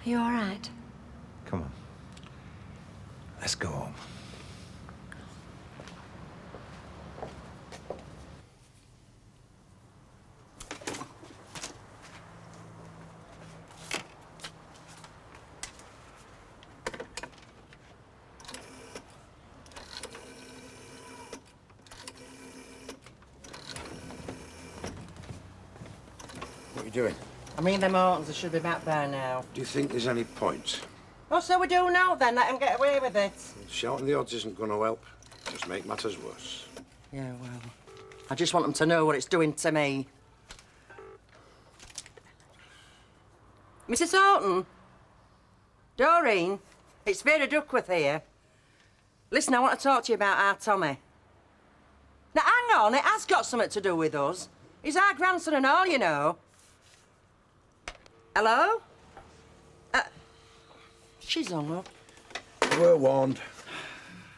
Are you all right? Come on. Let's go home. What are you doing? I mean, them Hortons, they should be back there now. Do you think there's any point? Oh, so we do now then, let them get away with it. Shouting the odds isn't going to help. Just make matters worse. Yeah, well, I just want them to know what it's doing to me. Mrs. Horton? Doreen? It's Vera Duckworth here. Listen, I want to talk to you about our Tommy. Now, hang on, it has got something to do with us. He's our grandson and all, you know. Hello? She's hung up. We're warned.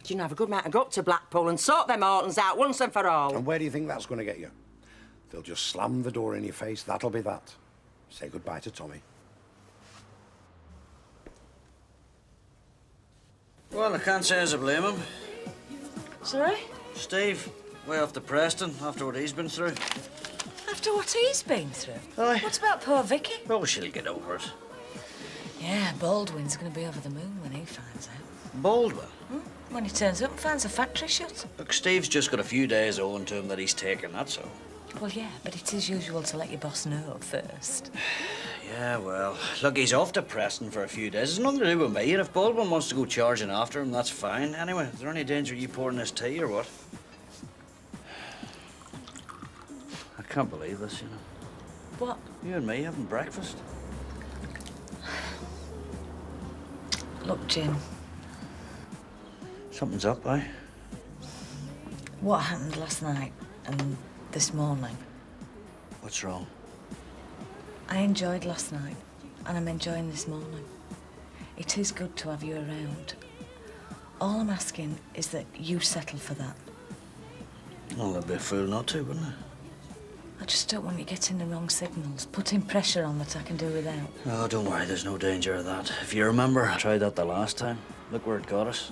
Do you know, have a good man to go up to Blackpool and sort them Hortons out once and for all. And where do you think that's going to get you? They'll just slam the door in your face. That'll be that. Say goodbye to Tommy. Well, I can't say as I blame him. Sorry? Steve, way off to Preston after what he's been through. After what he's been through? Aye. What about poor Vicky? Oh, she'll get over it. Yeah, Baldwin's going to be over the moon when he finds out. Baldwin? When he turns up and finds the factory shut. Look, Steve's just got a few days owing to him that he's taken, that's all. Well, yeah, but it is usual to let your boss know first. Yeah, well, look, he's off to Preston for a few days. It's nothing to do with me, and if Baldwin wants to go charging after him, that's fine. Anyway, is there any danger of you pouring this tea or what? I can't believe this, you know. What? You and me having breakfast. Look, Jim. Something's up, eh? What happened last night and this morning? What's wrong? I enjoyed last night, and I'm enjoying this morning. It is good to have you around. All I'm asking is that you settle for that. Well, I'd be a fool not to, wouldn't I? I just don't want you getting the wrong signals, putting pressure on that I can do without. Oh, don't worry, there's no danger of that. If you remember, I tried that the last time. Look where it got us.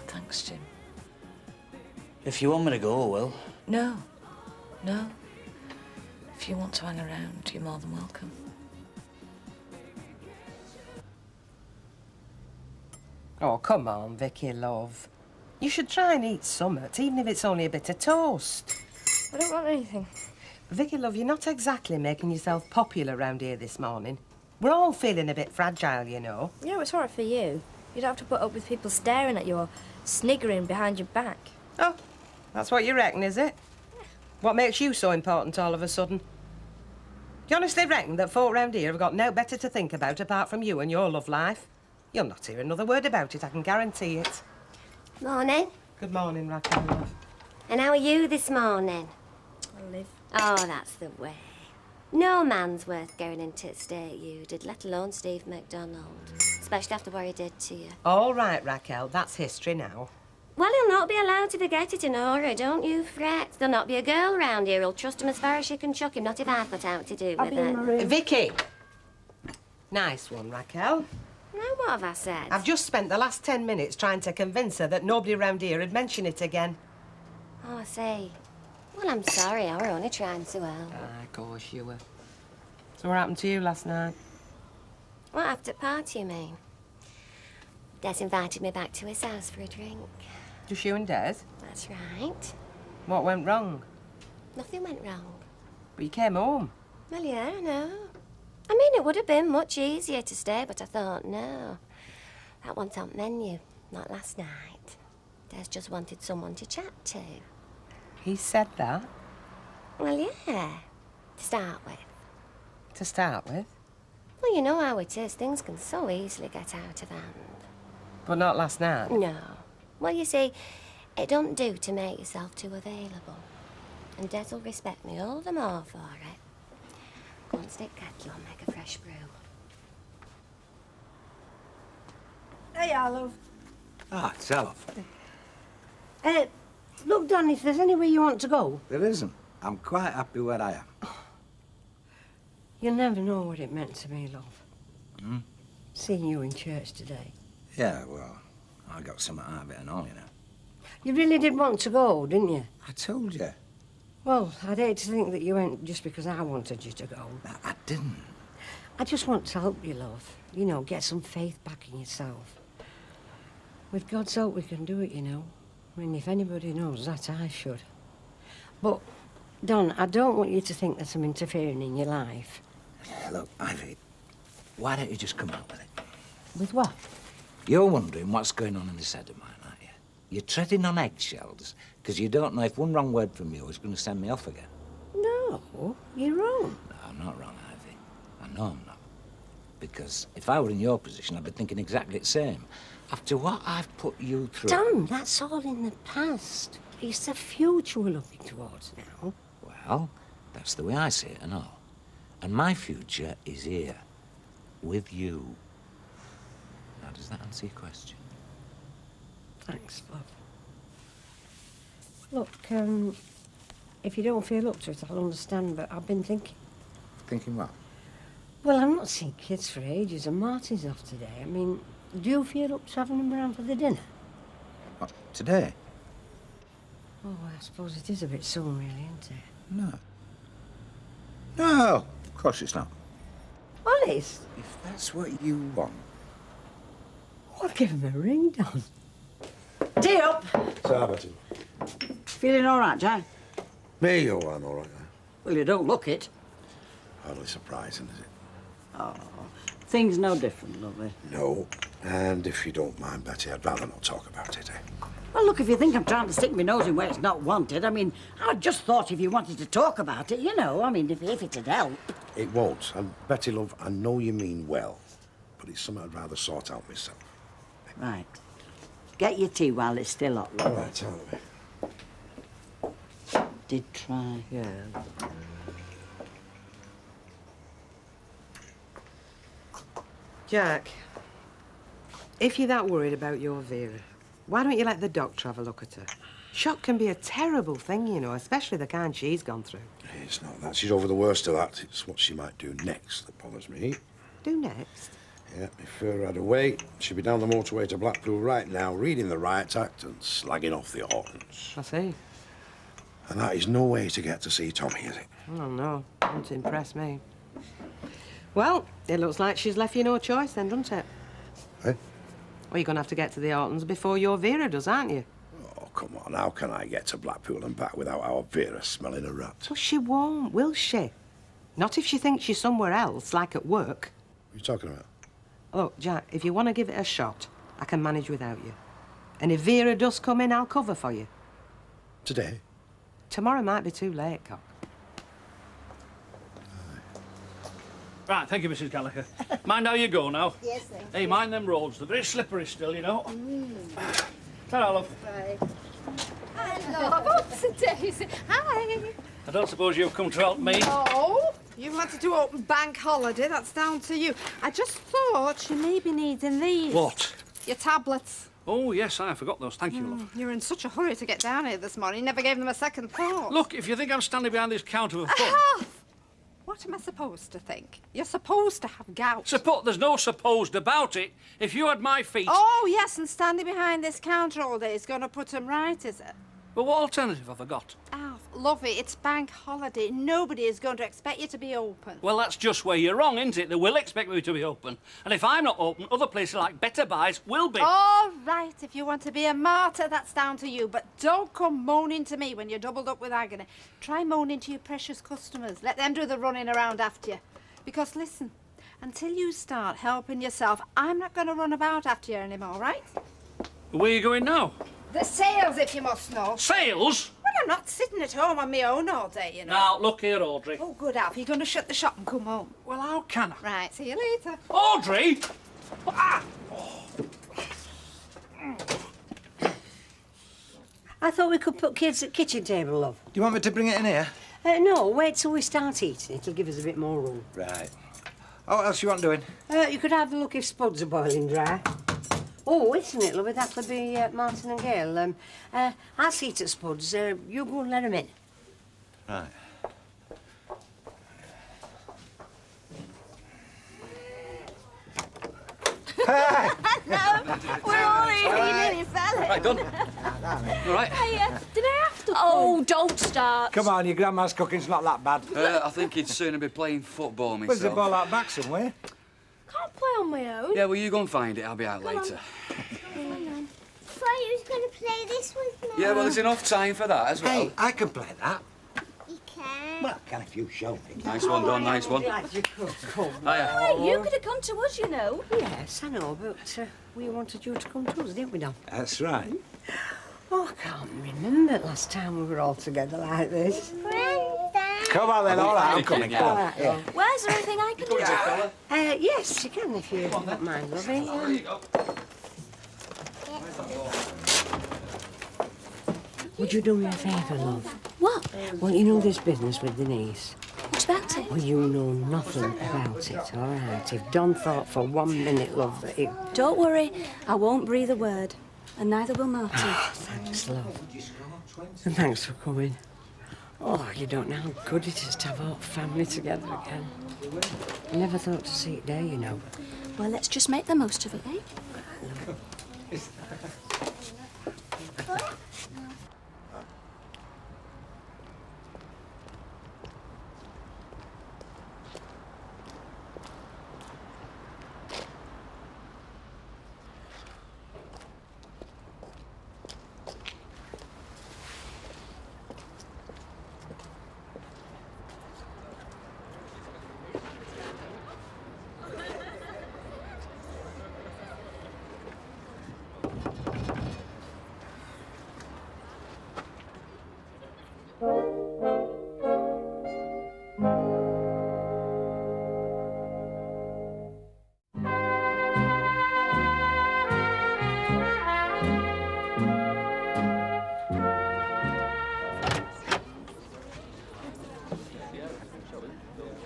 Thanks, Jim. If you want me to go, I will. No. No. If you want to hang around, you're more than welcome. Oh, come on, Vicky, love. You should try and eat summit, even if it's only a bit of toast. I don't want anything. Vicky, love, you're not exactly making yourself popular round here this morning. We're all feeling a bit fragile, you know. Yeah, it's all right for you. You don't have to put up with people staring at you or sniggering behind your back. Oh, that's what you reckon, is it? What makes you so important all of a sudden? Do you honestly reckon that folk round here have got no better to think about apart from you and your love life? You'll not hear another word about it, I can guarantee it. Morning. Good morning, Raquel, love. And how are you this morning? I live. Oh, that's the way. No man's worth going into the state you did, let alone Steve MacDonald. Especially after what he did to you. All right, Raquel, that's history now. Well, he'll not be allowed to forget it, Honora, don't you fret. There'll not be a girl round here who'll trust him as far as she can chuck him, not if I've got out to do with it. Vicky! Nice one, Raquel. Now, what have I said? I've just spent the last 10 minutes trying to convince her that nobody round here had mentioned it again. Oh, I see. Well, I'm sorry, I were only trying to help. Of course you were. So what happened to you last night? What, after the party, you mean? Des invited me back to his house for a drink. Just you and Des? That's right. What went wrong? Nothing went wrong. But you came home. Well, yeah, I know. I mean, it would have been much easier to stay, but I thought, no. That wasn't on the menu, not last night. Des just wanted someone to chat to. He said that? Well, yeah, to start with. To start with? Well, you know how it is. Things can so easily get out of hand. But not last night? No. Well, you see, it don't do to make yourself too available. And Des will respect me all the more for it. Go and stick kettle on, make a fresh brew. Hey, love. Ah, tell Look, Don, if there's anywhere you want to go. There isn't. I'm quite happy where I am. You'll never know what it meant to me, love. seeing you in church today. Yeah, well, I got something out of it and all, you know. You really did want to go, didn't you? I told you. Well, I'd hate to think that you went just because I wanted you to go. I didn't. I just want to help you, love. You know, get some faith back in yourself. With God's help, we can do it, you know. I mean, if anybody knows that, I should. But, Don, I don't want you to think that I'm interfering in your life. Look, Ivy, why don't you just come out with it? With what? You're wondering what's going on in this head of mine, aren't you? You're treading on eggshells because you don't know if one wrong word from you is going to send me off again. No, you're wrong. No, I'm not wrong, Ivy. I know I'm not. Because if I were in your position, I'd be thinking exactly the same. After what I've put you through... Don, that's all in the past. It's the future we're looking towards now. Well, that's the way I see it and all. And my future is here, with you. Now, does that answer your question? Thanks, love. Look, if you don't feel up to it, I'll understand, but I've been thinking. Thinking what? Well, I've not seen kids for ages, and Martin's off today. I mean, do you feel up to having them around for the dinner? What, today? Oh, I suppose it is a bit soon, really, isn't it? No. No, of course it's not. Honest? If that's what you want. I'll give him a ring, Don. Tea up. So, Betty. Feeling all right, Jack? Me, you I'm all right now. Well, you don't look it. Hardly surprising, is it? Oh, things no different, lovely. No. And if you don't mind, Betty, I'd rather not talk about it, eh? Well, look, if you think I'm trying to stick my nose in where it's not wanted, I mean, I just thought if you wanted to talk about it, you know, I mean, if it'd help. It won't. And Betty, love, I know you mean well, but it's something I'd rather sort out myself. Right. Get your tea while it's still hot, All love. right, tell me. Did try. Yeah. Jack, if you're that worried about your Vera, why don't you let the doctor have a look at her? Shock can be a terrible thing, you know, especially the kind she's gone through. It's not that. She's over the worst of that. It's what she might do next that bothers me. Do next? Yeah, if her had a way, she'd be down the motorway to Blackpool right now, reading the riot act and slagging off the Hortons. I see. And that is no way to get to see Tommy, is it? Oh, no. Won't impress me. Well, it looks like she's left you no choice then, doesn't it? Eh? Well, you're going to have to get to the Hortons before your Vera does, aren't you? Oh, come on. How can I get to Blackpool and back without our Vera smelling a rat? Well, she won't, will she? Not if she thinks she's somewhere else, like at work. What are you talking about? Look, Jack, if you want to give it a shot, I can manage without you. And if Vera does come in, I'll cover for you. Today? Tomorrow might be too late, Cock. Right, thank you, Mrs. Gallagher. Mind how you go now. Yes, thank Hey, mind them roads. They're very slippery still, you know. Ta-ra, love. Bye. Hello, Daisy. Hi. I don't suppose you've come to help me. Oh, you wanted to open bank holiday, that's down to you. I just thought you may be needing these. What? Your tablets. Oh, yes, I forgot those. Thank you, love. You were in such a hurry to get down here this morning, you never gave them a second thought. Look, if you think I'm standing behind this counter with fun... What am I supposed to think? You're supposed to have gout. There's no supposed about it. If you had my feet... Oh, yes, and standing behind this counter all day is going to put them right, is it? But what alternative have I got? Alf, lovey, it's bank holiday. Nobody is going to expect you to be open. Well, that's just where you're wrong, isn't it? They will expect me to be open. And if I'm not open, other places like Better Buys will be. All right, if you want to be a martyr, that's down to you. But don't come moaning to me when you're doubled up with agony. Try moaning to your precious customers. Let them do the running around after you. Because, listen, until you start helping yourself, I'm not going to run about after you anymore, right? Where are you going now? The sales, if you must know. Sales? Well, I'm not sitting at home on my own all day, you know. Now, look here, Audrey. Oh, good, Alf. You're going to shut the shop and come home. Well, how can I? Right, see you later. Audrey! Ah! I thought we could put kids at kitchen table, love. Do you want me to bring it in here? No, wait till we start eating. It'll give us a bit more room. Right. Oh, what else you want doing? You could have a look if spuds are boiling dry. Oh, isn't it, lovely? That'll be Martin and Gail. I'll see to spuds. You go and let them in. Right. No, we're all here. You nearly fell in. Right, done. All right. Hey, did I have to? Oh, don't start. Come on, your grandma's cooking's not that bad. I think he'd sooner be playing football myself. Where's the ball out back somewhere? Can't play on my own. Yeah, well, you go and find it. I'll be out later. I thought you was going to play this with me. Yeah, well, there's enough time for that as well. Hey, I can play that. You can. Well, can if you show me. Nice one, Don, nice one. Glad you could come. Hey, you could have come to us, you know. Yes, I know, but we wanted you to come to us, didn't we, Don? That's right. Oh, I can't remember the last time we were all together like this. Come on then, all right, I'm coming. All right, yeah. Where's there anything I can do? Yes, you can if you don't mind, lovey. There you go. Would you do me a favour, love? What? Well, you know this business with Denise? What about it? Well, you know nothing about it, all right? If Don thought for 1 minute, love, that it... Don't worry, I won't breathe a word. And neither will Martin. Thanks, love. And thanks for coming. Oh, you don't know how good it is to have our family together again. I never thought to see it there, you know. Well, let's just make the most of it, eh?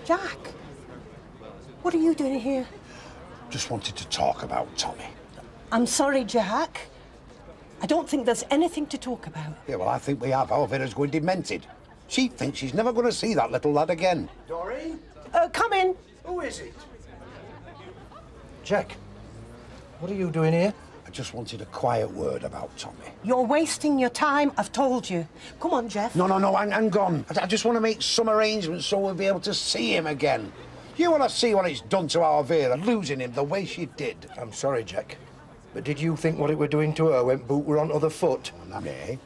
Jack, what are you doing here? Just wanted to talk about Tommy. I'm sorry, Jack. I don't think there's anything to talk about. Yeah, well, I think we have. Elvira's going demented. She thinks she's never going to see that little lad again. Doreen? Come in. Who is it? Jack, what are you doing here? I just wanted a quiet word about Tommy. You're wasting your time, I've told you. Come on, Jeff. No, hang on. I just want to make some arrangements so we'll be able to see him again. You want to see what it's done to Elvira, losing him the way she did. I'm sorry, Jack. But did you think what it were doing to her went boot were on other foot? Nay.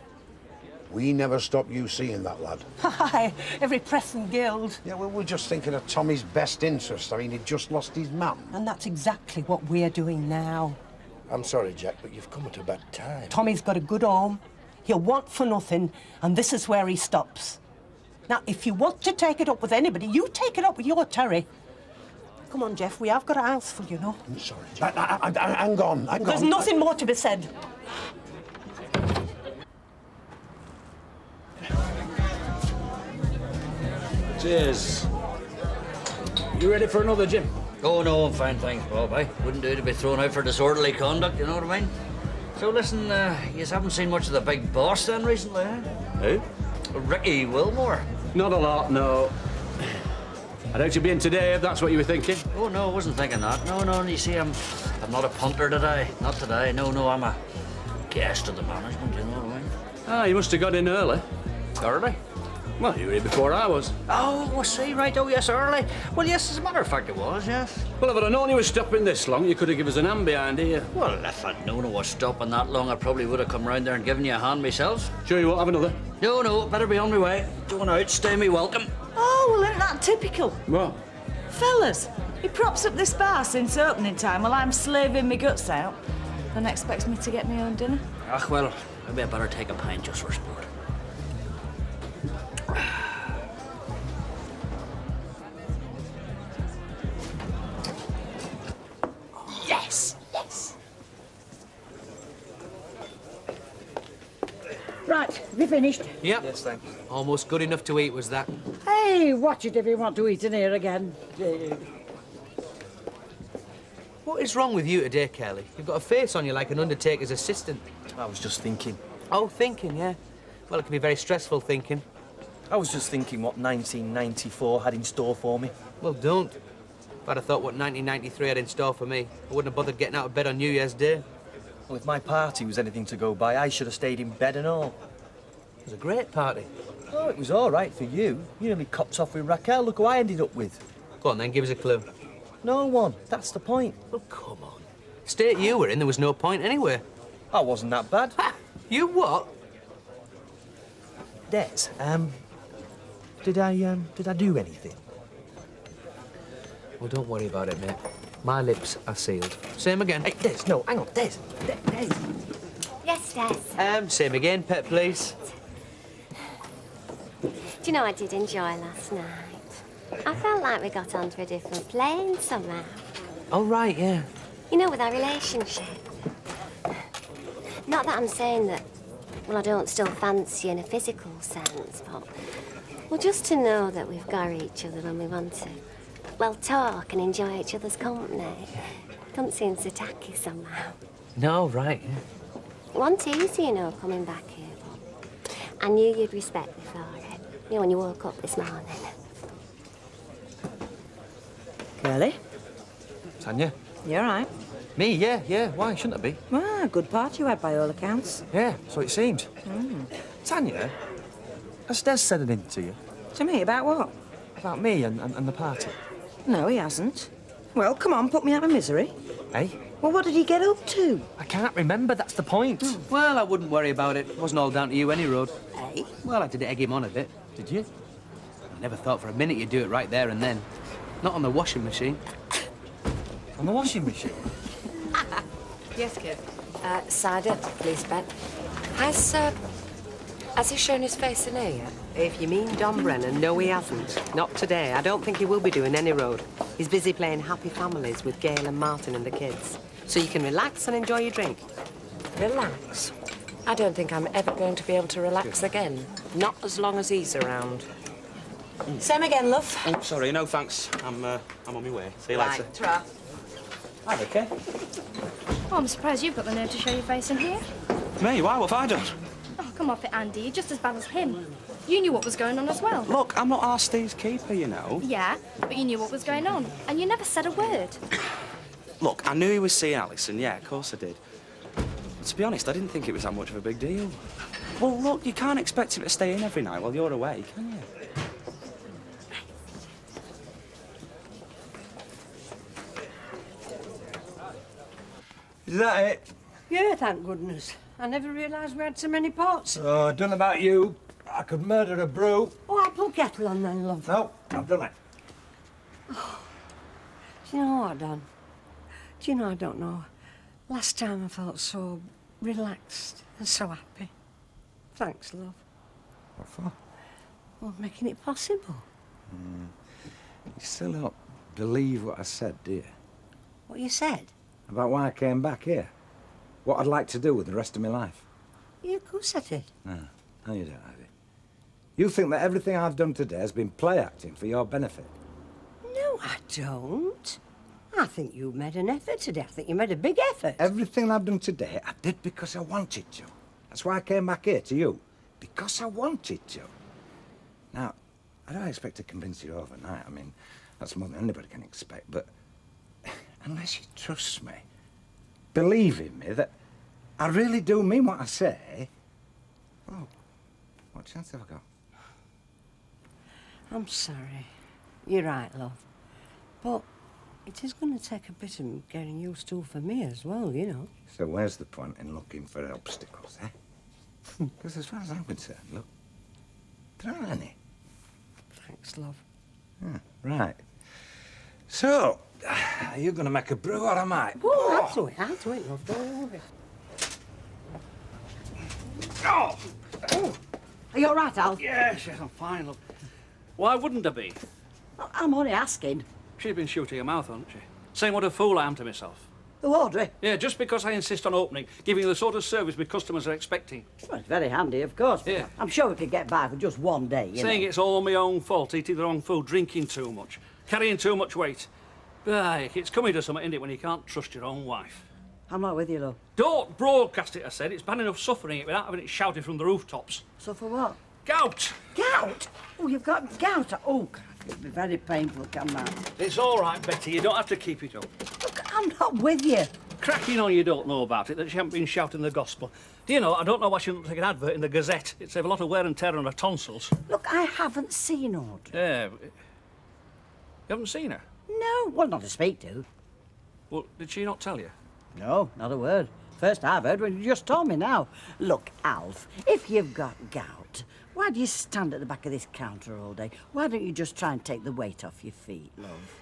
We never stopped you seeing that lad. Hi, every press and guild. Yeah, well, we're just thinking of Tommy's best interest. I mean, he'd just lost his mum. And that's exactly what we're doing now. I'm sorry, Jack, but you've come at a bad time. Tommy's got a good home. He'll want for nothing, and this is where he stops. Now, if you want to take it up with anybody, you take it up with your Terry. Come on, Jeff, we have got a house full, you know. I'm sorry, Jack. Hang on. There's nothing more to be said. Cheers. You ready for another, Jim? Oh, no, I'm fine, thanks, Bob. I wouldn't do to be thrown out for disorderly conduct, you know what I mean? So, listen, you haven't seen much of the big boss then recently, eh? Who? Ricky Wilmore. Not a lot, no. I doubt you'll be in today, if that's what you were thinking. Oh, no, I wasn't thinking that. No, you see, I'm not a punter today. Not today. No, I'm a guest of the management, you know what I mean? Ah, you must have got in early. Early? Well, you were here before I was. Oh, I see, right. Oh, yes, early. Well, yes, as a matter of fact, it was, yes. Well, if I'd have known you were stopping this long, you could have given us an hand behind here. Well, if I'd known I was stopping that long, I probably would have come round there and given you a hand myself. Sure you won't have another? No, better be on my way. Going out, stay me welcome. Oh, well, isn't that typical? What? Fellas, he props up this bar since opening time while I'm slaving my guts out. Then expects me to get my own dinner. Ach, well, maybe I better take a pint just for sport. Yes. Right, have you finished? Yep. Yes, thanks. Almost good enough to eat, was that? Hey, watch it if you want to eat in here again. What is wrong with you today, Kelly? You've got a face on you like an undertaker's assistant. I was just thinking. Oh, thinking, yeah. Well, it can be very stressful thinking. I was just thinking what 1994 had in store for me. Well, don't. If I'd have thought what 1993 had in store for me, I wouldn't have bothered getting out of bed on New Year's Day. Well, if my party was anything to go by, I should have stayed in bed and all. It was a great party. Oh, it was all right for you. You nearly copped off with Raquel. Look who I ended up with. Go on then, give us a clue. No one. That's the point. Well, come on. State you were in, there was no point anyway. I wasn't that bad. Ha! You what? Des, did I do anything? Well, don't worry about it, mate. My lips are sealed. Same again. Hey, Des, no, hang on, Des. Des. Yes, Des. Same again, pet, please. Do you know, I did enjoy last night. I felt like we got onto a different plane somehow. Oh, right, yeah. You know, with our relationship. Not that I'm saying that, well, I don't still fancy you in a physical sense, but, well, just to know that we've got each other when we want to, well, talk and enjoy each other's company. Don't seem so tacky somehow. No, right, yeah. It wasn't easy, you know, coming back here, but I knew you'd respect me for it, you know, when you woke up this morning. Curly? Tanya? You all right? Me, yeah. Why shouldn't I be? Ah, good party you had by all accounts. Yeah, so it seemed. Mm. Tanya, has Des said anything to you? To me, about what? About me and the party? No, he hasn't. Well, come on, put me out of misery. Hey? Well, what did he get up to? I can't remember, that's the point. Well, I wouldn't worry about it. It wasn't all down to you any road. Hey? Well, I did egg him on a bit. Did you? I never thought for a minute you'd do it right there and then. Not on the washing machine. On the washing machine? Yes, kid. Cider, please, Ben. Has he shown his face in here yet? If you mean Don Brennan, no, he hasn't. Not today. I don't think he will be doing any road. He's busy playing Happy Families with Gail and Martin and the kids. So you can relax and enjoy your drink. Relax? I don't think I'm ever going to be able to relax again. Not as long as he's around. Same again, love. Oh, sorry, no thanks. I'm on my way. See you later. Right, ta-ra. Hi, okay. Oh, I'm surprised you've got the nerve to show your face in here. Me? Why? What have I done? Oh, come off it, Andy. You're just as bad as him. You knew what was going on as well. Look, I'm not our Steve's keeper, you know. Yeah, but you knew what was going on, and you never said a word. Look, I knew he was seeing Alison. Yeah, of course I did. But to be honest, I didn't think it was that much of a big deal. Well, look, you can't expect him to stay in every night while you're away, can you? Is that it? Yeah, thank goodness. I never realised we had so many pots. Oh, I don't know about you. I could murder a brew. Oh, I'll put kettle on then, love. No, I've done it. Do you know what, Don? Do you know, I don't know. Last time I felt so relaxed and so happy. Thanks, love. What for? Well, making it possible. You still don't believe what I said, do you? What you said? About why I came back here. What I'd like to do with the rest of my life. Yeah, of course I did. No, you don't have it. You think that everything I've done today has been play acting for your benefit. No, I don't. I think you made an effort today. I think you made a big effort. Everything I've done today, I did because I wanted to. That's why I came back here to you. Because I wanted to. Now, I don't expect to convince you overnight. I mean, that's more than anybody can expect. But unless you trust me, believe in me that I really do mean what I say, oh, what chance have I got? I'm sorry. You're right, love. But it is going to take a bit of getting used to for me as well, you know. So where's the point in looking for obstacles, eh? Because as far as I'm concerned, look, there aren't any. Thanks, love. Yeah, right. So, are you going to make a brew or am I? Oh, I'll do it, love. Don't worry. Oh! Oh. Are you all right, Al? Yes, I'm fine, love. Why wouldn't I be? I'm only asking. She's been shooting her mouth, hasn't she? Saying what a fool I am to myself. Who, Audrey? Yeah, just because I insist on opening, giving the sort of service my customers are expecting. Well, it's very handy, of course. Yeah. I'm sure we could get by for just one day, you Saying know. it's all my own fault, eating the wrong food, drinking too much, carrying too much weight. But it's coming to something, isn't it, when you can't trust your own wife? I'm not with you, love. Don't broadcast it, I said. It's bad enough suffering it without having it shouted from the rooftops. So for what? Gout! Gout? Oh, you've got gout. Oh, God. It'd be very painful, can that? It's all right, Betty. You don't have to keep it up. Look, I'm not with you. Cracking on you don't know about it, that she haven't been shouting the gospel. Do you know, I don't know why she didn't take an advert in the Gazette. It'd save a lot of wear and tear on her tonsils. Look, I haven't seen Audrey. Yeah. You haven't seen her? No, well, not to speak to. Well, did she not tell you? No, not a word. First I've heard when you just told me now. Look, Alf, if you've got gout, why do you stand at the back of this counter all day? Why don't you just try and take the weight off your feet, love?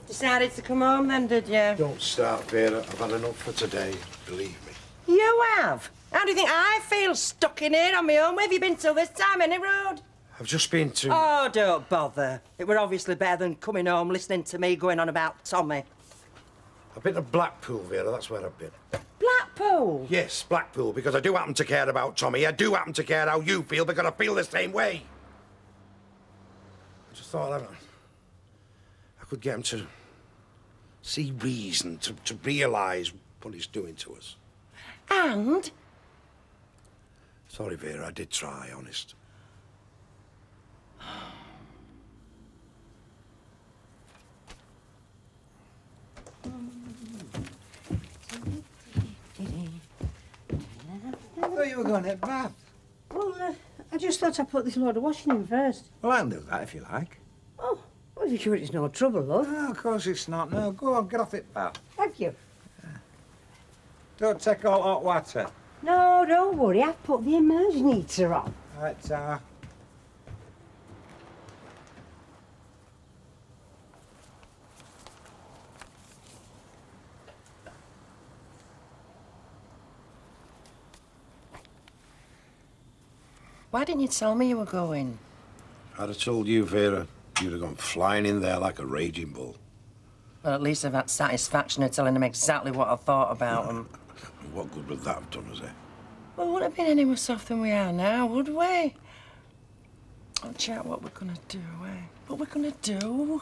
Decided to come home then, did you? Don't start, Vera. I've had enough for today, believe me. You have? How do you think I feel stuck in here on my own? Where have you been till this time, any road? I've just been to... Oh, don't bother. It were obviously better than coming home listening to me going on about Tommy. I've been to Blackpool, Vera, that's where I've been. Blackpool? Yes, Blackpool, because I do happen to care about Tommy. I do happen to care how you feel, because I feel the same way. I just thought I could get him to see reason, to realise what he's doing to us. And? Sorry, Vera, I did try, honest. I thought you were going to bath. Well, I just thought I'd put this load of washing in first. Well, I can do that if you like. Oh, well, if you're sure it's no trouble, love. No, of course it's not. No, go on, get off it, pal. Thank you. Don't take all hot water. No, don't worry. I've put the immersion heater on. Right, Why didn't you tell me you were going? If I'd have told you, Vera, you'd have gone flying in there like a raging bull. Well, at least I've had satisfaction of telling them exactly what I thought about them. What good would that have done us, eh? Well, we wouldn't have been any worse off than we are now, would we? I'll chat what we're gonna do, eh? What we're gonna do? You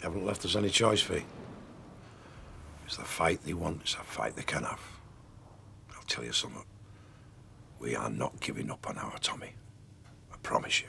haven't left us any choice, Fee. It's the fight they want, it's a fight they can have. I'll tell you something. We are not giving up on our Tommy. I promise you.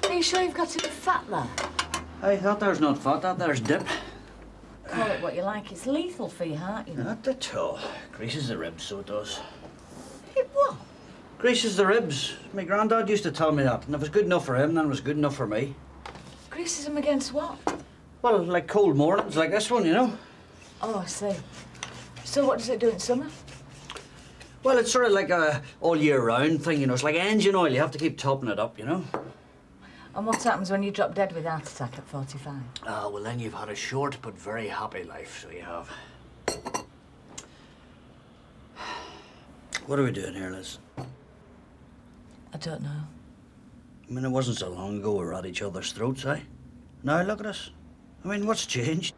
Are you sure you've got it fat there? I thought there's not fat, that there's dip. Call it what you like. It's lethal for your heart, you know. Not at all. Greases the ribs, so it does. It what? Greases the ribs. My granddad used to tell me that. And if it was good enough for him, then it was good enough for me. Greases them against what? Well, like cold mornings like this one, you know? Oh, I see. So what does it do in summer? Well, it's sort of like a all-year-round thing, you know. It's like engine oil. You have to keep topping it up, you know? And what happens when you drop dead with a heart attack at 45? Ah, well, then you've had a short but very happy life, so you have. What are we doing here, Liz? I don't know. I mean, it wasn't so long ago we were at each other's throats, eh? Now look at us. I mean, what's changed?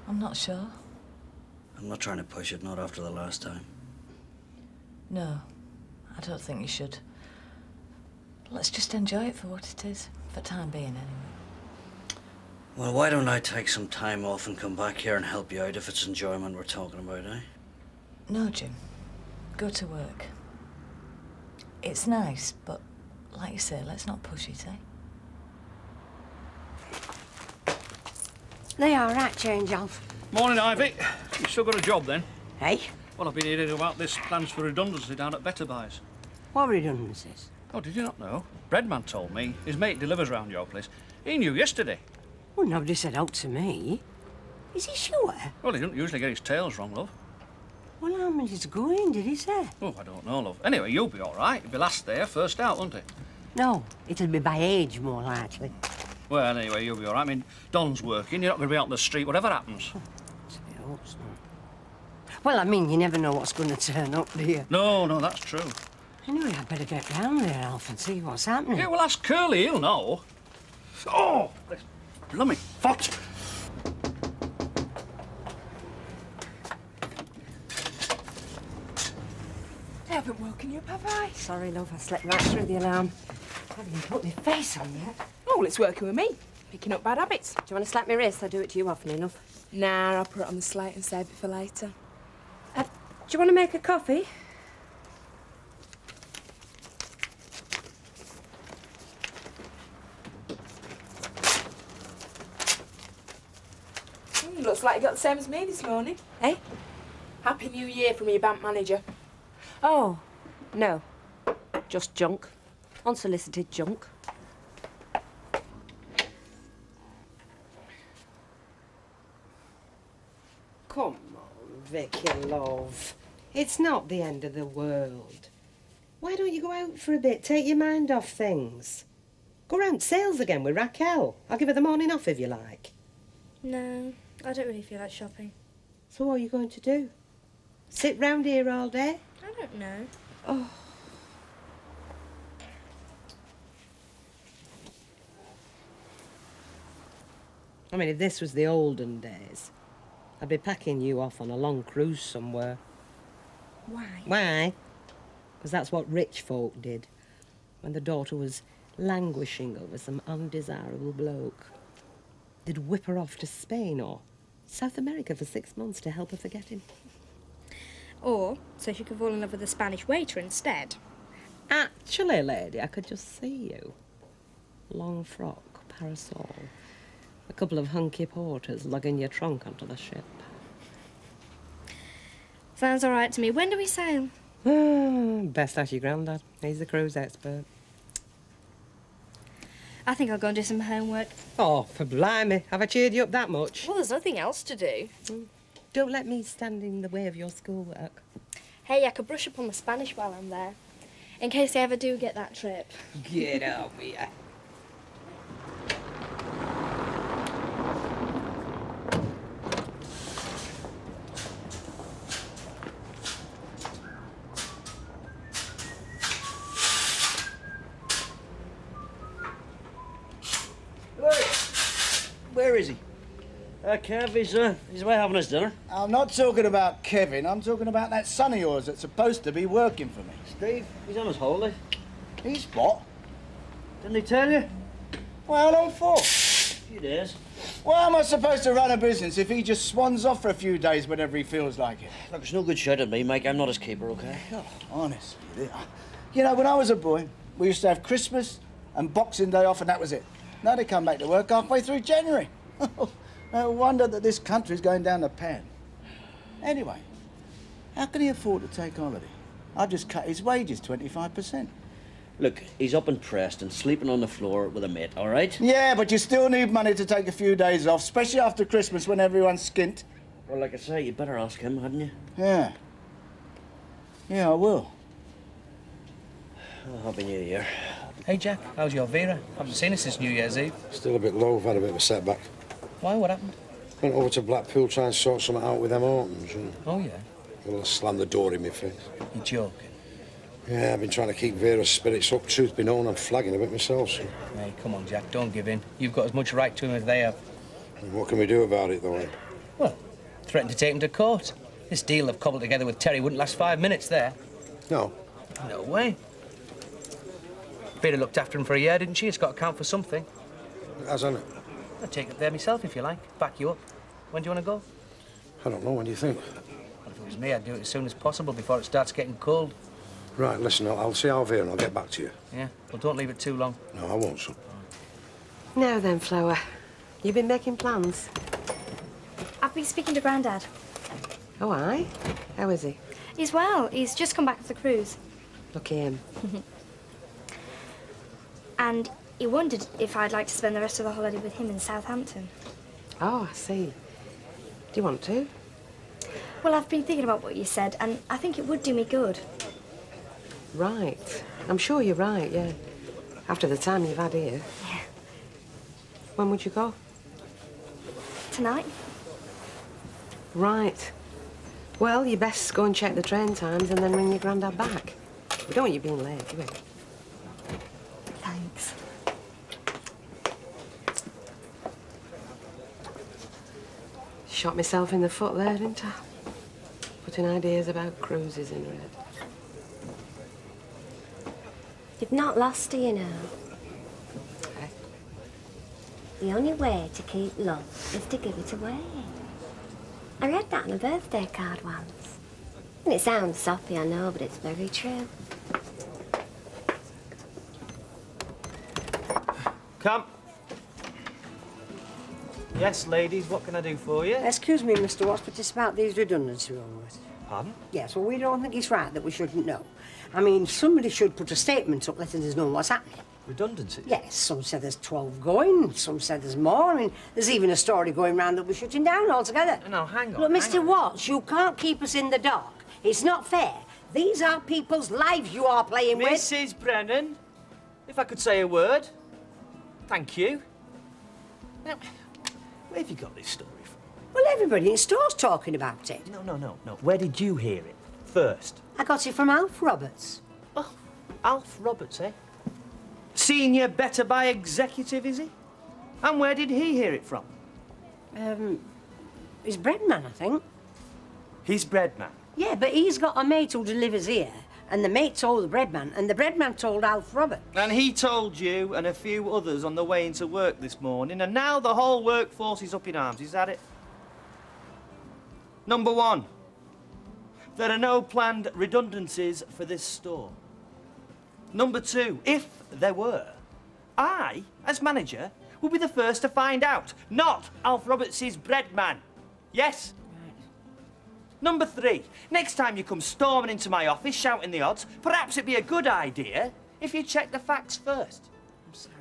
I'm not sure. I'm not trying to push it, not after the last time. No, I don't think you should. Let's just enjoy it for what it is, for time being anyway. Well, why don't I take some time off and come back here and help you out if it's enjoyment we're talking about, eh? No, Jim. Go to work. It's nice, but like you say, let's not push it, eh? They are right, change, Alf. Morning, Ivy. You still got a job, then? Hey? Well, I've been hearing about this plans for redundancy down at Better Buys. What redundancies? Oh, did you not know? Breadman told me. His mate delivers round your place. He knew yesterday. Well, nobody said out to me. Is he sure? Well, he doesn't usually get his tails wrong, love. Well, how much is going, did he say? Oh, I don't know, love. Anyway, you'll be all right. You'll be last there, first out, won't he? No, it'll be by age, more likely. Well, anyway, you'll be all right. I mean, Don's working. You're not going to be out on the street, whatever happens. Well, I mean, you never know what's going to turn up, do you? No, that's true. Anyway, I'd better get round there, Alf, and see what's happening. Yeah, well, ask Curly, he'll know. Oh, this blooming foot. I haven't woken you up, have I? Sorry, love, I slept right through the alarm. I haven't even put my face on yet. Oh, well, it's working with me. Picking up bad habits. Do you want to slap my wrist? I do it to you often enough. Nah, I'll put it on the slate and save it for later. Do you want to make a coffee? Looks like you got the same as me this morning. Eh? Happy New Year from your bank manager. Oh, no. Just junk. Unsolicited junk. Come on, Vicky, love. It's not the end of the world. Why don't you go out for a bit? Take your mind off things. Go round sales again with Raquel. I'll give her the morning off if you like. No, I don't really feel like shopping. So what are you going to do? Sit round here all day? I don't know. Oh. I mean, if this was the olden days, I'd be packing you off on a long cruise somewhere. Why? Why? Because that's what rich folk did when the daughter was languishing over some undesirable bloke. They'd whip her off to Spain or South America for 6 months to help her forget him. Or so she could fall in love with a Spanish waiter instead. Actually, lady, I could just see you. Long frock, parasol, a couple of hunky porters lugging your trunk onto the ship. Sounds all right to me. When do we sail? Best ask your granddad. He's the cruise expert. I think I'll go and do some homework. Oh, for blimey. Have I cheered you up that much? Well, there's nothing else to do. Don't let me stand in the way of your schoolwork. Hey, I could brush up on the Spanish while I'm there. In case I ever do get that trip. Get out here. Where is he? Kev, he's away having his dinner. I'm not talking about Kevin. I'm talking about that son of yours that's supposed to be working for me. Steve, he's on his holiday. He's what? Didn't he tell you? Well, how long for? A few days. Well, how am I supposed to run a business if he just swans off for a few days whenever he feels like it? Look, it's no good shout at me, Mike. I'm not his keeper, OK? Oh, honestly. You know, when I was a boy, we used to have Christmas and Boxing Day off and that was it. Now they come back to work halfway through January. No wonder that this country's going down the pan. Anyway, how can he afford to take holiday? I've just cut his wages 25%. Look, he's up and pressed and sleeping on the floor with a mate, all right? Yeah, but you still need money to take a few days off, especially after Christmas when everyone's skint. Well, like I say, you'd better ask him, hadn't you? Yeah. Yeah, I will. Oh, Happy New Year. Hey, Jack, how's your Vera? Haven't seen her since New Year's Eve. Still a bit low. I've had a bit of a setback. Why? What happened? Went over to Blackpool trying to sort something out with them Ortons. And Oh, yeah? well, I slammed the door in my face. You're joking. Yeah, I've been trying to keep Vera's spirits up. Truth be known, I'm flagging a bit myself, so. Hey, come on, Jack, don't give in. You've got as much right to him as they have. And what can we do about it, though? Well, threaten to take him to court. This deal they've cobbled together with Terry wouldn't last 5 minutes there. No. No way. Vera looked after him for a year, didn't she? It's got to count for something. Hasn't it? I'd take it there myself, if you like. Back you up. When do you want to go? I don't know. When do you think? Well, if it was me, I'd do it as soon as possible before it starts getting cold. Right, listen, I'll see how Vera and I'll get back to you. Yeah? Well, don't leave it too long. No, I won't, son. Now then, Flower. You've been making plans? I've been speaking to Grandad. Oh, aye? How is he? He's well. He's just come back from the cruise. Lucky him. And he wondered if I'd like to spend the rest of the holiday with him in Southampton. Oh, I see. Do you want to? Well, I've been thinking about what you said, and I think it would do me good. Right. I'm sure you're right, yeah. After the time you've had here. Yeah. When would you go? Tonight? Right. Well, you best go and check the train times and then ring your granddad back. We don't want you being late, do we? Thanks. Shot myself in the foot there, didn't I? Putting ideas about cruises in her head. You've not lost her, you know. The only way to keep love is to give it away. I read that on a birthday card once. And it sounds soppy, I know, but it's very true. Come. Yes, ladies, what can I do for you? Excuse me, Mr. Watts, but it's about these redundancy rumours. Pardon? Yes, well, we don't think it's right that we shouldn't know. I mean, somebody should put a statement up letting us know what's happening. Redundancy? Yes, some say there's 12 going, some say there's more. I mean, there's even a story going round that we're shutting down altogether. No, hang on. Look, Mr. Watts, you can't keep us in the dark. It's not fair. These are people's lives you are playing with. Mrs. Brennan, if I could say a word. Thank you. Now, where have you got this story from? Well, everybody in store's talking about it. No. Where did you hear it first? I got it from Alf Roberts. Oh, Alf Roberts, eh? Senior Better Buy executive, is he? And where did he hear it from? His breadman, I think. His breadman? Yeah, but he's got a mate who delivers here, and the mate told the breadman, and the breadman told Alf Roberts. And he told you and a few others on the way into work this morning, and now the whole workforce is up in arms, is that it? Number one, there are no planned redundancies for this store. Number two, if there were, I, as manager, will be the first to find out, not Alf Roberts' breadman. Yes? Number three, next time you come storming into my office shouting the odds, perhaps it'd be a good idea if you check the facts first. I'm sorry.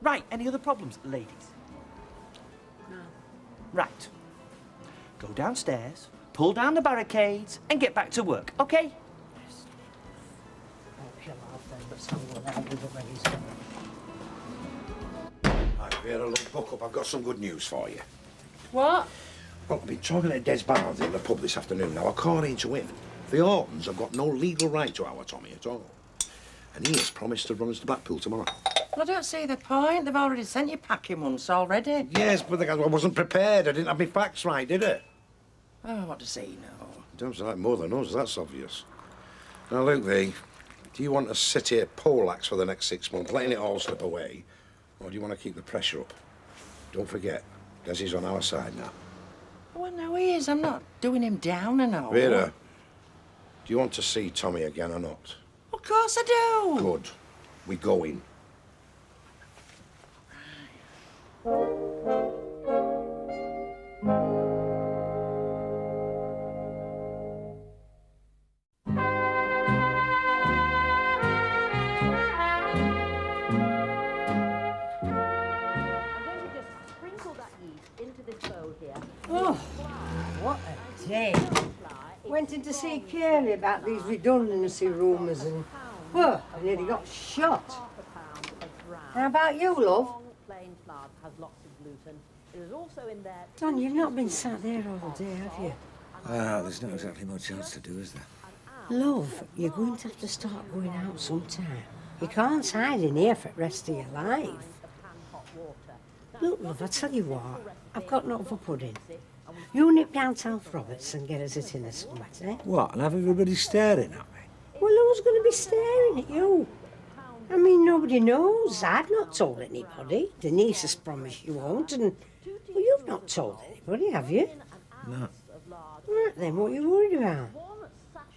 Right, any other problems, ladies? No. Right. Go downstairs, pull down the barricades, and get back to work, OK? Right, Vera, look, buck up. I've got some good news for you. What? Well, I've been talking to Des Barnes in the pub this afternoon. Now, according to him, the Ortons have got no legal right to our Tommy at all. And he has promised to run us to Blackpool tomorrow. Well, I don't see the point. They've already sent you packing once already. Yes, but I wasn't prepared. I didn't have my facts right, did I? Oh, what does he know? Don't like more than us, that's obvious. Now, Luke, do you want to sit here poleaxe for the next 6 months, letting it all slip away? Or do you want to keep the pressure up? Don't forget, Desi's on our side now. Well, no, he is. I'm not doing him down and all. Vera, do you want to see Tommy again or not? Of course I do. Good. We go in. Oh, what a day. Went in to see Carey about these redundancy rumours and, well, I nearly got shot. How about you, love? Don, you've not been sat there all day, have you? Well, there's not exactly much else to do, is there? Love, you're going to have to start going out sometime. You can't hide in here for the rest of your life. Look, love, I tell you what, I've got nothing for pudding. You nip down to Alf Roberts and get us a tin of something, eh? What, and have everybody staring at me? Well, who's going to be staring at you? I mean, nobody knows. I've not told anybody. Denise has promised you won't, and... Well, you've not told anybody, have you? No. Right then, what are you worried about?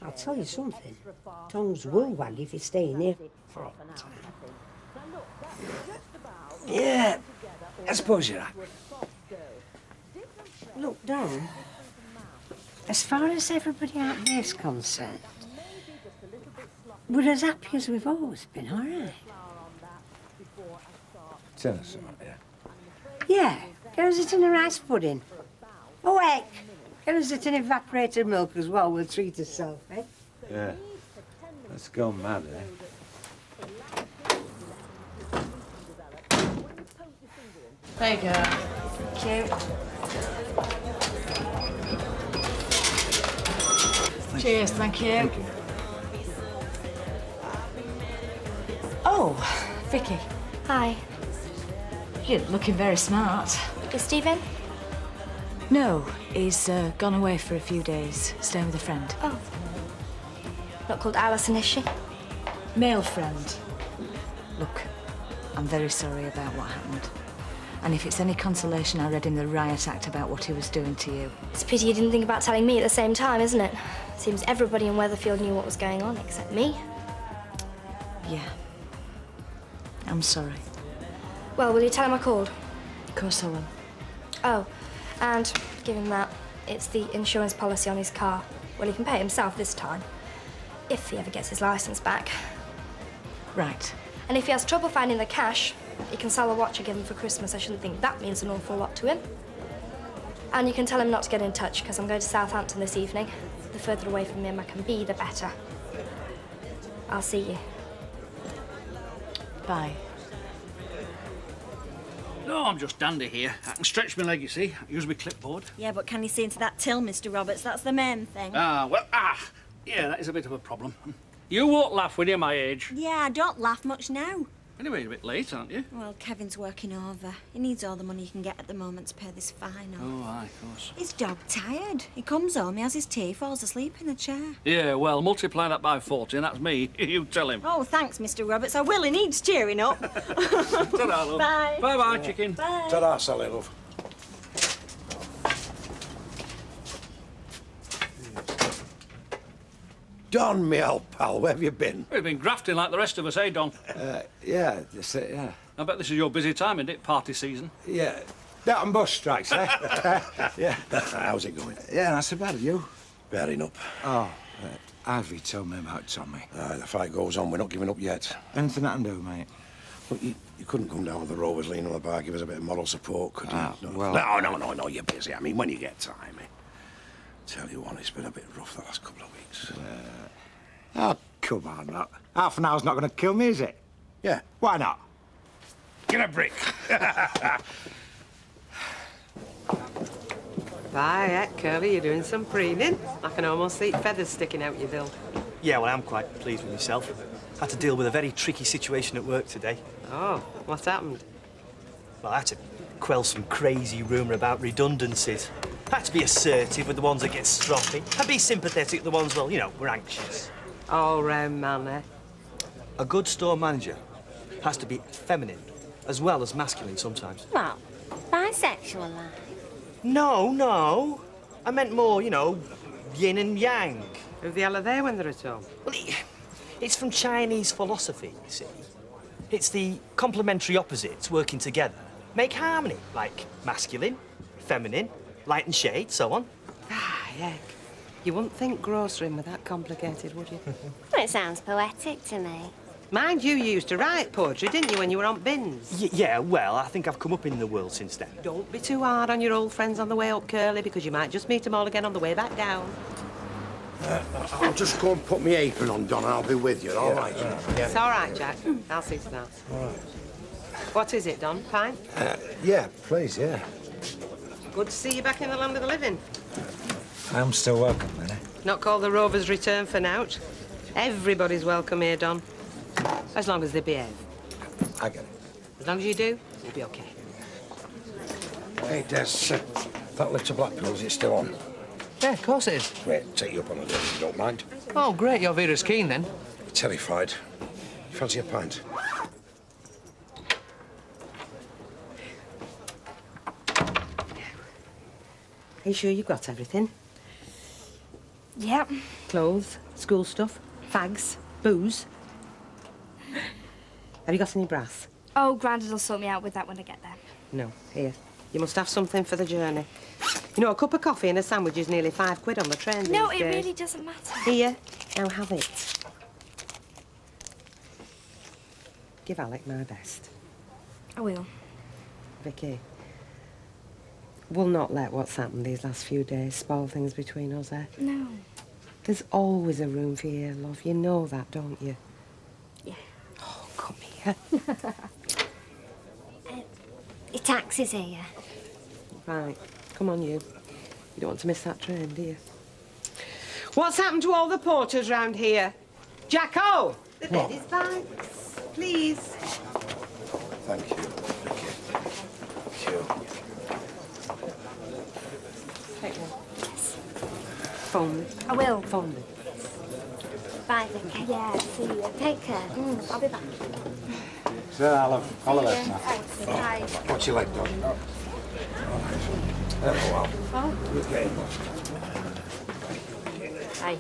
I'll tell you something. Tongues will wag if you stay in here for a time. Yeah, I suppose you're right. Look, Don, as far as everybody out there's concerned, we're as happy as we've always been, all right? Tell us something, yeah. Yeah, get us a tin of rice pudding. Oh, heck, get us a tin of evaporated milk as well. We'll treat ourselves, eh? Yeah. Let's go mad, eh? There you go. Thank you. Cheers, thank you. Oh, Vicky. Hi. You're looking very smart. Is Steve in? No, he's gone away for a few days, staying with a friend. Oh. Not called Alison, is she? Male friend. Look, I'm very sorry about what happened. And if it's any consolation, I read him the riot act about what he was doing to you. It's a pity you didn't think about telling me at the same time, isn't it? Seems everybody in Weatherfield knew what was going on, except me. Yeah. I'm sorry. Well, will you tell him I called? Of course I will. Oh, and give him that. It's the insurance policy on his car. Well, he can pay himself this time, if he ever gets his licence back. Right. And if he has trouble finding the cash, he can sell a watch I give him for Christmas. I shouldn't think that means an awful lot to him. And you can tell him not to get in touch, because I'm going to Southampton this evening. The further away from him I can be, the better. I'll see you. Bye. No, I'm just dandy here. I can stretch my leg, you see. Use my clipboard. Yeah, but can you see into that till, Mr. Roberts? That's the main thing. Yeah, that is a bit of a problem. You won't laugh when you're my age. Yeah, I don't laugh much now. Anyway, you're a bit late, aren't you? Well, Kevin's working over. He needs all the money he can get at the moment to pay this fine off. Oh, aye, of course. He's dog tired. He comes home, he has his tea, falls asleep in the chair. Yeah, well, multiply that by 40 and that's me. You tell him. Oh, thanks, Mr. Roberts. I will. He needs cheering up. Ta-da, love. Bye. Bye-bye, chicken. Bye. Ta-da, Sally, love. Don, me old pal, where have you been? We've been grafting like the rest of us, eh, Don? Yeah, that's it, yeah. I bet this is your busy time, isn't it? Party season. Yeah. That and bus strikes, eh? Yeah. How's it going? Yeah, not so bad. You? Bearing up. Oh, Ivy told me about Tommy. The fight goes on. We're not giving up yet. Anything I can do, mate? Look, you couldn't come down with the Rovers leaning on the bar, give us a bit of moral support, could you? well... No, you're busy. I mean, when you get time, eh? Tell you what, it's been a bit rough the last couple of weeks. Oh, come on, look. Half an hour's not going to kill me, is it? Yeah. Why not? Get a brick. Bye, Curly, you're doing some preening. I can almost see feathers sticking out your bill. Yeah, well, I'm quite pleased with myself. I had to deal with a very tricky situation at work today. Oh, what's happened? Well, I had to quell some crazy rumour about redundancies. I had to be assertive with the ones that get stroppy and be sympathetic with the ones, well, you know, we're anxious. All-round man, eh? A good store manager has to be feminine as well as masculine sometimes. What? Bisexual, like? No. I meant more, you know, yin and yang. Who the hell are they when they're at home? Well, it's from Chinese philosophy, you see. It's the complementary opposites working together. Make harmony, like masculine, feminine, light and shade, so on. Ah, heck. You wouldn't think grocering were that complicated, would you? Well, it sounds poetic to me. Mind you used to write poetry, didn't you, when you were on bins? Yeah, well, I think I've come up in the world since then. Don't be too hard on your old friends on the way up, Curly, because you might just meet them all again on the way back down. I'll just go and put my apron on, Don, and I'll be with you, all right? It's all right, Jack. I'll see to that. All right. What is it, Don? Pint? Yeah, please, yeah. Good to see you back in the land of the living. I'm still welcome, then, eh? Not called the Rovers' return for nought. Everybody's welcome here, Don. As long as they behave. I get it. As long as you do, you'll be OK. Hey, Des, that lift to Blackpool, is it still on? Yeah, of course it is. Wait, take you up on it if you don't mind. Oh, great. You're Vera's keen, then. Terrified. Fancy a pint? Are you sure you've got everything? Yep. Clothes, school stuff, fags, booze. Have you got any brass? Oh, Grandad will sort me out with that when I get there. No. Here. You must have something for the journey. You know, a cup of coffee and a sandwich is nearly £5 on the train No, these it days. really doesn't matter. Here. Now have it. Give Alec my best. I will. Vicky, we'll not let what's happened these last few days spoil things between us, eh? No. There's always a room for you, love. You know that, don't you? Yeah. Oh, come here. Your taxi's here. Right. Come on, you. You don't want to miss that train, do you? What's happened to all the porters round here? Jacko! The bed is bags. Please. Thank you, Vicky. Thank you. Take one. Phone me. I will. Phone me. Bye, Vicky. Yeah, see you. Take care. I'll be back. So, I'll have all of that now. Thanks. Bye. What's your leg done? Okay. Hey,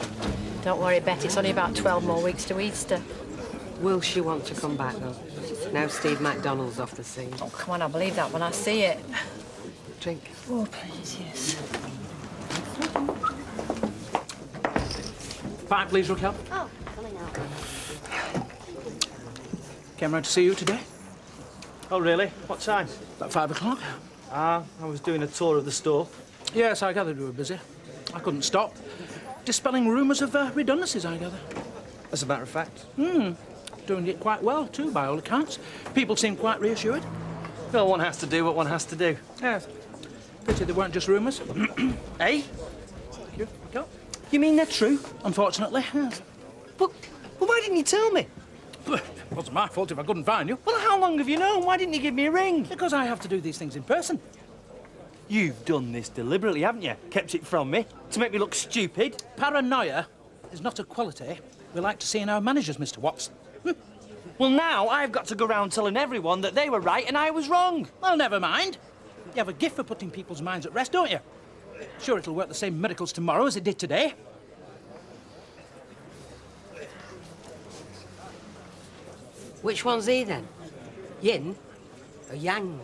don't worry, Bet. It's only about 12 more weeks to Easter. Will she want to come back, though? Now Steve MacDonald's off the scene. Oh, come on, I'll believe that when I see it. Drink. Oh, please, yes. Pint, please, Raquel. Oh, coming out. Came round to see you today. Oh, really? What time? About 5 o'clock. I was doing a tour of the store. Yes, I gathered you were busy. I couldn't stop. Dispelling rumours of redundancies, I gather. As a matter of fact. Doing it quite well, too, by all accounts. People seem quite reassured. Well, one has to do what one has to do. Yes. Pity they weren't just rumours. Eh? Thank you. Go. You mean they're true? Unfortunately, yes. But why didn't you tell me? It wasn't my fault if I couldn't find you. Well, how long have you known? Why didn't you give me a ring? Because I have to do these things in person. You've done this deliberately, haven't you? Kept it from me to make me look stupid. Paranoia is not a quality we like to see in our managers, Mr. Watson. Well, now I've got to go round telling everyone that they were right and I was wrong. Well, never mind. You have a gift for putting people's minds at rest, don't you? Sure, it'll work the same miracles tomorrow as it did today. Which one's he, then? Yin or Yang?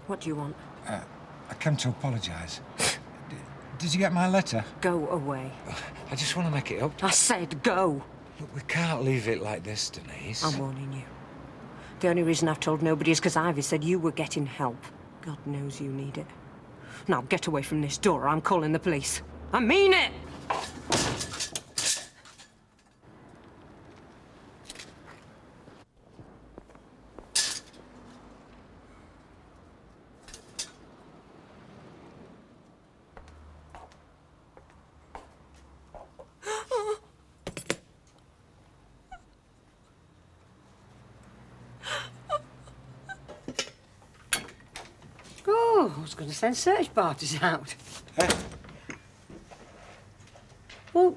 What do you want? I came to apologise. Did you get my letter? Go away. I just want to make it up. I said go. Look, we can't leave it like this, Denise. I'm warning you. The only reason I've told nobody is because Ivy said you were getting help. God knows you need it. Now get away from this door or I'm calling the police. I mean it! Oh, I was going to send search parties out. Well,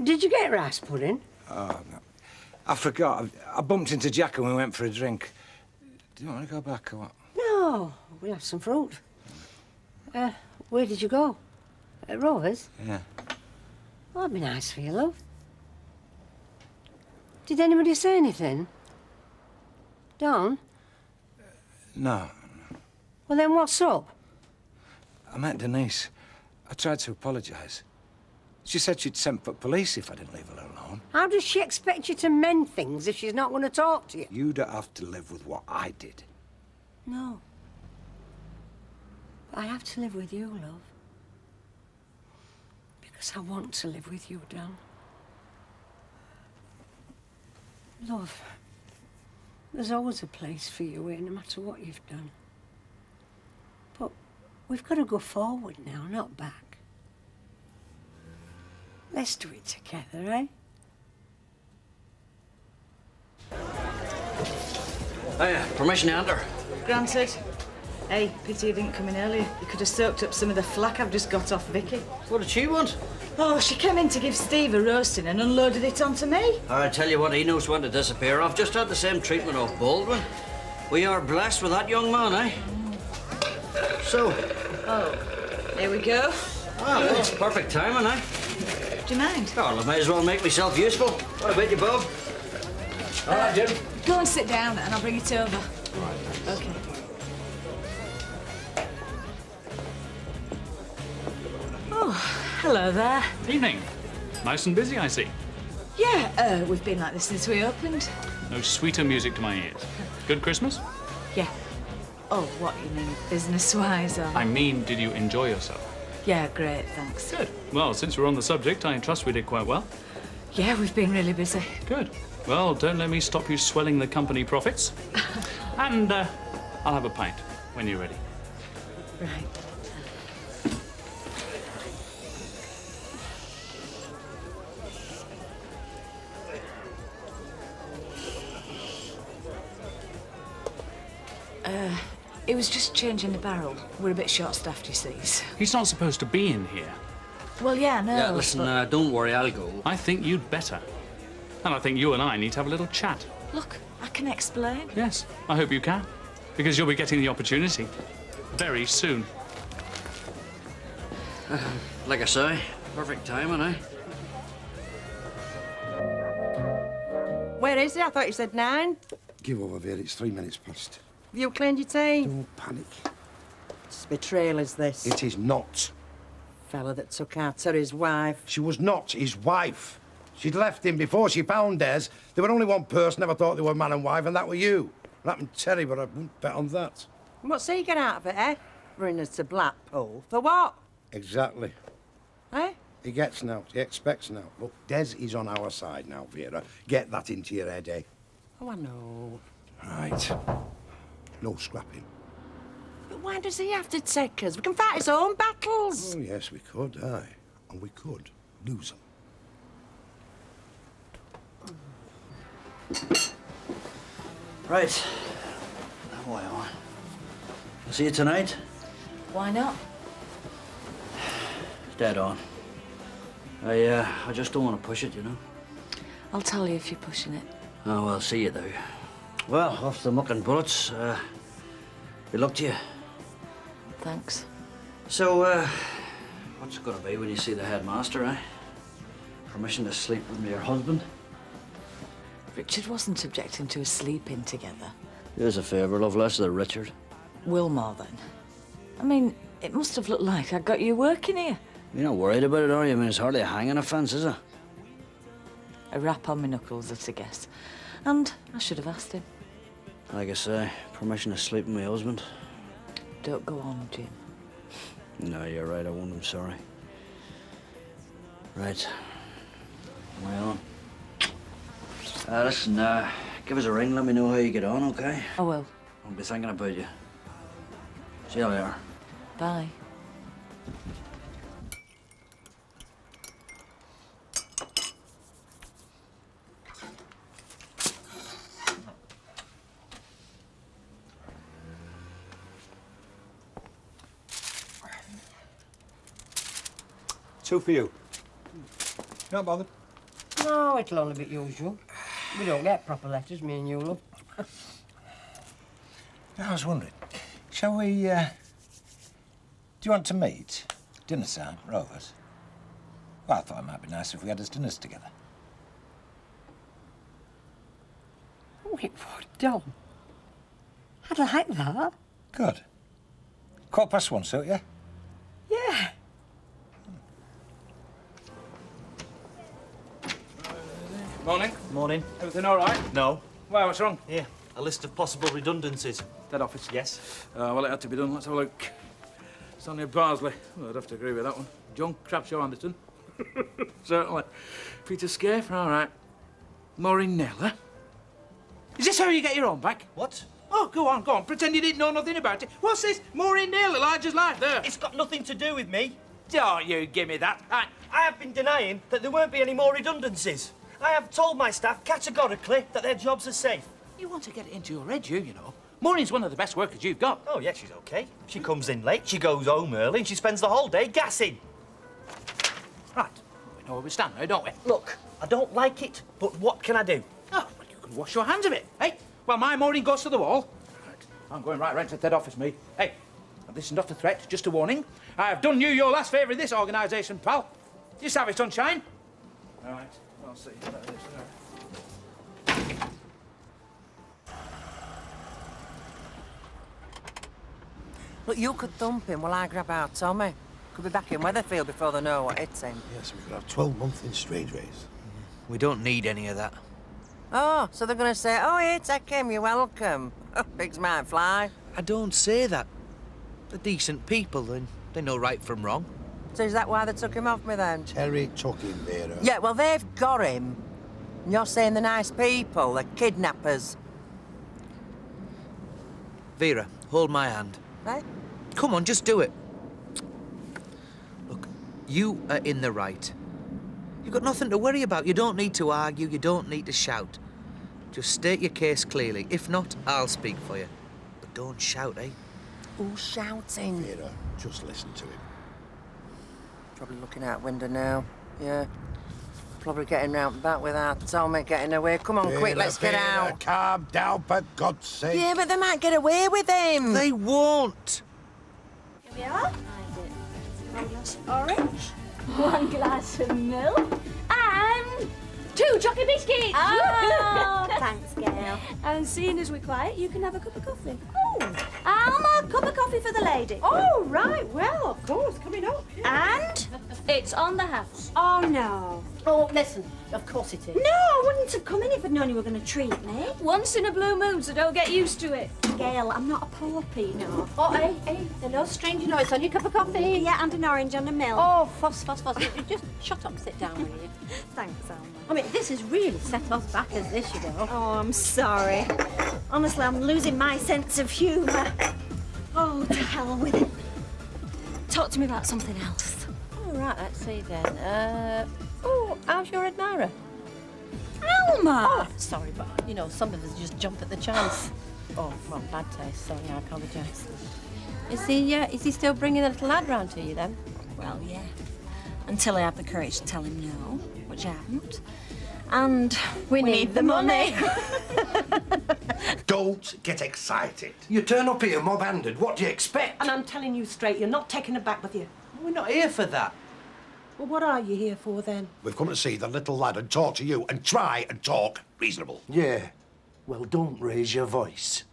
did you get rice pudding? Oh, no. I forgot. I bumped into Jack and we went for a drink. Do you want to go back or what? No, we have some fruit. Where did you go? At Rovers? Yeah. Well, that'd be nice for you, love. Did anybody say anything? Don? No. Well, then what's up? I met Denise. I tried to apologise. She said she'd send for police if I didn't leave her alone. How does she expect you to mend things if she's not going to talk to you? You don't have to live with what I did. No. But I have to live with you, love. Because I want to live with you, Don. Love, there's always a place for you here, no matter what you've done. But we've got to go forward now, not back. Let's do it together, eh? Oh, permission to enter. Granted. Hey, pity you didn't come in earlier. You could have soaked up some of the flack I've just got off Vicky. What did she want? Oh, she came in to give Steve a roasting and unloaded it onto me. I tell you what, he knows when to disappear. I've just had the same treatment off Baldwin. We are blessed with that young man, eh? So. Oh, here we go. Ah, well, it's perfect timing, eh? Do you mind? Oh, I may as well make myself useful. What about you, Bob? All right, Jim. Go and sit down and I'll bring it over. Right. OK. Hello there. Evening. Nice and busy, I see. Yeah, we've been like this since we opened. No sweeter music to my ears. Good Christmas? Yeah. Oh, what, you mean business-wise, or...? I mean, did you enjoy yourself? Yeah, great, thanks. Good. Well, since we're on the subject, I trust we did quite well. Yeah, we've been really busy. Good. Well, don't let me stop you swelling the company profits. And I'll have a pint when you're ready. Right. It was just changing the barrel. We're a bit short-staffed, you see. He's not supposed to be in here. Well, yeah, no. Yeah, listen, don't worry, I'll go. I think you'd better. And I think you and I need to have a little chat. Look, I can explain. Yes, I hope you can. Because you'll be getting the opportunity very soon. Like I say, perfect timing, eh? Where is he? I thought you said 9. Give over, Vera. It's 3 minutes past. Have you cleaned your teeth? Don't panic. It's betrayal, is this? It is not. Fella that took out Terry's wife. She was not his wife. She'd left him before she found Des. There were only one person ever thought they were man and wife, and that were you. That and Terry, but I wouldn't bet on that. What's he get out of it, eh? Bring us to Blackpool. For what? Exactly. Eh? He gets now. He expects now. Look, Des is on our side now, Vera. Get that into your head, eh? Oh, I know. Right. No scrapping. But why does he have to take us? We can fight his own battles. Oh, yes, we could, aye. And we could lose them. Right. Well, I'll see you tonight. Why not? Dead on. I just don't want to push it, you know. I'll tell you if you're pushing it. Oh, well, see you though. Well, off the muck and bullets. Good luck to you. Thanks. So, what's it gonna be when you see the headmaster, eh? Permission to sleep with your husband? Richard wasn't objecting to us sleeping together. Here's a favour, love, less than Richard. Wilmore, then. I mean, it must have looked like I got you working here. You're not worried about it, are you? I mean, it's hardly a hanging offence, is it? A rap on my knuckles, that's a guess. And I should have asked him. Like I say, permission to sleep with my husband. Don't go on, Jim. No, you're right, I won't, I'm sorry. Right. Am I on? Listen, give us a ring, let me know how you get on, okay? I will. I'll be thinking about you. See you later. Bye. Two for you. Not bothered. No, it'll only be usual. We don't get proper letters, me and you, love. I was wondering, shall we, do you want to meet? Dinner time, Rovers? Well, I thought it might be nice if we had us dinners together. Wait, what, Dom? I'd like that. Good. 1:15, suit you? Yeah. Morning. Morning. Everything all right? No. Why, what's wrong? Here, a list of possible redundancies. Dead office? Yes. Well, it had to be done. Let's have a look. Sonia Barsley. Well, I'd have to agree with that one. John Crabshaw Anderton. Certainly. Peter Scaife. All right. Maureen Naylor. Is this how you get your own back? What? Oh, go on, go on. Pretend you didn't know nothing about it. What's this? Maureen Naylor, Elijah's life there. It's got nothing to do with me. Don't you give me that. I have been denying that there won't be any more redundancies. I have told my staff categorically that their jobs are safe. You want to get it into your head, you know. Maureen's one of the best workers you've got. Oh, yeah, she's okay. She comes in late, she goes home early, and she spends the whole day gassing. Right. We know where we stand now, don't we? Look, I don't like it, but what can I do? Oh, well, you can wash your hands of it, hey? Well, my Maureen goes to the wall. Right. I'm going right round to that office, me. Hey, this is not a threat, just a warning. I have done you your last favour in this organisation, pal. Just have it, sunshine. All right. I'll see you later. Look, you could thump him while I grab out Tommy. Could be back in Weatherfield before they know what hits him. Yes, we could have 12 months in strange ways. We don't need any of that. Oh, so they're going to say, oh, here, take him, you're welcome. Oh, pigs might fly. I don't say that. They're decent people, and they know right from wrong. So is that why they took him off me then? Terry took him, Vera. Yeah, well, they've got him. And you're saying they're nice people, they're kidnappers. Vera, hold my hand. Eh? Come on, just do it. Look, you are in the right. You've got nothing to worry about. You don't need to argue. You don't need to shout. Just state your case clearly. If not, I'll speak for you. But don't shout, eh? Who's shouting? Vera, just listen to him. Probably looking out window now. Yeah. Probably getting round back without Tommy getting away. Come on, Vera, quick, let's get Vera, out. Calm down, for God's sake. Yeah, but they might get away with him. They won't. Here we are. One glass of orange, one glass of milk, and 2 chocolate biscuits. Oh, thanks, Gail. And seeing as we're quiet, you can have a cup of coffee. Oh, Alma, cup of coffee for the lady. Oh, right. Well, of course, coming up. And it's on the house. Oh, no. Oh, listen, of course it is. No, I wouldn't have come in if I'd known you were going to treat me. Once in a blue moon, so don't get used to it. Gail, I'm not a pauper, no. Oh, hey, no stranger noise on your cup of coffee. Yeah, and an orange and a milk. Oh, fuss. Just shut up and sit down, will you? Thanks, Alma. I mean, this has really set us back as this, you know. Oh, I'm sorry. Honestly, I'm losing my sense of humour. Oh, to hell with it. Talk to me about something else. All right, let's see then. How's your admirer? Alma! Oh, sorry, but, you know, some of us just jump at the chance. Oh, well, bad taste, sorry, I apologise. Is he still bringing a little lad round to you, then? Well, yeah. Until I have the courage to tell him no, which I haven't. And we need the money. Don't get excited. You turn up here mob-handed. What do you expect? And I'm telling you straight, you're not taking it back with you. We're not here for that. Well, what are you here for, then? We've come to see the little lad and talk to you and try and talk reasonable. Yeah. Well, don't raise your voice.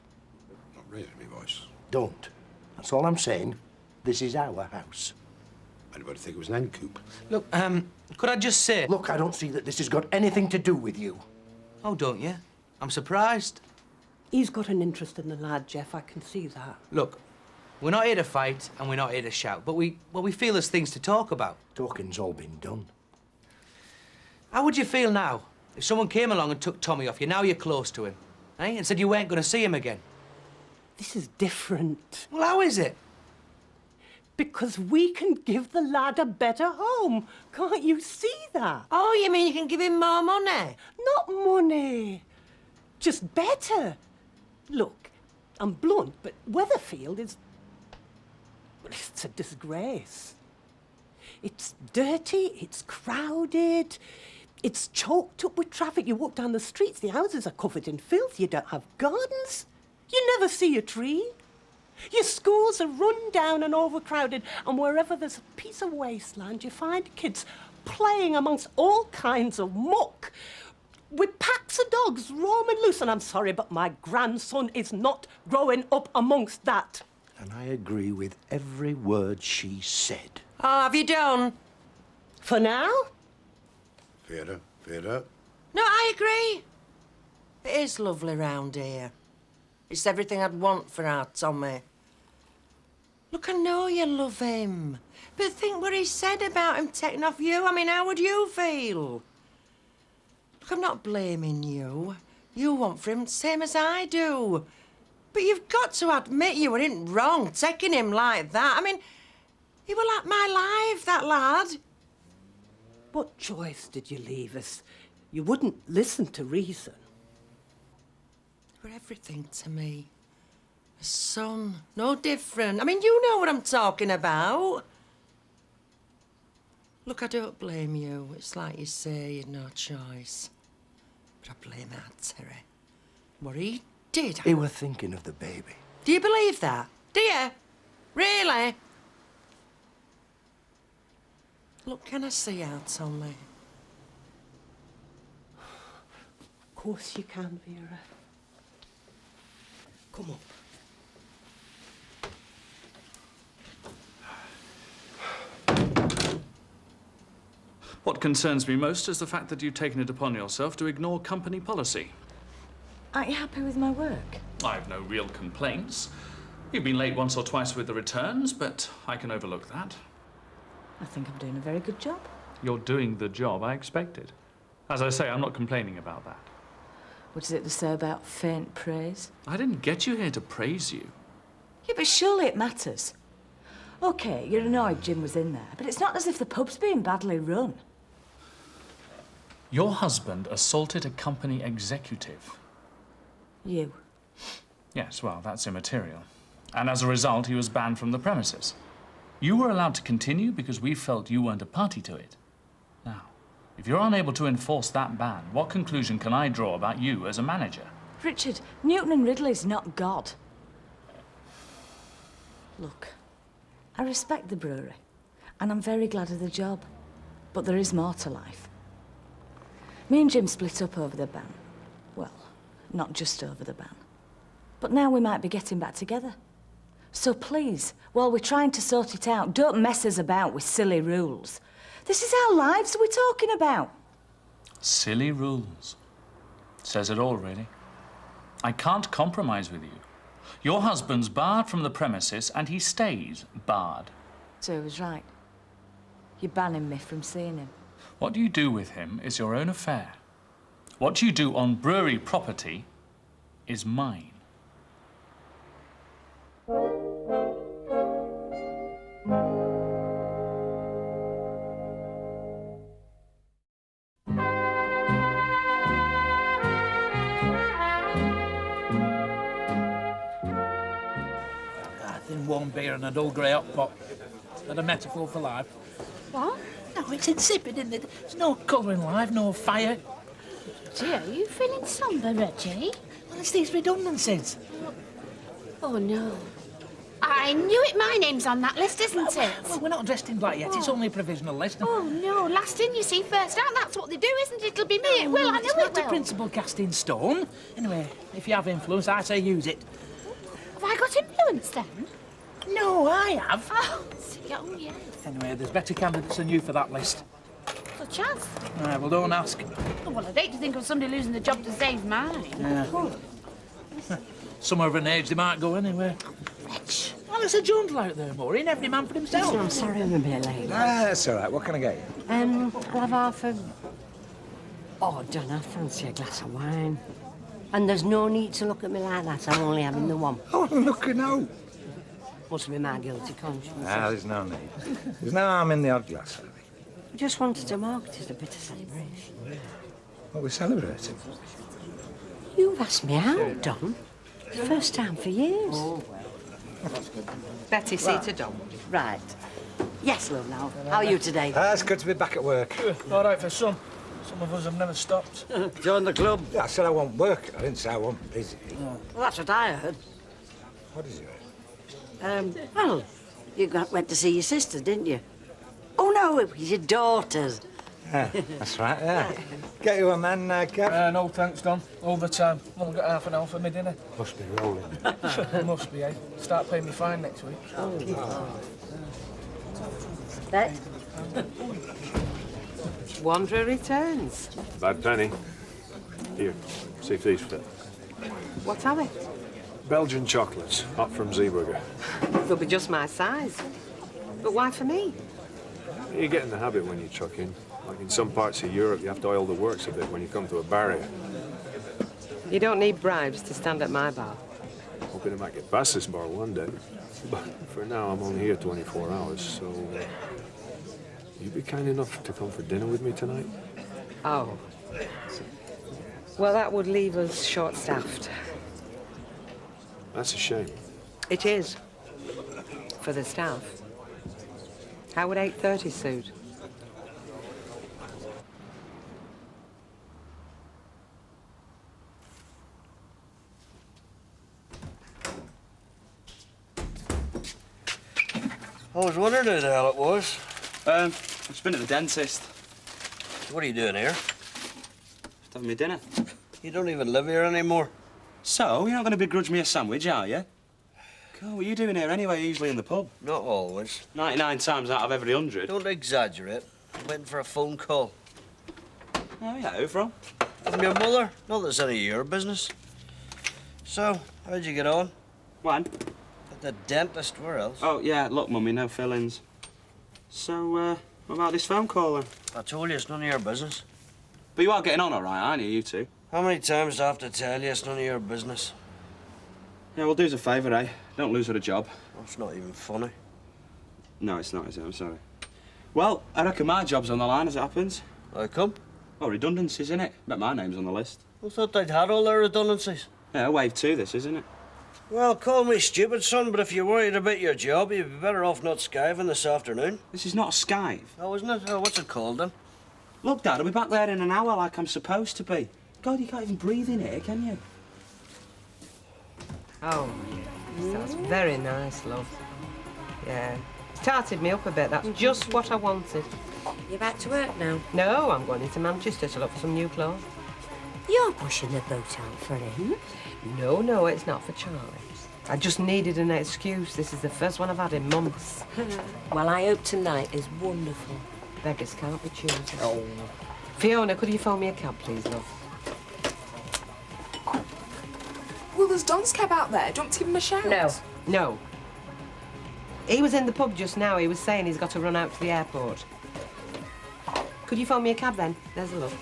Not raising my voice. Don't. That's all I'm saying. This is our house. Anybody think it was an hen coop? Look, could I just say... Look, I don't see that this has got anything to do with you. Oh, don't you? I'm surprised. He's got an interest in the lad, Jeff, I can see that. Look, we're not here to fight and we're not here to shout, but we feel there's things to talk about. Talking's all been done. How would you feel now if someone came along and took Tommy off you, now you're close to him, eh? And said you weren't going to see him again? This is different. Well, how is it? Because we can give the lad a better home. Can't you see that? Oh, you mean you can give him more money? Not money. Just better. Look, I'm blunt, but Weatherfield is... Well, it's a disgrace. It's dirty, it's crowded, it's choked up with traffic. You walk down the streets, the houses are covered in filth, you don't have gardens, you never see a tree. Your schools are run down and overcrowded, and wherever there's a piece of wasteland, you find kids playing amongst all kinds of muck, with packs of dogs roaming loose. And I'm sorry, but my grandson is not growing up amongst that. And I agree with every word she said. Oh, have you done? For now? Vera. No, I agree. It is lovely round here. It's everything I'd want for our Tommy. Look, I know you love him. But think what he said about him taking off you. I mean, how would you feel? Look, I'm not blaming you. You want for him the same as I do. But you've got to admit you were in wrong taking him like that. I mean, he were like my life, that lad. What choice did you leave us? You wouldn't listen to reason. You were everything to me. A son, no different. I mean, you know what I'm talking about. Look, I don't blame you. It's like you say, you had no choice. But I blame our Terry. What he did. He were thinking of the baby. Do you believe that? Do you? Really? Look, can I see how, Tommy? Of course you can, Vera. Come up. What concerns me most is the fact that you've taken it upon yourself to ignore company policy. Aren't you happy with my work? I've no real complaints. You've been late once or twice with the returns, but I can overlook that. I think I'm doing a very good job. You're doing the job I expected. As I say, I'm not complaining about that. What is it to say about faint praise? I didn't get you here to praise you. Yeah, but surely it matters. OK, you're annoyed Jim was in there, but it's not as if the pub's being badly run. Your husband assaulted a company executive. You? Yes, well, that's immaterial. And as a result, he was banned from the premises. You were allowed to continue because we felt you weren't a party to it. Now, if you're unable to enforce that ban, what conclusion can I draw about you as a manager? Richard, Newton and Ridley's not God. Look, I respect the brewery, and I'm very glad of the job. But there is more to life. Me and Jim split up over the ban. Well, not just over the ban. But now we might be getting back together. So please, while we're trying to sort it out, don't mess us about with silly rules. This is our lives we're talking about. Silly rules. Says it all, really. I can't compromise with you. Your husband's barred from the premises, and he stays barred. So he was right. You're banning me from seeing him. What you do with him is your own affair. What you do on brewery property is mine. Thin warm beer and a dull grey hot pot. And a metaphor for life. What? No, it's insipid, isn't it? There's no colour in life, no fire. Gee, are you feeling somber, Reggie? Well, it's these redundancies. Oh, no. I knew it. My name's on that list, isn't it? Well, we're not dressed in black yet. It's only a provisional list. Oh, no. Last in, you see, first out. That's what they do, isn't it? It'll be me. It will. I know It's it not will. a principle cast in stone. Anyway, if you have influence, I say use it. Have I got influence, then? No, I have. Oh, yeah. Anyway, there's better candidates than you for that list. Such as? All right, well, don't ask. Oh, well, I'd hate to think of somebody losing the job to save mine. Yeah. Some of an age, they might go anyway. Well, there's a jungle out there, Maureen. Every man for himself. Listen, I'm sorry I'm a bit late. That's all right. What can I get you? I'll have half a... Oh, don't I fancy a glass of wine. And there's no need to look at me like that. I'm only having the one. Oh, look, no. Must be my guilty conscience. Ah, there's no need. There's no harm in the odd glass, Lily. I just wanted to mark it as a bit of celebration. What we're celebrating? You've asked me out, Don. First time for years. Oh, Betty, see to Don. Right. Yes, love, now. How are you today? It's good to be back at work. All right for some. Some of us have never stopped. Join the club? Yeah, I said I won't work. I didn't say I won't busy. Well, that's what I heard. What is it? Well, you went to see your sister, didn't you? Oh, no, it was your daughters. Yeah, that's right, yeah. Get you a man, Kev? No, thanks, Don. All the time. Only got half an hour for me dinner. Must be rolling. Must be, eh? Start paying me fine next week. Bet. Wanderer returns. Bad penny. Here, see if these fit. What are they? Belgian chocolates, hot from Zeeburger. They'll be just my size. But why for me? You get in the habit when you chuck in. Like in some parts of Europe, you have to oil the works a bit when you come to a barrier. You don't need bribes to stand at my bar. Hoping I might get past this bar one day. But for now, I'm only here 24 hours, so... you'd be kind enough to come for dinner with me tonight? Oh. Well, that would leave us short-staffed. That's a shame. It is. For the staff. How would 8:30 suit? I was wondering who the hell it was. I've just been at the dentist. What are you doing here? Just having my dinner. You don't even live here anymore. So, you're not going to begrudge me a sandwich, are you? God, what are you doing here anyway? You're usually in the pub. Not always. 99 times out of every 100. Don't exaggerate. I'm waiting for a phone call. Oh, yeah, who from? From your mother. Not that it's any of your business. So, how'd you get on? When? At the dentist. Where else? Oh, yeah, look, Mummy, no fillings. So, what about this phone call, then? I told you it's none of your business. But you are getting on all right, aren't you, you two? How many times do I have to tell you it's none of your business? Yeah, well, do us a favour, eh? Don't lose her a job. That's not even funny. No, it's not, is it? I'm sorry. Well, I reckon my job's on the line as it happens. How come? Oh, redundancies, innit? Bet my name's on the list. I thought they'd had all their redundancies. Yeah, wave 2 this, isn't it? Well, call me stupid, son, but if you're worried about your job, you'd be better off not skiving this afternoon. This is not a skive. Oh, isn't it? Oh, what's it called, then? Look, Dad, I'll be back there in an hour like I'm supposed to be. God, you can't even breathe in here, can you? Oh, yes, that's very nice, love. Yeah. Started me up a bit. That's just what I wanted. You back to work now? No, I'm going into Manchester to look for some new clothes. You're pushing the boat out for him. No, it's not for Charlie. I just needed an excuse. This is the first one I've had in months. Well, I hope tonight is wonderful. Beggars can't be choosers. Oh. Fiona, could you phone me a cab, please, love? Well, there's Don's cab out there. Do you want to give him a shout? No. He was in the pub just now. He was saying he's got to run out to the airport. Could you phone me a cab, then? There's a look.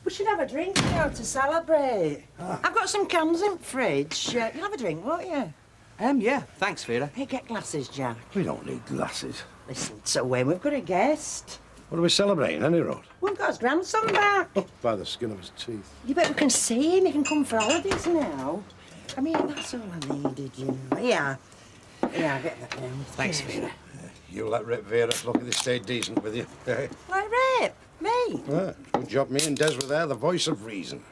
We should have a drink, you know, to celebrate. I've got some cans in the fridge. You'll have a drink, won't you? Yeah, thanks, Vera. Hey, get glasses, Jack. We don't need glasses. Listen, so when we've got a guest. What are we celebrating, any road? We've got his grandson back. By the skin of his teeth. You bet we can see him. He can come for holidays now. I mean, that's all I needed, you know. Yeah, get that down. Thanks, Vera. You let Rip Vera. Lucky they stayed decent with you. Like Rip? Me? Yeah, good job me and Des were there, the voice of reason.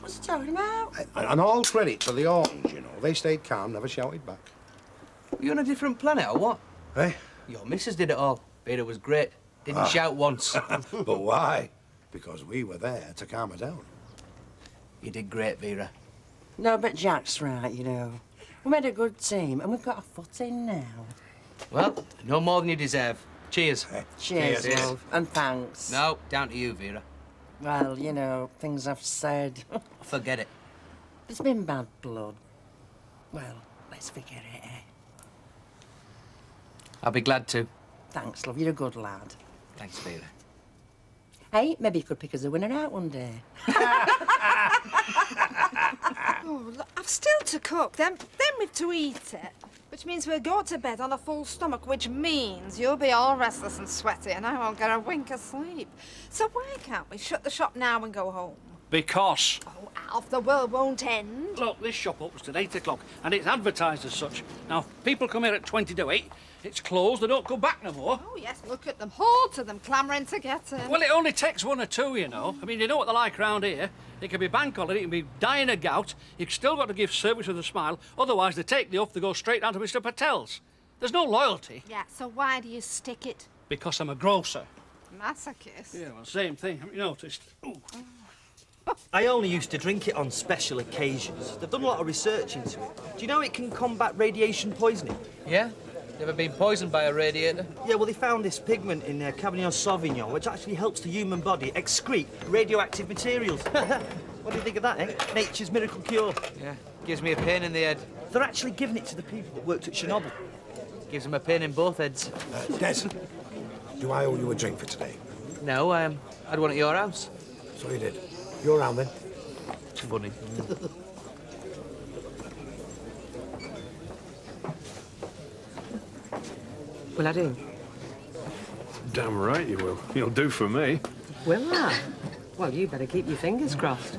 What's he talking about? And all credit to the Orange, you know. They stayed calm, never shouted back. You on a different planet, or what? Eh? Your missus did it all. Vera was great. Didn't shout once. But why? Because we were there to calm her down. You did great, Vera. No, but Jack's right, you know. We made a good team, and we've got a foot in now. Well, no more than you deserve. Cheers. Cheers, love, and thanks. No, down to you, Vera. Well, you know, things I've said. Forget it. It's been bad blood. Well, let's forget it, eh? I'll be glad to. Thanks, love. You're a good lad. Thanks, Vera. Hey, maybe you could pick us a winner out one day. Oh, look, I've still to cook, then we've to eat it. Which means we'll go to bed on a full stomach, which means you'll be all restless and sweaty and I won't get a wink of sleep. So why can't we shut the shop now and go home? Because... Oh, Alf, the world won't end. Look, this shop opens till 8 o'clock and it's advertised as such. Now, if people come here at 20 to 8, it's closed, they don't come back no more. Oh, yes, look at them, all to them, clamouring to get in. Well, it only takes one or two, you know. I mean, you know what they're like round here. It can be bank holiday, it can be dying of gout. You've still got to give service with a smile, otherwise they take the off, they go straight down to Mr. Patel's. There's no loyalty. Yeah, so why do you stick it? Because I'm a grocer. Masochist. Yeah, well, same thing, haven't you noticed? Ooh. I only used to drink it on special occasions. They've done a lot of research into it. Do you know it can combat radiation poisoning? Yeah? Never been poisoned by a radiator? Yeah, well, they found this pigment in Cabernet Sauvignon, which actually helps the human body excrete radioactive materials. What do you think of that, eh? Nature's miracle cure. Yeah, gives me a pain in the head. They're actually giving it to the people that worked at Chernobyl. Gives them a pain in both heads. Des, do I owe you a drink for today? No, I had one at your house. So you did. You're around then. It's funny. Will I do? Damn right you will. You'll do for me. Will I? Well, you better keep your fingers crossed.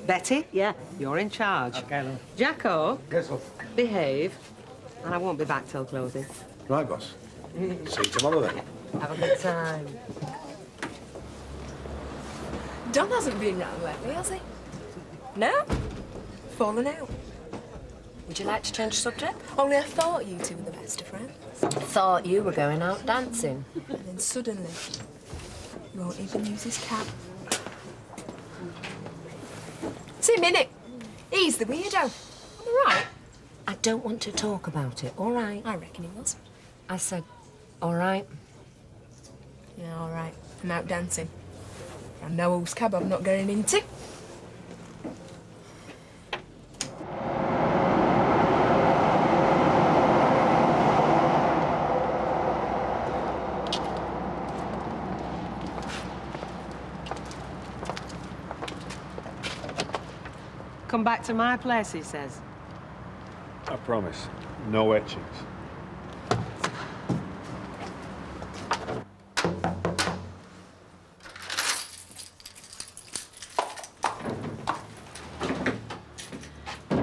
Betty? Yeah? You're in charge. Okay, love. Jacko? Yes, love. Behave. And I won't be back till closing. Right, boss. See you tomorrow then. Have a good time. Don hasn't been round lately, has he? No? Fallen out. Would you like to change the subject? Only I thought you two were the best of friends. Thought you were going out dancing. And then suddenly, he won't even use his cab. See, Minnie, he's the weirdo. Am I right? I don't want to talk about it, all right? I reckon he was. I said, all right. Yeah, all right. I'm out dancing. I know whose cab I'm not getting into. Come back to my place, he says. I promise. No etchings.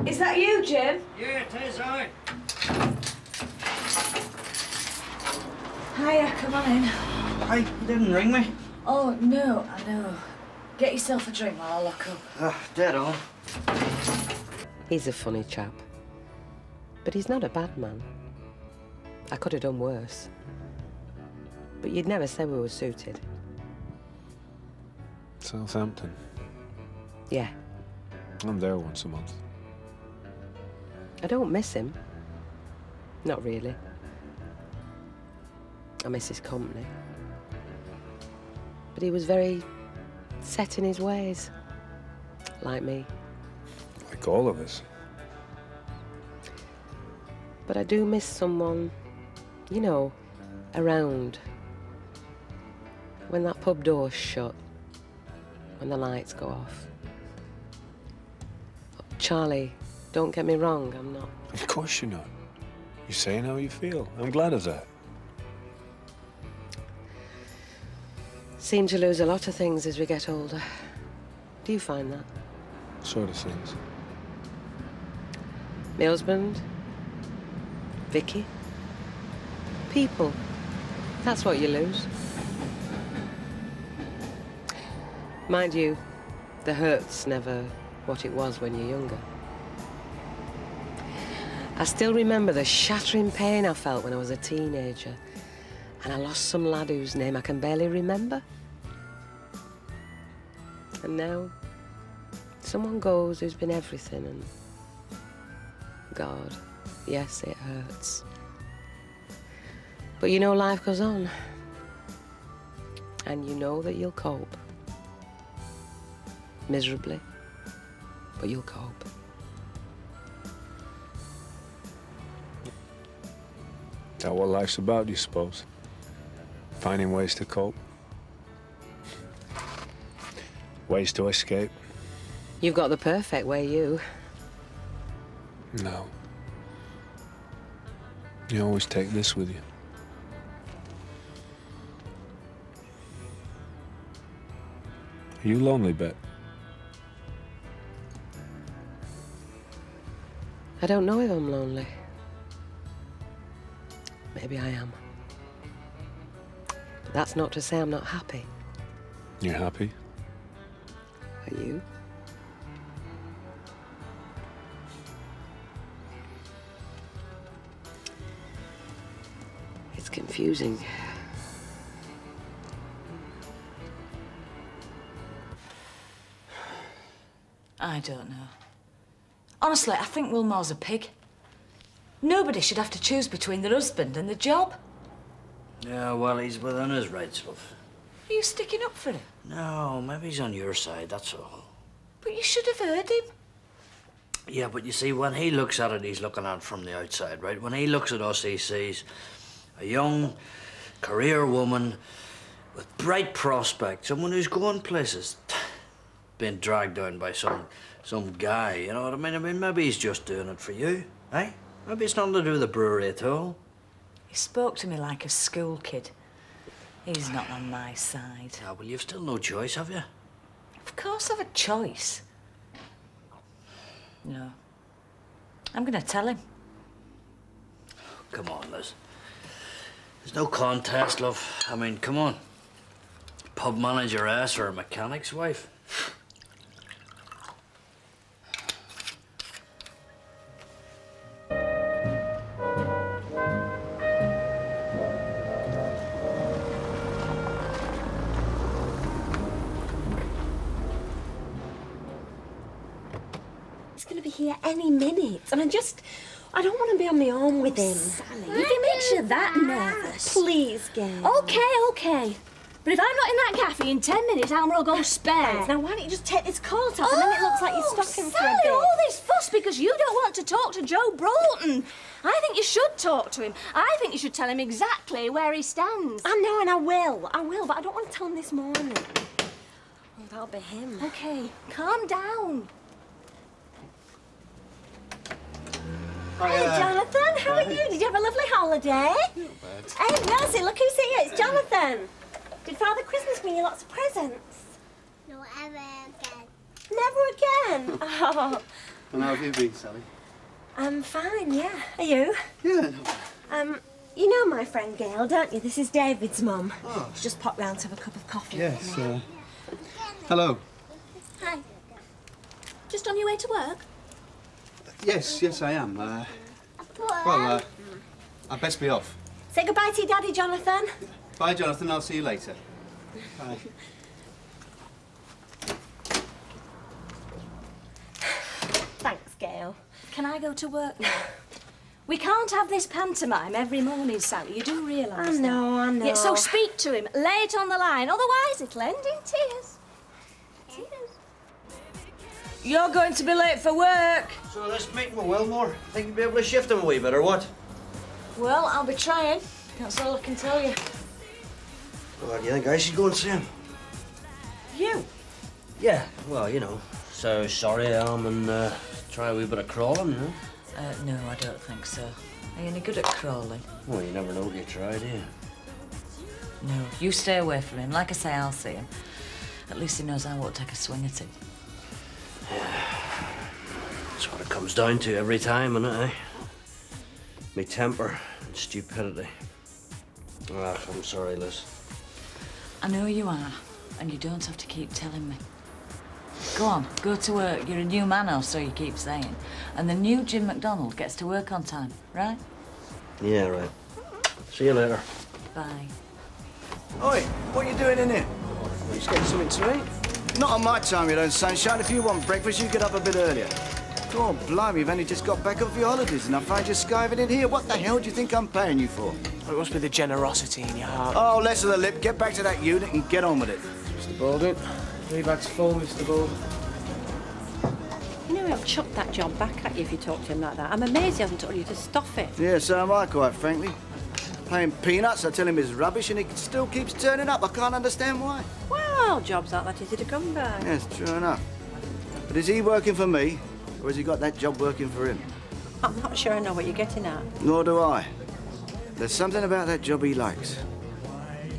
Is that you, Jim? Yeah, it is, aye. Hiya, come on in. Hey, you didn't ring me. Oh, no, I know. Get yourself a drink while I lock up. Dead on. He's a funny chap. But he's not a bad man. I could have done worse. But you'd never say we were suited. Southampton. Yeah. I'm there once a month. I don't miss him. Not really. I miss his company. But he was very set in his ways. Like me. Like all of us. But I do miss someone, you know, around. When that pub door's shut. When the lights go off. Charlie, don't get me wrong, I'm not. Of course you're not. You're saying how you feel. I'm glad of that. Seem to lose a lot of things as we get older. Do you find that? Sort of things. My husband, Vicky, people. That's what you lose. Mind you, the hurt's never what it was when you're younger. I still remember the shattering pain I felt when I was a teenager, and I lost some lad whose name I can barely remember. And now, someone goes who's been everything, and God, yes, it hurts. But you know life goes on, and you know that you'll cope. Miserably, but you'll cope. Is that what life's about, you suppose? Finding ways to cope? Ways to escape? You've got the perfect way, you. No. You always take this with you. Are you lonely, Bet? I don't know if I'm lonely. Maybe I am. But that's not to say I'm not happy. You're happy? Are you? It's confusing. I don't know. Honestly, I think Wilmore's a pig. Nobody should have to choose between their husband and the job. Yeah, well, he's within his rights, love. Are you sticking up for him? No, maybe he's on your side, that's all. But you should have heard him. Yeah, but you see, when he looks at it, he's looking at it from the outside, right? When he looks at us, he sees a young career woman with bright prospects, someone who's going places, being dragged down by some guy, you know what I mean? I mean, maybe he's just doing it for you, eh? Maybe it's nothing to do with the brewery at all. He spoke to me like a school kid. He's not on my side. Yeah, well, you've still no choice, have you? Of course I've a choice. No. I'm gonna tell him. Come on, Liz. There's no contest, love. I mean, come on. Pub manager ass or a mechanic's wife. He's going to be here any minute, and I don't want to be on my own with him. Sally, If it makes you that nervous. Please, Gail. Okay. But if I'm not in that cafe in 10 minutes, Alma will go spare. Now, why don't you just take this coat off and then it looks like you're stocking for a bit? All this fuss because you don't want to talk to Joe Broughton. I think you should talk to him. I think you should tell him exactly where he stands. I know, and I will, but I don't want to tell him this morning. Oh, that'll be him. OK, calm down. Hey, Jonathan, how are you? Did you have a lovely holiday? Hey, Mercy, look who's here. It's Jonathan. Did Father Christmas bring you lots of presents? No, ever again. Never again? Oh. And how have you been, Sally? I'm fine, yeah. Are you? Yeah. You know my friend Gail, don't you? This is David's mum. Oh. She's just popped round to have a cup of coffee. Yes, hello. Hi. Just on your way to work? Yes, I am. Well, I'd best be off. Say goodbye to your daddy, Jonathan. Bye, Jonathan. I'll see you later. Bye. Thanks, Gail. Can I go to work now? We can't have this pantomime every morning, Sally. You do realise I know, that. I know. Yeah, so speak to him. Lay it on the line. Otherwise, it'll end in tears. Tears. You're going to be late for work. So this meeting with Wilmore, think you'll be able to shift him a wee bit, or what? Well, I'll be trying. That's all I can tell you. Well, do you think I should go and see him? You? Yeah, well, you know. So sorry I am and try a wee bit of crawling, you know? No, I don't think so. Are you any good at crawling? Well, you never know till you try, do you? No, you stay away from him. Like I say, I'll see him. At least he knows I won't take a swing at him. That's what it comes down to every time, innit, eh? Me temper and stupidity. Ah, I'm sorry, Liz. I know you are, and you don't have to keep telling me. Go on, go to work. You're a new man, or so you keep saying. And the new Jim McDonald gets to work on time, right? Yeah, right. See you later. Bye. Oi, what are you doing in here? Well, just getting something to eat. Not on my time, you don't, sunshine. If you want breakfast, you get up a bit earlier. Oh, blimey, you've only just got back off your holidays and I find you skiving in here. What the hell do you think I'm paying you for? It must be the generosity in your heart. Oh, less of the lip. Get back to that unit and get on with it. Mr. Baldwin, 3 bags full, Mr. Baldwin. You know he'll chuck that job back at you if you talk to him like that. I'm amazed he hasn't told you to stop it. Yeah, so am I, quite frankly. Paying peanuts, I tell him he's rubbish and he still keeps turning up. I can't understand why. Well, jobs aren't that easy to come by. Yes, true enough. But is he working for me, or has he got that job working for him? I'm not sure I know what you're getting at. Nor do I. There's something about that job he likes.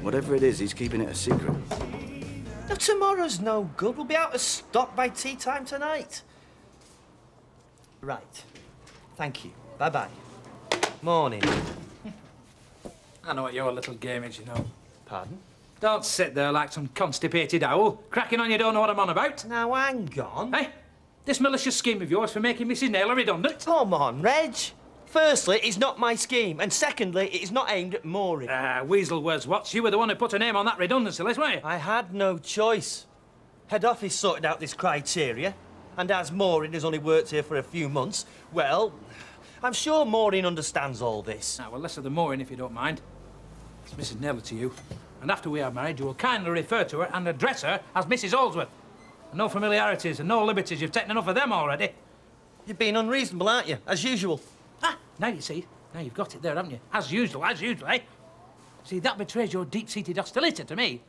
Whatever it is, he's keeping it a secret. No, tomorrow's no good. We'll be out of stock by tea time tonight. Right. Thank you. Bye-bye. Morning. I know what your little game is, you know. Pardon? Don't sit there like some constipated owl, cracking on you don't know what I'm on about. Now, hang on. Hey, this malicious scheme of yours for making Mrs. Naylor redundant. Come on, Reg. Firstly, it's not my scheme, and secondly, it's not aimed at Maureen. Weasel words, Watts. You were the one who put her name on that redundancy list, weren't you? I had no choice. Head office sorted out this criteria, and as Maureen has only worked here for a few months, well, I'm sure Maureen understands all this. Well, less of the Maureen, if you don't mind. It's Mrs. Naylor to you. And after we are married, you will kindly refer to her and address her as Mrs. Holdsworth. And no familiarities and no liberties. You've taken enough of them already. You're being unreasonable, aren't you? As usual. Now you see. Now you've got it there, haven't you? As usual, eh? See, that betrays your deep-seated hostility to me.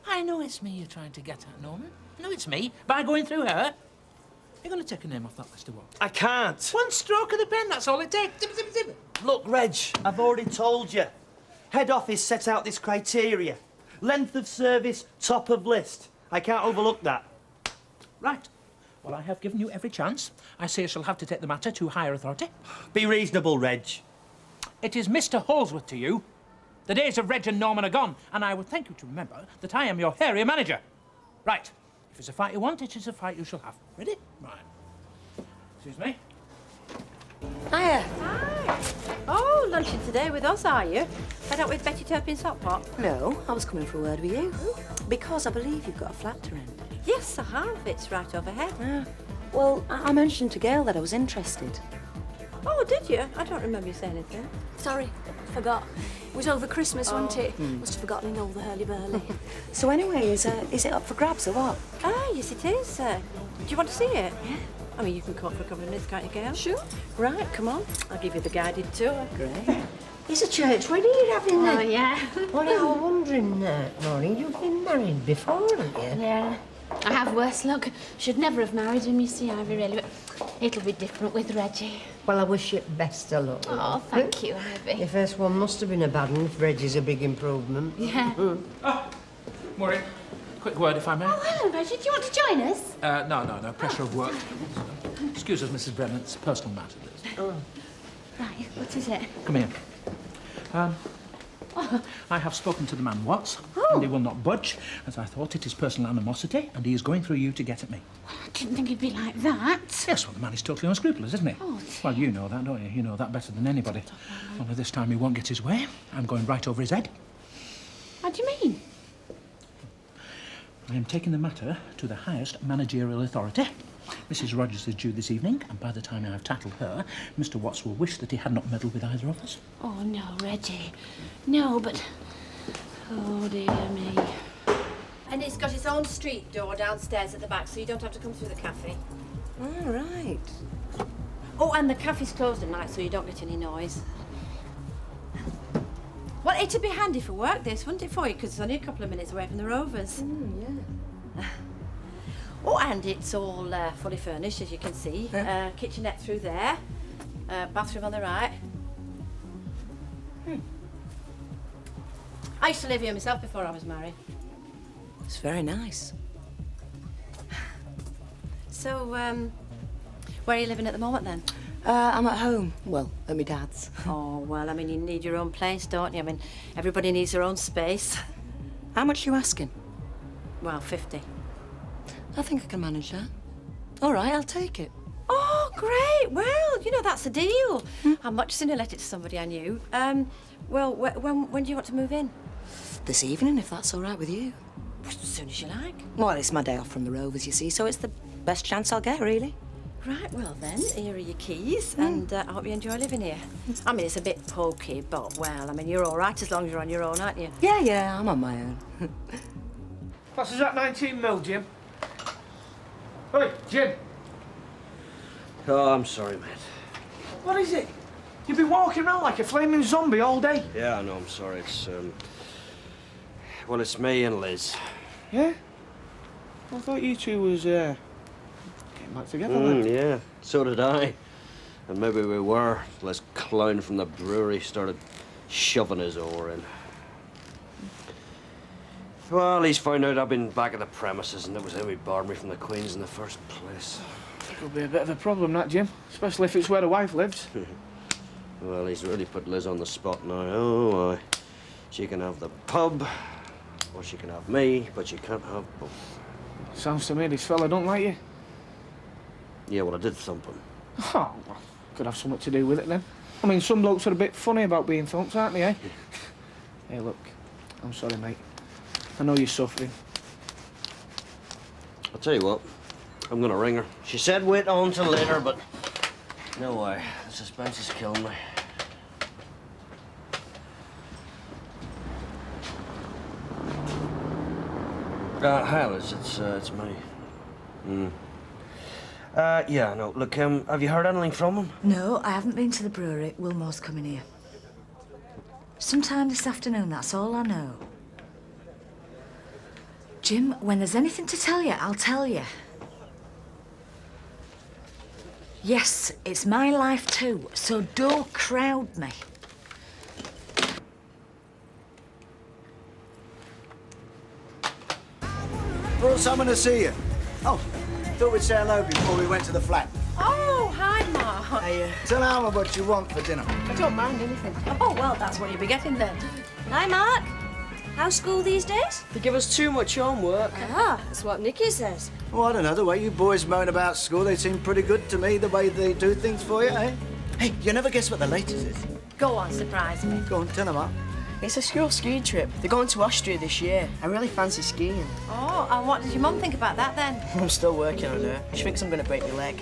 I know it's me you're trying to get at, Norman. I know it's me. By going through her, you're going to take a name off that list of what? I can't. One stroke of the pen, that's all it takes. Zip, zip, zip. Look, Reg, I've already told you. Head office set out this criteria. Length of service, top of list. I can't overlook that. Right. Well, I have given you every chance. I say I shall have to take the matter to higher authority. Be reasonable, Reg. It is Mr. Holdsworth to you. The days of Reg and Norman are gone, and I would thank you to remember that I am your area manager. Right. If it's a fight you want, it is a fight you shall have. Ready? Right. Excuse me. Hiya. Hi. Oh, lunching today with us, are you? Fed up with Betty Turpin's hot pot? No, I was coming for a word with you. Because I believe you've got a flat to rent. Yes, I have. It's right overhead. Well, I mentioned to Gail that I was interested. Oh, did you? I don't remember you saying anything. Sorry, forgot. was over Christmas, wasn't it? Must have forgotten all the hurly-burly. So anyway, is it up for grabs or what? Ah, yes it is. Do you want to see it? Yeah. I mean, you can come up for a couple of minutes, can't you, girl? Sure. Right, come on. I'll give you the guided tour. Great. It's a church wedding you're having then? Oh, yeah. Well, I was wondering, Maureen, you've been married before, haven't you? Yeah. I have worse luck. Should never have married him, you see, Ivy, really. But it'll be different with Reggie. Well, I wish you best of luck. Oh, thank you, Ivy. Your first one must have been a bad one if Reggie's a big improvement. Yeah. Maureen, quick word, if I may. Oh, hello, Reggie. Do you want to join us? No. Pressure of work. Excuse us, Mrs. Brennan. It's a personal matter, this. Oh. Right, what is it? Come here. I have spoken to the man Watts, and he will not budge, as I thought it is personal animosity, and he is going through you to get at me. Well, I didn't think it'd be like that. Yes, well, the man is totally unscrupulous, isn't he? Oh, well, you know that, don't you? You know that better than anybody. Only this time he won't get his way. I'm going right over his head. What do you mean? I am taking the matter to the highest managerial authority. Mrs. Rogers is due this evening, and by the time I have tackled her, Mr. Watts will wish that he had not meddled with either of us. Oh, no, Reggie. No, but... Oh, dear me. And it's got its own street door downstairs at the back, so you don't have to come through the cafe. All right. Oh, and the cafe's closed at night, so you don't get any noise. Well, it'd be handy for work, this, wouldn't it, for you? Because it's only a couple of minutes away from the Rovers. Yeah. Oh, and it's all fully furnished, as you can see. Kitchenette through there. Bathroom on the right. I used to live here myself before I was married. It's very nice. So, where are you living at the moment, then? I'm at home. Well, at my dad's. Oh, well, I mean, you need your own place, don't you? I mean, everybody needs their own space. How much are you asking? Well, 50. I think I can manage that. All right, I'll take it. Oh, great. Well, you know, that's a deal. I'd much sooner let it to somebody I knew. Well, when do you want to move in? This evening, if that's all right with you. As soon as you like. Well, it's my day off from the Rovers, you see, so it's the best chance I'll get, really. Right, well then, here are your keys, and I hope you enjoy living here. I mean, it's a bit pokey, but, well, I mean, you're all right as long as you're on your own, aren't you? Yeah, I'm on my own. Class is at 19 mil, Jim. Hey, Jim. Oh, I'm sorry, mate. What is it? You've been walking around like a flaming zombie all day. Yeah, I know, I'm sorry. It's, well, it's me and Liz. Yeah? I thought you two was, getting back together, then. Yeah, so did I. And maybe we were. This clown from the brewery started shoving his oar in. Well, he's found out I've been back at the premises, and it was him who barred me from the Queen's in the first place. It'll be a bit of a problem, that, Jim. Especially if it's where the wife lives. Well, he's really put Liz on the spot now. Oh, she can have the pub, or she can have me, but she can't have both. Sounds to me this fella don't like you. Yeah, well, I did thump him. Oh, well, could have something to do with it, then. I mean, some blokes are a bit funny about being thumped, aren't they, eh? Hey, look, I'm sorry, mate. I know you're suffering. I'll tell you what, I'm gonna ring her. She said wait on till later, but no way. The suspense is killing me. Hi, Liz. It's me. Yeah, no. Look, have you heard anything from him? No, I haven't been to the brewery. Wilmore's coming here. Sometime this afternoon, that's all I know. Jim, when there's anything to tell you, I'll tell you. Yes, it's my life too, so don't crowd me. Brought someone to see you. Oh, thought we'd say hello before we went to the flat. Oh, hi, Mark. Hey, tell Alma what you want for dinner. I don't mind anything. Oh, well, that's what you'll be getting then. Hi, Mark. How's school these days? They give us too much homework. Ah, that's what Nicky says. Well, I don't know, the way you boys moan about school, they seem pretty good to me, the way they do things for you, eh? Hey, you never guess what the latest is. Go on, surprise me. Go on, tell them up. It's a school ski trip. They're going to Austria this year. I really fancy skiing. Oh, and what does your mum think about that then? I'm still working on her. She thinks I'm going to break your leg.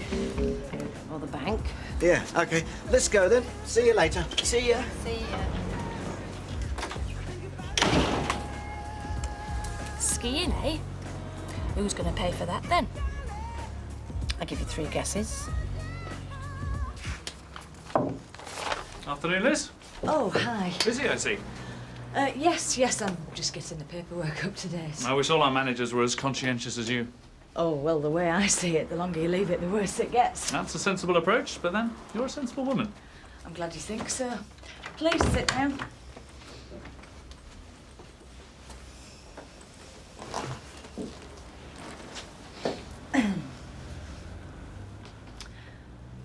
Or the bank. Yeah, OK. Let's go then. See you later. See ya. See ya. skiing, eh? Who's going to pay for that, then? I'll give you 3 guesses. Afternoon, Liz. Oh, hi. Busy, I see. Yes, I'm just getting the paperwork up to date. I wish all our managers were as conscientious as you. Oh, well, the way I see it, the longer you leave it, the worse it gets. That's a sensible approach, but then you're a sensible woman. I'm glad you think so. Please sit down.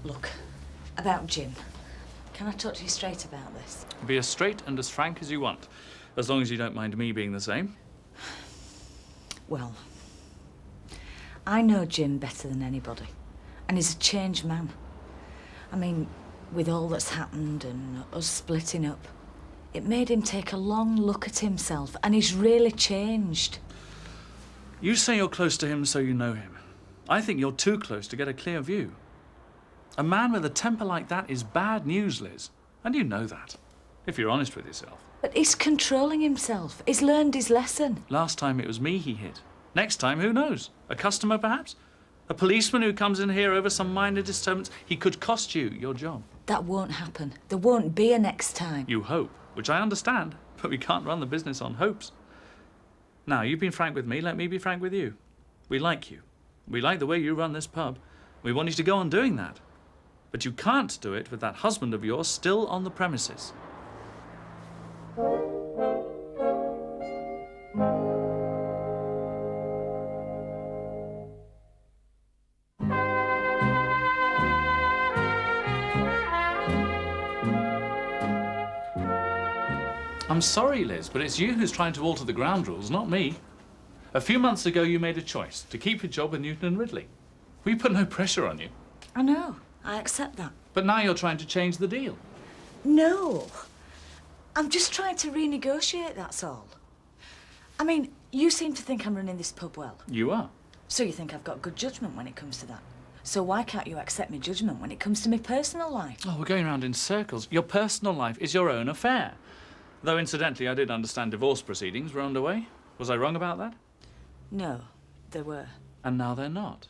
Look, about Jim. Can I talk to you straight about this? Be as straight and as frank as you want, as long as you don't mind me being the same. Well, I know Jim better than anybody, and he's a changed man. I mean, with all that's happened and us splitting up, it made him take a long look at himself, and he's really changed. You say you're close to him so you know him. I think you're too close to get a clear view. A man with a temper like that is bad news, Liz, and you know that, if you're honest with yourself. But he's controlling himself. He's learned his lesson. Last time it was me he hit. Next time, who knows? A customer, perhaps? A policeman who comes in here over some minor disturbance? He could cost you your job. That won't happen. There won't be a next time. You hope, which I understand, but we can't run the business on hopes. Now, you've been frank with me, let me be frank with you. We like you. We like the way you run this pub. We want you to go on doing that. But you can't do it with that husband of yours still on the premises. I'm sorry, Liz, but it's you who's trying to alter the ground rules, not me. A few months ago, you made a choice to keep your job with Newton and Ridley. We put no pressure on you. I know. I accept that. But now you're trying to change the deal. No. I'm just trying to renegotiate, that's all. I mean, you seem to think I'm running this pub well. You are. So you think I've got good judgment when it comes to that. So why can't you accept my judgment when it comes to my personal life? Oh, we're going round in circles. Your personal life is your own affair. Though, incidentally, I did understand divorce proceedings were underway. Was I wrong about that? No, there were. And now they're not.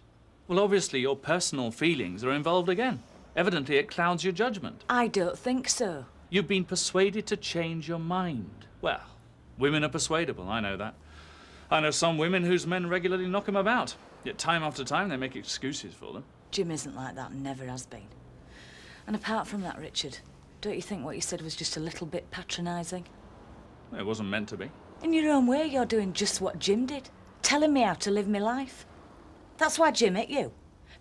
Well, obviously, your personal feelings are involved again. Evidently, it clouds your judgment. I don't think so. You've been persuaded to change your mind. Well, women are persuadable, I know that. I know some women whose men regularly knock them about, yet time after time they make excuses for them. Jim isn't like that and never has been. And apart from that, Richard, don't you think what you said was just a little bit patronising? It wasn't meant to be. In your own way, you're doing just what Jim did, telling me how to live my life. That's why Jim hit you,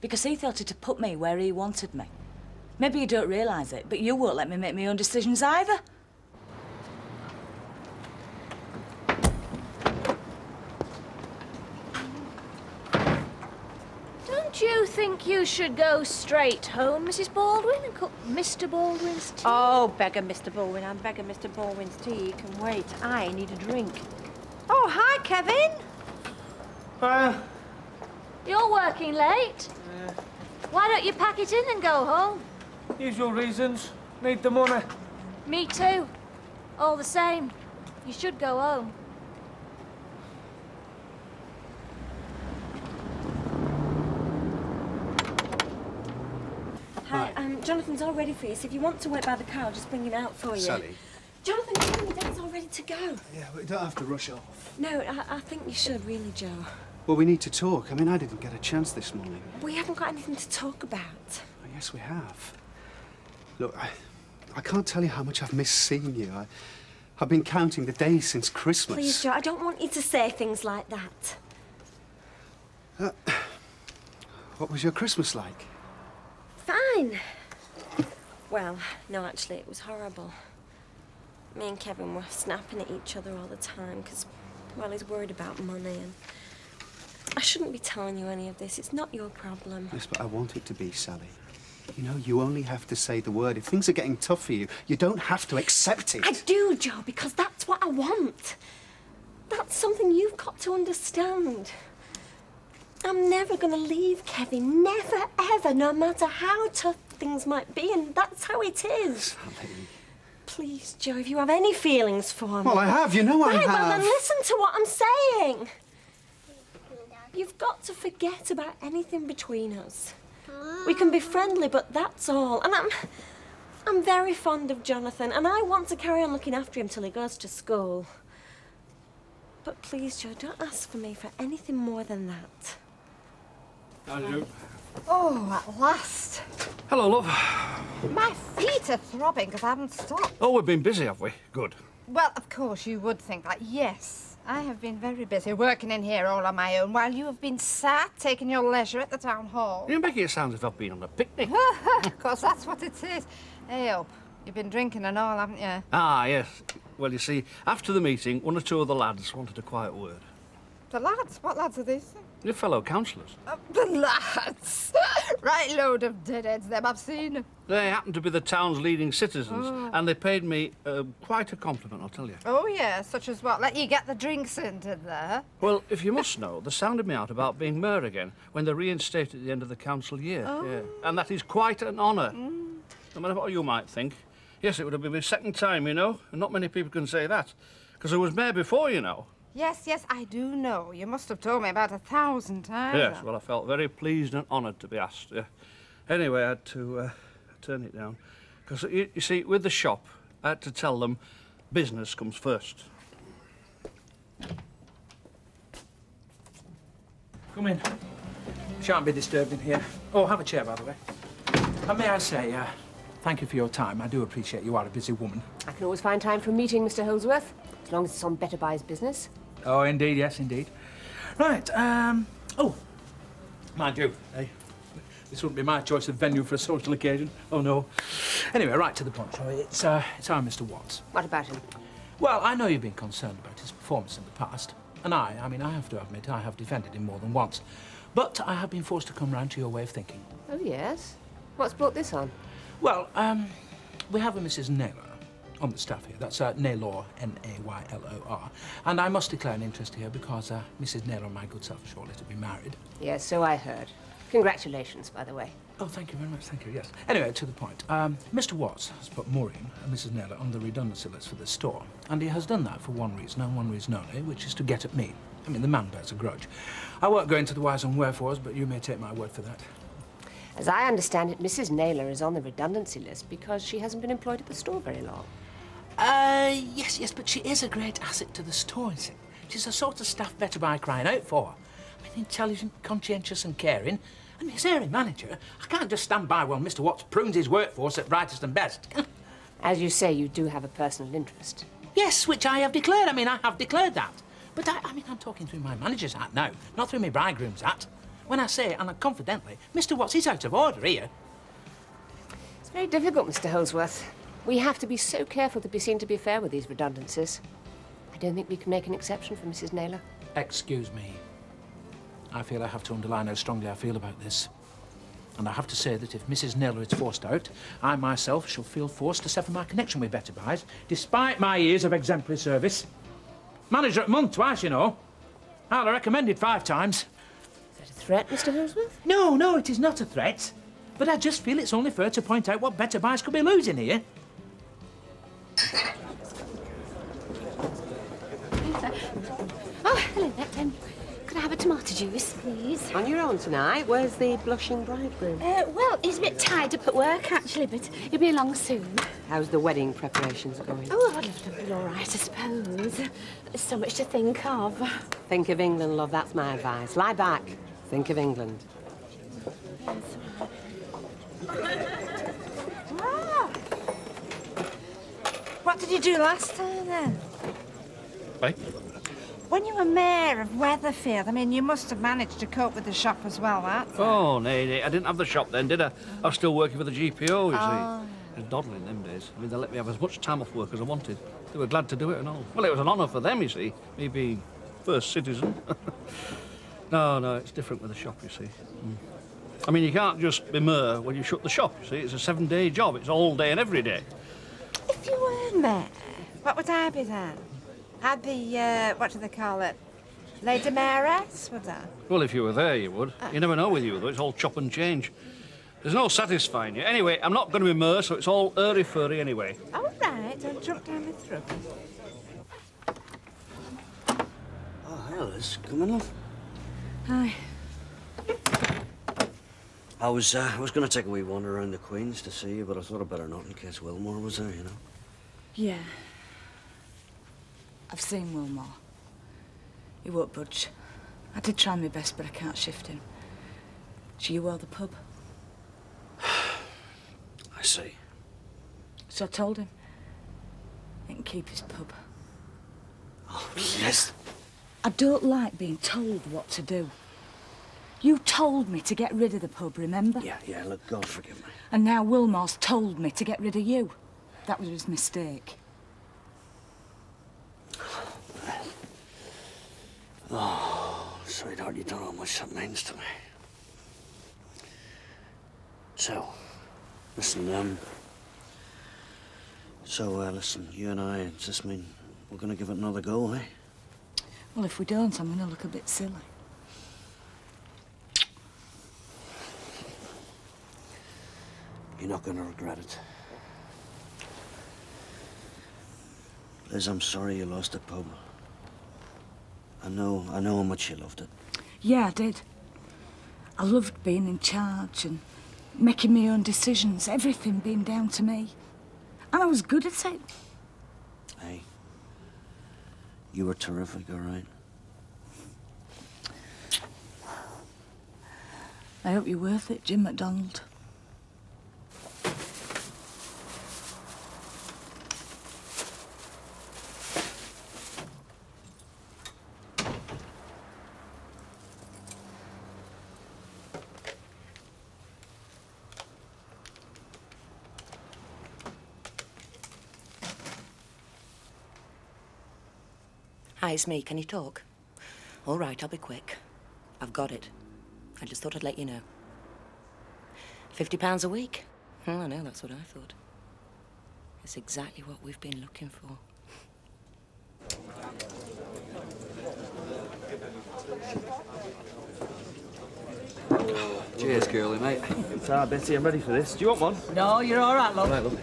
because he thought he'd put me where he wanted me. Maybe you don't realise it, but you won't let me make my own decisions either. Don't you think you should go straight home, Mrs. Baldwin, and cook Mr. Baldwin's tea? Oh, beggar Mr. Baldwin, I'm begging Mr. Baldwin's tea. You can wait. I need a drink. Oh, hi, Kevin. You're working late. Why don't you pack it in and go home? Usual reasons. Need the money. Me too. All the same, you should go home. Hi, Jonathan's all ready for you, so if you want to wait by the car, I'll just bring him out for you. Sally. Jonathan, come on, your dad's all ready to go. Yeah, we don't have to rush off. No, I think you should, really, Joe. Well, we need to talk. I mean, I didn't get a chance this morning. We haven't got anything to talk about. Oh, yes, we have. Look, I can't tell you how much I've missed seeing you. I've been counting the days since Christmas. Please, Joe, I don't want you to say things like that. What was your Christmas like? Fine. Well, no, actually, it was horrible. Me and Kevin were snapping at each other all the time because, well, he's worried about money and I shouldn't be telling you any of this. It's not your problem. Yes, but I want it to be, Sally. You know, you only have to say the word. If things are getting tough for you, you don't have to accept it. I do, Joe, because that's what I want. That's something you've got to understand. I'm never going to leave Kevin. Never, ever, no matter how tough things might be, and that's how it is. Sally. Please, Joe, if you have any feelings for me... Well, I have. You know I have. Right, well, then listen to what I'm saying. You've got to forget about anything between us. We can be friendly, but that's all. And I'm very fond of Jonathan, and I want to carry on looking after him till he goes to school. But please, Joe, don't ask for me for anything more than that. Andrew. Oh, at last. Hello, love. My feet are throbbing because I haven't stopped. Oh, we've been busy, have we? Good. Well, of course, you would think that. Yes, I have been very busy working in here all on my own while you have been sat taking your leisure at the town hall. You're making it sound as if I've been on a picnic. Of course, that's what it is. Hey, up. You've been drinking and all, haven't you? Ah, yes. Well, you see, after the meeting, one or two of the lads wanted a quiet word. The lads? What lads are these? Your fellow councillors. The lads! Right load of deadheads, them. I've seen them. They happen to be the town's leading citizens, Oh. and they paid me quite a compliment, I'll tell you. Oh, yeah, such as what? Let you get the drinks in, did they? Well, if you must know, they sounded me out about being mayor again when they reinstated at the end of the council year. Oh. Yeah. And that is quite an honour. No matter what you might think. Yes, it would have been my second time, you know, and not many people can say that. Because I was mayor before, you know. Yes, yes, I do know. You must have told me about 1,000 times. Yes, well, I felt very pleased and honoured to be asked. Yeah. Anyway, I had to turn it down. Because, you see, with the shop, I had to tell them business comes first. Come in. Shan't be disturbed in here. Oh, have a chair, by the way. And may I say, thank you for your time. I do appreciate you are a busy woman. I can always find time for a meeting, Mr. Holdsworth, as long as it's on Better Buy's business. Oh, indeed, yes, indeed. Right, oh, mind you, this wouldn't be my choice of venue for a social occasion. Oh, no. Anyway, right to the point, shall we? It's our Mr. Watts. What about him? Well, I know you've been concerned about his performance in the past. And I have to admit, I have defended him more than once. But I have been forced to come round to your way of thinking. Oh, yes? What's brought this on? Well, we have a Mrs. Naylor on the staff here. That's Naylor, N-A-Y-L-O-R. And I must declare an interest here because Mrs. Naylor and my good self are shortly to be married. Yes, so I heard. Congratulations, by the way. Oh, thank you very much, thank you, yes. Anyway, to the point. Mr. Watts has put Maureen and Mrs. Naylor on the redundancy list for this store. And he has done that for one reason, and one reason only, which is to get at me. I mean, the man bears a grudge. I won't go into the whys and wherefores, but you may take my word for that. As I understand it, Mrs. Naylor is on the redundancy list because she hasn't been employed at the store very long. Yes, but she is a great asset to the store, you see. She's the sort of staff Better Buy crying out for. I mean, intelligent, conscientious and caring. And his area manager, I can't just stand by while Mr. Watts prunes his workforce at brightest and best. As you say, you do have a personal interest. Yes, which I have declared. I have declared that. But I'm talking through my manager's hat now, not through my bridegroom's hat. When I say, and confidently, Mr. Watts is out of order here. It's very difficult, Mr. Holdsworth. We have to be so careful to be seen to be fair with these redundancies. I don't think we can make an exception for Mrs. Naylor. Excuse me. I feel I have to underline how strongly I feel about this. And I have to say that if Mrs. Naylor is forced out, I myself shall feel forced to sever my connection with Better Buys, despite my years of exemplary service. Manager at month twice, you know. Highly recommended 5 times. Is that a threat, Mr. Holdsworth? No, it is not a threat. But I just feel it's only fair to point out what Better Buys could be losing here. Oh, hello there. Could I have a tomato juice, please? On your own tonight? Where's the blushing bridegroom? Well, he's a bit tied up at work, actually, but he'll be along soon. How's the wedding preparations going? Oh, I'd love to be all right, I suppose. There's so much to think of. Think of England, love. That's my advice. Lie back. Think of England. What did you do last time, then? Right? When you were mayor of Weatherfield, I mean, you must have managed to cope with the shop as well, that. Oh, no, I didn't have the shop then, did I? I was still working for the GPO, you see. It was dawdling them days. I mean, they let me have as much time off work as I wanted. They were glad to do it and all. Well, it was an honour for them, you see, me being first citizen. No, it's different with the shop, you see. I mean, you can't just be mayor when you shut the shop, you see. It's a 7-day job. It's all day and every day. If you were mayor, what would I be then? I'd be, what do they call it? Lady Mayoress, would I? Well, if you were there, you would. You never know with you, though. It's all chop and change. There's no satisfying you. Anyway, I'm not going to be mayor, so it's all airy-furry anyway. All right, don't jump down my throat. Oh, hell, it's coming, love. Hi. I was going to take a wee wander around the Queen's to see you, but I thought I'd better not in case Wilmore was there, you know. Yeah. I've seen Wilmore. He won't budge. I did try my best, but I can't shift him. So you owe the pub. I see. So I told him. He can keep his pub. Oh, yes. I don't like being told what to do. You told me to get rid of the pub, remember? Yeah, look, God forgive me. And now Wilmore's told me to get rid of you. That was his mistake. Oh, sweetheart, you don't know how much that means to me. So, listen, listen, you and I, does this mean we're going to give it another go, eh? Well, if we don't, I'm going to look a bit silly. You're not going to regret it. Liz, I'm sorry you lost the pub. I know how much you loved it. Yeah, I did. I loved being in charge and making my own decisions, everything being down to me. And I was good at it. Hey, you were terrific, all right? I hope you're worth it, Jim MacDonald. Hi, it's me. Can you talk? All right, I'll be quick. I've got it. I just thought I'd let you know. £50 a week? Oh, I know, that's what I thought. It's exactly what we've been looking for. Cheers, girlie, mate. Sorry, Betty, I'm ready for this. Do you want one? No, you're all right, love. Right, love.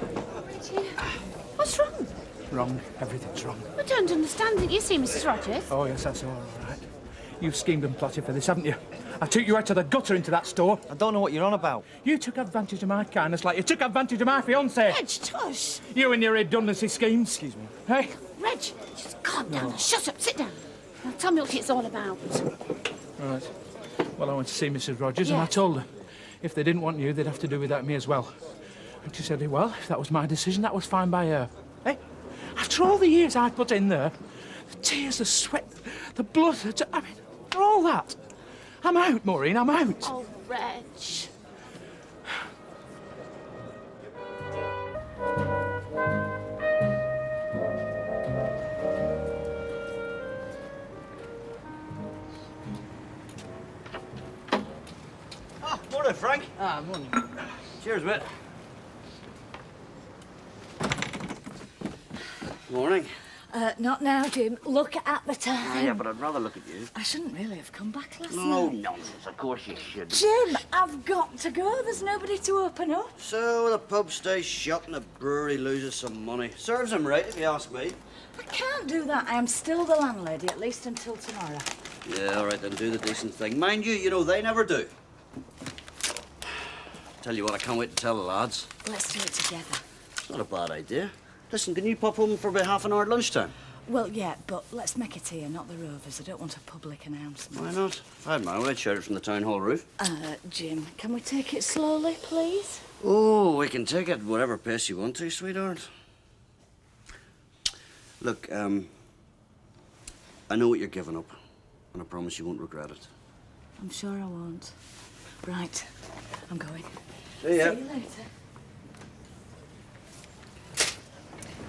What's wrong? Wrong. Everything's wrong. I don't understand it. You see, Mrs. Rogers? Oh, yes, that's all right. You've schemed and plotted for this, haven't you? I took you out of the gutter into that store. I don't know what you're on about. You took advantage of my kindness like you took advantage of my fiancée. Reg, tush. You and your redundancy schemes. Excuse me. Hey? Reg, just calm down. Shut up. Sit down. Now tell me what it's all about. Right. Well, I went to see Mrs. Rogers and I Yes. told her if they didn't want you, they'd have to do without me as well. And she said, well, if that was my decision, that was fine by her. Hey? After all the years I've put in there, the tears, the sweat, the blood, I mean, for all that, I'm out, Maureen, I'm out. Oh, Reg. Oh, morning, Frank. Ah, morning. Cheers, mate. Morning. Not now, Jim. Look at the time. Yeah, but I'd rather look at you. I shouldn't really have come back last No night. nonsense, of course you should. Jim, I've got to go. There's nobody to open up. So the pub stays shut and the brewery loses some money. Serves him right, if you ask me. I can't do that. I am still the landlady, at least until tomorrow. Yeah, all right, then do the decent thing. Mind you, you know, they never do. Tell you what, I can't wait to tell the lads. Let's do it together. It's not a bad idea. Listen, can you pop home for about half an hour at lunchtime? Well, yeah, but let's make it here, not the Rovers. I don't want a public announcement. Why not? If I had my way, I'd shout it from the town hall roof. Jim, can we take it slowly, please? Oh, we can take it whatever pace you want to, sweetheart. Look, I know what you're giving up, and I promise you won't regret it. I'm sure I won't. Right, I'm going. See ya. See you later.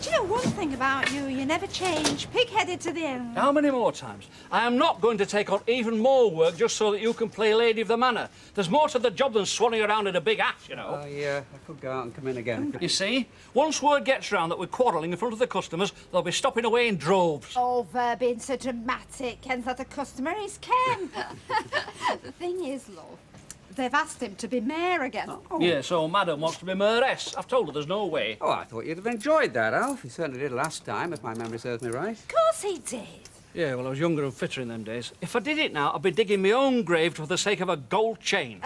Do you know one thing about you? You never change. Pig-headed to the end. How many more times? I am not going to take on even more work just so that you can play Lady of the Manor. There's more to the job than swanning around in a big hat, you know. Oh, yeah, I could go out and come in again. You see, once word gets round that we're quarrelling in front of the customers, they'll be stopping away in droves. Oh, Verb being so dramatic. Ken's not a customer, he's Ken. The thing is, love, they've asked him to be mayor again. Yeah, so Madam wants to be mayoress. I've told her there's no way. Oh, I thought you'd have enjoyed that, Alf. You certainly did last time, if my memory serves me right. Of course he did. Yeah, well, I was younger and fitter in them days. If I did it now, I'd be digging my own grave for the sake of a gold chain.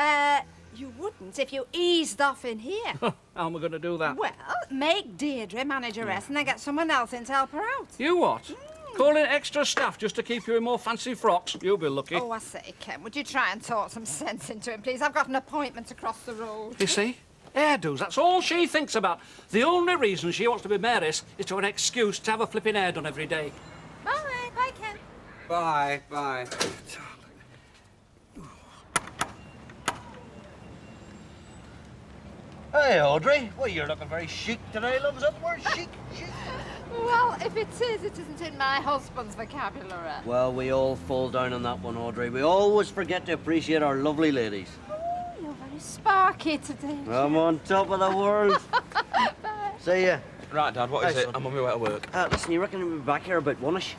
You wouldn't if you eased off in here. How am I going to do that? Well, make Deirdre manageress and then get someone else in to help her out. You what? Call in extra staff just to keep you in more fancy frocks? You'll be lucky. Oh, I say, Ken, would you try and talk some sense into him, please? I've got an appointment across the road. You see? Hairdos, that's all she thinks about. The only reason she wants to be mayoress is to have an excuse to have a flipping hair done every day. Bye. Bye, Ken. Bye, bye. Hey, Audrey. Well, you're looking very chic today, loves up. Where's chic? Well, if it is, it isn't in my husband's vocabulary. Well, we all fall down on that one, Audrey. We always forget to appreciate our lovely ladies. Oh, you're very sparky today. I'm on top of the world. See ya. Right, Dad, what is Hey, it? son. I'm on my way to work. Listen, you reckon we'll be back here about one-ish?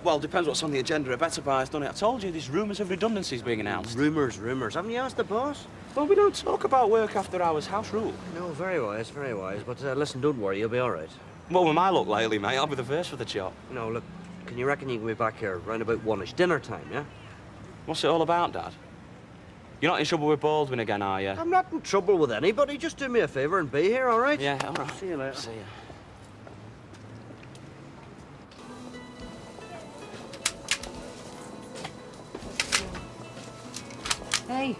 Well, depends what's on the agenda. I better buy us, don't it? I told you there's rumours of redundancies being announced. Rumours. Haven't you asked the boss? Well, we don't talk about work after hours. House rule. No, very wise, very wise. But listen, don't worry, you'll be all right. Well, with my luck lately, mate, I'll be the first for the job. No, look, can you reckon you can be back here round about one-ish? Dinner time, yeah? What's it all about, Dad? You're not in trouble with Baldwin again, are you? I'm not in trouble with anybody. Just do me a favour and be here, all right? Yeah, all right. See you later. See you. Hey,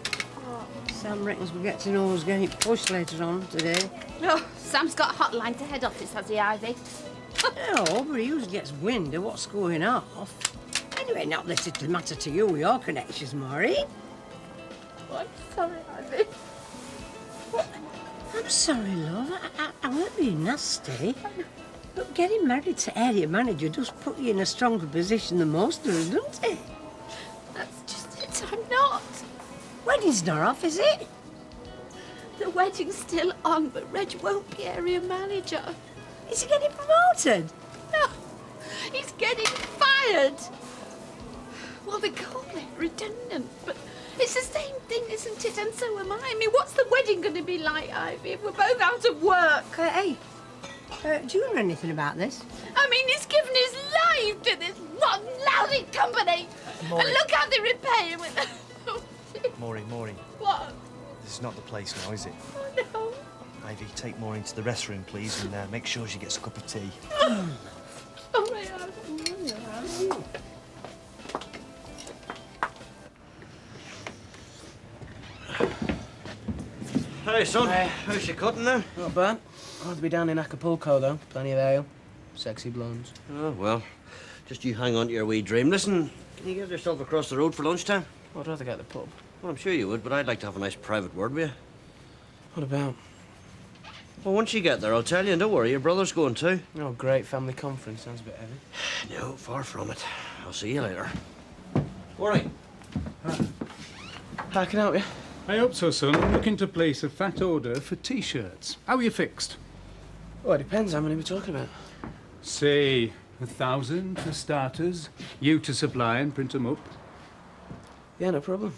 Sam reckons we get to know who's getting pushed later on today. No, Sam's got a hotline to head office, has he, Ivy? No, but he usually gets wind of what's going off. Anyway, not that it'll matter to you with your connections, Maureen. I'm sorry, Ivy. I'm sorry, love. I won't be nasty. But getting married to area manager does put you in a stronger position than most of us, doesn't it? That's just it, I'm not. Wedding's not off, is it? The wedding's still on, but Reg won't be area manager. Is he getting promoted? No, he's getting fired. Well, they call it redundant, but it's the same thing, isn't it? And so am I. I mean, what's the wedding going to be like, Ivy, if we're both out of work? Hey, do you know anything about this? I mean, he's given his life to this rotten, lousy company. Maureen. And look how they repay him with... Maureen. What? This is not the place now, is it? Oh, no. Ivy, take Maureen to the restroom, please, and make sure she gets a cup of tea. Sorry, Ivy. Hey, son. How's your cutting now? Not bad. I'll be down in Acapulco, though. Plenty of ale. Sexy blondes. Oh, well, just you hang on to your wee dream. Listen, can you get yourself across the road for lunchtime? I'd rather get the pub. Well, I'm sure you would, but I'd like to have a nice private word with you. What about? Well, once you get there, I'll tell you, and don't worry, your brother's going too. Oh, great family conference. Sounds a bit heavy. No, far from it. I'll see you later. All right. How can I help you? I hope so, son. I'm looking to place a fat order for T-shirts. How are you fixed? Well, it depends how many we're talking about. Say 1,000 for starters. You to supply and print them up. Yeah, no problem.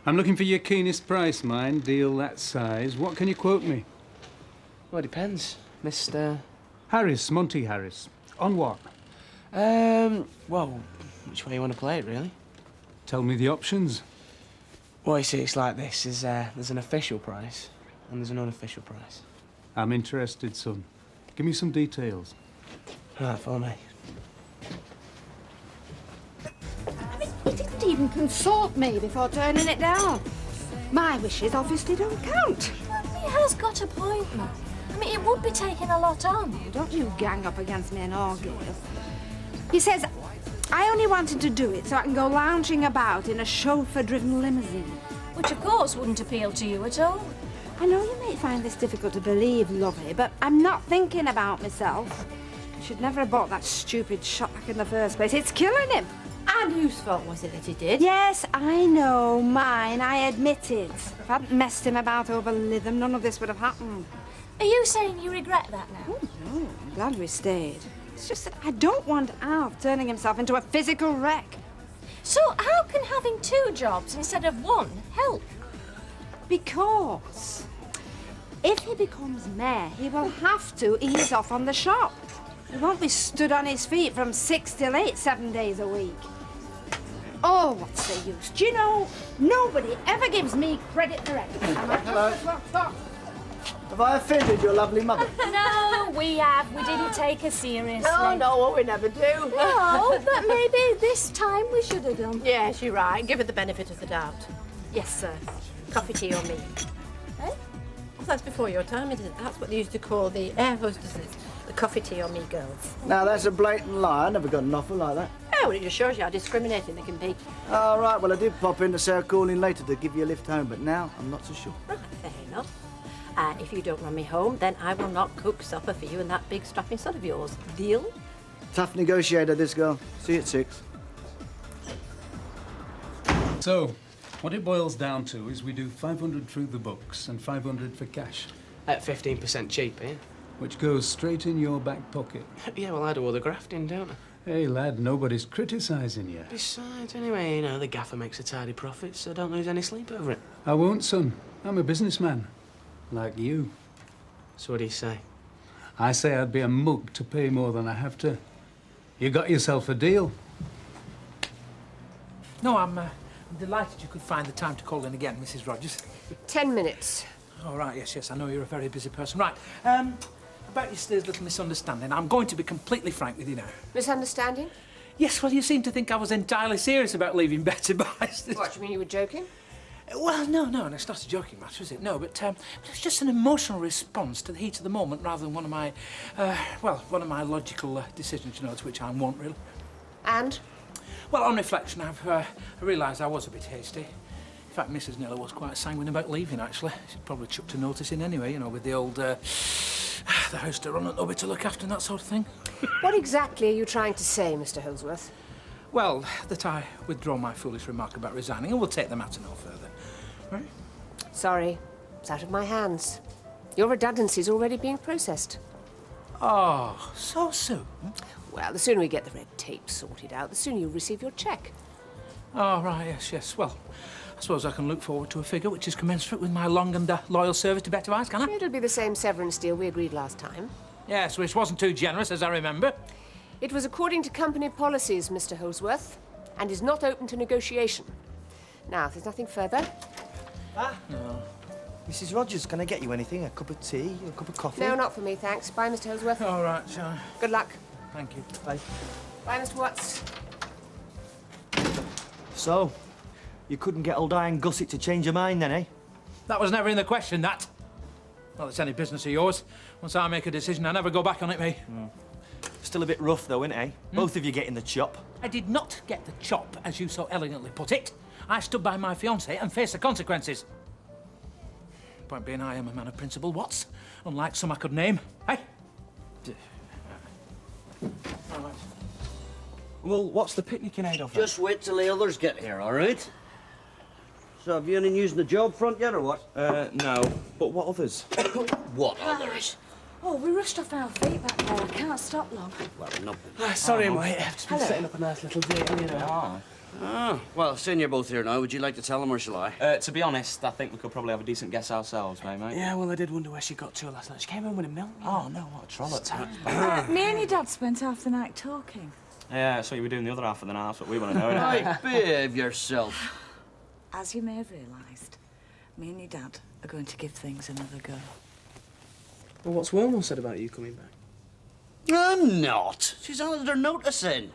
I'm looking for your keenest price, mind. Deal that size. What can you quote me? Well, it depends. Mr... Harris, Monty Harris. On what? Well, which way you want to play it, really? Tell me the options. Well, you see, it's like this. There's an official price, and there's an unofficial price. I'm interested, son. Give me some details. Right, follow me. He didn't even consult me before turning it down. My wishes obviously don't count. He has got a point, Mum. I mean, it would be taking a lot on. Don't you gang up against me and argue. He says, I only wanted to do it so I can go lounging about in a chauffeur-driven limousine. Which, of course, wouldn't appeal to you at all. I know you may find this difficult to believe, Lovey, but I'm not thinking about myself. I should never have bought that stupid shot back in the first place. It's killing him. And whose fault was it that he did? Yes, I know. Mine. I admit it. If I hadn't messed him about over Lytham, none of this would have happened. Are you saying you regret that now? Oh, no. I'm glad we stayed. It's just that I don't want Alf turning himself into a physical wreck. So how can having 2 jobs instead of 1 help? Because if he becomes mayor, he will have to ease off on the shop. He won't be stood on his feet from 6 till 8, 7 days a week. Oh, what's the use? Do you know, nobody ever gives me credit for anything. Hello. Have I offended your lovely mother? No, we have. We didn't take her seriously. Oh, no, what we never do. No, but maybe this time we should have done. Yes, you're right. Give her the benefit of the doubt. Yes, sir. Coffee, tea, or me? Eh? Well, that's before your time, isn't it? That's what they used to call the air hostesses. The coffee, tea, or me girls. Now, that's a blatant lie. I never got an offer like that. Oh, well, it just shows you how discriminating they can be. All right, well, I did pop in to say I'd call in later to give you a lift home, but now I'm not so sure. Right, fair enough. If you don't run me home, then I will not cook supper for you and that big strapping son of yours. Deal? Tough negotiator, this girl. See you at 6. So, what it boils down to is we do 500 through the books and 500 for cash. At 15% cheap, eh? Which goes straight in your back pocket. Yeah, well, I do all the grafting, don't I? Hey, lad, nobody's criticising you. Besides, anyway, you know, the gaffer makes a tidy profit, so don't lose any sleep over it. I won't, son. I'm a businessman. Like you. So what do you say? I say I'd be a mug to pay more than I have to. You got yourself a deal. No, I'm delighted you could find the time to call in again, Mrs. Rogers. 10 minutes. Oh, right, yes, I know you're a very busy person. Right, about yesterday's little misunderstanding, I'm going to be completely frank with you now. Misunderstanding? Yes, well, you seem to think I was entirely serious about leaving Betty Bice. What, you mean you were joking? Well, no, it's not a joking matter, is it? No, but it was just an emotional response to the heat of the moment rather than one of my, one of my logical decisions, you know, to which I'm one, really. And? Well, on reflection, I realised I was a bit hasty. In fact, Mrs. Niller was quite sanguine about leaving, actually. She'd probably chucked a notice in anyway, you know, with the old, the house to run and nobody to look after and that sort of thing. What exactly are you trying to say, Mr. Holsworth? Well, that I withdraw my foolish remark about resigning and we'll take the matter no further. Right? Sorry, it's out of my hands. Your redundancy's already being processed. Oh, so soon? Well, the sooner we get the red tape sorted out, the sooner you'll receive your cheque. Oh, right, yes. Well, I suppose I can look forward to a figure which is commensurate with my long and loyal service to Betty Bice, can I? It'll be the same severance deal we agreed last time. Yes, which wasn't too generous, as I remember. It was according to company policies, Mr. Holsworth, and is not open to negotiation. Now, if there's nothing further... No. Mrs. Rogers, can I get you anything? A cup of tea? A cup of coffee? No, not for me, thanks. Bye, Mr. Holsworth. All right, shall I? Good luck. Thank you. Bye. Bye, Mr. Watts. So, you couldn't get old Iron Gusset to change your mind then, eh? That was never in the question, that. Well, it's any business of yours. Once I make a decision, I never go back on it, me. Still a bit rough, though, isn't it, eh? Both of you getting the chop. I did not get the chop, as you so elegantly put it. I stood by my fiancée and faced the consequences. Point being, I am a man of principle, Watts. Unlike some I could name. Hey? All right. Well, what's the picnic in aid of? Just wait till the others get here, all right? So have you any news in the job front yet, or what? No. But what others? What others? Oh, we rushed off our feet back there. I can't stop long. Well, no. Sorry, mate. I've just been Hello. setting up a nice little deal, you know. Ah, well, seeing you're both here now, would you like to tell them, or shall I? To be honest, I think we could probably have a decent guess ourselves, mate. Yeah, well, I did wonder where she got to last night. She came home with a milk. Oh, no, what a trollop. Me and your dad spent half the night talking. Yeah, so you were doing the other half of the night. That's what we want to know, Hey, innit? behave yourself. As you may have realised, me and your dad are going to give things another go. Well, what's Wormwell said about you coming back? I'm not. She's handed her notice in.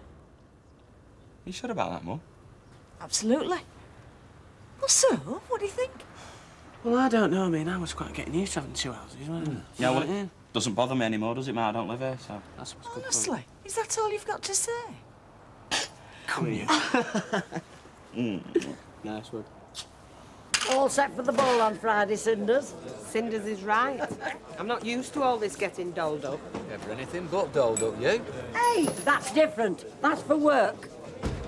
You sure about that, Mum? Absolutely. Well, so, what do you think? Well, I don't know. I mean, I was quite getting used to having 2 houses, wasn't it? Yeah, well, it doesn't bother me anymore, does it, mate? I don't live here, so that's what's good. Honestly, is that all you've got to say? Come here. Nice word. All set for the ball on Friday, Cinders? Cinders is right. I'm not used to all this getting dolled up. Never anything but dolled up, you. Hey, that's different. That's for work.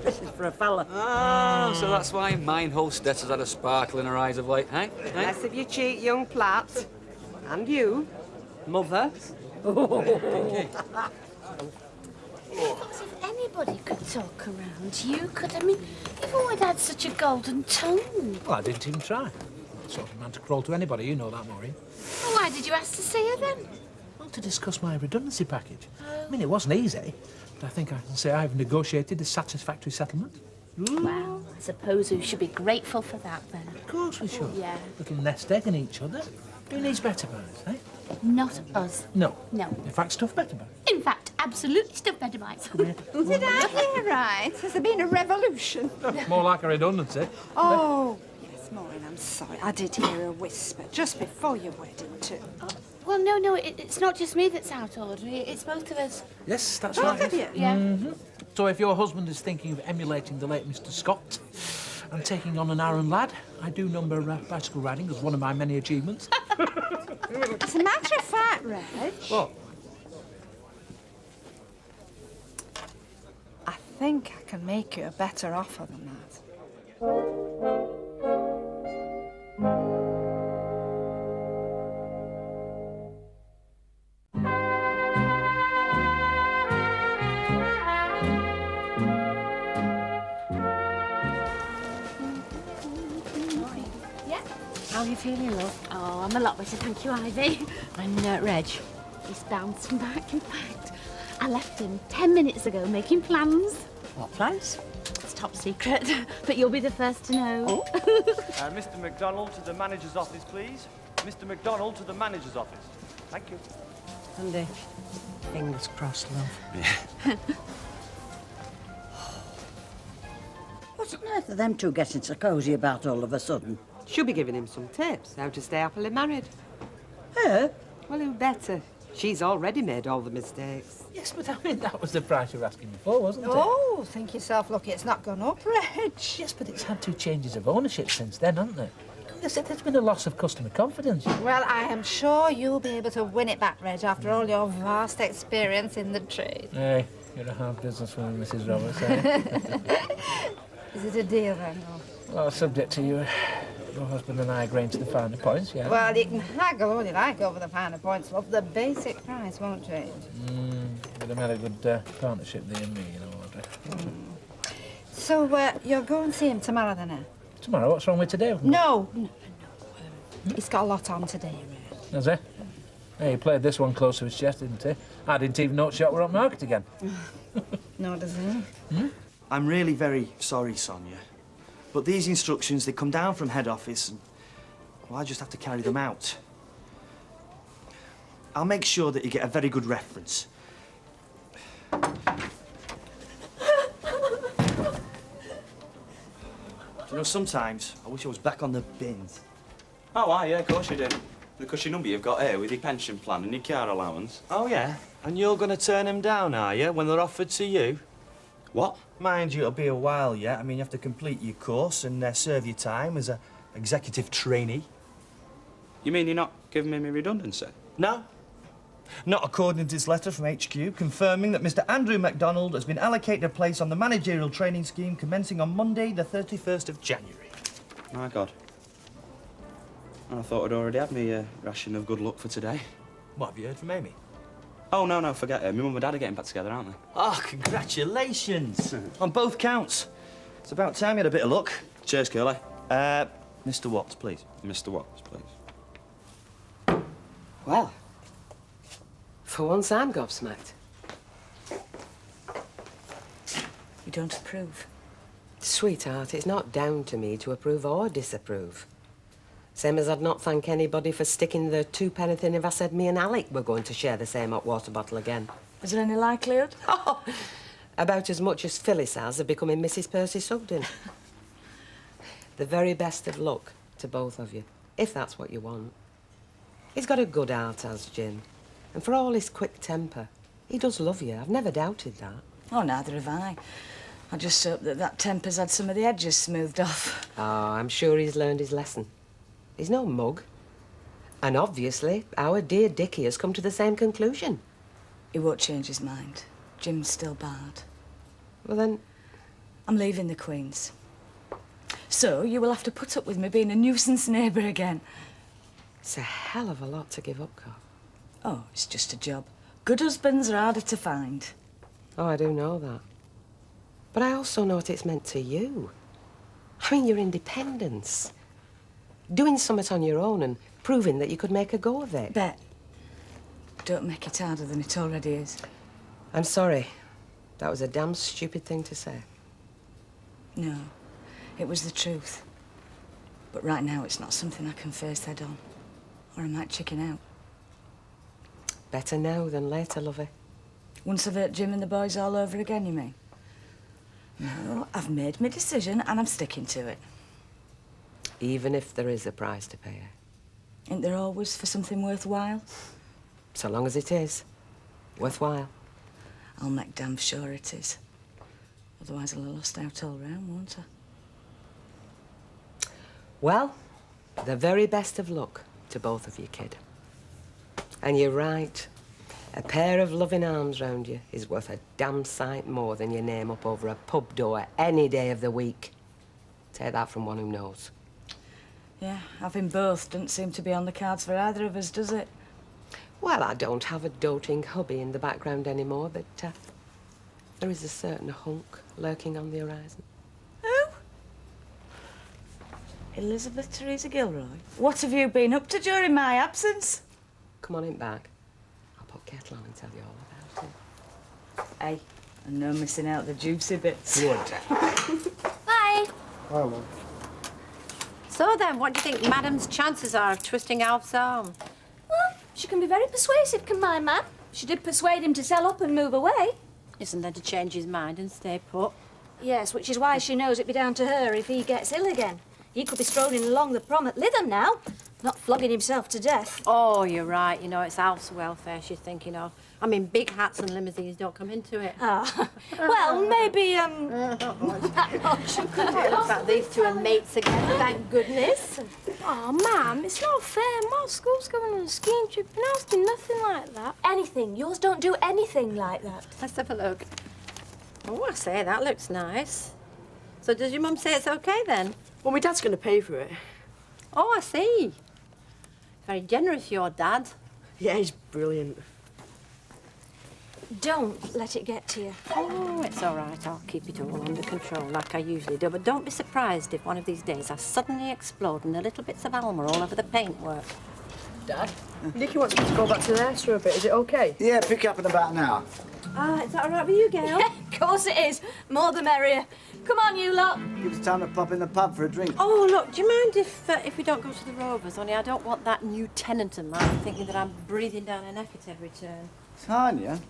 This is for a fella. Oh, so that's why mine hostess has had a sparkle in her eyes of late, eh? Less of your cheat, young Platt. And you, mother. If anybody could talk around, you could. I mean, you've always had such a golden tongue. Well, I didn't even try. Sort of man to crawl to anybody, you know that, Maureen. Well, why did you ask to see her then? Well, to discuss my redundancy package. I mean, it wasn't easy, but I think I can say I've negotiated a satisfactory settlement. Well, I suppose we should be grateful for that, then. Of course we should. Yeah. Little nest egg in each other. Who needs better buys, eh? Not us. No. No. In fact, stuff better buys. In fact, absolutely stuff better bites. Did I hear right? Has there been a revolution? More like a redundancy. Oh, yes, Maureen, I'm sorry. I did hear a whisper just before your wedding, too. Well, no, it's not just me that's out, Audrey. It's both of us. Yes, that's Both right. of you? Yeah. Mm-hmm. So if your husband is thinking of emulating the late Mr. Scott and taking on an Aaron lad, I do number bicycle riding as one of my many achievements. As a matter of fact, Reg... What? I think I can make you a better offer than that. Yeah? How are you feeling, love? Oh, I'm a lot better, thank you, Ivy. And Reg? He's bouncing back. In fact, I left him 10 minutes ago making plans. What plans? It's top secret, but you'll be the first to know. Mr. MacDonald to the manager's office, please. Mr. MacDonald to the manager's office. Thank you. Andy, fingers crossed, love. What's on earth are them two getting so cosy about all of a sudden? She'll be giving him some tips how to stay happily married. Her? Well, who better? She's already made all the mistakes. Yes, but I mean, that was the price you were asking before, wasn't it? Oh, think yourself lucky it's not gone up, Reg. Yes, but it's had 2 changes of ownership since then, hasn't it? There's been a loss of customer confidence. Well, I am sure you'll be able to win it back, Reg, after all your vast experience in the trade. Hey, you're a hard businesswoman, Mrs. Roberts, eh? Is it a deal, then? Or... Well, subject to your husband and I agreeing to the finer points, yeah. Well, you can haggle all you like over the finer points, love. The basic price won't change. We'd have had a good partnership, thee and me, you know, Audrey. So, you'll go and see him tomorrow, then, eh? Tomorrow? What's wrong with today? No. He's got a lot on today, Reg. Has he? Hey, he played this one close to his chest, didn't he? I didn't even know shot were on market again. No, does he? I'm really very sorry, Sonia. But these instructions, they come down from head office and, well, I just have to carry them out. I'll make sure that you get a very good reference. You know, sometimes I wish I was back on the bins. Oh, yeah, of course you do. The cushy number you've got here with your pension plan and your car allowance. Oh, yeah? And you're going to turn them down, are you, when they're offered to you? What? Mind you, it'll be a while yet. I mean, you have to complete your course and serve your time as a executive trainee. You mean you're not giving me my redundancy? No. Not according to this letter from HQ, confirming that Mr. Andrew MacDonald has been allocated a place on the managerial training scheme commencing on Monday, the 31st of January. My God. I thought I'd already had me ration of good luck for today. What, have you heard from Amy? Oh, no, forget it. My mum and dad are getting back together, aren't they? Oh, congratulations! On both counts. It's about time you had a bit of luck. Cheers, Curly. Mr. Watts, please. Mr. Watts, please. Well, for once I'm gobsmacked. You don't approve? Sweetheart, it's not down to me to approve or disapprove. Same as I'd not thank anybody for sticking the 2 penneth in if I said me and Alec were going to share the same hot water bottle again. Is there any likelihood? Oh, about as much as Phyllis has of becoming Mrs. Percy Sugden. The very best of luck to both of you, if that's what you want. He's got a good heart, has Jim. And for all his quick temper, he does love you. I've never doubted that. Oh, neither have I. I just hope that temper's had some of the edges smoothed off. Oh, I'm sure he's learned his lesson. He's no mug. And obviously, our dear Dickie has come to the same conclusion. He won't change his mind. Jim's still bad. Well, then... I'm leaving the Queen's. So you will have to put up with me being a nuisance neighbour again. It's a hell of a lot to give up, Cop. Oh, it's just a job. Good husbands are harder to find. Oh, I do know that. But I also know what it's meant to you. I mean, your independence. Doing something on your own and proving that you could make a go of it. Bet. don't make it harder than it already is. I'm sorry. That was a damn stupid thing to say. No, it was the truth. But right now, it's not something I can face head on. Or I might chicken out. Better now than later, lovey. Once I've hurt Jim and the boys all over again, you mean? No, I've made my decision and I'm sticking to it. Even if there is a price to pay. Ain't there always for something worthwhile? So long as it is worthwhile. I'll make damn sure it is. Otherwise I'll have lost out all round, won't I? Well, the very best of luck to both of you, kid. And you're right. A pair of loving arms round you is worth a damn sight more than your name up over a pub door any day of the week. Take that from one who knows. Yeah, having both doesn't seem to be on the cards for either of us, does it? Well, I don't have a doting hubby in the background anymore, but there is a certain hunk lurking on the horizon. Elizabeth Teresa Gilroy? What have you been up to during my absence? Come on in back. I'll put kettle on and tell you all about it. Hey, and no missing out the juicy bits. Good. Bye. Hello. So then, what do you think Madam's chances are of twisting Alf's arm? Well, she can be very persuasive, can my man. She did persuade him to sell up and move away. Isn't there to change his mind and stay put? Yes, which is why she knows it'd be down to her if he gets ill again. He could be strolling along the prom at Lytham now, not flogging himself to death. Oh, you're right. You know, it's Alf's welfare she's thinking of. I mean, big hats and limousines don't come into it. Ah, well, maybe, Look at these two are mates again, thank goodness. Oh, Ma'am, it's not fair. My school's going on a skiing trip and ours do nothing like that. Anything. Yours don't do anything like that. Let's have a look. Oh, I say, that looks nice. So does your mum say it's okay then? Well, my dad's going to pay for it. Oh, I see. Very generous, your dad. Yeah, he's brilliant. Don't let it get to you. Oh, it's all right. I'll keep it all under control like I usually do. But don't be surprised if one of these days I suddenly explode and the little bits of Alma all over the paintwork. Dad? Nicky wants me to go back to the house for a bit. Is it okay? Yeah, pick up in about an hour. Is that all right with you, Gail? Yeah, of course it is. More the merrier. Come on, you lot. Give us time to pop in the pub for a drink. Oh, look, do you mind if we don't go to the Rovers? Only I don't want that new tenant of mine thinking that I'm breathing down her neck at every turn. Tanya?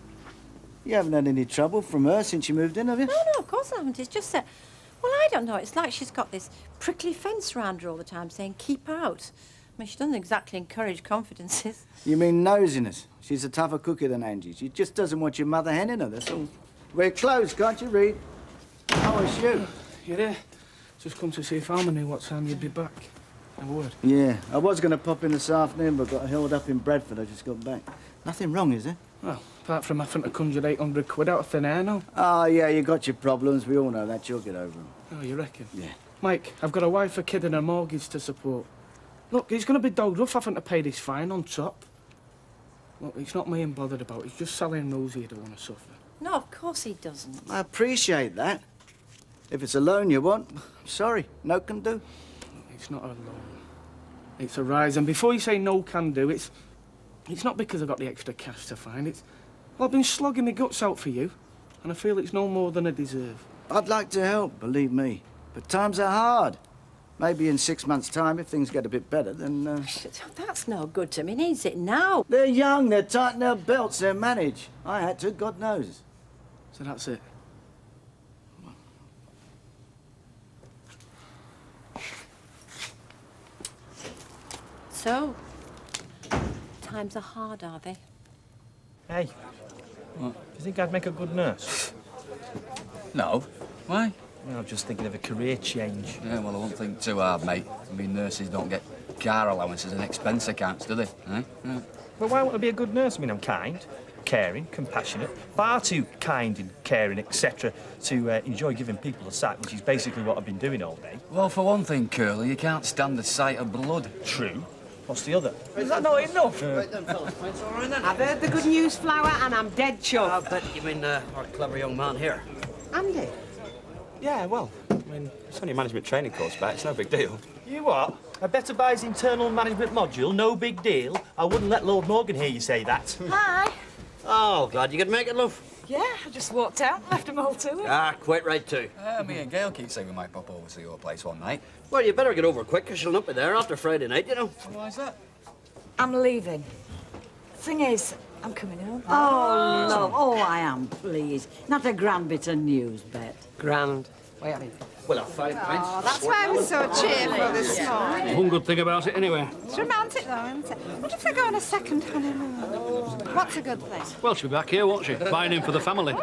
You haven't had any trouble from her since you moved in, have you? No, of course I haven't. It's just that, well, I don't know. It's like she's got this prickly fence round her all the time saying, keep out. I mean, she doesn't exactly encourage confidences. You mean nosiness? She's a tougher cookie than Angie. She just doesn't want your mother hen in her, that's all. We're closed, can't you read? How is you? You there? Just come to see if Alma knew what time you'd be back. Have a word. Yeah, I was going to pop in this afternoon, but got held up in Bradford. I just got back. Nothing wrong, is there? Well, apart from having to conjure 800 quid out of thin air, no. Oh, yeah, you got your problems. We all know that. You'll get over them. Oh, you reckon? Yeah. Mike, I've got a wife, a kid and a mortgage to support. Look, he's going to be dogged rough having to pay this fine on top. Look, it's not me I'm bothered about. It's just Sally and Rosie who don't want to suffer. No, of course he doesn't. I appreciate that. If it's a loan you want, I'm sorry. No can do. It's not a loan. It's a rise. And before you say no can do, it's not because I've got the extra cash to find. Well, I've been slogging my guts out for you, and I feel it's no more than I deserve. I'd like to help, believe me. But times are hard. Maybe in 6 months' time, if things get a bit better, then... That's no good to me. He needs it now. They're young, they're tightening their belts, they'll manage. I had to, God knows. So that's it. So, times are hard, are they? Hey. What? Do you think I'd make a good nurse? No. Why? Well, I'm just thinking of a career change. Yeah, well, I won't think too hard, mate. I mean, nurses don't get car allowances and expense accounts, do they? Eh? Yeah. Well, why won't I be a good nurse? I mean, I'm kind, caring, compassionate, far too kind and caring, etc., to enjoy giving people a sack, which is basically what I've been doing all day. Well, for one thing, Curly, you can't stand the sight of blood. True. What's the other? Is that not enough? I've heard the good news, Flower, and I'm dead chuffed. But you mean our clever young man here? Andy? Yeah, well, I mean, it's only a management training course, but it's no big deal. You what? I better buy his internal management module, no big deal. I wouldn't let Lord Morgan hear you say that. Hi. Oh, glad you could make it, love. Yeah, I just walked out and left them all to it. Ah, quite right, too. Me and Gail keep saying we might pop over to your place one night. Well, you better get over quick, because she'll not be there after Friday night, you know. Why's that? I'm leaving. Thing is, I'm coming home. Oh, love. Oh, I am pleased. Not a grand bit of news, Bet. Grand. Wait, I mean... Well, I'll 5 pints. Oh, that's why I was so cheerful this morning. One good thing about it, anyway. It's romantic, though, isn't it? What if they go on a second honeymoon? What's a good thing? Well, she'll be back here, won't she? Buying in for the family.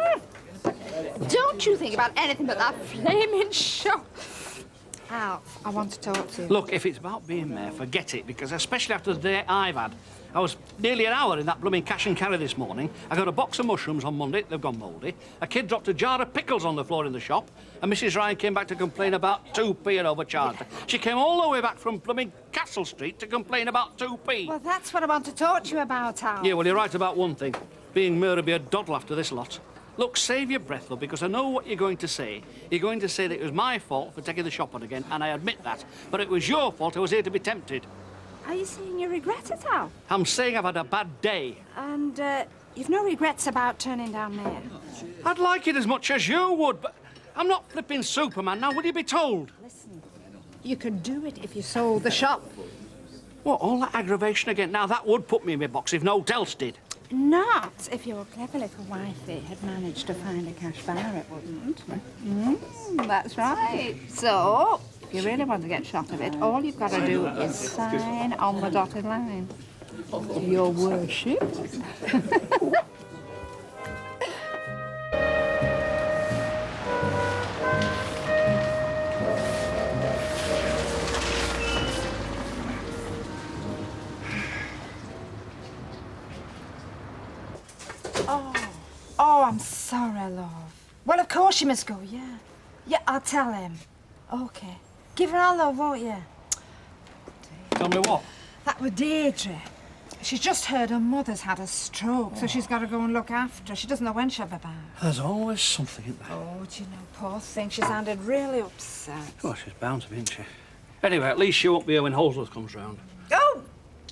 Don't you think about anything but that flaming shop. Alf, I want to talk to you. Look, if it's about being mayor, forget it, because especially after the day I've had. I was nearly an hour in that blooming cash and carry this morning. I got a box of mushrooms on Monday, they've gone mouldy. A kid dropped a jar of pickles on the floor in the shop, and Mrs. Ryan came back to complain about 2p and overcharged her. She came all the way back from blooming Castle Street to complain about 2p. Well, that's what I want to talk to you about, Alf. Yeah, well, you're right about one thing. Being mayor will be a doddle after this lot. Look, save your breath, love, because I know what you're going to say. You're going to say that it was my fault for taking the shop on again, and I admit that. But it was your fault I was here to be tempted. Are you saying you regret it, Alf? I'm saying I've had a bad day. And, you've no regrets about turning down mayor? I'd like it as much as you would, but I'm not flipping Superman now, will you be told? Listen, you could do it if you sold the shop. What, all that aggravation again? Now, that would put me in my box if no else did. Not if your clever little wifey had managed to find a cash buyer, it wouldn't. That's right. So, if you really want to get shot of it, all you've got to do is sign on the dotted line. Your worship. Oh, I'm sorry, love. Well, of course you must go, yeah. Yeah, I'll tell him. Okay. Give her our love, won't you? Tell me what? That was Deirdre. She's just heard her mother's had a stroke, so she's got to go and look after her. She doesn't know when she'll be back. There's always something in there. Oh, do you know, poor thing, she sounded really upset. Well, she's bound to be, isn't she? Anyway, at least she won't be here when Holsworth comes round. Oh,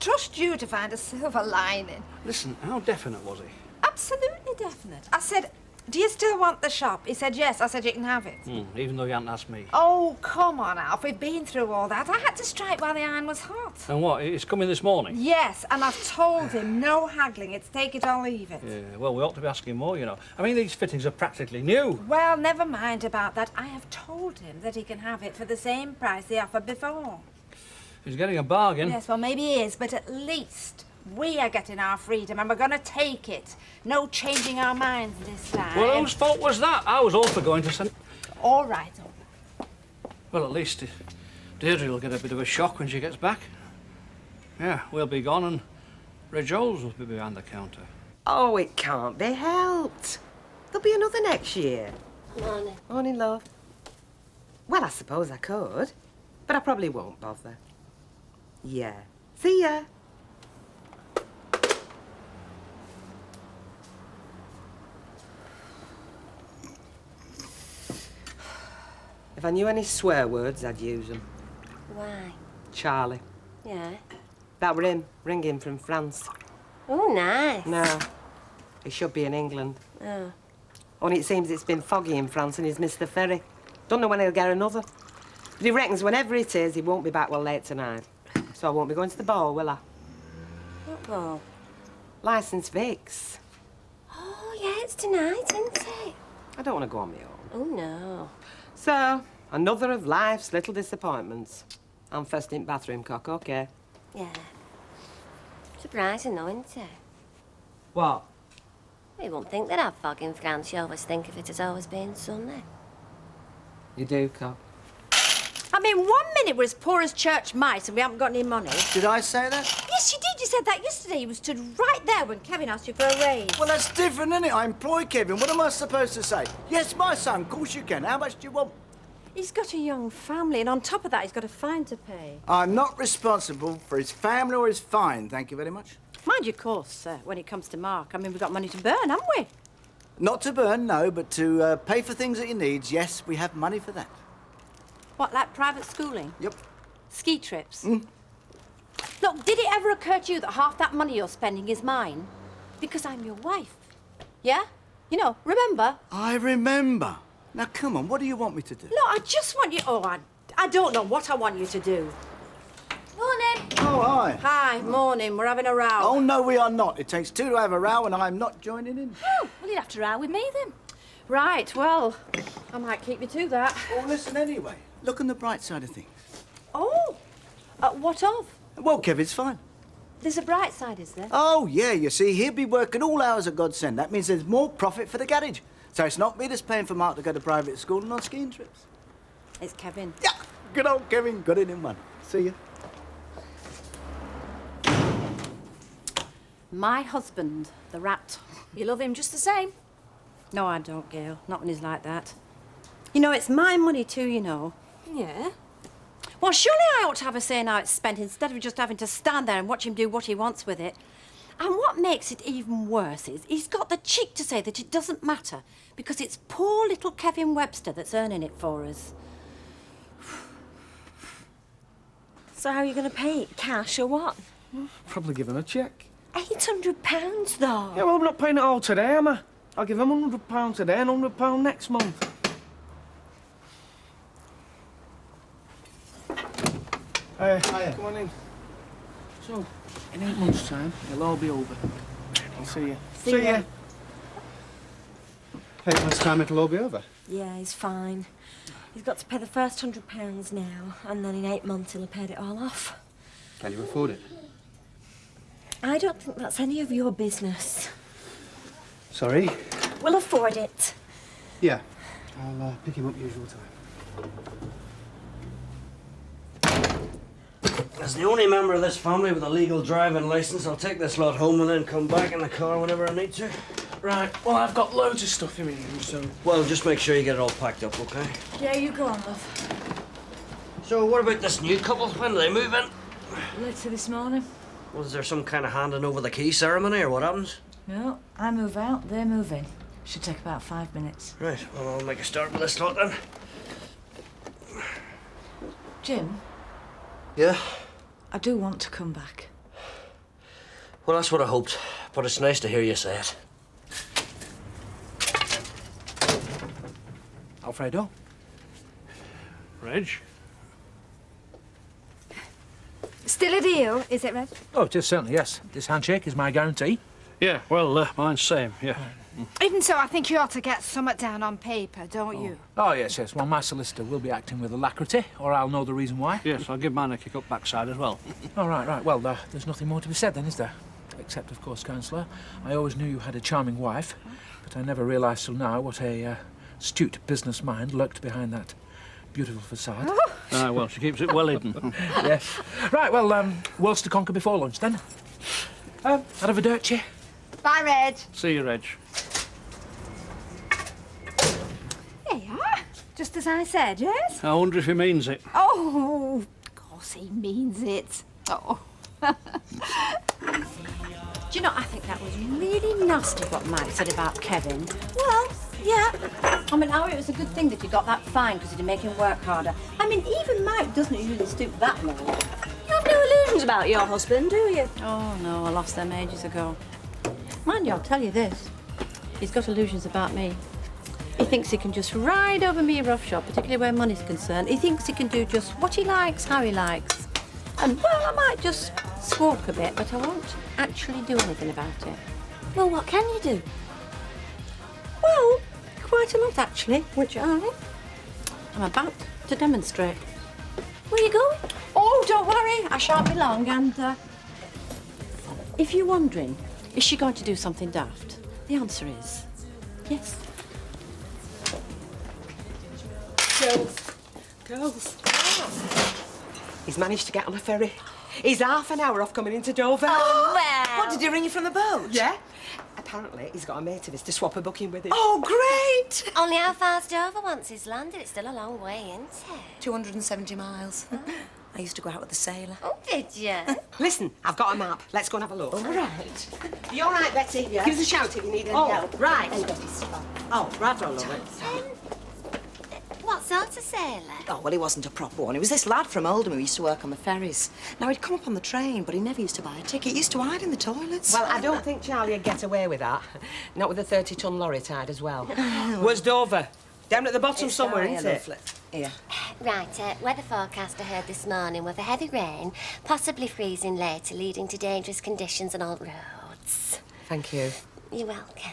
trust you to find a silver lining. Listen, how definite was he? Absolutely definite. I said, do you still want the shop? He said yes. I said you can have it. Even though you hadn't asked me. Oh, come on, Alf. We've been through all that. I had to strike while the iron was hot. And what, it's coming this morning? Yes, and I've told him no haggling. It's take it or leave it. Yeah, well, we ought to be asking more, you know. I mean, these fittings are practically new. Well, never mind about that. I have told him that he can have it for the same price they offered before. He's getting a bargain. Yes, well, maybe he is, but at least we are getting our freedom and we're going to take it. No changing our minds this time. Well, whose fault was that? I was all for going to St... All right. Well, at least Deirdre will get a bit of a shock when she gets back. Yeah, we'll be gone and Reg Oles will be behind the counter. Oh, it can't be helped. There'll be another next year. Morning. Morning, love. Well, I suppose I could, but I probably won't bother. Yeah. See ya. If I knew any swear words, I'd use them. Why? Charlie. Yeah. That were him, ringing from France. Oh, nice. No. He should be in England. Oh. Only it seems it's been foggy in France and he's missed the ferry. Don't know when he'll get another. But he reckons whenever it is, he won't be back well late tonight. So I won't be going to the ball, will I? What ball? Licence Vic's. Oh, yeah, it's tonight, isn't it? I don't want to go on my own. Oh, no. So, another of life's little disappointments. I'm first in bathroom cock, OK? Yeah. Surprising, though, isn't it? What? You won't think that I've fog in France. You always think of it as always being sunny. You do, cock. I mean, 1 minute we're as poor as church mice and we haven't got any money. Did I say that? Yes, you did. You said that yesterday. You stood right there when Kevin asked you for a raise. Well, that's different, isn't it? I employ Kevin. What am I supposed to say? Yes, my son. Of course you can. How much do you want? He's got a young family, and on top of that, he's got a fine to pay. I'm not responsible for his family or his fine, thank you very much. Mind you, of course, when it comes to Mark. I mean, we've got money to burn, haven't we? Not to burn, no, but to pay for things that he needs. Yes, we have money for that. What, like private schooling? Yep. Ski trips. Look, did it ever occur to you that half that money you're spending is mine? Because I'm your wife. Yeah? You know, remember? I remember. Now, come on, what do you want me to do? No, I just want you... Oh, I don't know what I want you to do. Morning. Oh, hi. Hi, morning. We're having a row. Oh, no, we are not. It takes two to have a row, and I'm not joining in. Oh, well, you'd have to row with me then. Right, well, I might keep you to that. Well, listen anyway. Look on the bright side of things. Oh, what of? Well, Kevin's fine. There's a bright side, is there? Oh, yeah, you see, he'll be working all hours at God's send. That means there's more profit for the garage. So it's not me that's paying for Mark to go to private school and on skiing trips. It's Kevin. Yeah, good old Kevin. Got it in one. See you. My husband, the rat. You love him just the same. No, I don't, Gail. Not when he's like that. You know, it's my money too, you know. Yeah. Well, surely I ought to have a say in how it's spent instead of just having to stand there and watch him do what he wants with it. And what makes it even worse is he's got the cheek to say that it doesn't matter because it's poor little Kevin Webster that's earning it for us. So how are you going to pay it? Cash or what? Probably give him a cheque. £800 though. Yeah, well, I'm not paying it all today, am I? I'll give him £100 today and £100 next month. Hey, come on in. So, in 8 months' time, it'll all be over. I'll see you. See ya. 8 months' time it'll all be over. Yeah, he's fine. He's got to pay the first £100 now, and then in 8 months he'll have paid it all off. Can you afford it? I don't think that's any of your business. Sorry? We'll afford it. Yeah. I'll pick him up usual time. As the only member of this family with a legal driving licence, I'll take this lot home and then come back in the car whenever I need to. Right, well, I've got loads of stuff in here, so... Well, just make sure you get it all packed up, OK? Yeah, you go on, love. So, what about this new couple? When do they move in? Later this morning. Was there some kind of handing over the key ceremony, or what happens? No, I move out, they move in. Should take about 5 minutes. Right, well, I'll make a start with this lot then. Jim, Yeah? I do want to come back. Well, that's what I hoped, but it's nice to hear you say it. Alfredo? Reg? Still a deal, is it, Reg? Oh, it is certainly, yes. This handshake is my guarantee. Yeah, well, mine's same, yeah. Even so, I think you ought to get something down on paper, don't you? Oh, yes, yes. Well, my solicitor will be acting with alacrity, or I'll know the reason why. Yes, I'll give mine a kick up backside as well. Oh, right. Well, there's nothing more to be said then, is there? Except, of course, Councillor, I always knew you had a charming wife, but I never realised till now what a astute business mind lurked behind that beautiful facade. Ah, well, she keeps it well hidden. Yes. Right, well, worlds to conquer before lunch, then. Arrivederci. Bye, Reg. See you, Reg. There you are. Just as I said, yes? I wonder if he means it. Oh, of course he means it. Oh. Do you know, I think that was really nasty what Mike said about Kevin. Well, yeah. I mean, it was a good thing that you got that fine because it'd make him work harder. I mean, even Mike doesn't usually stoop that low. You have no illusions about your husband, do you? Oh, no, I lost them ages ago. Mind you, I'll tell you this. He's got illusions about me. He thinks he can just ride over me roughshod, particularly where money's concerned. He thinks he can do just what he likes, how he likes. And, well, I might just squawk a bit, but I won't actually do anything about it. Well, what can you do? Well, quite a lot, actually, which I'm about to demonstrate. Where are you going? Oh, don't worry, I shan't be long, and, if you're wondering, is she going to do something daft? The answer is yes. Girls. He's managed to get on a ferry. He's half an hour off coming into Dover. Oh, well. What, did he ring you from the boat? Yeah. Apparently, he's got a mate of his to swap a booking with him. Oh, great! Only how far's Dover once it's landed? It's still a long way, isn't it? 270 miles. I used to go out with a sailor. Oh, did you? Listen, I've got a map. Let's go and have a look. All right. You all right, Betsy? Yeah. Give us a shout if you need any help. Right. Oh, right, I'll love it. What's sort of sailor? Oh, well, he wasn't a proper one. It was this lad from Oldham who used to work on the ferries. Now, he'd come up on the train, but he never used to buy a ticket. He used to hide in the toilets. Well, I don't think Charlie would get away with that. Not with a 30-ton lorry tied as well. Where's Dover? Down at the bottom somewhere, isn't it? Here. Right, weather forecast I heard this morning with a heavy rain, possibly freezing later, leading to dangerous conditions on all roads. Thank you. You're welcome.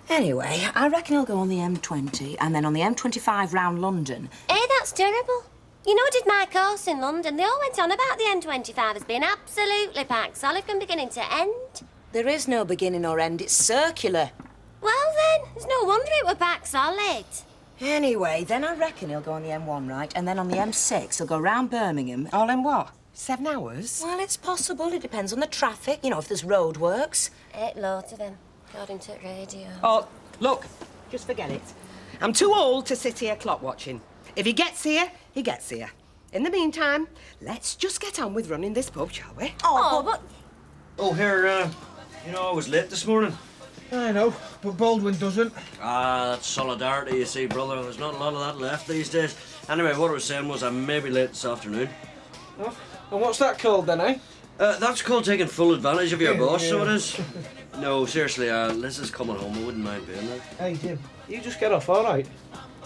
Anyway, I reckon he'll go on the M20 and then on the M25 round London. Hey, that's terrible. You know, I did my course in London. They all went on about the M25 as being absolutely packed, solid from beginning to end. There is no beginning or end. It's circular. Well, then, there's no wonder it were packed solid. Anyway, then I reckon he'll go on the M1, right? And then on the M6, he'll go round Birmingham. All in what? 7 hours? Well, it's possible. It depends on the traffic, you know, if there's roadworks. 8 loads of them, according to the radio. Oh, look, just forget it. I'm too old to sit here clock watching. If he gets here, he gets here. In the meantime, let's just get on with running this pub, shall we? Oh, but... Oh, here, you know, I was late this morning. I know, but Baldwin doesn't. Ah, that's solidarity, you see, brother. There's not a lot of that left these days. Anyway, what I was saying was I may be late this afternoon. Oh, and what's that called then, eh? That's called taking full advantage of your boss, Yeah. so it is. No, seriously, Liz is coming home. I wouldn't mind being there. Hey, Jim, you just get off, all right?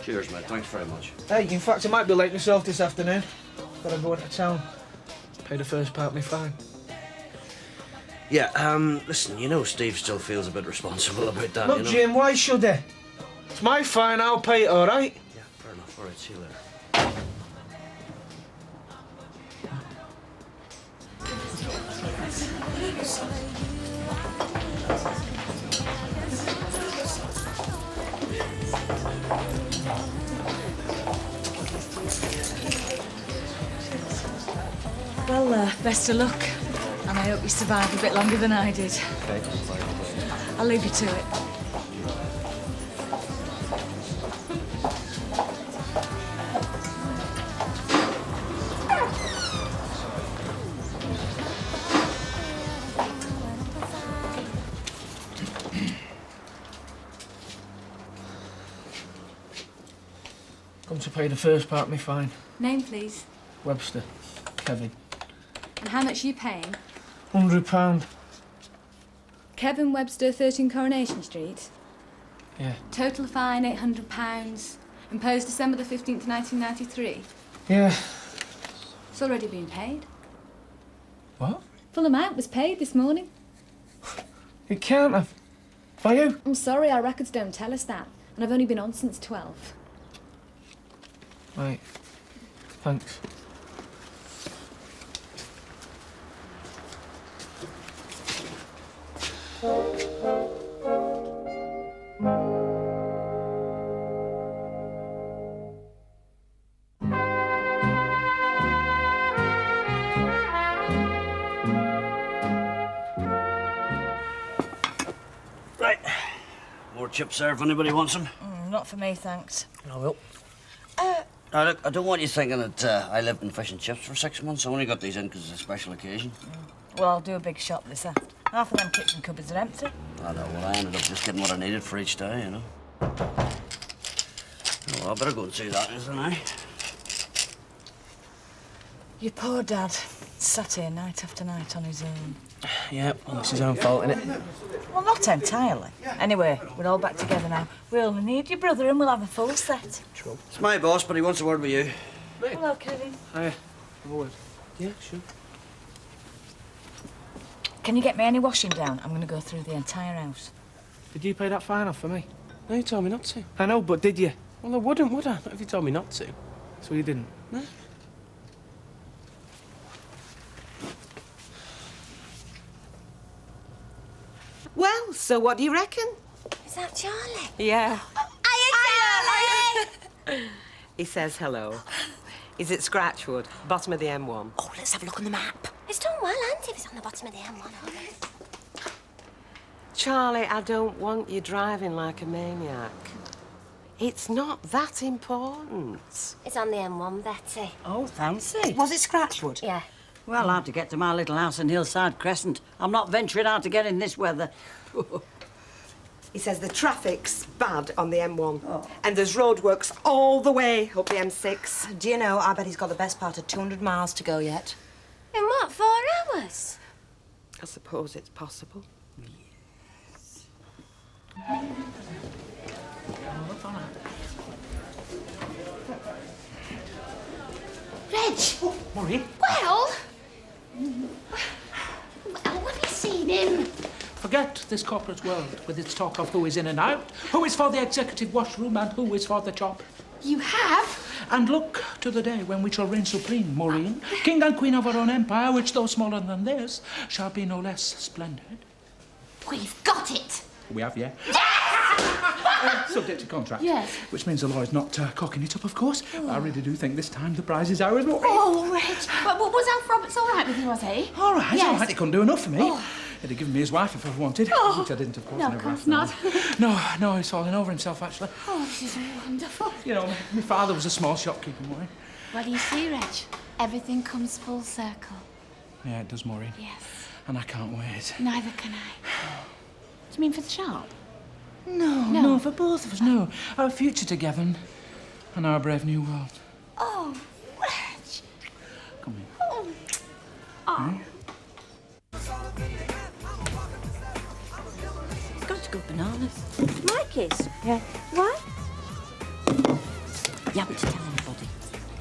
Cheers, mate. Thanks very much. Hey, in fact, I might be late myself this afternoon. Gotta go into town. Pay the first part of my fine. Yeah, listen, you know Steve still feels a bit responsible about that, Look, you know? Jim, why should I? It's my fine, I'll pay it, all right? Yeah, fair enough. All right, see you later. Well, best of luck. And I hope you survive a bit longer than I did. Okay. I'll leave you to it. Come to pay the first part of my fine. Name, please. Webster. Kevin. And how much are you paying? £100. Kevin Webster, 13 Coronation Street. Yeah. Total fine, £800. Imposed December the 15th, 1993. Yeah. It's already been paid. What? Full amount was paid this morning. It can't have. By who? I'm sorry, our records don't tell us that. And I've only been on since 12. Right. Thanks. Right. More chips there if anybody wants them. Not for me, thanks. I will. Now, look, I don't want you thinking that I lived in fish and chips for 6 months. I only got these in because it's a special occasion. Well, I'll do a big shop this after. Half of them kitchen cupboards are empty. I know, well, I ended up just getting what I needed for each day, you know. Oh, well, I better go and see that, isn't I? Your poor dad sat here night after night on his own. Yeah, well, it's his own fault, innit? Well, not entirely. Anyway, we're all back together now. We only need your brother and we'll have a full set. True. It's my boss, but he wants a word with you. Hello, Kevin. Hiya. Have a word. Yeah, sure. Can you get me any washing down? I'm going to go through the entire house. Did you pay that fine off for me? No, you told me not to. I know, but did you? Well, I wouldn't, would I? Not if you told me not to. So you didn't? No. Well, so what do you reckon? Is that Charlie? Yeah. Hiya, Charlie! He says hello. He's at Scratchwood, bottom of the M1. Oh, let's have a look on the map. It's done well, hasn't it, if it's on the bottom of the M1 already? Charlie, I don't want you driving like a maniac. It's not that important. It's on the M1, Betty. Oh, fancy. Was it Scratchwood? Yeah. Well, I have to get to my little house in Hillside Crescent. I'm not venturing out again in this weather. He says the traffic's bad on the M1 and there's roadworks all the way up the M6. Do you know, I bet he's got the best part of 200 miles to go yet. In what, 4 hours? I suppose it's possible. Reg! Oh, Maureen? Well, have you seen him? Forget this corporate world with its talk of who is in and out, who is for the executive washroom and who is for the chop. You have? And look to the day when we shall reign supreme, Maureen, king and queen of our own empire, which, though smaller than theirs, shall be no less splendid. We've got it. We have, yeah? Subject to contract. Yes. Which means the law's not cocking it up, of course. But I really do think this time the prize is ours, Maureen. Oh, Reg. But was Alf Roberts all right with you, was he? All right, Yes. all right. He couldn't do enough for me. Oh. He'd have given me his wife if I wanted, Oh. which I didn't, of course. No, I of never course asked not. No, he's falling over himself, actually. Oh, this is wonderful. You know, my father was a small shopkeeper, Maureen. Well, you see, Reg, everything comes full circle. Yeah, it does, Maureen. Yes. And I can't wait. Neither can I. Do you mean for the shop? No, for both of us, no. Our future together and our brave new world. Oh, Reg. Come here. Oh. Oh. It's got to go bananas. Mikey's? Yeah. Why? You haven't to tell anybody.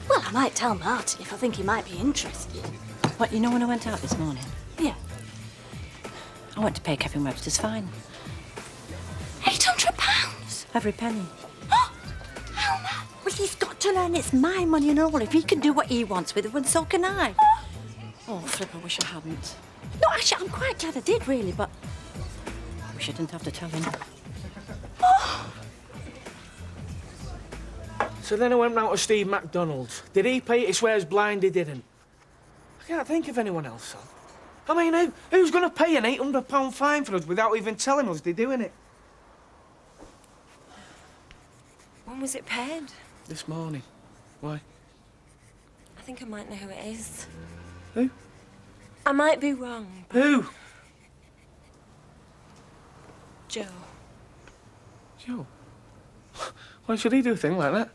Well, I might tell Marty if I think he might be interested. What, you know when I went out this morning? Yeah. I went to pay Kevin Webster's fine. £800? Every penny. How much? Well, he's got to learn it's my money and all. If he can do what he wants with it, then so can I. Oh, Flip, I wish I hadn't. No, actually, I'm quite glad I did, really, but I wish I didn't have to tell him. So then I went round to Steve MacDonald's. Did he pay it? He swears blind he didn't. I can't think of anyone else, son. I mean, who's going to pay an £800 fine for us without even telling us they're doing it? When was it paid? This morning. Why? I think I might know who it is. Who? I might be wrong. Who? Joe. Joe? Why should he do a thing like that?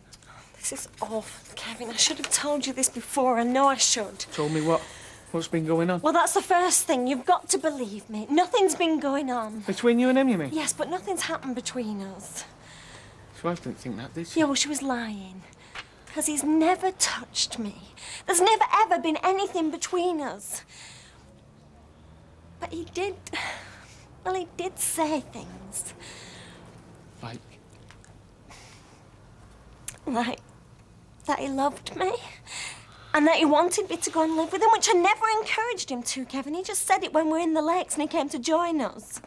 This is awful, Kevin. I should have told you this before. I know I should. Told me what? What's been going on? Well, that's the first thing. You've got to believe me. Nothing's been going on. Between you and him, you mean? Yes, but nothing's happened between us. His wife didn't think that, did she? Yeah, well, she was lying. Because he's never touched me. There's never, ever been anything between us. But he did... Well, he did say things. Like? Like that he loved me. And that he wanted me to go and live with him, which I never encouraged him to, Kevin. He just said it when we were in the lakes and he came to join us.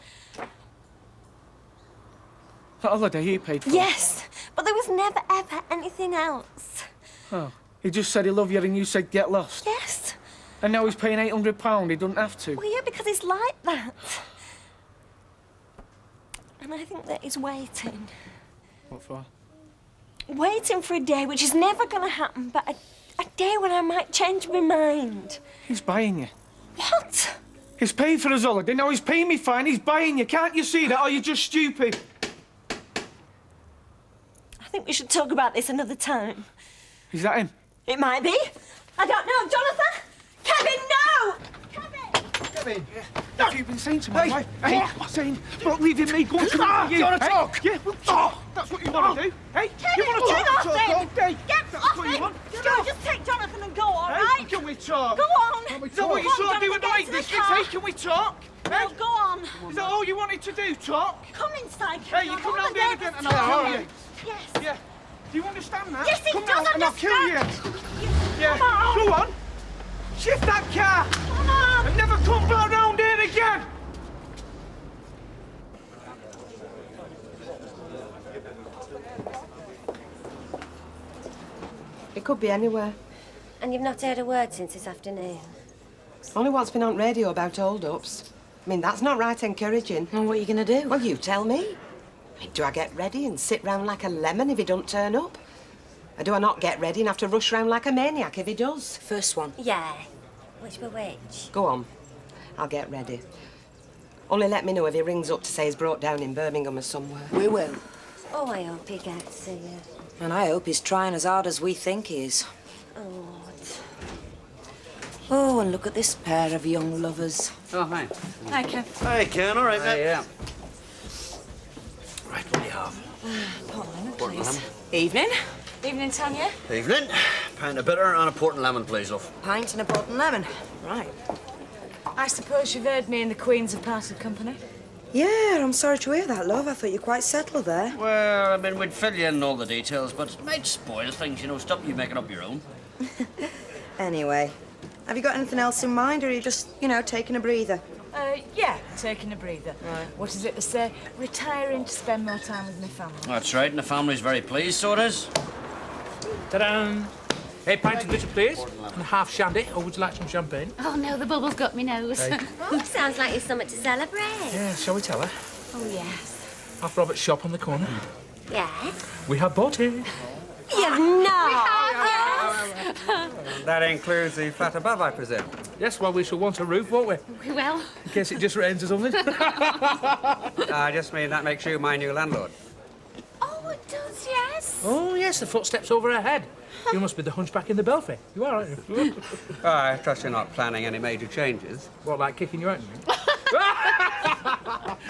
That holiday he paid for? Yes, but there was never, ever anything else. Oh, he just said he loved you and you said get lost? Yes. And now he's paying £800, he doesn't have to? Well, yeah, because he's like that. And I think that he's waiting. What for? Waiting for a day which is never going to happen, but a day when I might change my mind. He's buying you. What? He's paid for his holiday, now he's paying me fine, he's buying you. Can't you see that, or you're just stupid? I think we should talk about this another time. Is that him? It might be. I don't know. Jonathan? Kevin, no! Kevin! What have you been saying to my wife? Hey, saying, not leaving me, go on to you. You want to talk? Yeah, well, talk. That's what you want to do. Hey, Kevin, you want to get talk? off him! All day. Get That's off what you him! want. Go, just take Jonathan and go, all Hey, right? can we talk? Go on! Is that what you Come on, sort of do at Jonathan, the Lake get into the District? car. Hey, can we talk? No, go on. Is that all you wanted to do, talk? Come inside, Hey, Kevin. you I'm come on round the here bed again and this I'll kill morning. you. Yes. Yeah. Do you understand that? Yes, he come does round and I'll kill you. Yeah. Come on. Go on. Shift that car. Come on. And never come back round here again. It could be anywhere. And you've not heard a word since this afternoon? Only what's been on radio about hold-ups. I mean, that's not right encouraging. Well, what are you going to do? Well, you tell me. I mean, do I get ready and sit round like a lemon if he don't turn up? Or do I not get ready and have to rush round like a maniac if he does? First one. Yeah. Which by which? Go on. I'll get ready. Only let me know if he rings up to say he's brought down in Birmingham or somewhere. We will. Oh, I hope he gets here. And I hope he's trying as hard as we think he is. Oh, Oh, and look at this pair of young lovers. Oh, hi. Hi, Ken. Hey, Ken, all right, mate? Yeah. Right, what do you have? Port lemon, Port and please. lemon. Evening. Evening, Tanya. Evening. Pint of bitter and a port and lemon, please, love. Pint and a pot and lemon. Right. I suppose you've heard me and the Queens have parted company? Yeah, I'm sorry to hear that, love. I thought you quite settled there. Well, I mean, we'd fill you in all the details, but it might spoil things, you know. Stop you making up your own. Anyway, have you got anything else in mind, or are you just, you know, taking a breather? Yeah, taking a breather. Right. What is it to say? Retiring to spend more time with my family. That's right, and the family's very pleased, so it is. Ta-da! Hey, pint of bitter, please, and half shandy. Or would you like some champagne? Oh, no, the bubble's got me nose. Hey. Oh, sounds like you've something to celebrate. Yeah, shall we tell her? Oh, yes. Off Robert's shop on the corner. Yes? We have bought it. You've not. That includes the flat above, I presume? Yes, well, we shall want a roof, won't we? We will. In case it just rains or something. I just mean that makes you my new landlord. Oh, it does, yes. Oh, yes, the footsteps over her head. You must be the hunchback in the belfry. You are, aren't you? Oh, I trust you're not planning any major changes. What, like kicking you out?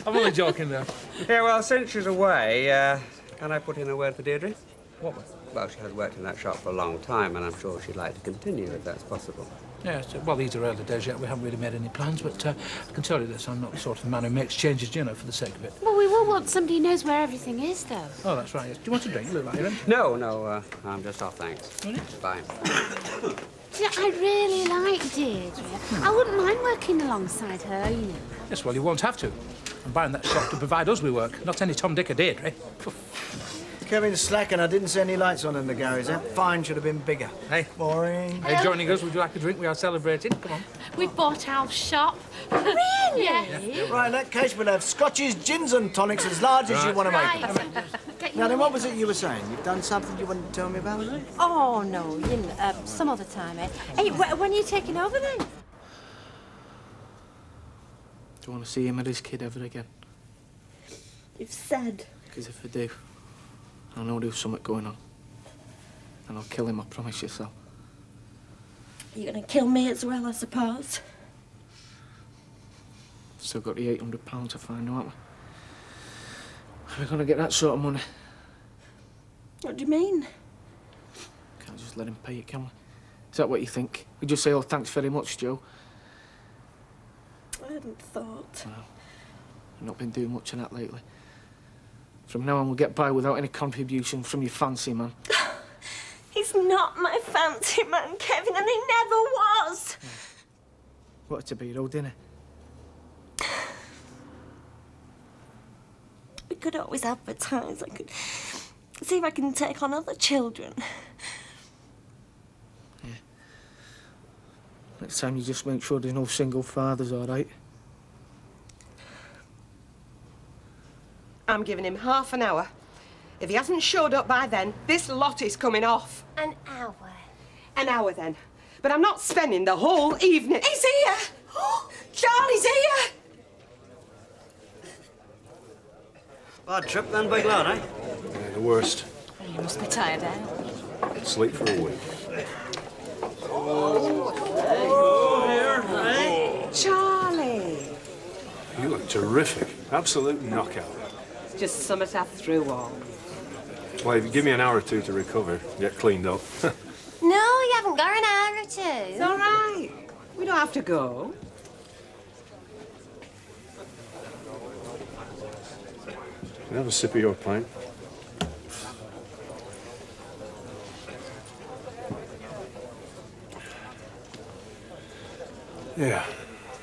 I'm only joking, though. Yeah, well, since she's away, can I put in a word for Deirdre? What way? Well, she has worked in that shop for a long time, and I'm sure she'd like to continue if that's possible. Yes, well, these are early days yet. We haven't really made any plans, but I can tell you this, I'm not the sort of man who makes changes, you know, for the sake of it. Well, we will want somebody who knows where everything is, though. Oh, that's right, yes. Do you want a drink? You look like you're in. No, I'm just off, thanks. Really? Bye. Yeah, I really like Deirdre. I wouldn't mind working alongside her, you know. Yes, well, you won't have to. I'm buying that shop to provide us with work, not any Tom, Dick or Deirdre. Kevin's slacking. I didn't see any lights on in the garage. That fine should have been bigger. Hey. Boring. Hey, joining us, would you like a drink? We are celebrating. Come on. We bought our shop. Really? Yes. Yeah. Right, in that case, we'll have scotches, gins and tonics as large as you want to make them. Now, then, what was it you were saying? You've done something you wanted to tell me about? Oh, no, you know, some other time, eh? Hey, when are you taking over, then? Do you want to see him and his kid ever again? You've said. Because if I do, I know there's something going on. And I'll kill him, I promise you so. You're going to kill me as well, I suppose. Still got the £800 to find, haven't we? How are we going to get that sort of money? What do you mean? Can't just let him pay it, can we? Is that what you think? We just say, oh, thanks very much, Joe. I hadn't thought. Well, I've not been doing much of that lately. From now on, we'll get by without any contribution from your fancy man. He's not my fancy man, Kevin, and he never was. Wanted to be, though, didn't he? We could always advertise. I could see if I can take on other children. Yeah. Next time, you just make sure there's no single fathers, all right? I'm giving him half an hour. If he hasn't showed up by then, this lot is coming off. An hour? An hour, then. But I'm not spending the whole evening. He's here! Charlie's here! Bad trip then, big lad, eh? Yeah, the worst. You must be tired out. Sleep for a week. Charlie! You look terrific. Absolute knockout. It's just summer to have through all. Well, if you give me an hour or two to recover, get cleaned up. No, you haven't got an hour or two. It's all right. We don't have to go. Can I have a sip of your pint? Yeah,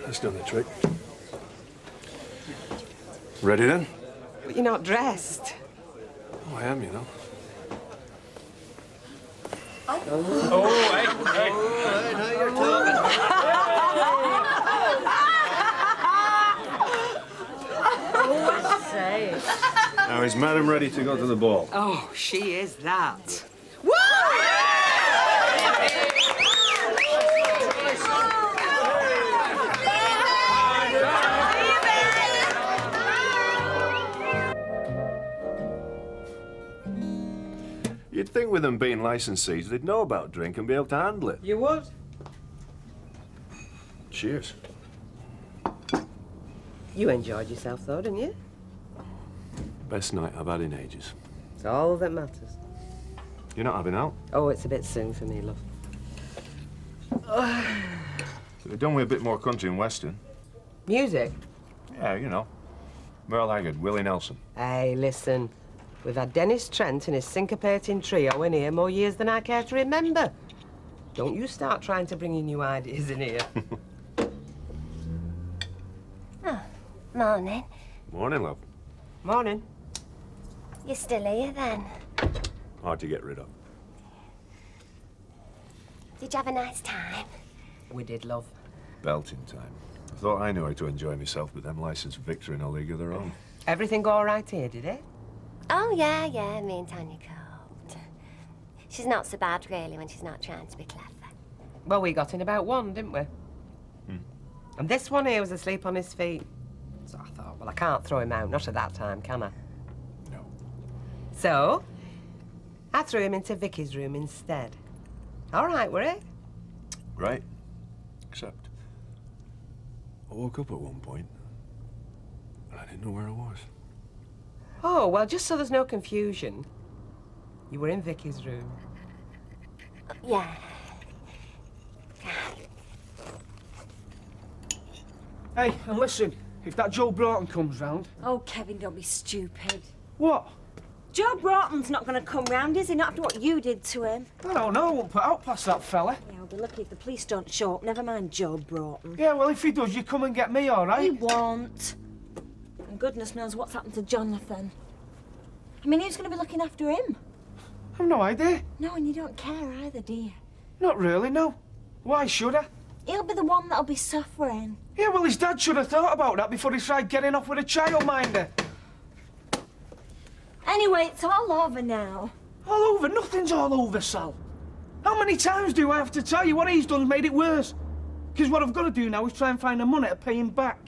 that's done the trick. Ready then? But you're not dressed. Oh, I am, you know. Oh, hey, hey. Oh, now you're talking. Now, is Madam ready to go to the ball? Oh, she is that. You'd think with them being licensees, they'd know about drink and be able to handle it. You would? Cheers. You enjoyed yourself, though, didn't you? Best night I've had in ages. It's all that matters. You're not having out? Oh, it's a bit soon for me, love. Could have done with a bit more country and western. Music? Yeah, you know. Merle Haggard, Willie Nelson. Hey, listen. We've had Dennis Trent and his syncopating trio in here more years than I care to remember. Don't you start trying to bring in new ideas in here. Oh, morning. Morning, love. Morning. You're still here, then? Hard to get rid of. Did you have a nice time? We did, love. Belting time. I thought I knew how to enjoy myself, but them licensed Victor in a league of their own. Everything go all right here, did it? Oh, yeah, me and Tanya coped. She's not so bad, really, when she's not trying to be clever. Well, we got in about 1, didn't we? And this one here was asleep on his feet. So I thought, well, I can't throw him out, not at that time, can I? No. So, I threw him into Vicky's room instead. All right, were it? Right. Except I woke up at one point and I didn't know where I was. Oh, well, just so there's no confusion, you were in Vicky's room. Yeah. Hey, and listen, if that Joe Broughton comes round... Oh, Kevin, don't be stupid. What? Joe Broughton's not going to come round, is he? Not after what you did to him. I don't know, I won't put out past that fella. Yeah, I'll be lucky if the police don't show up. Never mind Joe Broughton. Yeah, well, if he does, you come and get me, all right? He won't. And goodness knows what's happened to Jonathan. I mean, who's going to be looking after him? I've no idea. No, and you don't care either, do you? Not really, no. Why should I? He'll be the one that'll be suffering. Yeah, well, his dad should have thought about that before he tried getting off with a childminder. Anyway, it's all over now. All over? Nothing's all over, Sal. How many times do I have to tell you what he's done's made it worse? Because what I've got to do now is try and find the money to pay him back.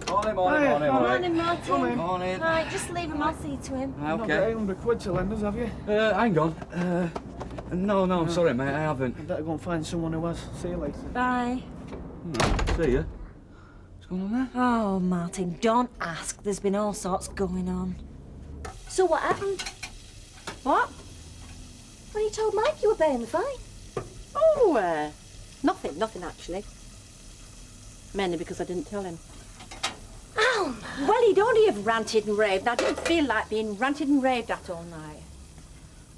Morning, Morning, Martin. Come in. Morning. Right, just leave him. I'll see to him. You've not got 800 quid to lend us, have you? Hang on. No, sorry, mate, I haven't. I better go and find someone who has. See you later. Bye. See ya. What's going on there? Oh, Martin, don't ask. There's been all sorts going on. So what happened? What? When you told Mike you were paying the fine. Oh, nothing actually. Mainly because I didn't tell him. Oh, Well, he'd only have ranted and raved. I didn't feel like being ranted and raved at all night.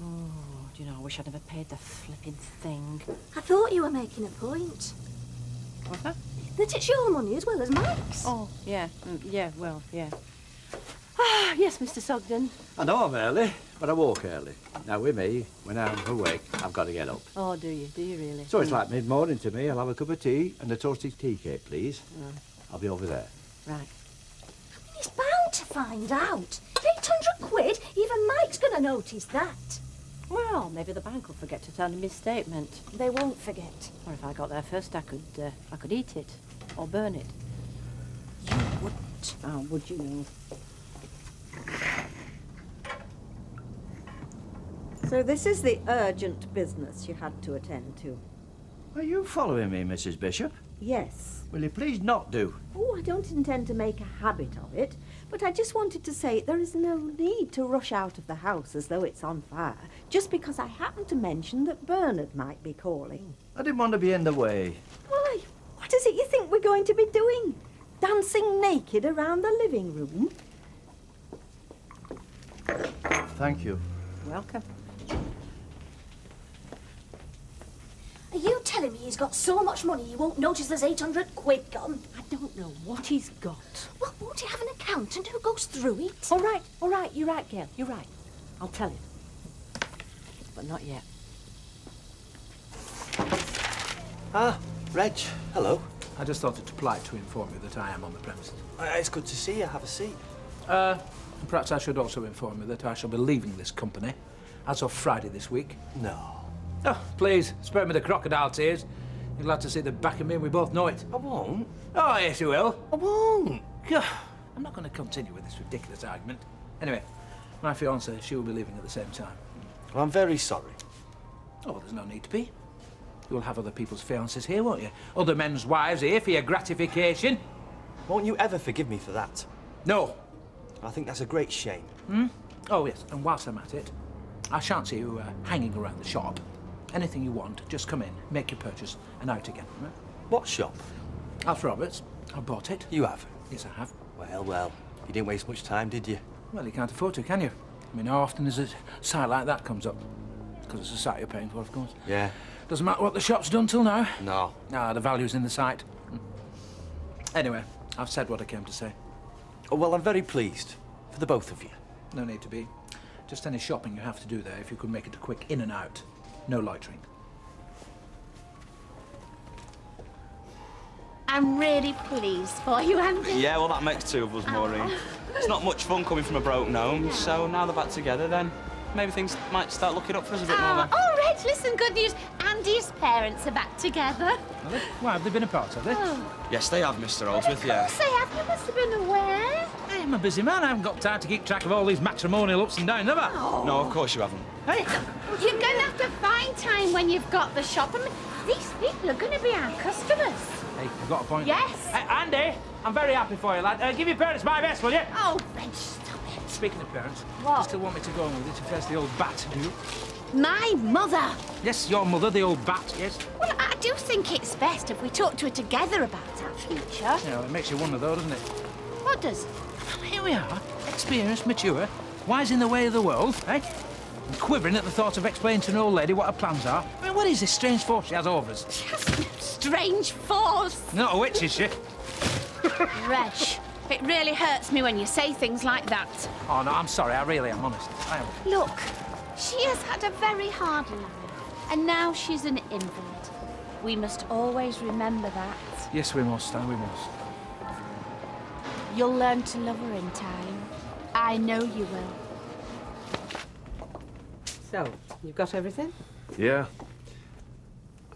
Oh, do you know, I wish I'd never paid the flipping thing. I thought you were making a point. What's that? That it's your money as well as Mike's. Oh, yeah. Yeah, well, yeah. Ah, yes, Mr. Sogden. I know I'm early, but I walk early. Now, with me, when I'm awake, I've got to get up. Oh, do you? Do you really? So it's like mid-morning to me. I'll have a cup of tea and a toasted tea cake, please. I'll be over there. Right. He's bound to find out. 800 quid? Even Mike's going to notice that. Well, maybe the bank will forget to turn in his statement. They won't forget. Or if I got there first, I could eat it or burn it. You wouldn't. Oh, would you know? So this is the urgent business you had to attend to? Are you following me, Mrs. Bishop? Yes. Will you please not do? Oh, I don't intend to make a habit of it, but I just wanted to say there is no need to rush out of the house as though it's on fire, just because I happened to mention that Bernard might be calling. I didn't want to be in the way. Why, what is it you think we're going to be doing? Dancing naked around the living room? Thank you. Welcome. Are you telling me he's got so much money he won't notice there's 800 quid gone? I don't know what he's got. Well, won't he have an accountant who goes through it? All right, you're right, Gail, you're right. I'll tell him. But not yet. Ah, Reg, hello. I just thought it polite to inform you that I am on the premises. It's good to see you. Have a seat. Perhaps I should also inform you that I shall be leaving this company as of Friday this week. No. Oh, please, spare me the crocodile tears. You're glad to see the back of me, and we both know it. I won't. Oh, yes, you will. I won't. I'm not going to continue with this ridiculous argument. Anyway, My fiancée, she will be leaving at the same time. Well, I'm very sorry. Oh, there's no need to be. You'll have other people's fiancés here, won't you? Other men's wives here for your gratification. Won't you ever forgive me for that? No. I think that's a great shame. Hmm? Oh, yes, and whilst I'm at it, I shan't see you hanging around the shop. Anything you want, just come in, make your purchase, and out again. Right? What shop? Alf Roberts. I bought it. You have? Yes, I have. Well, you didn't waste much time, did you? Well, you can't afford to, can you? I mean, how often is a site like that comes up? Because it's a site you're paying for, of course. Yeah. Doesn't matter what the shop's done till now. No. Ah, the value's in the site. Anyway, I've said what I came to say. Oh, well, I'm very pleased. For the both of you. No need to be. Just any shopping you have to do there, if you could make it a quick in and out. No loitering. I'm really pleased for you, Andy. Yeah, well, that makes two of us, Maureen. It's not much fun coming from a broken home, so now they're back together, then maybe things might start looking up for us a bit more. All right, listen, good news. Andy's parents are back together. Are they? Why, have they been apart, have they? Oh. Yes, they have, Mr. Holdsworth, yeah. Of course they have. You must have been aware. Hey, I'm a busy man. I haven't got time to keep track of all these matrimonial ups and downs, have I? Oh. No, of course you haven't. Hey! You're going to have to find time when you've got the shop. I mean, these people are going to be our customers. Hey, you've got a point. Yes. Hey, Andy, I'm very happy for you, lad. Give your parents my best, will you? Oh, Ben, stop it. Speaking of parents, What? you still want me to go on with it to face the old bat, do you? My mother. Yes, your mother, the old bat, yes. Well, I do think it's best if we talk to her together about our future. Yeah, well, it makes you wonder, though, doesn't it? What does? Well, here we are, experienced, mature, wise in the way of the world, eh? And quivering at the thought of explaining to an old lady what her plans are. I mean, what is this strange force she has over us? She has no strange force. Not a witch, is she? Reg, it really hurts me when you say things like that. Oh, no, I'm sorry. I really am, honest. I am. Look, she has had a very hard life, and now she's an invalid. We must always remember that. Yes, we must, we must. You'll learn to love her in time. I know you will. So, you've got everything? Yeah.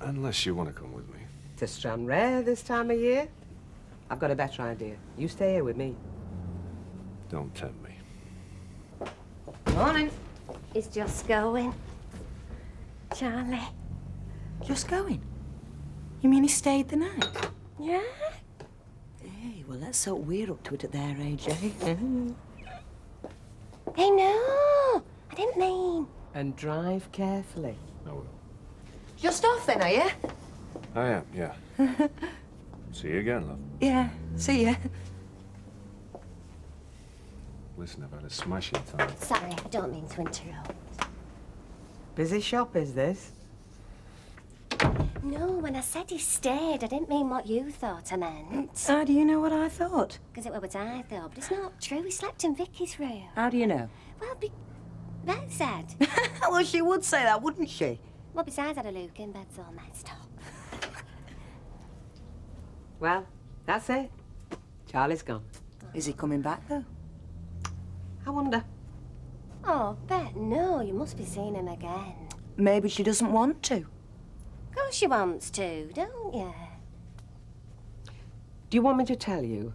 Unless you want to come with me. To Stranraer this time of year? I've got a better idea. You stay here with me. Don't tempt me. Morning. He's just going. Charlie. Just going? You mean he stayed the night? Yeah? Hey, well, let's hope we're up to it at their age, eh? Hey, no! I didn't mean. And drive carefully. I will. Just off then, are you? I am, yeah. See you again, love. Yeah, see ya. Listen, I've had a smashing time. Sorry, I don't mean to interrupt. Busy shop, is this? No, when I said he stayed, I didn't mean what you thought I meant. How do you know what I thought? Because it was what I thought, but it's not true. He slept in Vicky's room. How do you know? Well, Beth said. Well, she would say that, wouldn't she? Well, besides, I had a Luke in bed's all messed up. Well, that's it. Charlie's gone. Is he coming back, though? I wonder. Oh, Bet, no, you must be seeing him again. Maybe she doesn't want to. Of course she wants to, don't you? Do you want me to tell you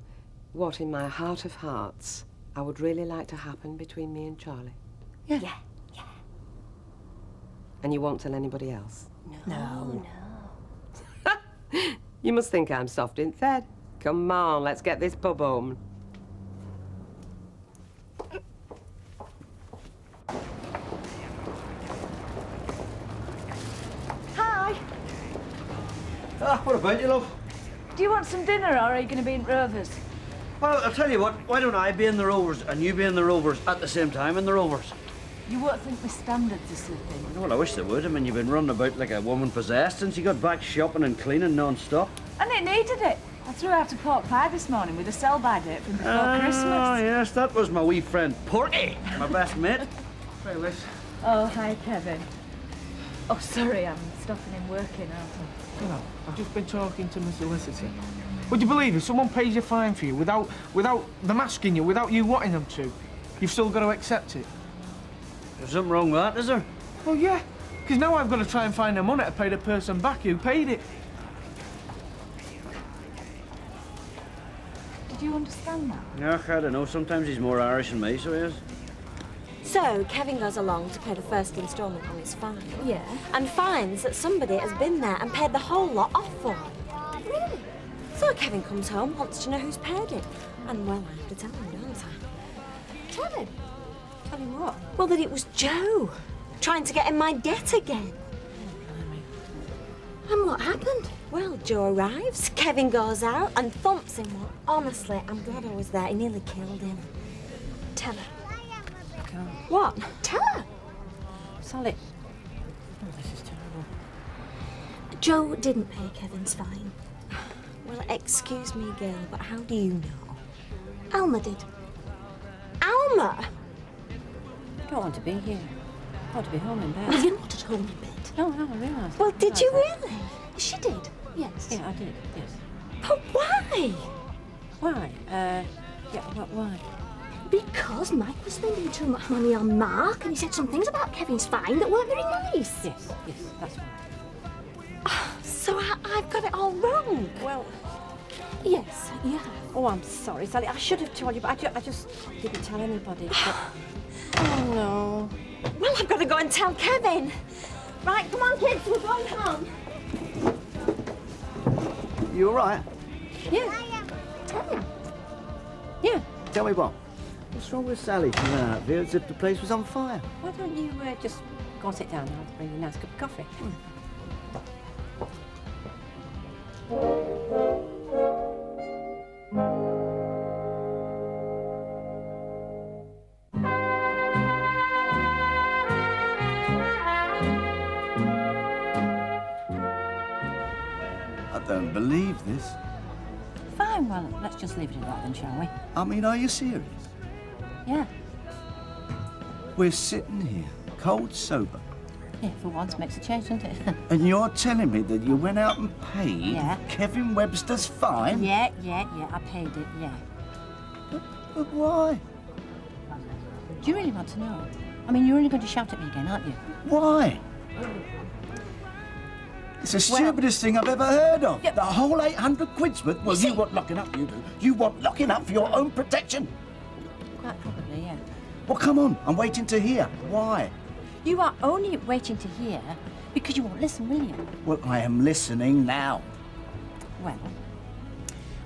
what, in my heart of hearts, I would really like to happen between me and Charlie? Yeah. Yeah. And you won't tell anybody else? No. You must think I'm soft in bed. Come on, let's get this pub home. Hi. Ah, what about you, love? Do you want some dinner, or are you going to be in Rovers? Well, I'll tell you what, why don't I be in the Rovers and you be in the Rovers at the same time in the Rovers? You won't think my standards are slipping. Well, I wish they would. I mean, you've been running about like a woman possessed since you got back shopping and cleaning non-stop. And it needed it. I threw out a pork pie this morning with a sell-by date from before Christmas. Oh, yes, that was my wee friend Porky, my best mate. Hey, Liz. Oh, hi, Kevin. Oh, sorry, I'm stopping him working, aren't You know, I've just been talking to my solicitor. Would you believe if someone pays your fine for you without them asking you, without you wanting them to, you've still got to accept it? There's something wrong with that, is there? Well, yeah, because now I've got to try and find the money to pay the person back who paid it. Did you understand that? Yeah, I don't know. Sometimes he's more Irish than me, so he is. So, Kevin goes along to pay the first instalment on his fine. Yeah. And finds that somebody has been there and paid the whole lot off for him. Really? So Kevin comes home, wants to know who's paid it. And, well, I have to tell him, don't I? Tell him. Tell him what? Well, that it was Joe, trying to get in my debt again. And what happened? Well, Joe arrives, Kevin goes out and thumps him one. Honestly, I'm glad I was there. He nearly killed him. Tell her. What? Tell her. Sally. Oh, this is terrible. Joe didn't pay Kevin's fine. Well, excuse me, girl, but how do you know? Alma did. Alma? I don't want to be here. I want to be home in bed. Well, you're not at home in bed. No, I realise. Well, did you really? She did, yes. Yeah, I did, yes. But why? Why? Why? Because Mike was spending too much money on Mark, and he said some things about Kevin's fine that weren't very nice. Yes, that's right. Oh, so I've got it all wrong. Well, yes, you have. Oh, I'm sorry, Sally. I should have told you, but I just didn't tell anybody. But... oh, no. Well, I've got to go and tell Kevin. Right, come on, kids, we're going home. You all right? Yeah. Tell him. Yeah. Tell me what? What's wrong with Sally coming out here as if the place was on fire? Why don't you just go and sit down and I'll bring you a nice cup of coffee? I don't believe this. Fine, well, let's just leave it at that then, shall we? I mean, are you serious? Yeah. We're sitting here, cold sober, Yeah, for once makes a change, doesn't it? and you're telling me that you went out and paid Yeah. Kevin Webster's fine? Yeah, I paid it, yeah. But why? Do you really want to know? I mean, you're only going to shout at me again, aren't you? Why? It's the stupidest thing I've ever heard of. The whole 800 quid's worth. Well, you want locking up, you do. You want locking up for your own protection. Quite probably, yeah. Well, come on. I'm waiting to hear. Why? You are only waiting to hear because you won't listen, will you? Well, I am listening now. Well,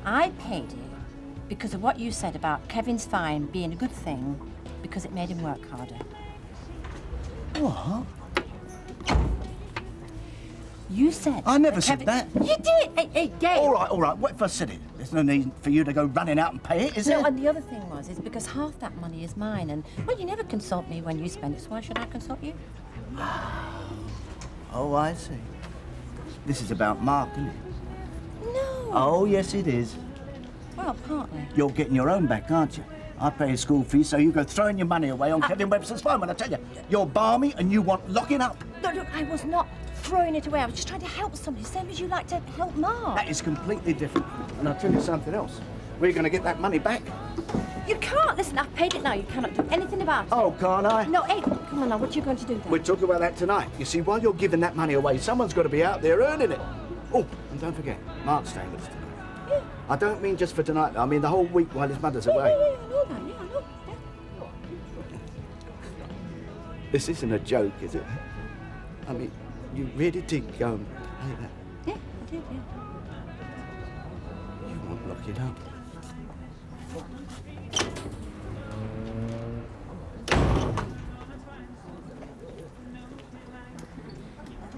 I paid it because of what you said about Kevin's fine being a good thing because it made him work harder. What? You said... I never said that. You did! Hey, Gail! All right. What if I said it? There's no need for you to go running out and pay it, is there? No, and the other thing is because half that money is mine, and, well, you never consult me when you spend it, so why should I consult you? Oh, I see. This is about Mark, isn't it? No. Oh, yes, it is. Well, partly. You're getting your own back, aren't you? I pay his school fees, so you go throwing your money away on Kevin Webster's fine when I tell you. You're balmy and you want locking up. No, look, I was not throwing it away. I was just trying to help somebody, same as you like to help Mark. That is completely different. And I'll tell you something else. We're going to get that money back. You can't. Listen, I've paid it now. You cannot do anything about it. Oh, can't I? No, hey, come on now. What are you going to do then? We'll talk about that tonight. You see, while you're giving that money away, someone's got to be out there earning it. Oh, and don't forget, Mark's staying with us tonight. Yeah. I don't mean just for tonight. I mean the whole week while his mother's away. Yeah, I know that. Yeah, I know. This isn't a joke, is it? I mean, you really did go and pay that. Yeah, I did, yeah. You won't lock it up.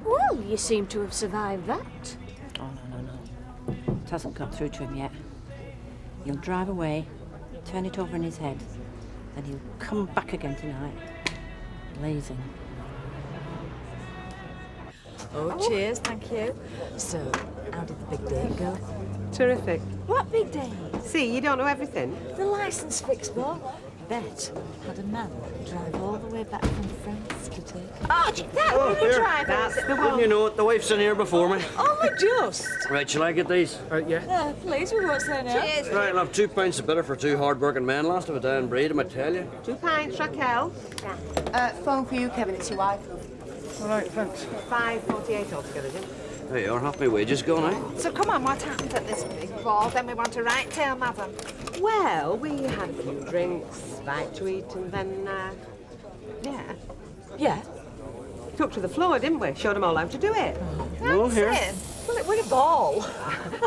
Well, you seem to have survived that. Oh, no. It hasn't got through to him yet. He'll drive away, turn it over in his head, then he'll come back again tonight, blazing. Oh, cheers, thank you. So, how did the big date go? Terrific. What big date? See, you don't know everything. The licence fixed, Bob. Bet had a man drive all the way back from France to take her. Oh, that really driver. That's the Wouldn't one. you know it? The wife's in here before me. Only just. Right, shall I get these? Yeah. Please, we won't say no. Cheers. Right, I'll have 2 pints of bitter for 2 hard-working men. Last of a dying breed, I tell you. 2 pints, Raquel. Phone for you, Kevin. It's your wife. All right, thanks. 5.48 altogether, Jim. There you are, half my wages gone, eh? So come on, what happened at this big ball? Then we want a right tale, madam. Well, we had a few drinks, bite to eat, and then Yeah. Yeah. Took to the floor, didn't we? Showed them all how to do it. Oh, here. Well, it was a ball.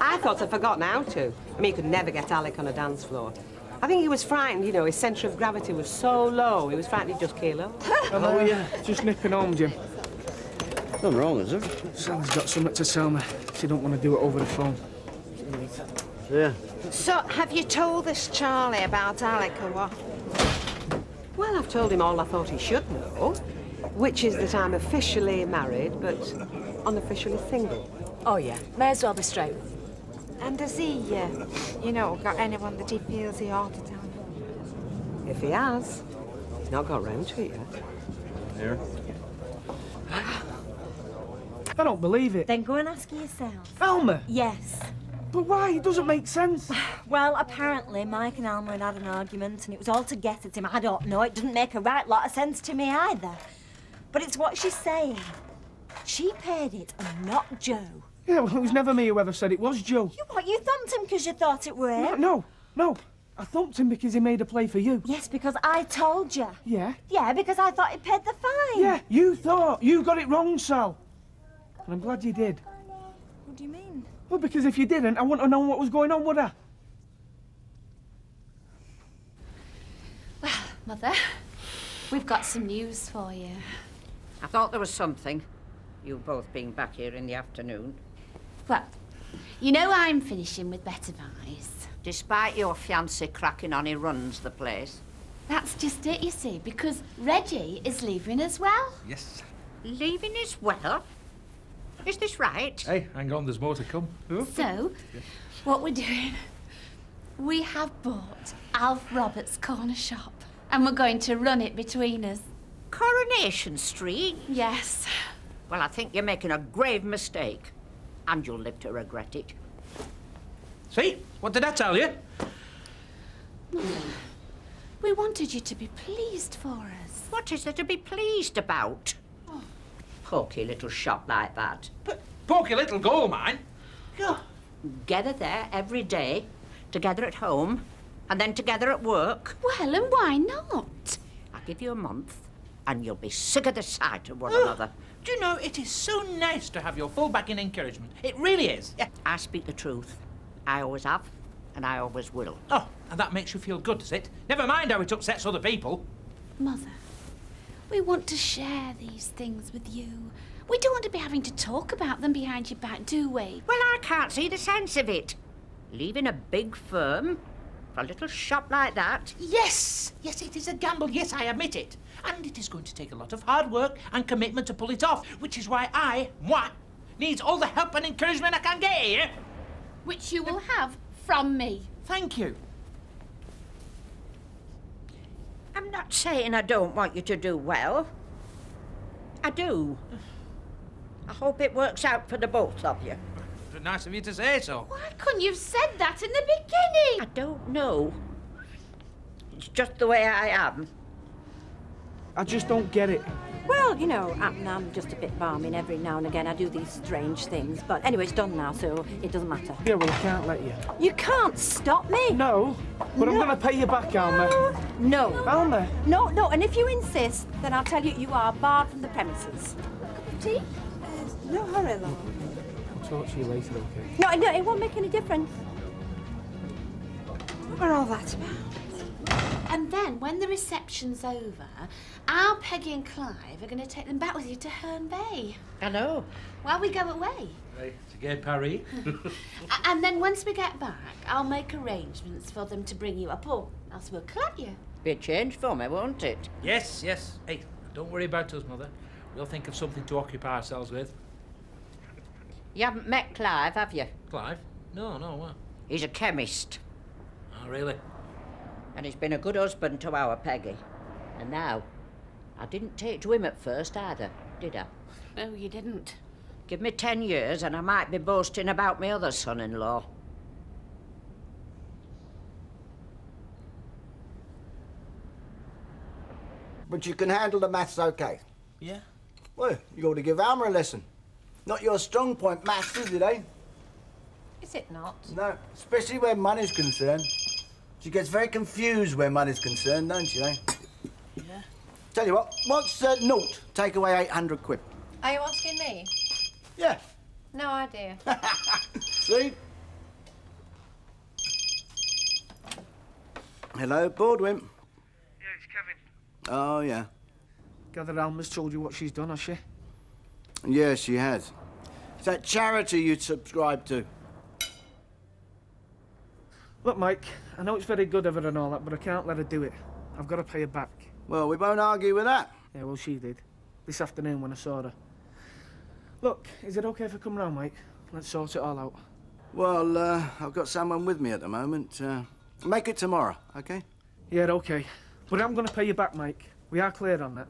I thought I'd forgotten how to. I mean, you could never get Alec on a dance floor. I think he was frightened, you know, his centre of gravity was so low, he was frightened he'd just keel over. Oh, yeah. Just nipping home, Jim. Nothing wrong, is there? Sally's got something to tell me. She don't want to do it over the phone. Yeah. So, have you told this Charlie about Alec or what? Well, I've told him all I thought he should know, which is that I'm officially married, but unofficially single. Oh, yeah. May as well be straight. And has he, you know, got anyone that he feels he ought to tell? If he has, he's not got round to it yet. Here. I don't believe it. Then go and ask her yourself. Alma? Yes. But why? It doesn't make sense. Well, apparently Mike and Alma had an argument and it was all to get at him. I don't know. It doesn't make a right lot of sense to me either. But it's what she's saying. She paid it and not Joe. Yeah, well, it was never me who ever said it was Joe. You thumped him because you thought it were him? No. I thumped him because he made a play for you. Yes, because I told you. Yeah? Yeah, because I thought he paid the fine. Yeah, you thought. You got it wrong, Sal. And I'm glad you did. What do you mean? Well, because if you didn't, I wouldn't have known what was going on, would I? Well, Mother, we've got some news for you. I thought there was something, you both being back here in the afternoon. Well, you know I'm finishing with Better Buys. Despite your fiancé cracking on, he runs the place. That's just it, you see, because Reggie is leaving as well. Yes. Leaving as well? Is this right? Hey, hang on, there's more to come. So, what we're doing, we have bought Alf Roberts' corner shop and we're going to run it between us. Coronation Street? Yes. Well, I think you're making a grave mistake. And you'll live to regret it. See? What did I tell you? We wanted you to be pleased for us. What is there to be pleased about? Oh. Poky little shop like that. But poky little gold mine? Together there every day, together at home, and then together at work. Well, and why not? I'll give you a month, and you'll be sick of the sight of one another. Do you know, it is so nice to have your full back and encouragement. It really is. Yeah. I speak the truth. I always have, and I always will. Oh, and that makes you feel good, does it? Never mind how it upsets other people. Mother, we want to share these things with you. We don't want to be having to talk about them behind your back, do we? Well, I can't see the sense of it. Leaving a big firm for a little shop like that. Yes, it is a gamble. Yes, I admit it. And it is going to take a lot of hard work and commitment to pull it off, which is why moi, needs all the help and encouragement I can get here. Which you will have from me. Thank you. I'm not saying I don't want you to do well. I do. I hope it works out for the both of you. Nice of you to say so. Why couldn't you have said that in the beginning? I don't know. It's just the way I am. I just don't get it. Well, you know, I'm just a bit balming every now and again. I do these strange things. But anyway, it's done now, so it doesn't matter. Yeah, well, I can't let you. You can't stop me. No, but I'm going to pay you back, Alma. No. Alma? No, and if you insist, then I'll tell you are barred from the premises. A cup of tea? No hurry, love. I'll talk to you later, okay? No, it won't make any difference. What are all that about? And then, when the reception's over, our Peggy and Clive are going to take them back with you to Herne Bay. I know. While we go away. Right, to get Paris. And then once we get back, I'll make arrangements for them to bring you up, or else we'll collect you. Be a change for me, won't it? Yes. Hey, don't worry about us, Mother. We'll think of something to occupy ourselves with. You haven't met Clive, have you? Clive? No, what? He's a chemist. Oh, really? And he's been a good husband to our Peggy. And now, I didn't take to him at first either, did I? No, you didn't. Give me 10 years and I might be boasting about my other son-in-law. But you can handle the maths okay? Yeah. Well, you ought to give Alma a lesson. Not your strong point, maths, is it, eh? Is it not? No, especially where money's concerned. She gets very confused where money's concerned, don't she, eh? Yeah. Tell you what, what's naught? Take away 800 quid. Are you asking me? Yeah. No idea. See? Hello, Boardwimp. Yeah, it's Kevin. Oh, yeah. Gather Alma's told you what she's done, has she? Yeah, she has. It's that charity you subscribe to. Look, Mike, I know it's very good of her and all that, but I can't let her do it. I've got to pay her back. Well, we won't argue with that. Yeah, well, she did. This afternoon when I saw her. Look, is it okay if I come round, Mike? Let's sort it all out. Well, I've got someone with me at the moment. Make it tomorrow, okay? Yeah, okay. But I'm going to pay you back, Mike. We are clear on that.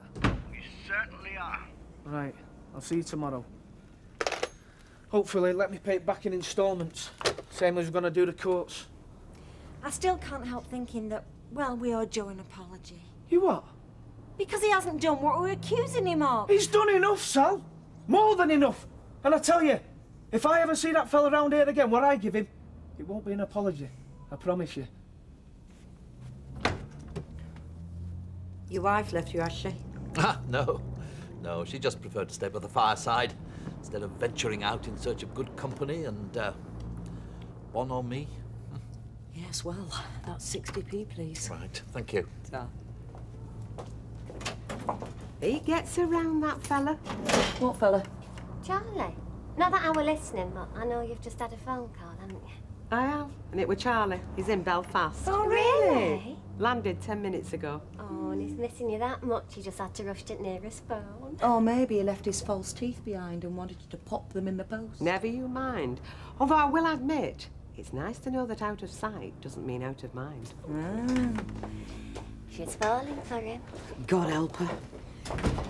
We certainly are. Right. I'll see you tomorrow. Hopefully, let me pay it back in instalments. Same as we're going to do the courts. I still can't help thinking that, well, we owe Joe an apology. You what? Because he hasn't done what we're accusing him of. He's done enough, Sal. More than enough. And I tell you, if I ever see that fella round here again, what I give him, it won't be an apology. I promise you. Your wife left you, has she? Ah, no. No, she just preferred to stay by the fireside instead of venturing out in search of good company and, one on me. Yes, well, that's 60p, please. Right, thank you. Ta. He gets around, that fella. What fella? Charlie. Not that I were listening, but I know you've just had a phone call, haven't you? I have, and it was Charlie. He's in Belfast. Oh, really? Landed 10 minutes ago. Oh, and he's missing you that much, he just had to rush to the nearest phone. Or maybe he left his false teeth behind and wanted you to pop them in the post. Never you mind. Although I will admit, it's nice to know that out of sight doesn't mean out of mind. She's falling for him. God help her.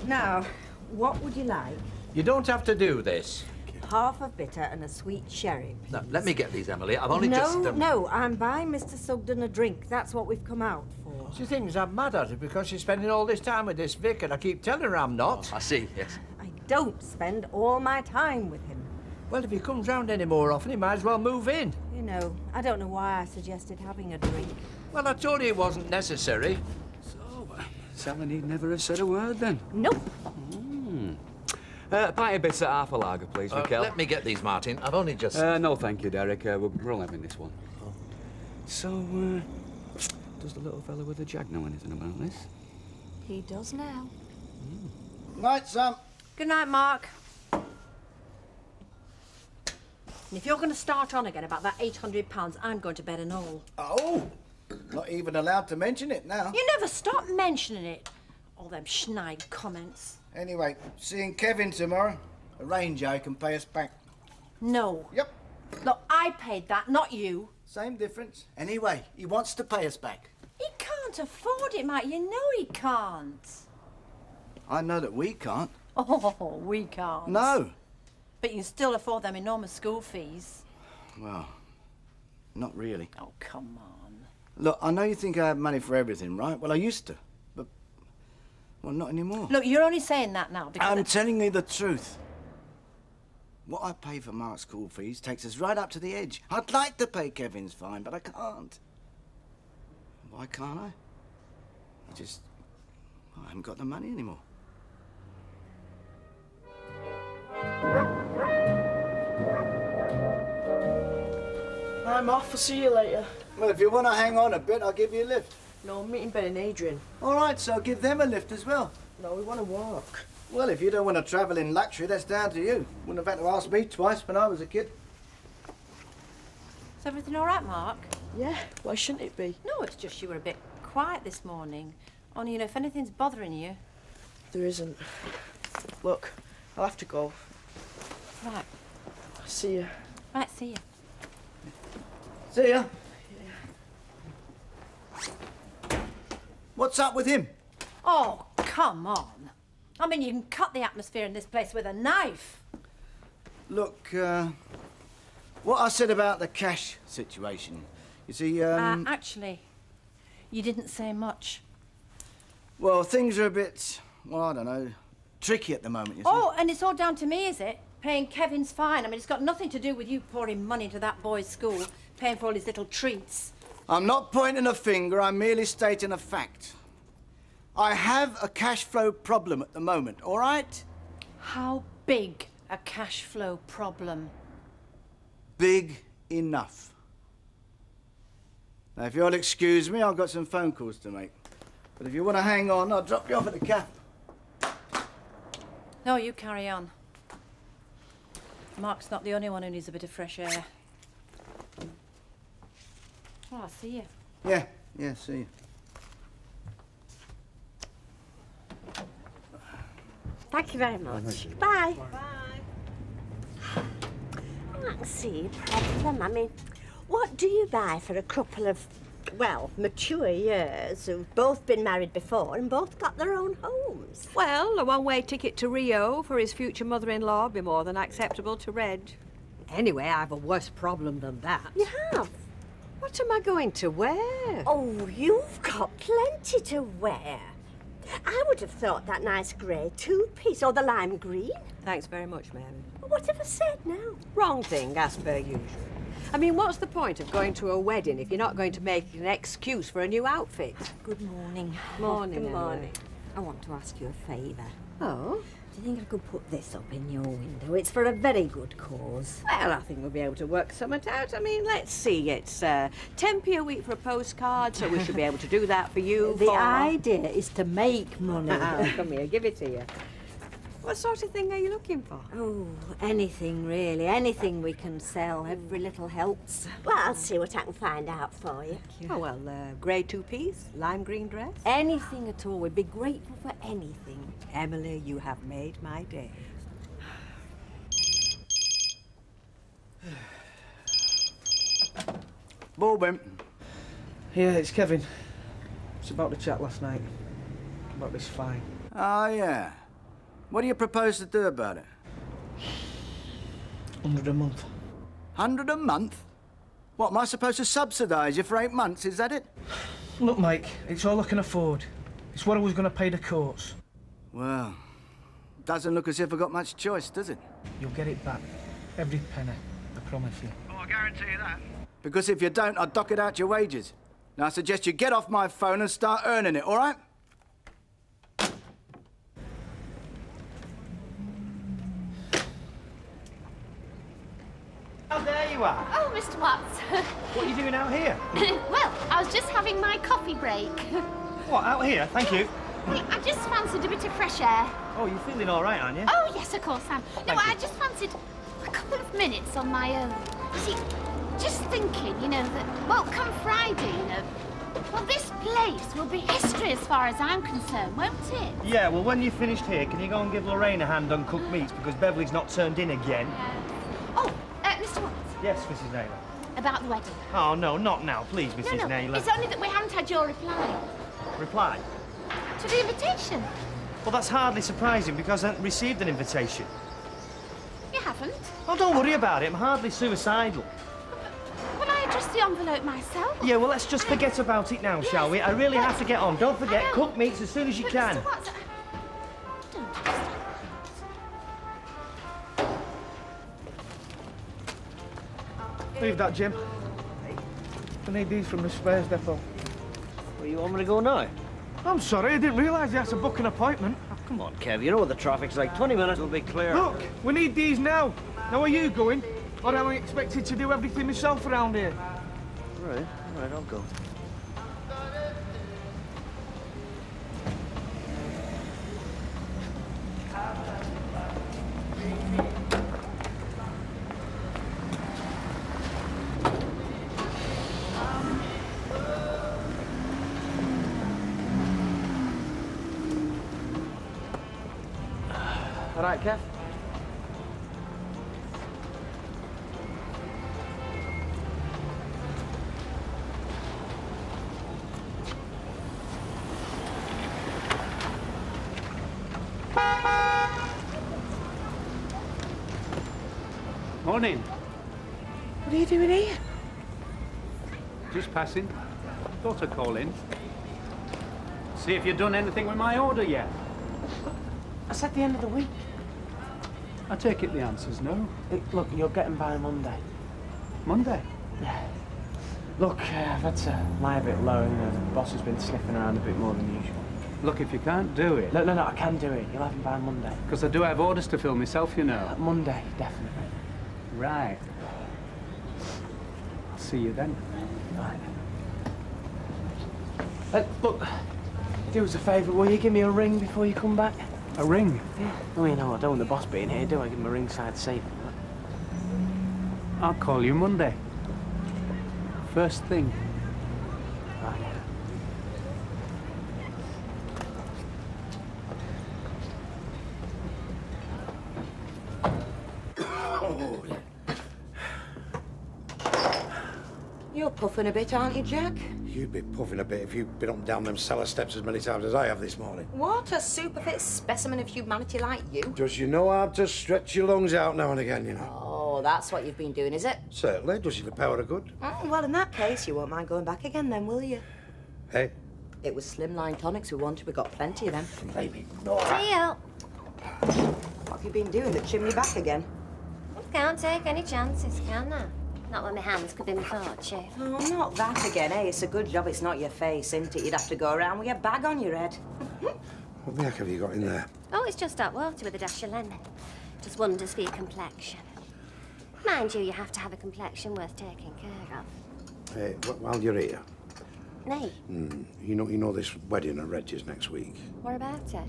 Now, what would you like? You don't have to do this. Half a bitter and a sweet sherry. No, let me get these, Emily. I've only no, just... No, I'm buying Mr. Sugden a drink. That's what we've come out for. She thinks I'm mad at her because she's spending all this time with this Vic, and I keep telling her I'm not. I see, yes. I don't spend all my time with him. Well, if he comes round any more often, he might as well move in. You know, I don't know why I suggested having a drink. Well, I told you it wasn't necessary. So, Sally need never have said a word then. Nope. Pint of bitter, half a lager, please, Raquel. Let me get these, Martin. I've only just... No, thank you, Derek. We're all having this one. So, does the little fella with the jag know anything about this? He does now. Night, Sam. Good night, Mark. And if you're going to start on again about that £800, I'm going to bed and all. Oh, not even allowed to mention it now. You never stop mentioning it. All them schneid comments. Anyway, seeing Kevin tomorrow. Arrange how he can pay us back. No. Yep. Look, I paid that, not you. Same difference. Anyway, he wants to pay us back. He can't afford it, Mike. You know he can't. I know that we can't. Oh, we can't. No. But you can still afford them enormous school fees. Well, not really. Oh, come on. Look, I know you think I have money for everything, right? Well, I used to. But, well, not anymore. Look, you're only saying that now because... I'm telling you the truth. What I pay for Mark's school fees takes us right up to the edge. I'd like to pay Kevin's fine, but I can't. Why can't I? I haven't got the money anymore. I'm off. I'll see you later. Well, if you want to hang on a bit, I'll give you a lift. No, I'm meeting Ben and Adrian. All right, so give them a lift as well. No, we want to walk. Well, if you don't want to travel in luxury, that's down to you. Wouldn't have had to ask me twice when I was a kid. Is everything all right, Mark? Yeah, why shouldn't it be? No, it's just you were a bit quiet this morning. Only, you know, if anything's bothering you... There isn't. Look, I'll have to go. Right. See you. Right, see you. See ya. What's up with him? Oh, come on. I mean, you can cut the atmosphere in this place with a knife. Look, what I said about the cash situation. You see, Actually, you didn't say much. Well, things are a bit, well, I don't know, tricky at the moment, you see. Oh, and it's all down to me, is it? Paying Kevin's fine. I mean, it's got nothing to do with you pouring money into that boy's school, paying for all his little treats. I'm not pointing a finger, I'm merely stating a fact. I have a cash flow problem at the moment, all right? How big a cash flow problem? Big enough. Now, if you'll excuse me, I've got some phone calls to make. But if you want to hang on, I'll drop you off at the cafe. No, you carry on. Mark's not the only one who needs a bit of fresh air. Oh, I'll see you. Yeah, see you. Thank you very much. Bye. I can see a problem. I mean, what do you buy for a couple of, well, mature years who've both been married before and both got their own homes? Well, a one-way ticket to Rio for his future mother-in-law would be more than acceptable to Reg. Anyway, I have a worse problem than that. You have? What am I going to wear? Oh, you've got plenty to wear. I would have thought that nice grey two-piece or the lime green. Thanks very much, Mary. What have I said now? Wrong thing, as per usual. I mean, what's the point of going to a wedding if you're not going to make an excuse for a new outfit? Good morning. Morning, Good Emma. morning. I want to ask you a favour. Oh? Do you think I could put this up in your window? It's for a very good cause. Well, I think we'll be able to work something out. I mean, let's see. It's 10p a week for a postcard, so we should be able to do that for you. The idea is to make money. Come here, give it to you. What sort of thing are you looking for? Oh, anything really. Anything we can sell. Every little helps. Well, I'll see what I can find out for you. Oh, well, grey two-piece, lime green dress? Anything at all. We'd be grateful for anything. Emily, you have made my day. Baldwin. Yeah, it's Kevin. It's about the chat last night. About this fine. Oh, yeah. What do you propose to do about it? 100 a month. 100 a month? What, am I supposed to subsidise you for 8 months, is that it? Look, Mike, it's all I can afford. It's what I was going to pay the courts. Well, doesn't look as if I've got much choice, does it? You'll get it back. Every penny. I promise you. Oh, I guarantee you that. Because if you don't, I'll dock it out your wages. Now, I suggest you get off my phone and start earning it, all right? Oh, there you are. Oh, Mr. Watts. What are you doing out here? Well, I was just having my coffee break. What, out here? Thank you. I just fancied a bit of fresh air. Oh, you're feeling all right, aren't you? Oh, yes, of course, Sam. No, Thank you. I just fancied a couple of minutes on my own. You see, just thinking, you know, that, well, come Friday, you know, well, this place will be history as far as I'm concerned, won't it? Yeah, well, when you're finished here, can you go and give Lorraine a hand on cooked meats because Beverly's not turned in again? Oh, Mr. Watts, Yes, Mrs. Naylor. about the wedding. Oh, no, not now, please, Mrs. No, Naylor. it's only that we haven't had your reply Reply? to the invitation. Well, that's hardly surprising because I haven't received an invitation. You haven't? Oh, don't worry about it. I'm hardly suicidal. Well, I addressed the envelope myself. Yeah, well, let's just forget about it now, shall we? I really have to get on. Don't forget, cook meats as soon as you can. Mr. Watts, I don't understand. Leave that, Jim. I need these from the spares depot. Well, you want me to go now? I'm sorry, I didn't realise you had to book an appointment. Oh, come on, Kev. You know what the traffic's like. 20 minutes will be clear. Look, we need these now. Now, are you going? Or am I expected to do everything myself around here? All right, I'll go. All right, Kev? Morning. What are you doing here? Just passing. Thought I'd call in. See if you've done anything with my order yet. That's at the end of the week. I take it the answer's no. Look, you'll get them by Monday. Monday? Yeah. Look, I've had to lie a bit low and the boss has been sniffing around a bit more than usual. Look, if you can't do it... No, I can do it. You'll have him by Monday. Because I do have orders to fill myself, you know. Monday, definitely. Right. I'll see you then. Right. Look, do us a favour, will you give me a ring before you come back? A ring? Yeah. Oh, you know, I don't want the boss being here, do I? Give him a ringside seat. I'll call you Monday. First thing. Right. You're puffing a bit, aren't you, Jack? You'd be puffing a bit if you'd been up and down them cellar steps as many times as I have this morning. What a super-fit specimen of humanity like you. Does you know how to stretch your lungs out now and again, you know? Oh, that's what you've been doing, is it? Certainly. Does you the power of good? Oh, well, in that case, you won't mind going back again then, will you? Hey? It was slimline tonics we wanted. We got plenty of them. Baby, See you. What have you been doing? The chimney back again? Can't take any chances, can I? Not when my hands could be my fortune. Oh, not that again, eh? It's a good job it's not your face, isn't it? You'd have to go around with your bag on your head. What the heck have you got in there? Oh, it's just hot water with a dash of lemon. Does wonders for your complexion. Mind you, you have to have a complexion worth taking care of. Hey, while you're here, Me? you know this wedding at Reggie's next week? What about it?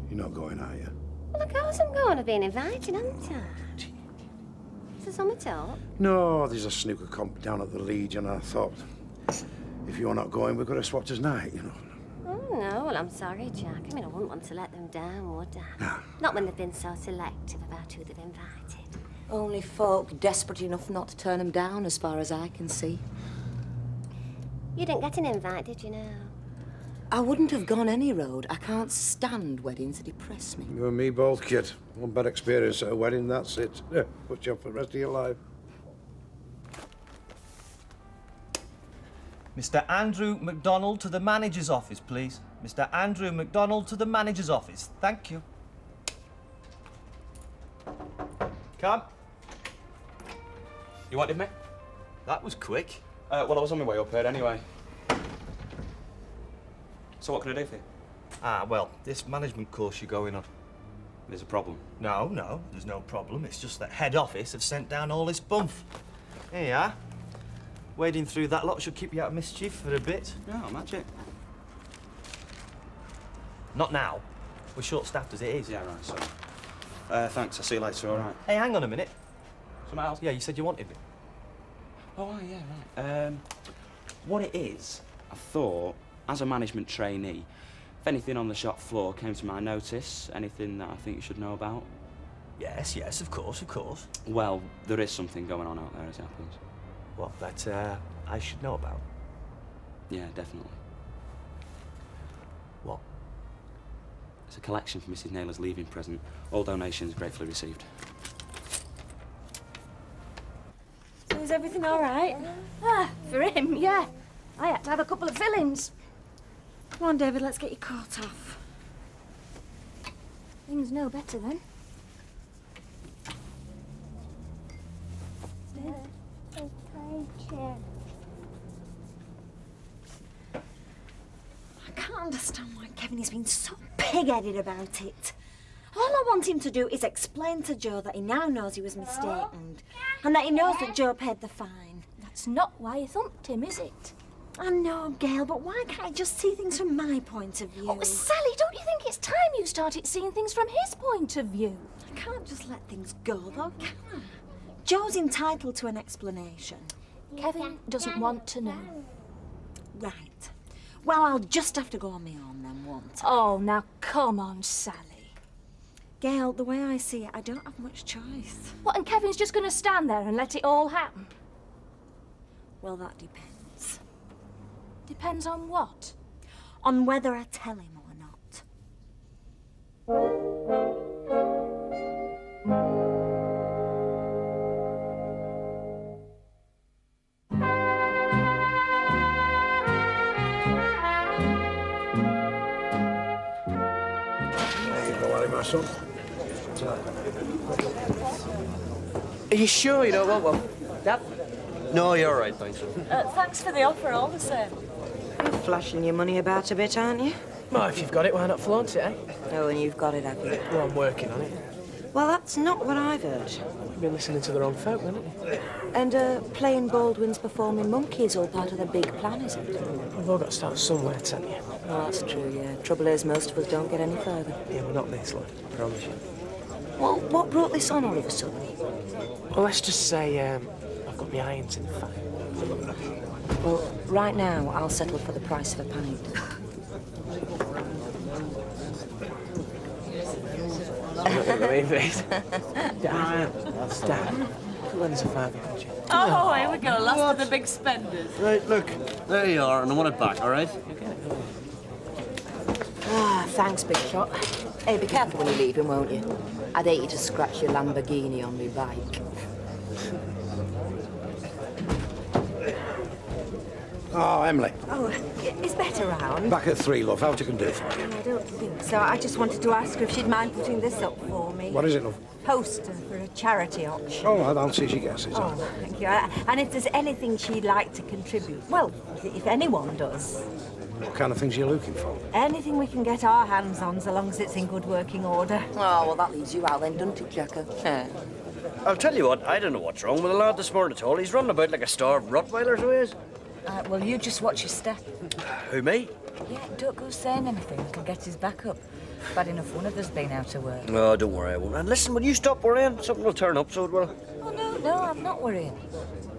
You're not going, are you? Well, of course I'm going. I've been invited, haven't I? Is there something talk? No, there's a snooker comp down at the Legion, and I thought, if you're not going, we've got a Swatters night, you know. Oh, no. Well, I'm sorry, Jack. I mean, I wouldn't want to let them down, would I? Not when they've been so selective about who they've invited. Only folk desperate enough not to turn them down, as far as I can see. You didn't get an invite, did you now? I wouldn't have gone any road. I can't stand weddings. They depress me. You and me both, kid. One bad experience at a wedding, that's it. Put you up for the rest of your life. Mr. Andrew MacDonald to the manager's office, please. Mr. Andrew MacDonald to the manager's office. Thank you. Come. You wanted me? That was quick. Well, I was on my way up here anyway. So what can I do for you? Ah, well, this management course you're going on. There's a problem. No, there's no problem. It's just that head office have sent down all this bumf. Here you are. Wading through that lot should keep you out of mischief for a bit. No, magic. Not now. We're short-staffed as it is. Yeah, right, sorry. Thanks, I'll see you later, all right. Hey, hang on a minute. Something else? Yeah, you said you wanted me. Oh, yeah, right. What it is, I thought, as a management trainee, if anything on the shop floor came to my notice, anything that I think you should know about. Yes, of course. Well, there is something going on out there, as it happens. What, that I should know about? Yeah, definitely. What? It's a collection for Mrs. Naylor's leaving present. All donations gratefully received. So is everything all right? Ah, for him, yeah. I had to have a couple of fillings. Come on, David, let's get your coat off. Things no better then. I can't understand why Kevin has been so pig-headed about it. All I want him to do is explain to Joe that he now knows he was mistaken and that he knows that Joe paid the fine. That's not why you thumped him, is it? I know, Gail, but why can't I just see things from my point of view? Oh, Sally, don't you think it's time you started seeing things from his point of view? I can't just let things go, though, can I? Joe's entitled to an explanation. Kevin doesn't want to know. Right. Well, I'll just have to go on my own then, won't I? Oh, now come on, Sally. Gail, the way I see it, I don't have much choice. What, and Kevin's just going to stand there and let it all happen? Well, that depends. Depends on what? On whether I tell him or not. There you go, Harry, my son. Are you sure you don't want one? Dad? No, you're all right, thanks. Thanks for the offer, all the same. flashing your money about a bit, aren't you? Well, if you've got it, why not flaunt it, eh? Oh, and you've got it, have you? Well, I'm working on it. Well, that's not what I've heard. You've been listening to the wrong folk, haven't you? And playing Baldwin's Performing Monkey is all part of the big plan, is it? We've all got to start somewhere, Tanya. Well, that's true, yeah. Trouble is, most of us don't get any further. Yeah, we're not this, lad. I promise you. Well, what brought this on all of a sudden? Well, let's just say I've got my irons in the fire. Well, right now, I'll settle for the price of a pint. Believe it. Dan. Dan. Lend us a fiver, could you? Oh, here we go. Last of the big spenders. Right, look, there you are, and I want it back, all right? Ah, thanks, Big Shot. Hey, be careful when you're leaving, won't you? I'd hate you to scratch your Lamborghini on me bike. Oh, Emily. Oh, is Bet around? Back at 3, love. How you can do for you? I don't think so. I just wanted to ask her if she'd mind putting this up for me. What is it, love? Poster for a charity auction. Oh, I'll see she gets it. Oh, thank you. And if there's anything she'd like to contribute, well, if anyone does. What kind of things are you looking for? Anything we can get our hands on, so long as it's in good working order. Oh, well, that leaves you out then, doesn't it, Jacker? I'll tell you what, I don't know what's wrong with the lad this morning at all. He's running about like a starved Rottweiler, so he is. Well, you just watch your step. Who, me? Yeah, don't go saying anything. We can get his back up. Bad enough one of us been out of work. Oh, don't worry, I won't. And listen, when you stop worrying, something will turn up, so it will. Oh, no, I'm not worrying.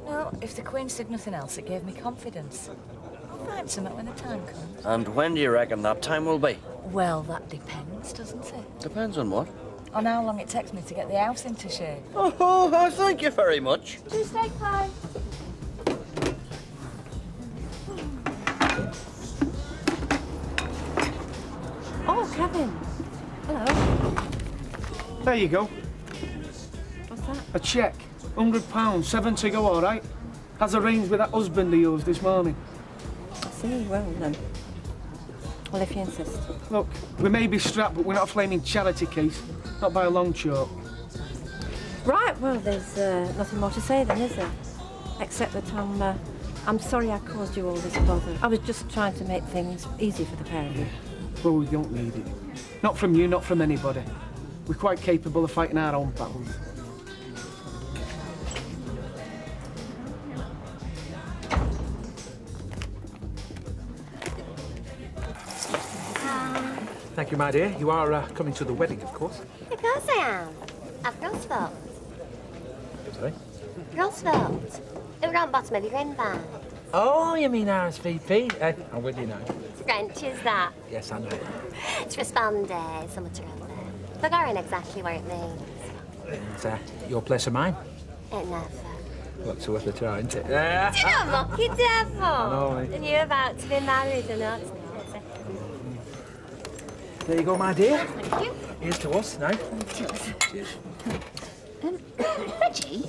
No, if the Queen said nothing else, it gave me confidence. I'll find something when the time comes. And when do you reckon that time will be? Well, that depends, doesn't it? Depends on what? On how long it takes me to get the house into shape. Oh, thank you very much. 2 steak pie. Oh, Kevin. Hello. There you go. What's that? A cheque. £100, 7 to go, all right? Has arranged with that husband of yours this morning. I see, well then. Well, if you insist. Look, we may be strapped, but we're not a flaming charity case. Not by a long chalk. Right, well, there's nothing more to say then, is there? Except that I'm sorry I caused you all this bother. I was just trying to make things easy for the pair of you. Well, we don't need it. Not from you, not from anybody. We're quite capable of fighting our own battles. Thank you, my dear. You are coming to the wedding, of course. Of course I am. Of Grosveld. Sorry? Grosveld. Over on bottom of your grandpa. Oh, you mean RSVP? I'm with you now. French is that? Yes, I know. To respond, so much around there. Forgotten exactly what it means. It's your place or mine? It never. What's worth a try, isn't it? Do you not mock you, devil? know, eh? And you're about to be married or not? There you go, my dear. Thank you. Here's to us now. Cheers. Reggie,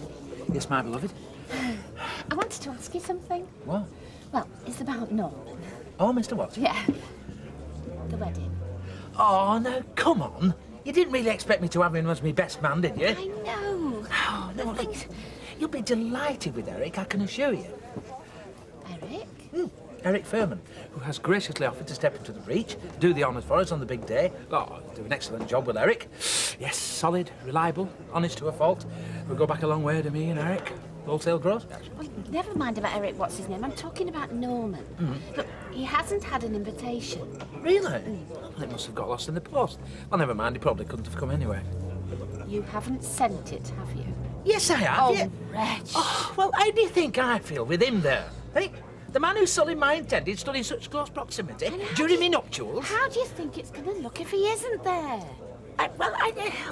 Yes, my beloved. I wanted to ask you something. What? Well, it's about Norman. Oh, Mr. What? Yeah. The wedding. Oh, no, come on. You didn't really expect me to have him as my best man, did you? I know. Oh, no, look, you'll be delighted with Eric, I can assure you. Eric? Eric Furman, who has graciously offered to step into the breach, do the honours for us on the big day. Oh, do an excellent job with Eric. Yes, solid, reliable, honest to a fault. We'll go back a long way to me and Eric. Wholesale gross. Well, never mind about Eric, what's his name? I'm talking about Norman. Look, he hasn't had an invitation. Really? Well, it must have got lost in the post. Well, never mind, he probably couldn't have come anyway. You haven't sent it, have you? Yes, I have. Oh, yeah. Reg. Oh, well, how do you think I feel with him there? Hey, the man who's sullied my intended stood in such close proximity during my nuptials. How do you think it's going to look if he isn't there?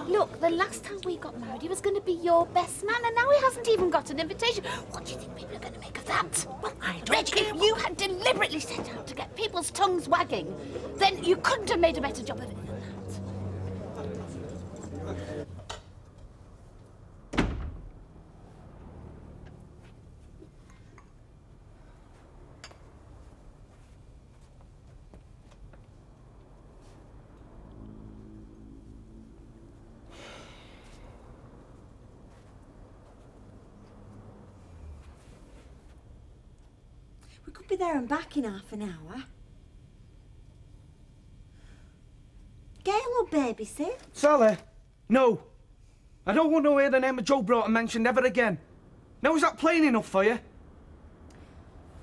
Look, the last time we got married, he was going to be your best man, and now he hasn't even got an invitation. What do you think people are going to make of that? Well, Reg, if you had deliberately set out to get people's tongues wagging, then you couldn't have made a better job of it than that. could be there and back in half an hour. Gail will babysit. Sally, no. I don't want to hear the name of Joe Broughton mentioned ever again. Now, is that plain enough for you?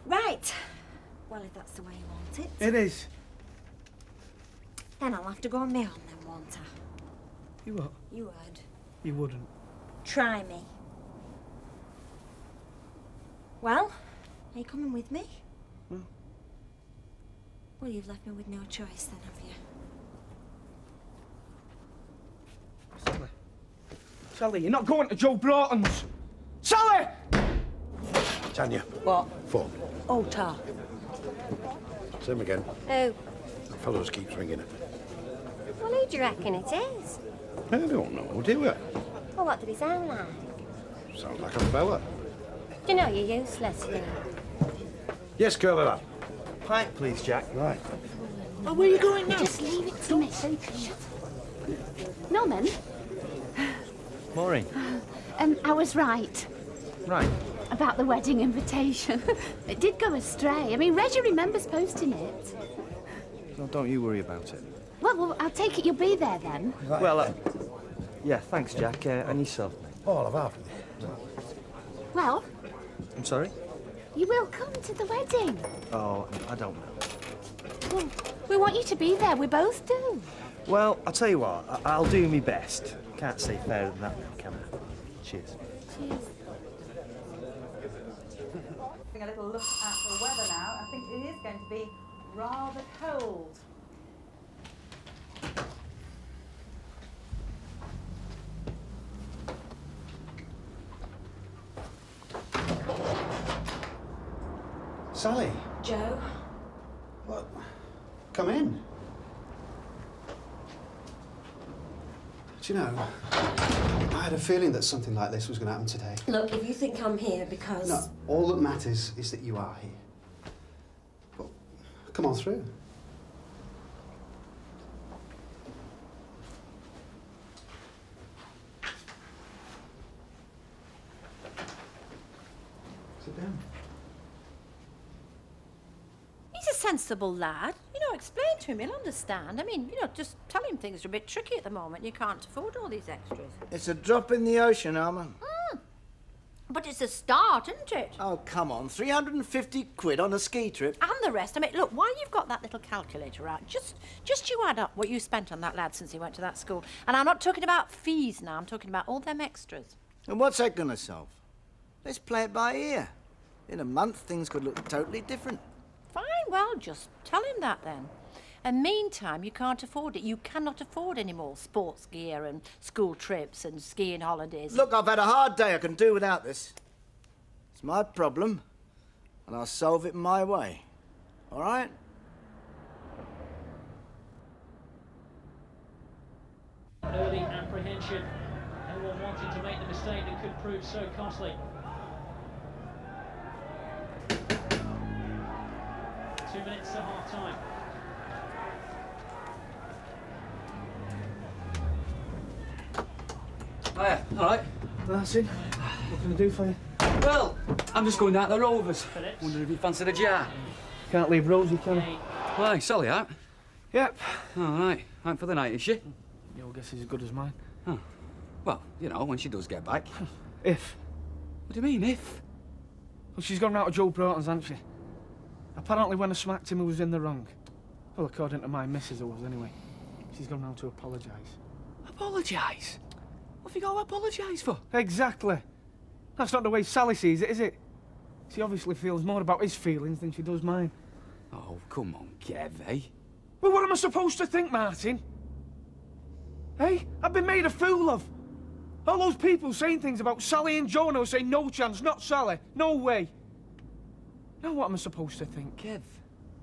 Right. Well, if that's the way you want it. It is. Then I'll have to go on my own then, won't I? You what? You would. You wouldn't. Try me. Well, are you coming with me? Well. Well, you've left me with no choice then, have you? Sally. Sally, you're not going to Joe Broughton's. Sally! Tanya. What? Phone. Oh, Tar. Same again. Who? That fellow's keeps ringing it. Well, who do you reckon it is? I don't know, do you? Well, what did he sound like? Sounds like a fella. Do you know you're useless, you? Yes, curly lad. Pint, please, Jack. Right. Oh, where are you going now? Just leave it to me. Norman, Maureen. I was right Right. about the wedding invitation. It did go astray. I mean, Reggie remembers posting it. No, don't you worry about it. Well, I'll take it you'll be there then. Well, yeah, thanks, Jack. And yourself, mate. All of half. Well, I'm sorry? you will come to the wedding. Oh, I don't know. Well, we want you to be there. We both do. Well, I'll tell you what. I'll do my best. Can't say fairer than that now, can I? Cheers. Cheers. Having a little look at the weather now, I think it is going to be rather cold. Sally, Joe? what? Come in. Do you know, I had a feeling that something like this was going to happen today. Look, if you think I'm here because... No, all that matters is that you are here. Well, come on through. Sit down. He's a sensible lad. You know, explain to him, he'll understand. I mean, you know, just tell him things are a bit tricky at the moment. You can't afford all these extras. It's a drop in the ocean, Alma. But it's a start, isn't it? Oh, come on. 350 quid on a ski trip. And the rest. I mean, look, while you've got that little calculator out, just you add up what you spent on that lad since he went to that school. And I'm not talking about fees now, I'm talking about all them extras. And what's that going to solve? Let's play it by ear. In a month, things could look totally different. Fine, well, just tell him that then. And meantime, you can't afford it. You cannot afford any more sports gear and school trips and skiing holidays. Look, I've had a hard day. I can do without this. It's my problem, and I'll solve it my way. All right? Early apprehension. No one wanting to make the mistake that could prove so costly. 2 minutes to half-time. Hiya, all right. That's it. What can I do for you? Well, I'm just going down to the Rovers. Wondering if you fancied a jar. Can't leave Rosie, can I? Why, Sally out? Yep. All right. Out for the night, is she? Your guess is as good as mine. Oh. Well, you know, when she does get back. If. What do you mean, if? Well, she's gone out of Joe Broughton's, hasn't she? Apparently when I smacked him, he was in the wrong. Well, according to my missus, it was anyway. She's gone round to apologise. Apologise? What have you got to apologise for? Exactly. That's not the way Sally sees it, is it? She obviously feels more about his feelings than she does mine. Oh, come on, Kev, eh? Well, what am I supposed to think, Martin? Hey, I've been made a fool of. All those people saying things about Sally and Jono say no chance, not Sally. No way. Now what am I supposed to think? Kev,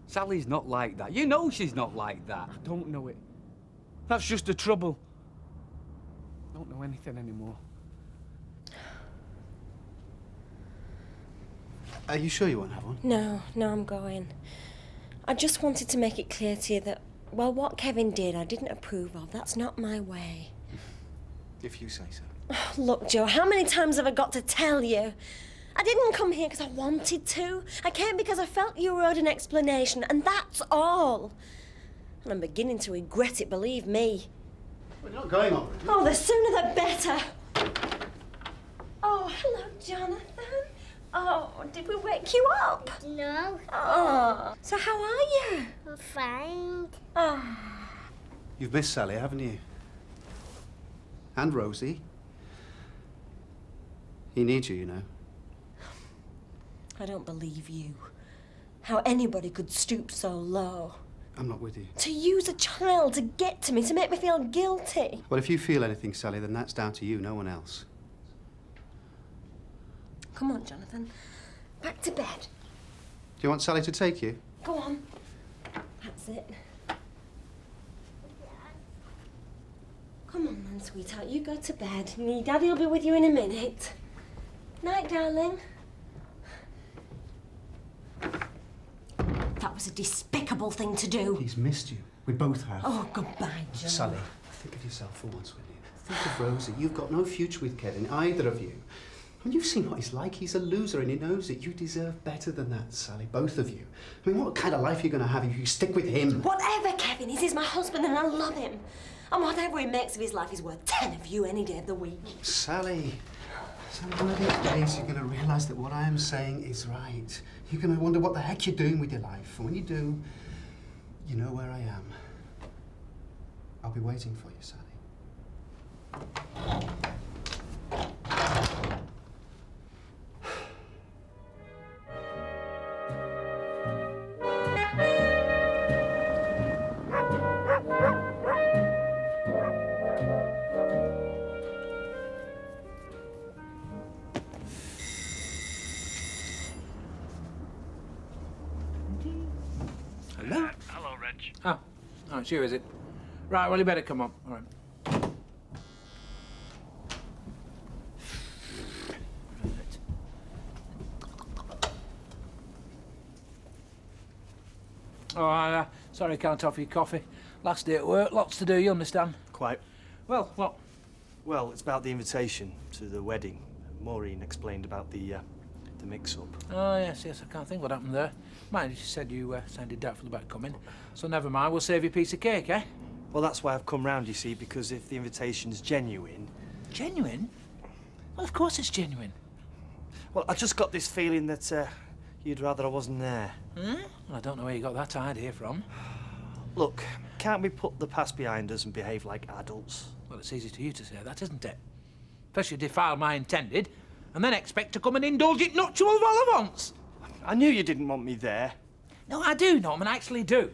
Sally's not like that. You know she's not like that. I don't know it. That's just the trouble. I don't know anything anymore. Are you sure you won't have one? No, I'm going. I just wanted to make it clear to you that, well, what Kevin did I didn't approve of. That's not my way. If you say so. Look, Joe, how many times have I got to tell you? I didn't come here because I wanted to. I came because I felt you owed an explanation, and that's all. And I'm beginning to regret it, believe me. We're not going on. Oh, the sooner the better. Oh, hello, Jonathan. Oh, did we wake you up? No. Oh, so how are you? I'm fine. Oh. You've missed Sally, haven't you? And Rosie. He needs you, you know. I don't believe you. How anybody could stoop so low. I'm not with you. To use a child to get to me, to make me feel guilty. Well, if you feel anything, Sally, then that's down to you, no one else. Come on, Jonathan. Back to bed. Do you want Sally to take you? Go on. That's it. Come on then, sweetheart. You go to bed. Your daddy will be with you in a minute. Night, darling. That was a despicable thing to do. He's missed you. We both have. Oh, goodbye, John. Sally, think of yourself for once, will you? Think of Rosie. You've got no future with Kevin, either of you. And you've seen what he's like. He's a loser and he knows it. You deserve better than that, Sally, both of you. I mean, what kind of life are you going to have if you stick with him? Whatever, Kevin is, he's my husband and I love him. And whatever he makes of his life is worth 10 of you any day of the week. Sally, one of these days you're going to realise that what I am saying is right. You're going to wonder what the heck you're doing with your life. And when you do, you know where I am. I'll be waiting for you, Sally. Hello? Hello, Reg. Oh, it's you, is it? Right, well, you better come on. All right. Oh, sorry I can't offer you coffee. Last day at work, lots to do, you understand? Quite. Well, what? Well, it's about the invitation to the wedding. Maureen explained about the mix-up. Oh, yes, I can't think what happened there. Mind, she said you sounded doubtful about coming. So never mind, we'll save you a piece of cake, eh? Well, that's why I've come round, you see, because if the invitation's genuine... Genuine? Well, of course it's genuine. Well, I just got this feeling that you'd rather I wasn't there. Hmm? Well, I don't know where you got that idea from. Look, can't we put the past behind us and behave like adults? Well, it's easy to you to say that, isn't it? First you defile my intended, and then expect to come and indulge it nuptials all at once. I knew you didn't want me there. No, I do, Norman, I actually do.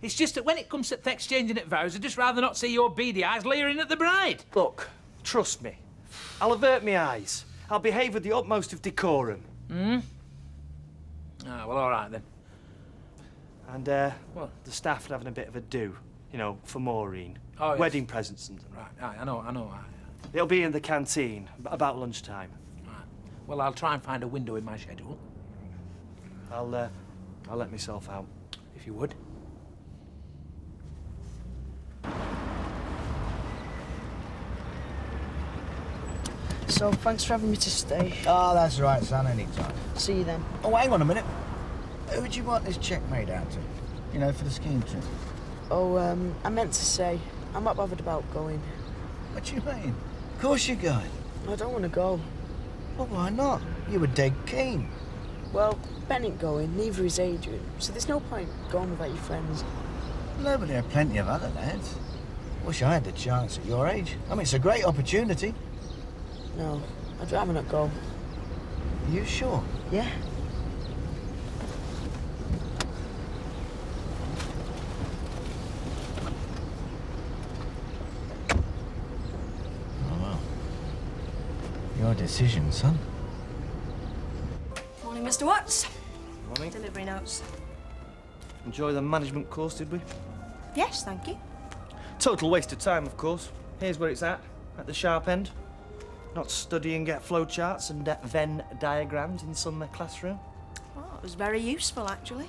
It's just that when it comes to exchanging it vows, I'd just rather not see your beady eyes leering at the bride. Look, trust me. I'll avert my eyes. I'll behave with the utmost of decorum. Hmm? Ah, well, all right, then. And, well, the staff are having a bit of a do, you know, for Maureen. Oh, yes. Wedding presents and... Right, I know. It'll be in the canteen, about lunchtime. Right. Well, I'll try and find a window in my schedule. I'll let myself out. If you would. So, thanks for having me to stay. Oh, that's right, son, anytime. See you then. Oh, hang on a minute. Who'd you want this check made out to? You know, for the skiing trip? Oh, I meant to say, I'm not bothered about going. What do you mean? Of course you're going. I don't want to go. Well, why not? You were dead keen. Well, Ben ain't going, neither is Adrian, so there's no point going without your friends. No, but there are plenty of other lads. Wish I had the chance at your age. I mean, it's a great opportunity. No, I'd rather not go. Are you sure? Yeah. Oh, well. Your decision, son. Morning, Mr. Watts. Morning. Delivery notes. Enjoy the management course, did we? Yes, thank you. Total waste of time, of course. Here's where it's at the sharp end. Not studying flowcharts and Venn diagrams in some classroom. Oh, it was very useful, actually.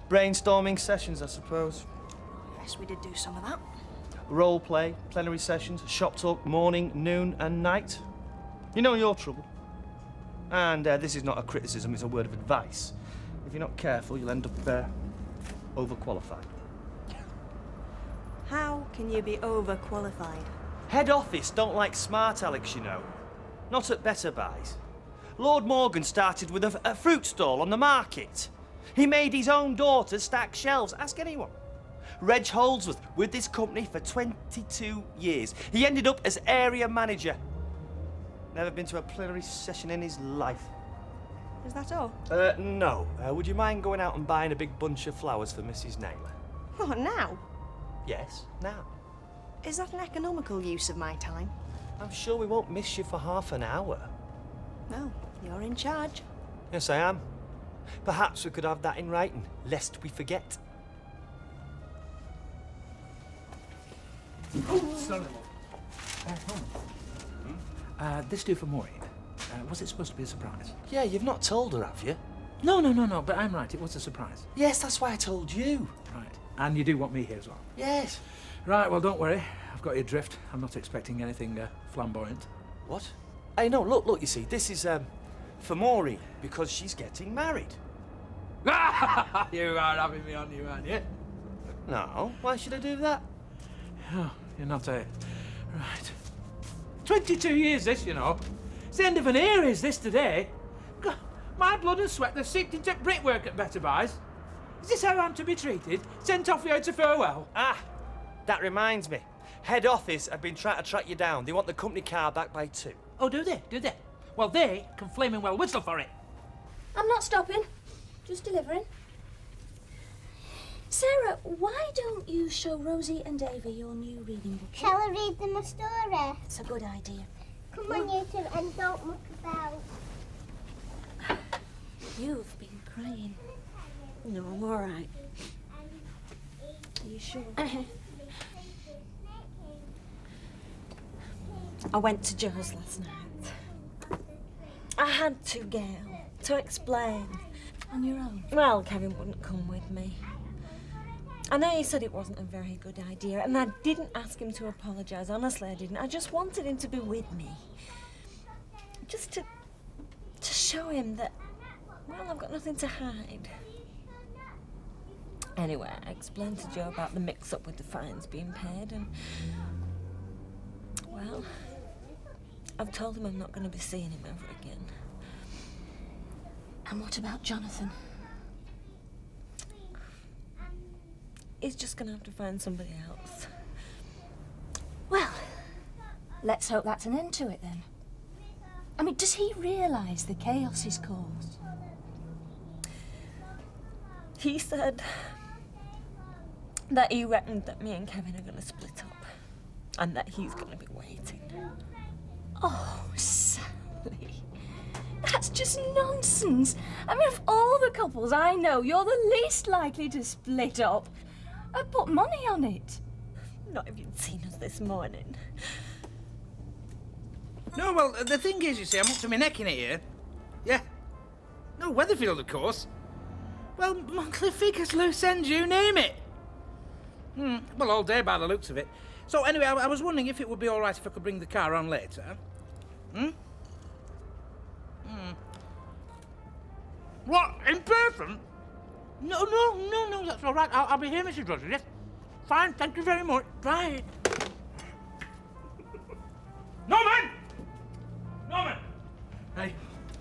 Brainstorming sessions, I suppose. Yes, we did do some of that. Role play, plenary sessions, shop talk, morning, noon and night. You know your trouble. And this is not a criticism, it's a word of advice. If you're not careful, you'll end up overqualified. How can you be overqualified? Head office don't like smart Alex, you know. Not at Better Buys. Lord Morgan started with a fruit stall on the market. He made his own daughter stack shelves. Ask anyone. Reg Holdsworth with this company for 22 years. He ended up as area manager. Never been to a plenary session in his life. Is that all? No. Would you mind going out and buying a big bunch of flowers for Mrs. Naylor? What, now? Yes, now. Is that an economical use of my time? I'm sure we won't miss you for half an hour. No, you're in charge. Yes, I am. Perhaps we could have that in writing, lest we forget. This do for Maureen. Was it supposed to be a surprise? Yeah, you've not told her, have you? No, but I'm right, it was a surprise. Yes, that's why I told you. Right, and you do want me here as well? Yes. Right, well, don't worry. I've got your drift. I'm not expecting anything flamboyant. What? Hey, no, look, you see, this is, for Maureen, because she's getting married. You are having me on you, aren't you? No, why should I do that? Oh, you're not a... Right. 22 years, this, you know. It's the end of an era, is this, today? God, my blood and sweat, they've seeped into brickwork at Better Buys. Is this how I'm to be treated? Sent off here to farewell? Ah, that reminds me. Head office have been trying to track you down. They want the company car back by 2. Oh, do they? Do they? Well, they can flaming well whistle for it. I'm not stopping. Just delivering. Sarah, why don't you show Rosie and Davy your new reading book? Shall I read them a story? It's a good idea. Come on, you two, and don't muck about. You've been crying. No, I'm all right. Are you sure? I went to Joe's last night. I had to, Gail, to explain. On your own? Well, Kevin wouldn't come with me. I know he said it wasn't a very good idea, and I didn't ask him to apologise. Honestly, I didn't. I just wanted him to be with me. Just to show him that, well, I've got nothing to hide. Anyway, I explained to Joe about the mix-up with the fines being paid, and, well, I've told him I'm not going to be seeing him ever again. And what about Jonathan? He's just going to have to find somebody else. Well, let's hope that's an end to it then. I mean, does he realise the chaos he's caused? He said that he reckoned that me and Kevin are going to split up, and that he's going to be waiting. Oh, Sally. That's just nonsense. I mean, of all the couples I know, you're the least likely to split up. I'd put money on it. Not if you'd seen us this morning. No, well, the thing is, you see, I'm up to my neck in it here. Yeah. No, Weatherfield, of course. Well, monthly figures, loose ends, you name it. Well, all day by the looks of it. So, anyway, I was wondering if it would be all right if I could bring the car on later. What? In person? No, that's all right. I'll be here, Mrs. Rogers, yes? Fine, thank you very much. Right. Norman! Hey.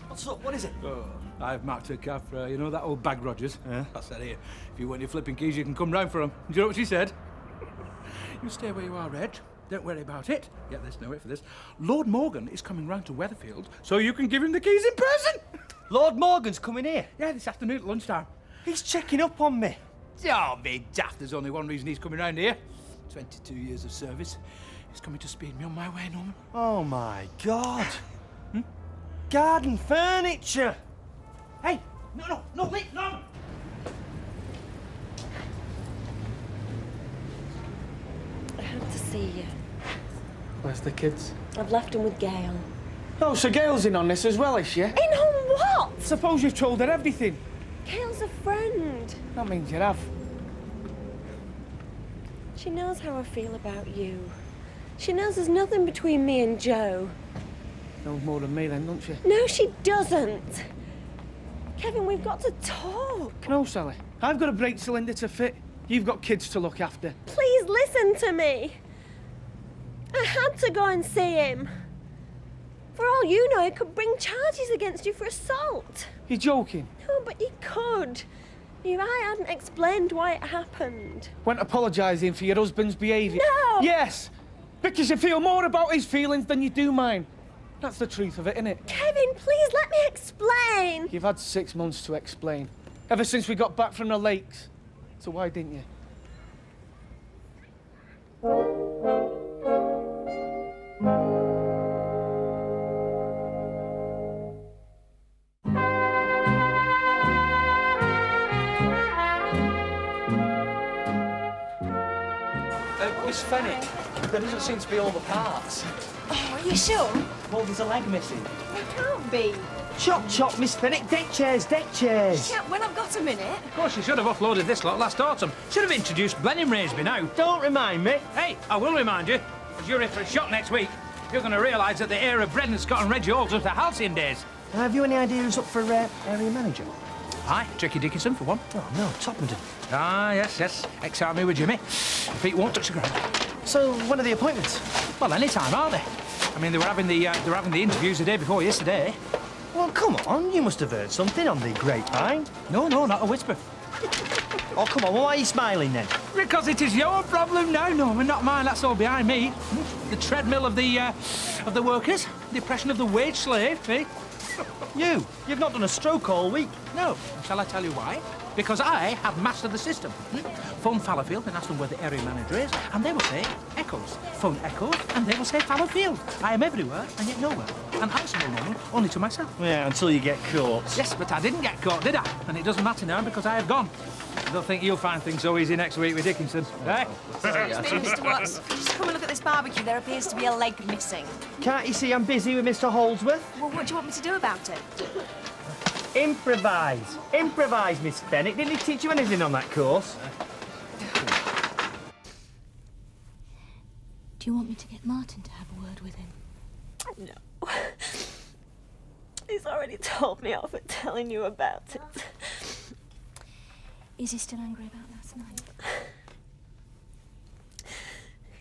What's up? What is it? Oh, I've marked her car for, you know, that old bag Rogers. Yeah. I said, here, if you want your flipping keys, you can come round for them. Do you know what she said? You stay where you are, Reg. Don't worry about it. Yeah, there's no wait for this. Lord Morgan is coming round to Weatherfield, so you can give him the keys in person. Lord Morgan's coming here? Yeah, this afternoon at lunchtime. He's checking up on me. Oh, me daft. There's only one reason he's coming round here. 22 years of service. He's coming to speed me on my way, Norman. Oh, my God. Garden furniture. Hey, no, wait, Norman. I have to see you. Where's the kids? I've left them with Gail. Oh, so Gail's in on this as well, is she? In on what? Suppose you've told her everything. Gail's a friend. That means you have. She knows how I feel about you. She knows there's nothing between me and Joe. Knows more than me then, doesn't she? No, she doesn't. Kevin, we've got to talk. No, Sally. I've got a brake cylinder to fit. You've got kids to look after. Please listen to me. I had to go and see him. For all you know, he could bring charges against you for assault. You're joking? No, but he could. If I hadn't explained why it happened. Went apologising for your husband's behaviour? No! Yes! Because you feel more about his feelings than you do mine. That's the truth of it, isn't it? Kevin, please let me explain. You've had 6 months to explain. Ever since we got back from the lakes. So why didn't you? Miss Fenwick, there doesn't seem to be all the parts. Oh, are you sure? Well, there's a leg missing. It can't be. Chop, chop, Miss Fenwick. Deck chairs, deck chairs. Yeah, when I've got a minute. Of course, you should have offloaded this lot last autumn. Should have introduced blending range by now. Don't remind me. Hey, I will remind you. As you're in for a shot next week, you're going to realise that the era of Brendan Scott and Reggie Hall was the halcyon days. Have you any idea who's up for area manager? Aye, Tricky Dickinson for one. Oh, no, Topperton. Ah, yes. Ex-army with Jimmy. Feet won't touch the ground. So, when are the appointments? Well, any time, aren't they? I mean, they were having the interviews the day before yesterday. Well, come on, you must have heard something on the grapevine. No, not a whisper. Oh, come on, well, why are you smiling then? Because it is your problem now, Norman, not mine. That's all behind me. The treadmill of the workers, the oppression of the wage slave, eh? You've not done a stroke all week. No. Shall I tell you why? Because I have mastered the system. Phone Fallowfield and ask them where the area manager is, and they will say Eccles. Phone Eccles, and they will say Fallowfield. I am everywhere, and yet nowhere. And answerable, Norman, only to myself. Yeah, until you get caught. Yes, but I didn't get caught, did I? And it doesn't matter now because I have gone. I don't think you'll find things so easy next week with Dickinson, eh? Excuse me, Mr. Watts. Just come and look at this barbecue. There appears to be a leg missing. Can't you see I'm busy with Mr. Holdsworth? Well, what do you want me to do about it? Improvise. Improvise, Miss Fenwick. Didn't he teach you anything on that course? Do you want me to get Martin to have a word with him? No. He's already told me off at telling you about it. Is he still angry about last night?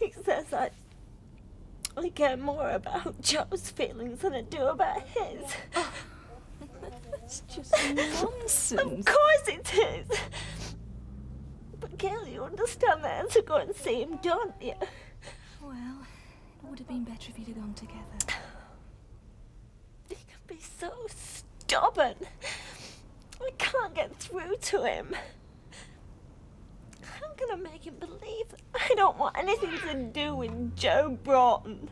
He says I care more about Joe's feelings than I do about his. That's just nonsense. Of course it is. But Gail, you understand that I had to go and see him, don't you? Well, it would have been better if you'd have gone together. He can be so stubborn. I can't get through to him. I'm gonna make him believe that I don't want anything to do with Joe Broughton.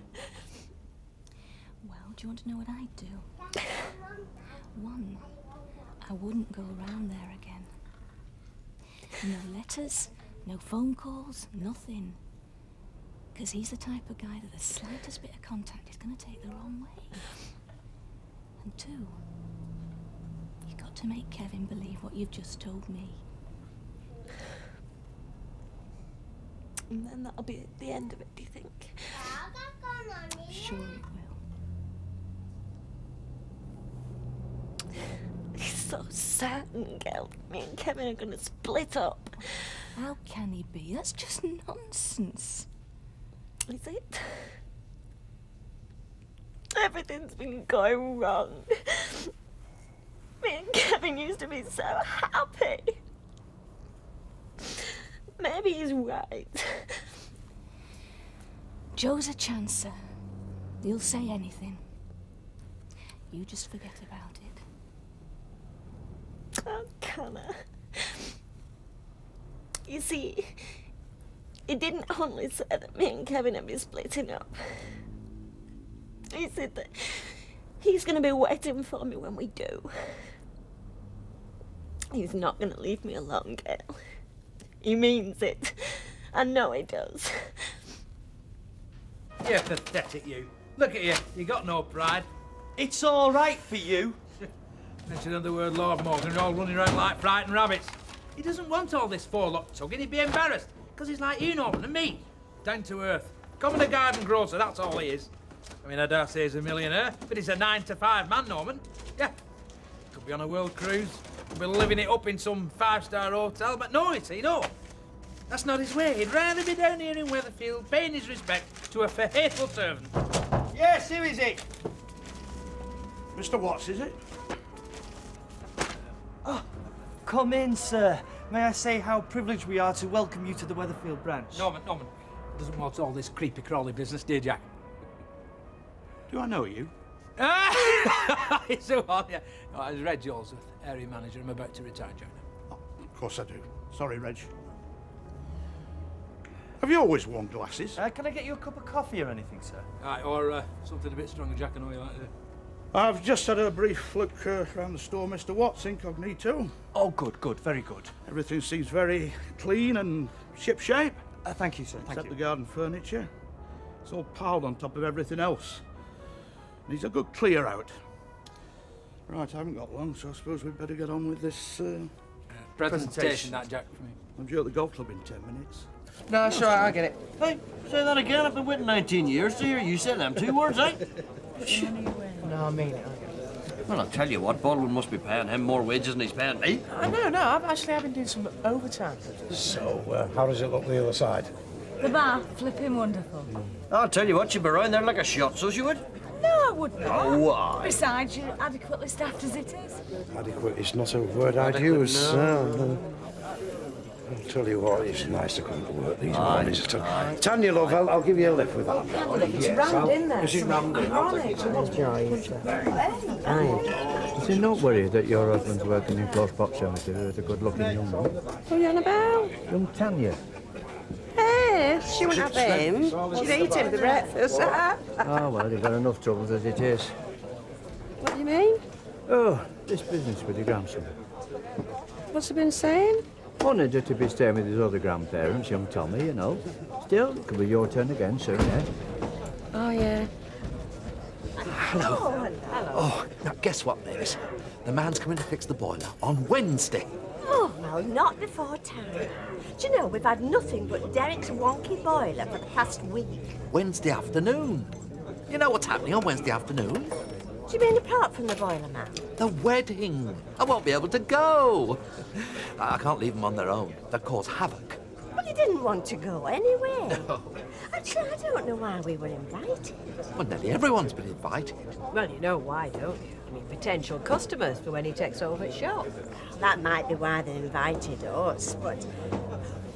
Well, do you want to know what I'd do? One, I wouldn't go around there again. No letters, no phone calls, nothing. Because he's the type of guy that the slightest bit of contact is going to take the wrong way. And two, you've got to make Kevin believe what you've just told me. And then that'll be the end of it, do you think? Sure it will. He's so certain, Gail. Me and Kevin are gonna split up. How can he be? That's just nonsense. Is it? Everything's been going wrong. Me and Kevin used to be so happy. Maybe he's right. Joe's a chancer. He'll say anything. You just forget about it. How can I? You see, he didn't only say that me and Kevin would be splitting up. He said that he's going to be waiting for me when we do. He's not going to leave me alone, Gail. He means it. I know he does. You're pathetic, you. Look at you. You got no pride. It's all right for you. Mention of the word Lord Morgan, you're all running around like frightened rabbits. He doesn't want all this forelock tugging. He'd be embarrassed. Because he's like you, Norman, and me. Down to earth. Common a garden grocer, that's all he is. I mean, I dare say he's a millionaire, but he's a 9-to-5 man, Norman. Yeah. Could be on a world cruise, could be living it up in some 5-star hotel, but no, you see, no. That's not his way. He'd rather be down here in Weatherfield, paying his respect to a faithful servant. Yes, who is it? Mr. Watts, is it? Oh, come in, sir. May I say how privileged we are to welcome you to the Weatherfield branch? Norman, doesn't want all this creepy-crawly business, dear Jack? Do I know you? Ah! It's the one, yeah. No, it's Reg Holdsworth, area manager. I'm about to retire, Jack. Oh, of course I do. Sorry, Reg. Have you always worn glasses? Can I get you a cup of coffee or anything, sir? Right, or something a bit stronger, Jack. I know you like that. I've just had a brief look around the store, Mr. Watts, incognito. Oh, good, very good. Everything seems very clean and shipshape. Thank you, sir, Except the garden furniture. It's all piled on top of everything else. Needs a good clear out. Right, I haven't got long, so I suppose we'd better get on with this presentation, that, Jack, for me. I'm due at the golf club in 10 minutes. No, it's all right, I get it. Hey, say that again. I've been waiting 19 years to hear you say them 2 words, eh? No, I mean it. Well, I'll tell you what, Baldwin must be paying him more wages than he's paying me. No, I've been doing some overtime. So, how does it look the other side? The bar, flipping wonderful. I'll tell you what, you'd be round there like a shot, so you would. No, I would not. Oh, why? Besides, you're adequately staffed as it is. Adequate is not a word I'd use. No. I'll tell you what, it's nice to come to work these mornings. Tanya, love, I'll give you a lift with that. It's rammed in there. Is it rammed in? Is it not worried that your husband's working in close proximity with a good-looking young man? What are you on about? Young Tanya. Hey, she wouldn't have him. She'd eat him for breakfast. Oh, well, you've got enough troubles as it is. What do you mean? Oh, this business with your grandson. What's he been saying? Honoured to be staying with his other grandparents, young Tommy, you know. Still, it could be your turn again soon, eh? Oh, yeah. Hello. Oh, now guess what, Mavis? The man's coming to fix the boiler on Wednesday. Oh, well, not before time. Do you know, we've had nothing but Derek's wonky boiler for the past week. Wednesday afternoon. You know what's happening on Wednesday afternoon? Do you mean apart from the boiler man? The wedding. I won't be able to go. I can't leave them on their own. They'll cause havoc. Well, he didn't want to go anyway. Actually, I don't know why we were invited. Well, nearly everyone's been invited. Well, you know why, don't you? I mean, potential customers for when he takes over his shop. That might be why they invited us, but...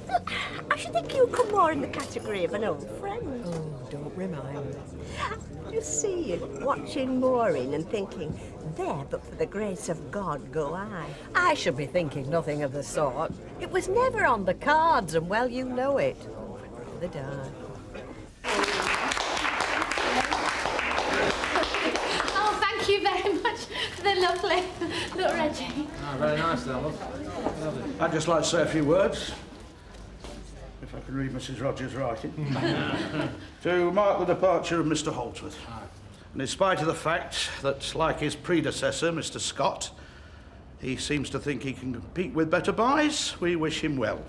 Look, I should think you come more in the category of an old friend. Oh, don't remind me. Just see you watching Maureen and thinking, there, but for the grace of God, go I. I should be thinking nothing of the sort. It was never on the cards, and well, you know it. Oh, I'd rather die. Oh, thank you very much for the lovely little Reggie. Oh, very nice, that love. I'd just like to say a few words, if I can read Mrs. Rogers' writing, to mark the departure of Mr. Holdsworth. And in spite of the fact that, like his predecessor, Mr. Scott, he seems to think he can compete with better buys, we wish him well.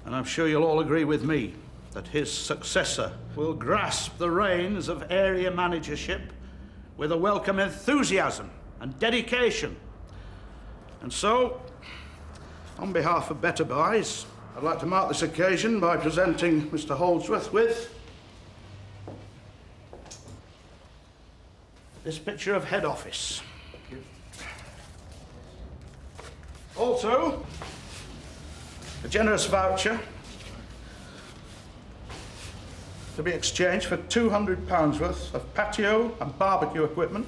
And I'm sure you'll all agree with me that his successor will grasp the reins of area managership with a welcome enthusiasm and dedication. And so, on behalf of Better Buys, I'd like to mark this occasion by presenting Mr. Holdsworth with this picture of head office. Also, a generous voucher to be exchanged for £200 worth of patio and barbecue equipment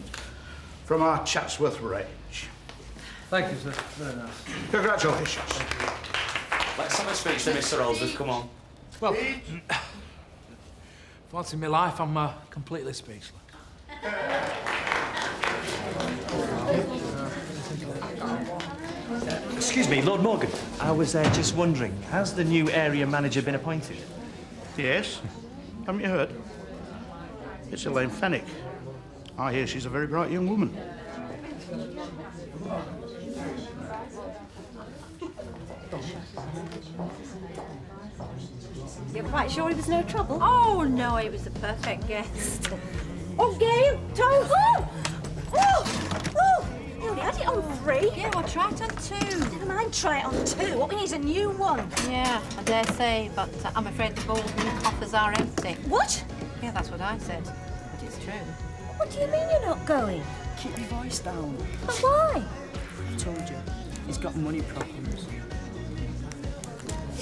from our Chatsworth range. Thank you, sir. Very nice. Congratulations. Let's have a speech to Mr. Holdsworth, come on. Well, once in my life, I'm completely speechless. Excuse me, Lord Morgan. I was just wondering, has the new area manager been appointed? Yes. Haven't you heard? It's Elaine Fenwick. I hear she's a very bright young woman. You're quite sure he was no trouble? Oh, no, he was the perfect guest. Oh, Gail! Toast! Oh! Oh! Oh! You only had it on 3. Yeah, well, try it on 2. Never mind, try it on 2. What we need is a new one. Yeah, I dare say, but I'm afraid the golden coffers are empty. What? Yeah, that's what I said. But it's true. What do you mean you're not going? Keep your voice down. But why? I told you, he's got money problems.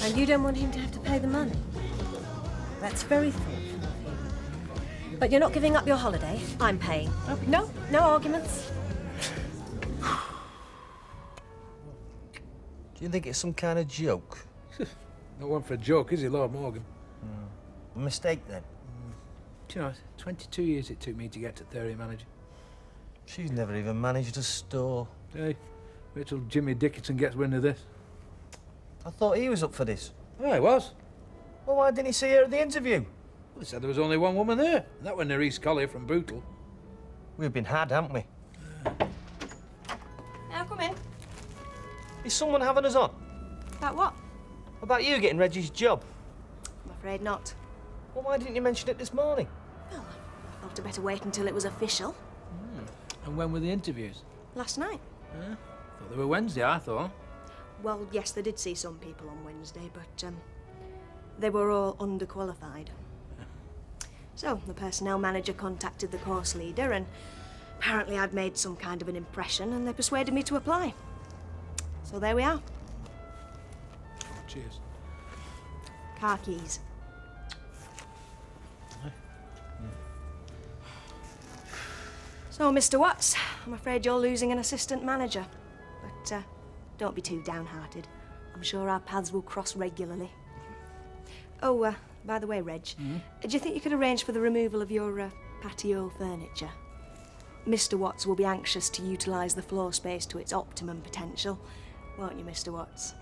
And you don't want him to have to pay the money? That's very thoughtful of you. But you're not giving up your holiday. I'm paying. Okay. No, no arguments. Do you think it's some kind of joke? Not one for a joke, is he, Lord Morgan? A mistake, then? Do you know, 22 years it took me to get to area manager. She's never even managed a store. Hey, wait till Jimmy Dickinson gets wind of this. I thought he was up for this. Yeah, he was. Well, why didn't he see her at the interview? Well, they said there was only one woman there. And that was Nerese Collier from Bootle. We've been had, haven't we? Now, come in. Is someone having us on? About what? About you getting Reggie's job? I'm afraid not. Well, why didn't you mention it this morning? Well, I thought I'd better wait until it was official. And when were the interviews? Last night. Thought they were Wednesday, I thought. Well, yes, they did see some people on Wednesday, but they were all underqualified. So the personnel manager contacted the course leader, and apparently I'd made some kind of an impression, and they persuaded me to apply. So there we are. Oh, cheers. Car keys. So, Mr. Watts, I'm afraid you're losing an assistant manager. But don't be too downhearted. I'm sure our paths will cross regularly. Oh, by the way, Reg, do you think you could arrange for the removal of your patio furniture? Mr. Watts will be anxious to utilise the floor space to its optimum potential, won't you, Mr. Watts?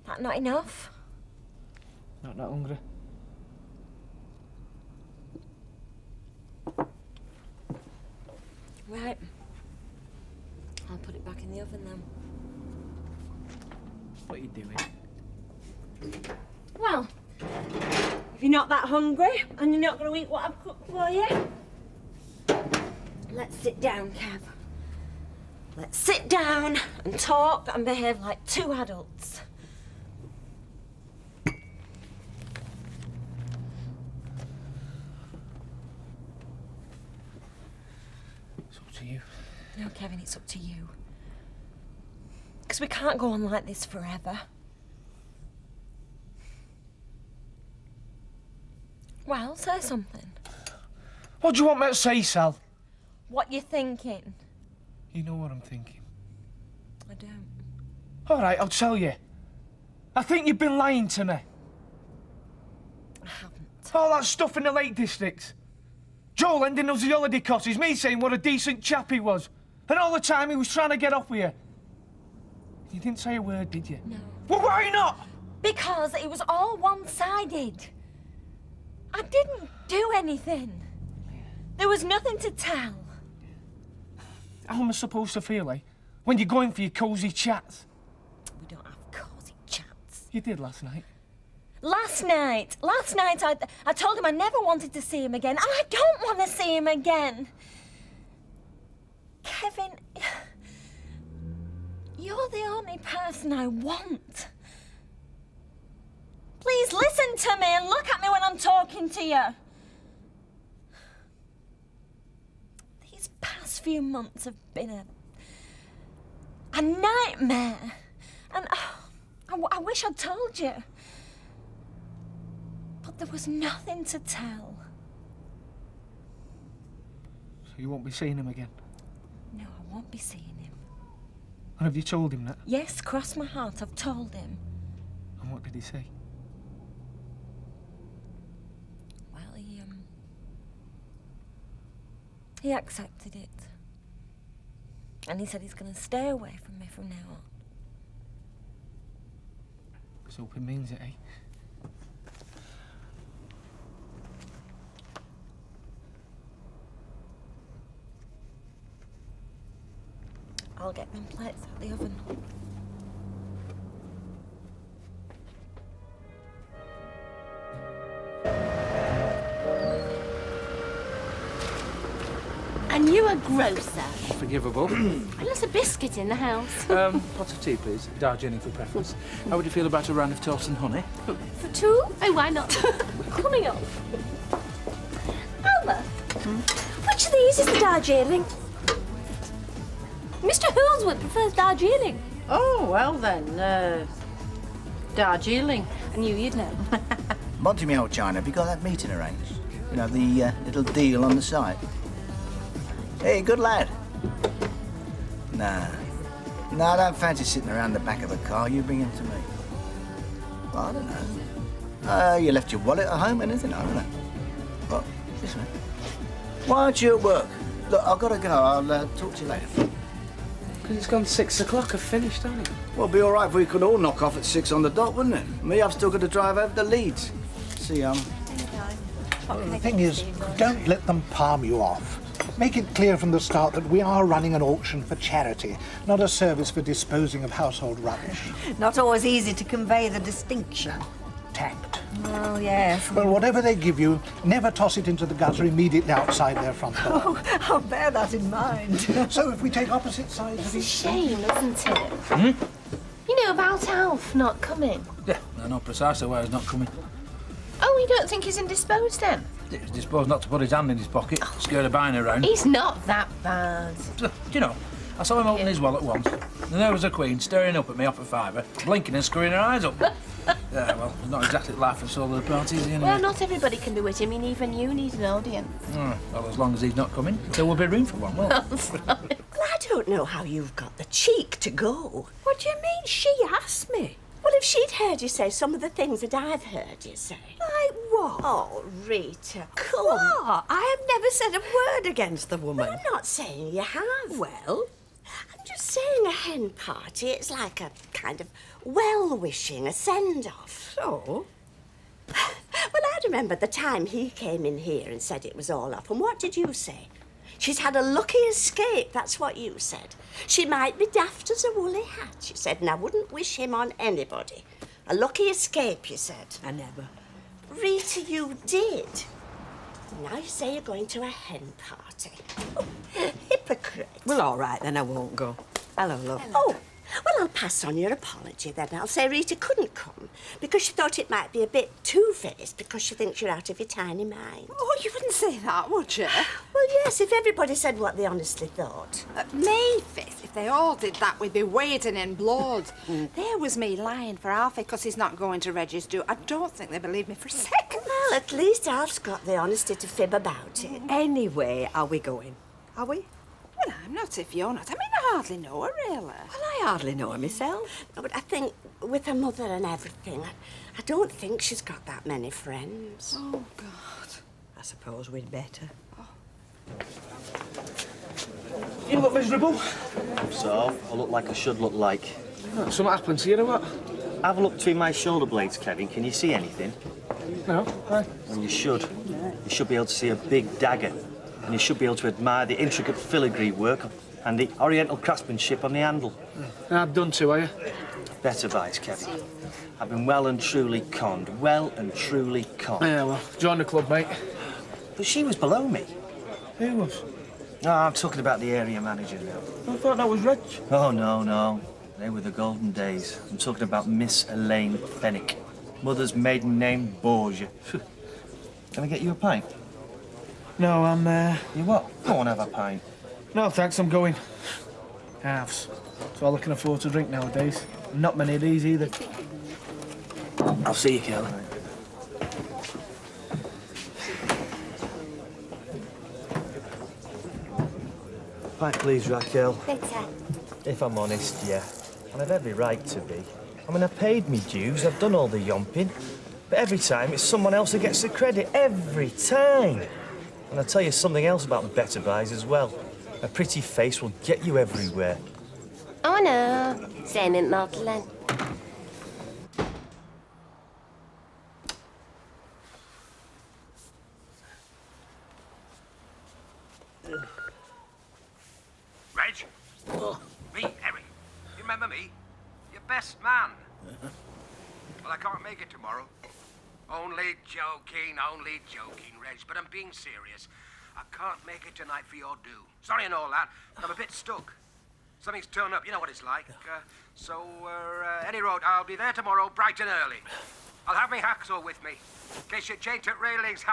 That not enough? Not that hungry. Right. I'll put it back in the oven then. What are you doing? Well, if you're not that hungry and you're not going to eat what I've cooked for you, let's sit down, Kev. Let's sit down and talk and behave like 2 adults. It's up to you. No, Kevin, it's up to you. Because we can't go on like this forever. Well, say something. What do you want me to say, Sal? What you thinking? You know what I'm thinking. I don't. All right, I'll tell you. I think you've been lying to me. I haven't. All that stuff in the Lake District. Joe lending us the holiday cottages, me saying what a decent chap he was. And all the time he was trying to get off with you. You didn't say a word, did you? No. Well, why not? Because it was all one-sided. I didn't do anything. There was nothing to tell. How am I supposed to feel, eh? When you're going for your cosy chats? We don't have cosy chats. You did last night. Last night I told him I never wanted to see him again, and I don't want to see him again. Kevin, you're the only person I want. Please listen to me and look at me when I'm talking to you. These past few months have been a nightmare. And I wish I'd told you. But there was nothing to tell. So you won't be seeing him again? No, I won't be seeing him. And have you told him that? Yes, cross my heart, I've told him. And what did he say? Well, he accepted it. And he said he's going to stay away from me from now on. Let's hope he means it, eh? I'll get them plates out the oven. And you a grocer. Forgivable. And there's a biscuit in the house. Pot of tea, please. Darjeeling for preference. How would you feel about a round of toast and honey? For two? Oh, why not? Coming up. Alma, which of these is the Darjeeling? Mr. Hillsworth prefers Darjeeling. Oh, well then, Darjeeling. I knew you'd know. Monty, me old China, have you got that meeting arranged? You know, the little deal on the side? Hey, good lad. Nah. No, I don't fancy sitting around the back of a car. You bring him to me. Well, I don't know. You left your wallet at home, anything? I don't know. Well, listen, mate. Why aren't you at work? Look, I've got to go. I'll talk to you later. Because it's gone 6 o'clock. I've finished, hasn't it? Well, it'd be all right if we could all knock off at 6 on the dot, wouldn't it? Me, I've still got to drive over to Leeds. See, The thing is, don't let them palm you off. Make it clear from the start that we are running an auction for charity, not a service for disposing of household rubbish. Not always easy to convey the distinction. Tact. Oh, yes. Well, whatever they give you, never toss it into the gutter immediately outside their front door. Oh, I'll bear that in mind. So if we take opposite sides It's of a each... shame, isn't it? Hmm? You know about Alf not coming. Yeah, I know precisely why he's not coming. Oh, you don't think he's indisposed then? He's disposed not to put his hand in his pocket, scared of buying around. He's not that bad. Do you know, I saw him open his wallet once, and there was the Queen staring up at me off a fiver, blinking and screwing her eyes up. Yeah, well, it's not exactly the life of soul of the party, is he, anyway? Well, not everybody can be witty. I mean, even you need an audience. Well, as long as he's not coming, there will be room for one, won't there? Well, I don't know how you've got the cheek to go. What do you mean, she asked me? Well, if she'd heard you say some of the things that I've heard you say. Like what? Oh, Rita, come on. What? I have never said a word against the woman. Well, I'm not saying you have. Well, I'm just saying a hen party, it's like a kind of well-wishing, a send-off. So? Well, I remember the time he came in here and said it was all up. And what did you say? She's had a lucky escape, that's what you said. She might be daft as a woolly hat, you said, and I wouldn't wish him on anybody. A lucky escape, you said. I never. Rita, you did. Now you say you're going to a hen party. Oh, hypocrite. Well, all right, then I won't go. Hello, love. Hello. Oh, well, I'll pass on your apology then. I'll say Rita couldn't come because she thought it might be a bit two-faced because she thinks you're out of your tiny mind. Oh, you wouldn't say that, would you? Well, yes, if everybody said what they honestly thought. Me, Faith, if they all did that, we'd be wading in blood. There was me lying for Alfie because he's not going to register. I don't think they believe me for a second. Well, at least Alf's got the honesty to fib about it. Anyway, are we going? Are we? Well, I'm not if you're not. I mean, I hardly know her, really. Well, I hardly know her myself. No, but I think with her mother and everything, I don't think she's got that many friends. Oh, God. I suppose we'd better. You look miserable. So, I look like I should look like. Oh, something happened to you or what? Have a look between my shoulder blades, Kevin. Can you see anything? No. Why? Well, you should. You should be able to see a big dagger. And you should be able to admire the intricate filigree work and the oriental craftsmanship on the handle. I've done too, are you? Better advice, Kevin. I've been well and truly conned. Well and truly conned. Yeah, well, join the club, mate. But she was below me. Who was? No, I'm talking about the area manager now. I thought that was Reg. Oh, no. They were the golden days. I'm talking about Miss Elaine Fenwick. Mother's maiden name, Borgia. Can I get you a pint? No, I'm, You what? Go on, have a pint. No, thanks, I'm going. Halves. That's all I can afford to drink nowadays. Not many of these either. I'll see you, Kel. Pint, please, Raquel. Bitter. If I'm honest, yeah. And I've every right to be. I mean, I paid me dues, I've done all the yomping. But every time, it's someone else who gets the credit. Every time. And I'll tell you something else about better buys as well. A pretty face will get you everywhere. Oh no, same in Magdalene. Reg? Me, Harry. You remember me? Your best man. Well, I can't make it tomorrow. Only joking, Reg. But I'm being serious. I can't make it tonight for your do. Sorry and all that, but I'm a bit stuck. Something's turned up, you know what it's like. Any road, I'll be there tomorrow, bright and early. I'll have my hacksaw with me, in case you change at railings.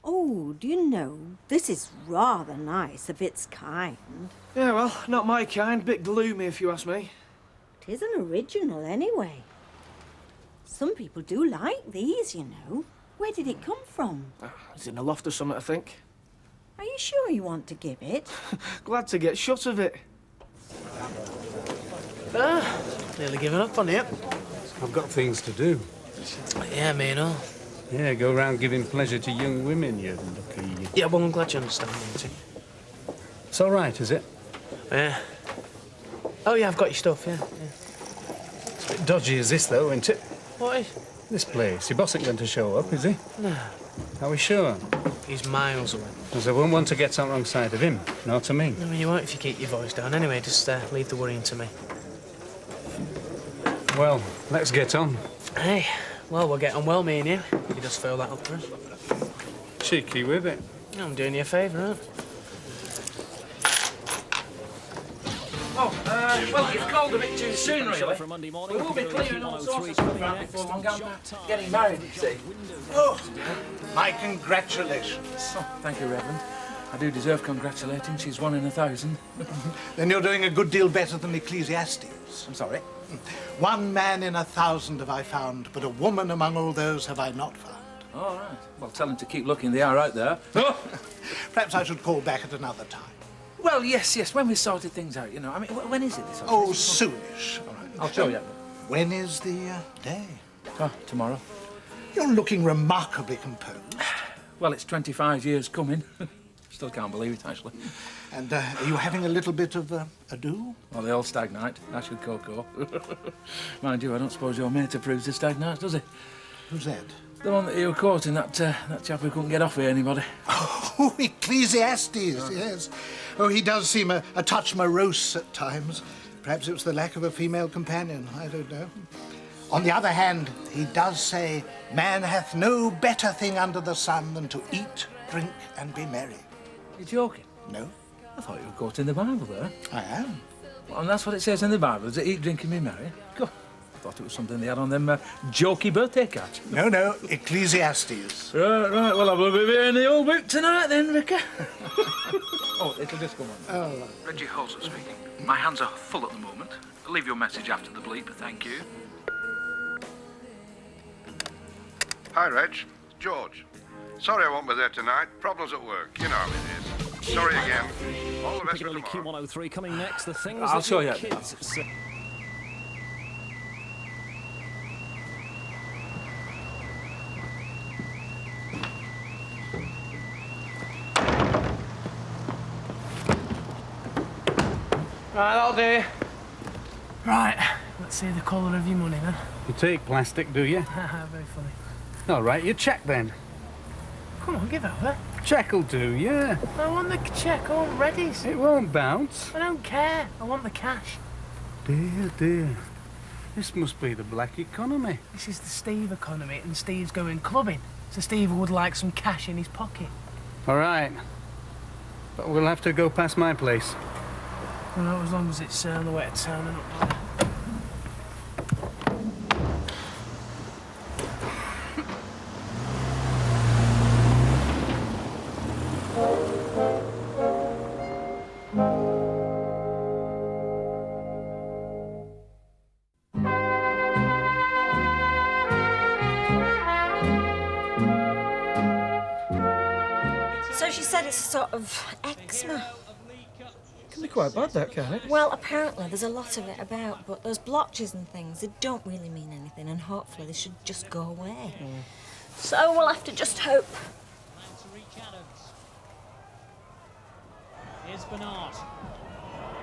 Oh, do you know, this is rather nice of its kind. Yeah, well, not my kind. Bit gloomy, if you ask me. It is an original, anyway. Some people do like these, you know. Where did it come from? It's in the loft or something, I think. Are you sure you want to give it? Glad to get shut of it. Nearly given up on it. I've got things to do. Yeah, me and all. Yeah, go round giving pleasure to young women, you lucky... Yeah, well, I'm glad you understand, Monty. It's all right, is it? Yeah. Oh, yeah, I've got your stuff, yeah. It's a bit dodgy as this, though, isn't it? What is? This place. Your boss ain't going to show up, is he? No. Are we sure? He's miles away. Because I won't want to get on wrong side of him, nor to me. I mean, you won't if you keep your voice down. Anyway, just leave the worrying to me. Well, let's get on. Hey, well, we'll get on well, me and you. You just fill that up for us. Cheeky with it. I'm doing you a favour, aren't I? Well, you've called a bit too soon, really. We will be clearing all sorts of stuff out before long. I'm getting married, you see. Oh, my congratulations. Oh, thank you, Reverend. I do deserve congratulating. She's 1 in 1,000. Then you're doing a good deal better than Ecclesiastes. I'm sorry? 1 man in 1,000 have I found, but a woman among all those have I not found. All right. Well, tell them to keep looking. They are out there. Perhaps I should call back at another time. Well, yes, when we sorted things out, you know. I mean, when is it? This Oh, soonish. All right. I'll show you. When is the day? Oh, tomorrow. You're looking remarkably composed. Well, it's 25 years coming. Still can't believe it, actually. And are you having a little bit of a do? Well, the old stag night. Ash with Coco. Mind you, I don't suppose your mate approves of stag nights, does he? Who's that? The one that you were courting, that chap who couldn't get off with anybody. Oh, Ecclesiastes, yes. Oh, he does seem a touch morose at times. Perhaps it was the lack of a female companion, I don't know. On the other hand, he does say, man hath no better thing under the sun than to eat, drink, and be merry. You're joking? No. I thought you were quoting the Bible there. I am. Well, and that's what it says in the Bible, is to eat, drink, and be merry. God, I thought it was something they had on them jokey birthday cards. No, Ecclesiastes. Right, well, I'll be in the old book tonight then, Vicar. Oh, it'll just come on. Oh. Reggie Holzer speaking. My hands are full at the moment. Leave your message after the bleep, thank you. Hi, Reg. It's George. Sorry I won't be there tonight. Problems at work. You know how it is. Sorry again. All the best for tomorrow. Q103 coming next. The things I'll that show your you. kids say. Right, that'll do. Right, let's see the colour of your money then. You take plastic, do you? Very funny. All right, you check then. Come on, give over. Check'll do, yeah. I want the cheque, I want readies. It won't bounce. I don't care, I want the cash. Dear. This must be the black economy. This is the Steve economy, and Steve's going clubbing. So Steve would like some cash in his pocket. All right. But we'll have to go past my place. Well, as long as it's on the way to town and up there. So she said it's a sort of eczema. Can be quite bad, that, can't it? Well, apparently there's a lot of it about, but those blotches and things, they don't really mean anything, and hopefully they should just go away. Mm. So we'll have to just hope. Here's Bernard.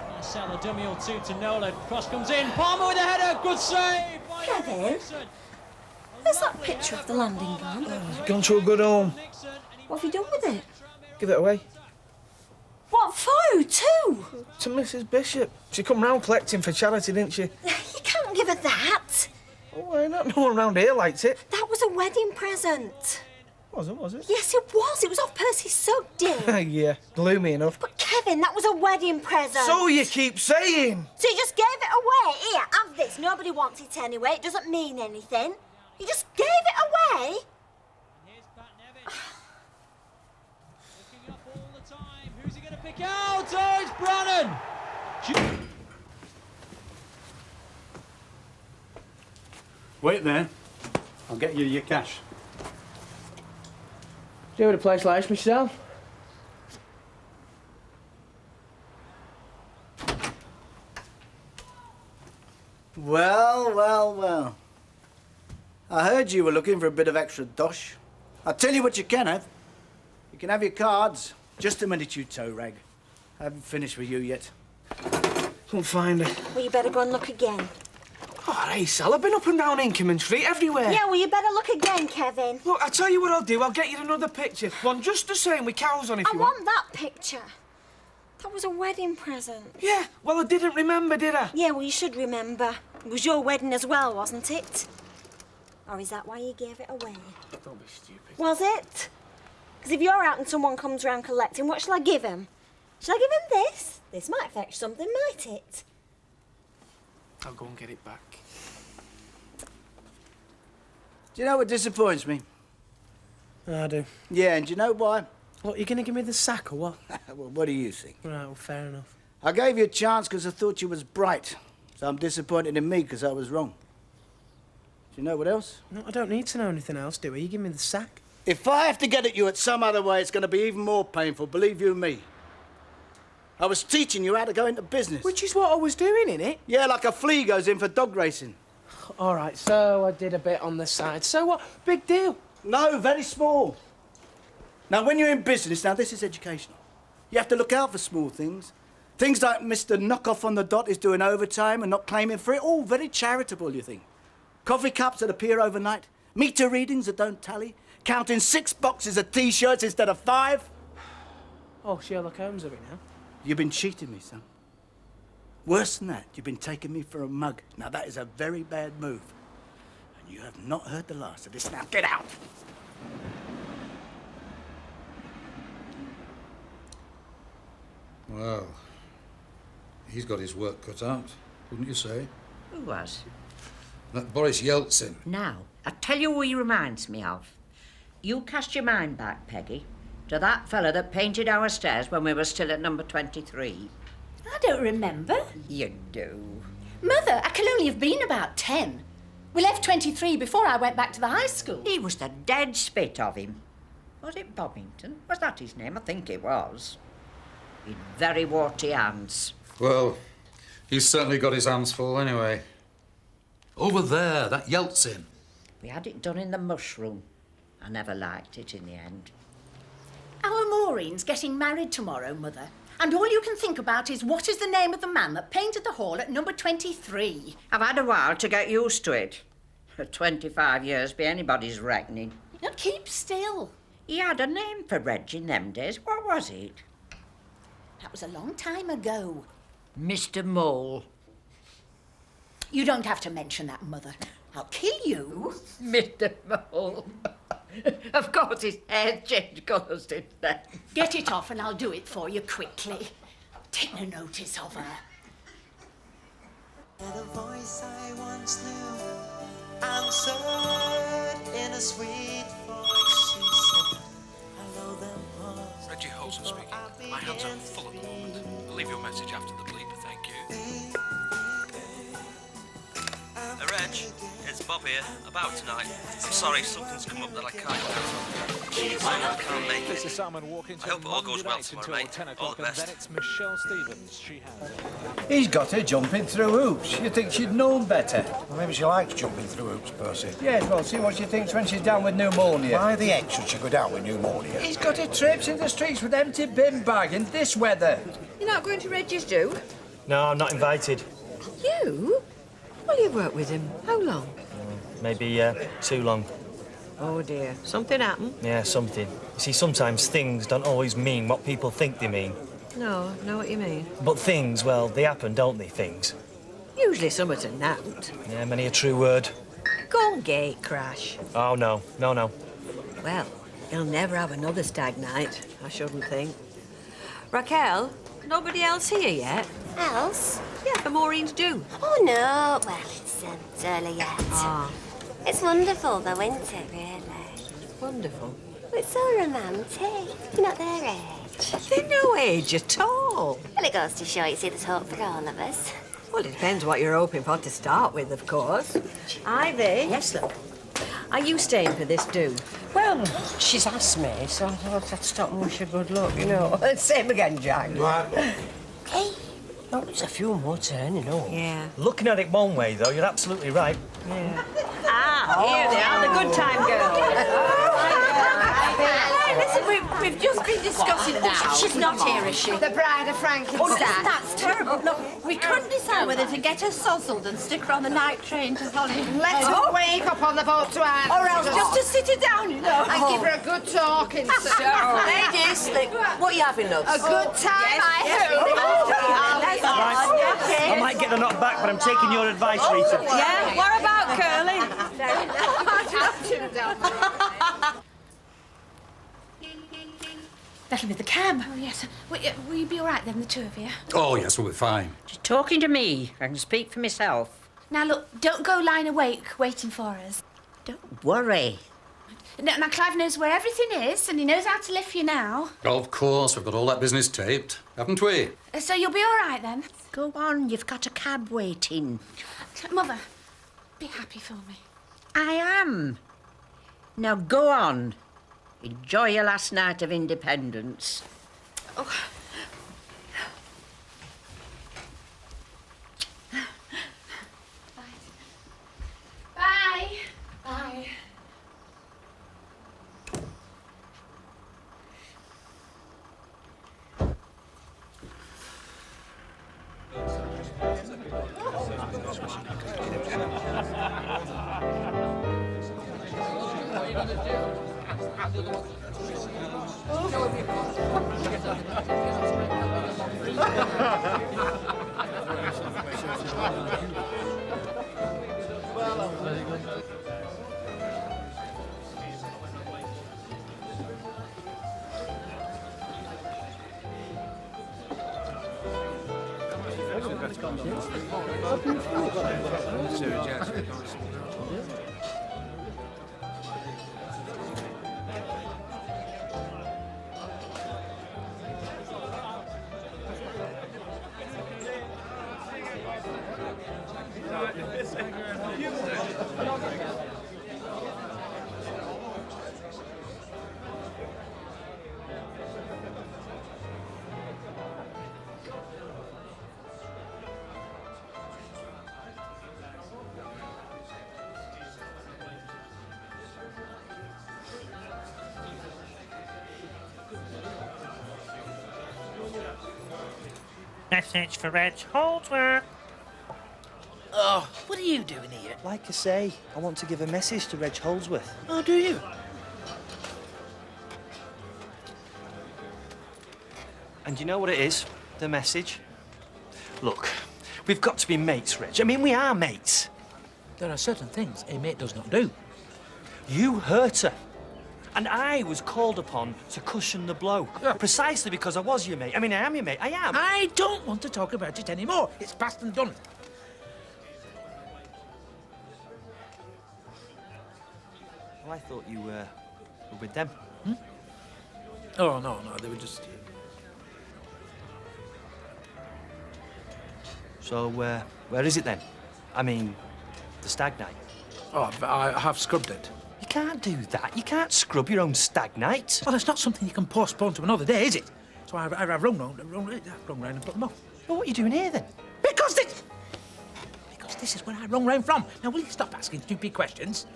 Gonna sell a dummy or two to Nolan. Cross comes in. Palmer with a header. Good save. Kevin, where's that picture of the landing van? Gone to a good home. What have you done with it? Give it away. What for? To? To Mrs. Bishop. She come round collecting for charity, didn't she? You can't give her that. Why not? No one around here likes it. That was a wedding present. Was it? Yes, it was. It was off Percy's sug dear. Yeah, gloomy enough. But Kevin, that was a wedding present. So you keep saying. So you just gave it away? Here, have this. Nobody wants it anyway. It doesn't mean anything. You just gave it away? Looking up all the time. Who's he going to pick out? Oh, it's Brannan. Wait there. I'll get you your cash. Do you have a place like this myself? Well. I heard you were looking for a bit of extra dosh. I'll tell you what you can have. You can have your cards. Just a minute, you toe rag. I haven't finished with you yet. Couldn't find her. Well, you better go and look again. Oh, hey, Sal, I've been up and down Inkerman Street, everywhere. Yeah, well, you better look again, Kevin. Look, I'll tell you what I'll do. I'll get you another picture. One just the same with cows on if I you want. want that picture. That was a wedding present. Yeah, well, I didn't remember, did I? Yeah, well, you should remember. It was your wedding as well, wasn't it? Or is that why you gave it away? Don't be stupid. Was it? Because if you're out and someone comes round collecting, what shall I give him? Shall I give him this? This might fetch something, might it? I'll go and get it back. Do you know what disappoints me? I do. Yeah, and do you know why? What, you going to give me the sack or what? Well, what do you think? Right, well, fair enough. I gave you a chance because I thought you was bright. So I'm disappointed in me because I was wrong. Do you know what else? No, I don't need to know anything else, do I? You give me the sack. If I have to get at you at some other way, it's going to be even more painful, believe you me. I was teaching you how to go into business. Which is what I was doing, innit? Yeah, like a flea goes in for dog racing. All right, so I did a bit on the side. So what? Big deal. No, very small. Now, when you're in business, now this is educational. You have to look out for small things. Things like Mr. Knockoff on the dot is doing overtime and not claiming for it. All very charitable, you think. Coffee cups that appear overnight. Meter readings that don't tally. Counting 6 boxes of T-shirts instead of 5. Oh, Sherlock Holmes of it now. You've been cheating me, son. Worse than that, you've been taking me for a mug. Now, that is a very bad move. And you have not heard the last of this. Now, get out! Well, he's got his work cut out, wouldn't you say? Who was? That Boris Yeltsin. Now, I tell you who he reminds me of. You cast your mind back, Peggy, to that fella that painted our stairs when we were still at number 23. I don't remember. You do. Mother, I can only have been about 10. We left 23 before I went back to the high school. He was the dead spit of him. Was it Bobbington? Was that his name? I think it was. He'd very warty hands. Well, he's certainly got his hands full anyway. Over there, that Yeltsin. We had it done in the mushroom. I never liked it in the end. Our Maureen's getting married tomorrow, Mother. And all you can think about is what is the name of the man that painted the hall at number 23? I've had a while to get used to it. 25 years be anybody's reckoning. Now keep still. He had a name for Reg in them days. What was it? That was a long time ago. Mr. Mole. You don't have to mention that, Mother. I'll kill you. Mr. Mole. Of course his hair changed colours, didn't it? Get it off and I'll do it for you quickly. Take no notice of her. The voice I once knew answered in a sweet voice. She said, hello there, Paul. Reggie Holson speaking. My hands are full at the moment. I'll leave your message after the bleep, thank you. Reg, it's Bob here. About tonight. Sorry, something's come up that I can't get out of. I can't make This it. is Simon walking to I hope it all goes well Monday tomorrow, until mate. 10 All o'clock, the and then best. it's Michelle Stevens. She has. He's got her jumping through hoops. You think she'd known better? Well, maybe she likes jumping through hoops, Percy. Yes, well, see what she thinks when she's down with pneumonia. Why the heck should she go down with pneumonia? He's got her trips in the streets with empty bin bag in this weather. You're not going to Reggie's do? No, I'm not invited. You? Well, you've worked with him. How long? Maybe too long. Oh, dear. Something happened? Yeah, something. You see, sometimes things don't always mean what people think they mean. No, know what you mean. But things, well, they happen, don't they, things? Usually something happened. Yeah, many a true word. Go and gate crash. Oh, no. No, no. Well, he'll never have another stag night, I shouldn't think. Raquel, nobody else here yet? Else? Yeah, for Maureen's do. Oh, no. Well, it's early yet. Ah, It's wonderful, though, isn't it, really? wonderful. It's so romantic. You're not their age. They're no age at all. Well, it goes to show you see there's hope for all of us. Well, it depends what you're hoping for to start with, of course. Ivy? Yes, love. Are you staying for this do? Well, she's asked me, so I thought I'd stop and wish her good luck, you know. Same again, Jack. Hey, no, there's a few more turning up. Yeah. Looking at it one way, though, you're absolutely right. Yeah. Here they are, the good time girls. Listen, we've just been discussing now. She's not here, is she? The bride of Frankenstein. Oh, that's terrible. No, We couldn't decide whether to get her sozzled and stick her on the night train to Hollywood. Let her wake up on the boat to Ireland. or else just to sit her down, you know. And give her a good talking. Ladies, what are you having, love? A good time, I might get the knock back, but I'm taking your advice, Rita. Yeah, what about Curly? That'll be the cab. Oh, yes. Will you be all right then, the two of you? Oh, yes, we'll be fine. She's talking to me. I can speak for myself. Now, look, don't go lying awake waiting for us. Don't worry. Now, Clive knows where everything is, and he knows how to lift you now. Of course, we've got all that business taped, haven't we? So you'll be all right then? Go on, you've got a cab waiting. Mother, be happy for me. I am. Now go on. Enjoy your last night of independence. Oh. Bye. Bye. Message for Reg Holdsworth. Oh, what are you doing here? Like I say, I want to give a message to Reg Holdsworth. Oh, do you? And you know what it is? The message? Look, we've got to be mates, Reg. I mean, we are mates. There are certain things a mate does not do. You hurt her. And I was called upon to cushion the blow. Precisely because I was your mate. I mean, I am your mate. I am. I don't want to talk about it anymore. It's past and done. Well, I thought you were with them. Oh, no, they were just... So, where is it then? I mean, the stag night. Oh, I have scrubbed it. You can't do that. You can't scrub your own stag night. Well, it's not something you can postpone to another day, is it? So I've rung round and put them off. Well, what are you doing here, then? Because this is where I rung round from. Now, will you stop asking stupid questions?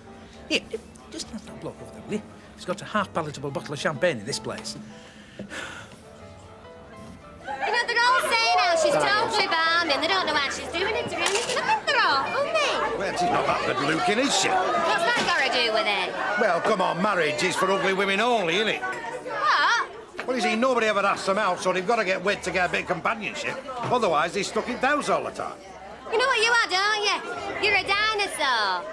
Here, just have that bloke over there, will you? He's got a half-palatable bottle of champagne in this place. You know, they're all saying how she's totally bound and they don't know how she's doing it or anything. I think they're all, aren't they? Well, she's not that good looking, is she? What's that got to do with it? Well, come on, marriage is for ugly women only, isn't it? What? Well, you see, nobody ever asks them out, so they've got to get wed to get a bit of companionship. Otherwise, they're stuck indoors all the time. You know what you are, don't you? You're a dinosaur.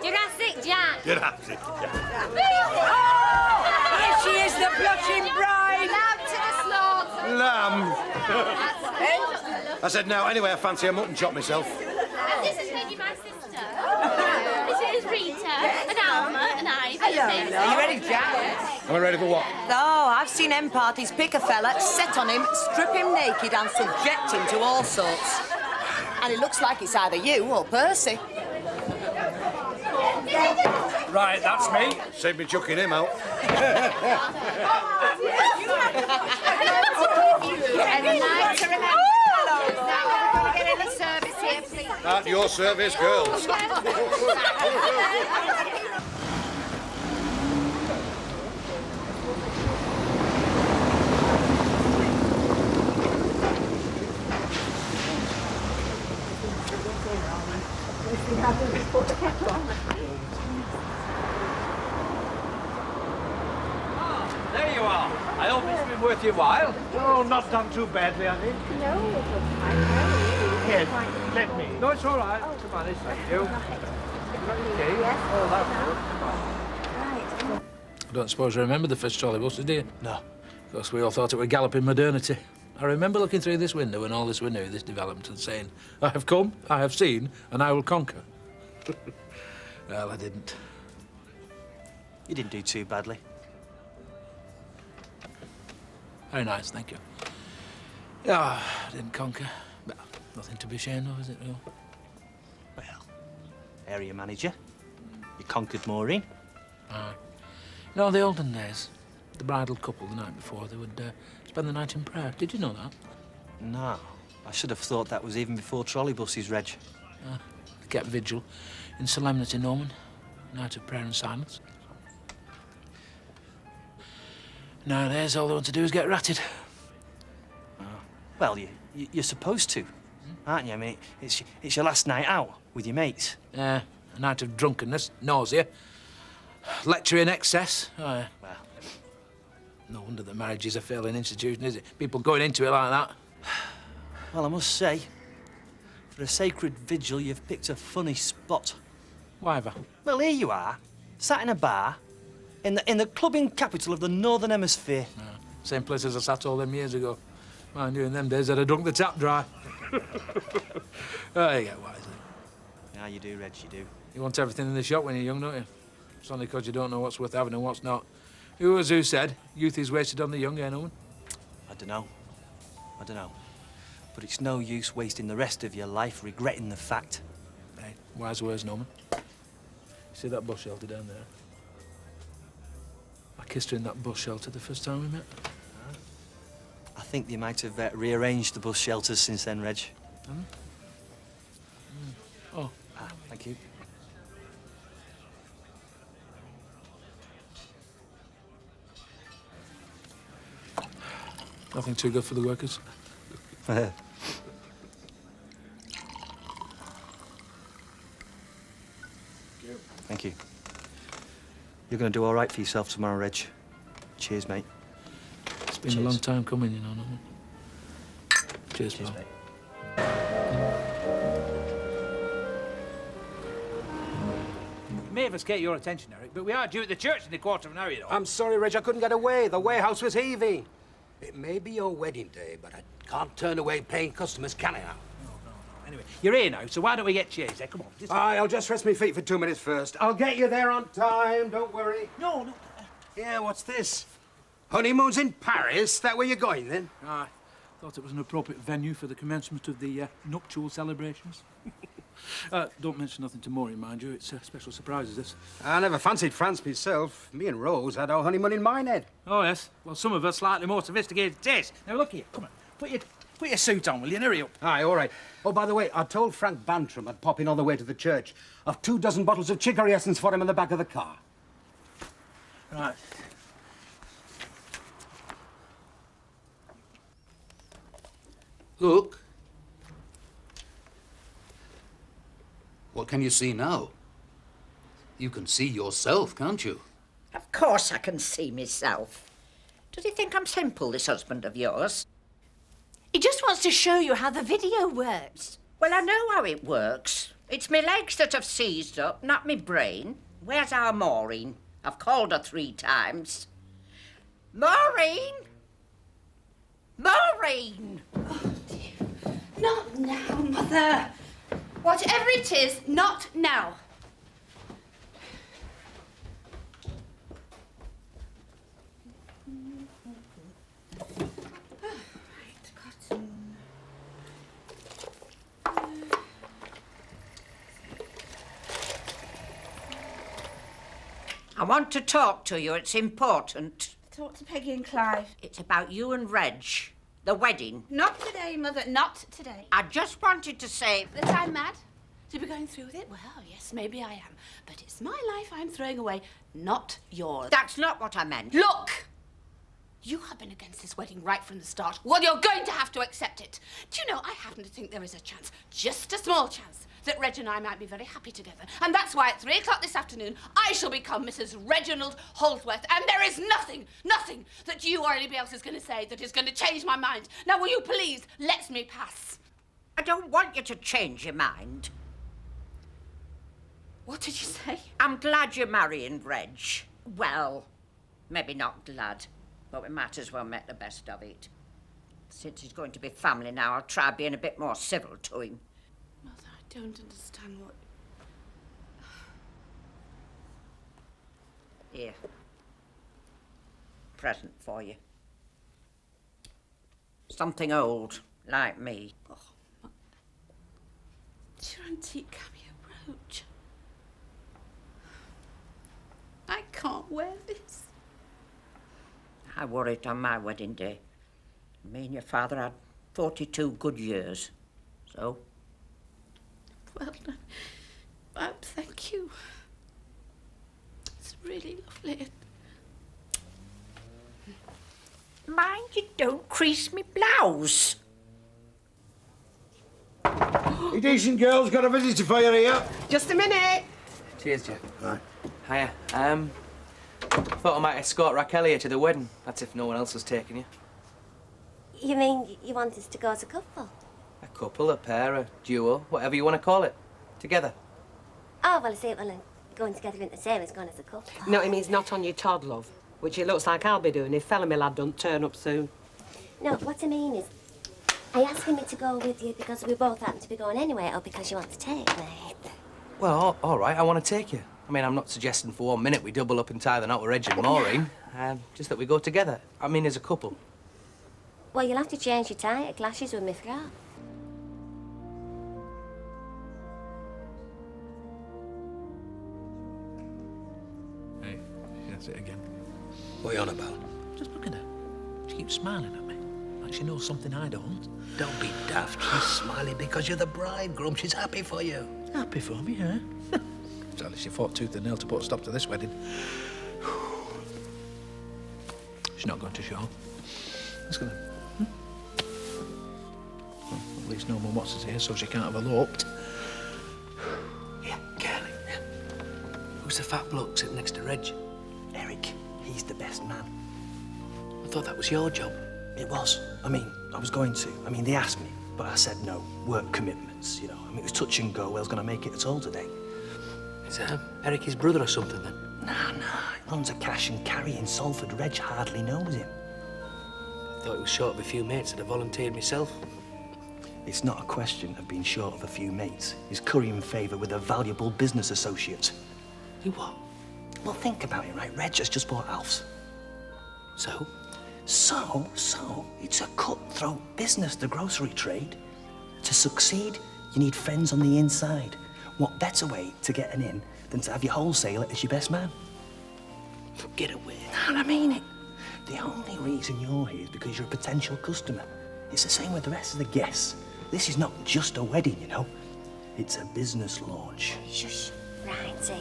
Jurassic Jack. Jurassic Jack. Here she is, the blushing bride. Lamb to the slaughter. Lamb. I said, no, anyway, I fancy a mutton chop myself. And this is Reggie, my sister. This is Rita, and Alma, and Ivy. Hello. Are you ready, Jack? Am I ready for what? Oh, I've seen M parties pick a fella, set on him, strip him naked and subject him to all sorts. And it looks like it's either you or Percy. Right, that's me. Save me chucking him out. At your service, girls. There you are. I hope it's been worth your while. Oh, not done too badly, I think. No, it was fine. Yes, let me. No, it's all right. Come on, thank you. Okay. Yes. Oh, that Right. I don't suppose you remember the first trolley buses, do you? No. Of course, we all thought it were galloping modernity. I remember looking through this window when all this were new, this development, and saying, I have come, I have seen, and I will conquer. Well, I didn't. You didn't do too badly. Very nice, thank you. Yeah, I didn't conquer. Well, nothing to be ashamed of, is it, real? Well, area manager. You conquered Maureen. Aye. You know, the olden days, the bridal couple the night before, they would spend the night in prayer. Did you know that? No. I should have thought that was even before trolley buses, Reg. They kept vigil in solemnity, Norman. Night of prayer and silence. Nowadays, all they want to do is get ratted. Well, you're supposed to, aren't you? I mean, it's your last night out with your mates. Yeah, a night of drunkenness, nausea, lecture in excess. Oh, yeah. Well, no wonder that marriage is a failing institution, is it? People going into it like that. Well, I must say, for a sacred vigil, you've picked a funny spot. Why ever? Well, here you are, sat in a bar, in the clubbing capital of the Northern Hemisphere. Yeah, same place as I sat all them years ago. Mind you, in them days, I'd have drunk the tap dry. Oh, you get wise. Yeah, you do, Reg, you do. You want everything in the shop when you're young, don't you? It's only because you don't know what's worth having and what's not. Who was who said youth is wasted on the young, eh, Norman? I don't know. But it's no use wasting the rest of your life regretting the fact. Hey, wise words, Norman. See that bus shelter down there? I kissed her in that bus shelter the first time we met. I think they might have rearranged the bus shelters since then, Reg. Oh. Thank you. Nothing too good for the workers. Thank you. You're going to do all right for yourself tomorrow, Reg. Cheers, mate. It's been a long time coming, you know, Norman. Cheers, pal. Mate. It may have escaped your attention, Eric, but we are due at the church in a quarter of an hour, you know. I'm sorry, Reg, I couldn't get away. The warehouse was heaving. It may be your wedding day, but I can't turn away paying customers, can I now? No. Anyway, you're here now, so why don't we get cheers, eh? Come on. Aye, I'll just rest my feet for 2 minutes first. I'll get you there on time, don't worry. No. Yeah, what's this? Honeymoon's in Paris? That where you're going, then? Aye. Thought it was an appropriate venue for the commencement of the nuptial celebrations. Don't mention nothing to Maureen, mind you. It's a special surprise, is this? I never fancied France myself. Me and Rose had our honeymoon in Minehead. Oh, yes. Well, some of us slightly more sophisticated taste. Now, look here. Come on. Put your suit on, will you? And hurry up. Aye, all right. Oh, by the way, I told Frank Bantram I'd pop in on the way to the church. I've 24 bottles of chicory essence for him in the back of the car. Right. Look. What can you see now? You can see yourself, can't you? Of course I can see myself. Does he think I'm simple, this husband of yours? He just wants to show you how the video works. Well, I know how it works. It's my legs that have seized up, not my brain. Where's our Maureen? I've called her 3 times. Maureen! Maureen! Not now, Mother. Whatever it is, not now. I want to talk to you. It's important. Talk to Peggy and Clive. It's about you and Reg. The wedding. Not today, Mother, not today. I just wanted to say... That I'm mad to be going through with it? Well, yes, maybe I am. But it's my life I'm throwing away, not yours. That's not what I meant. Look! You have been against this wedding right from the start. Well, you're going to have to accept it. Do you know, I happen to think there is a chance, just a small chance, that Reg and I might be very happy together. And that's why at 3 o'clock this afternoon, I shall become Mrs. Reginald Holdsworth. And there is nothing that you or anybody else is going to say that is going to change my mind. Now, will you please let me pass? I don't want you to change your mind. What did you say? I'm glad you're marrying Reg. Well, maybe not glad, but we might as well make the best of it. Since he's going to be family now, I'll try being a bit more civil to him. Mother, I don't understand what... Here. Present for you. Something old, like me. Oh, it's your antique cameo brooch. I can't wear this. I wore it on my wedding day. Me and your father had 42 good years. So? Well done. Thank you. It's really lovely. Mind you don't crease me blouse. You decent girls got a visitor for you here. Just a minute. Cheers, Jeff. Right. Hiya. Thought I might escort Raquel here to the wedding. That's if no one else has taken you. You mean you want us to go as a couple? A couple, a pair, a duo, whatever you want to call it. Together. Oh, well, I see, going together isn't the same as going as a couple. No, it means not on your Todd, love. Which it looks like I'll be doing if fella me lad don't turn up soon. No, what I mean is, are you asking me to go with you because we both happen to be going anyway, or because you want to take me? Well, all right, I want to take you. I mean, I'm not suggesting for 1 minute we double up and tie the knot with Reg and Maureen. Just that we go together. I mean, as a couple. Well, you'll have to change your tie. It clashes with my frock. Hey, that's it again. What are you on about? Just look at her. She keeps smiling at me. Like she knows something I don't. Don't be daft. She's smiling because you're the bridegroom. She's happy for you. Happy for me, huh? At least she fought tooth and nail to put a stop to this wedding. She's not going to show. Let's go then. Well, at least no more Watson's here, so she can't have eloped. Yeah, Curly. Yeah. Who's the fat bloke sitting next to Reg? Eric. He's the best man. I thought that was your job. It was. I mean, I was going to. I mean, they asked me, but I said no. Work commitments, you know. I mean, it was touch and go. I was going to make it at all today. Is Eric his brother or something, then? Nah. He runs a cash and carry in Salford. Reg hardly knows him. I thought he was short of a few mates and I volunteered myself. It's not a question of being short of a few mates. He's currying favour with a valuable business associate. You what? Well, think about it, right? Reg has just bought Alf's. So? So, it's a cutthroat business, the grocery trade. To succeed, You need friends on the inside. What better way to get an in than to have your wholesaler as your best man? Get away. No, I mean it. The only reason you're here is because you're a potential customer. It's the same with the rest of the guests. This is not just a wedding, you know. It's a business launch. Shush. Right, dear.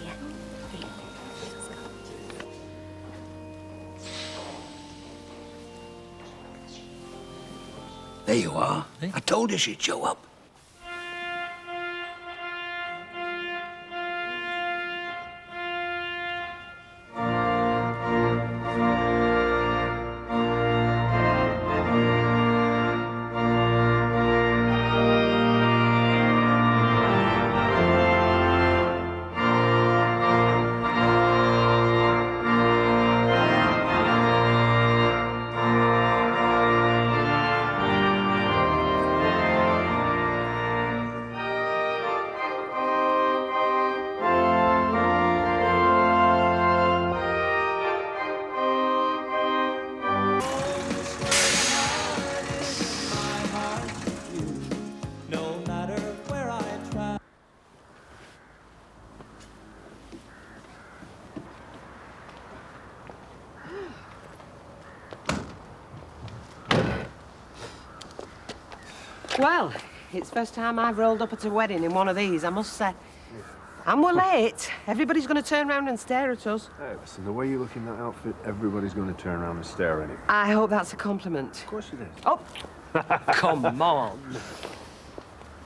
There you are. I told you she'd show up. Well, it's the first time I've rolled up at a wedding in one of these, I must say. And we're late. Everybody's going to turn around and stare at us. Hey, listen, the way you look in that outfit, everybody's going to turn around and stare at it. I hope that's a compliment. Of course it is. Oh, come on.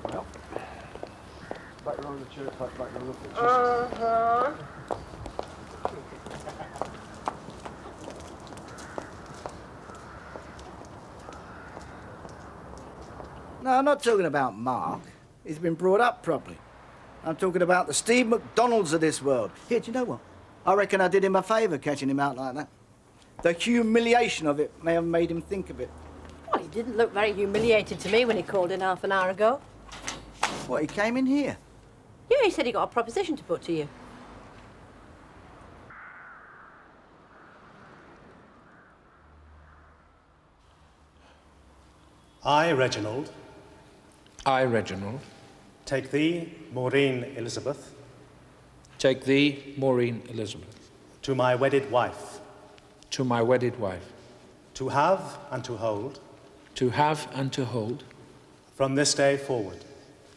Well, back around the church, back around the church. Uh-huh. No, I'm not talking about Mark. He's been brought up properly. I'm talking about the Steve McDonalds of this world. Here, do you know what? I reckon I did him a favour catching him out like that. The humiliation of it may have made him think of it. Well, he didn't look very humiliated to me when he called in half an hour ago. What, he came in here? Yeah, he said he got a proposition to put to you. I, Reginald. I, Reginald. Take thee, Maureen Elizabeth. Take thee, Maureen Elizabeth. To my wedded wife. To my wedded wife. To have and to hold. To have and to hold. From this day forward.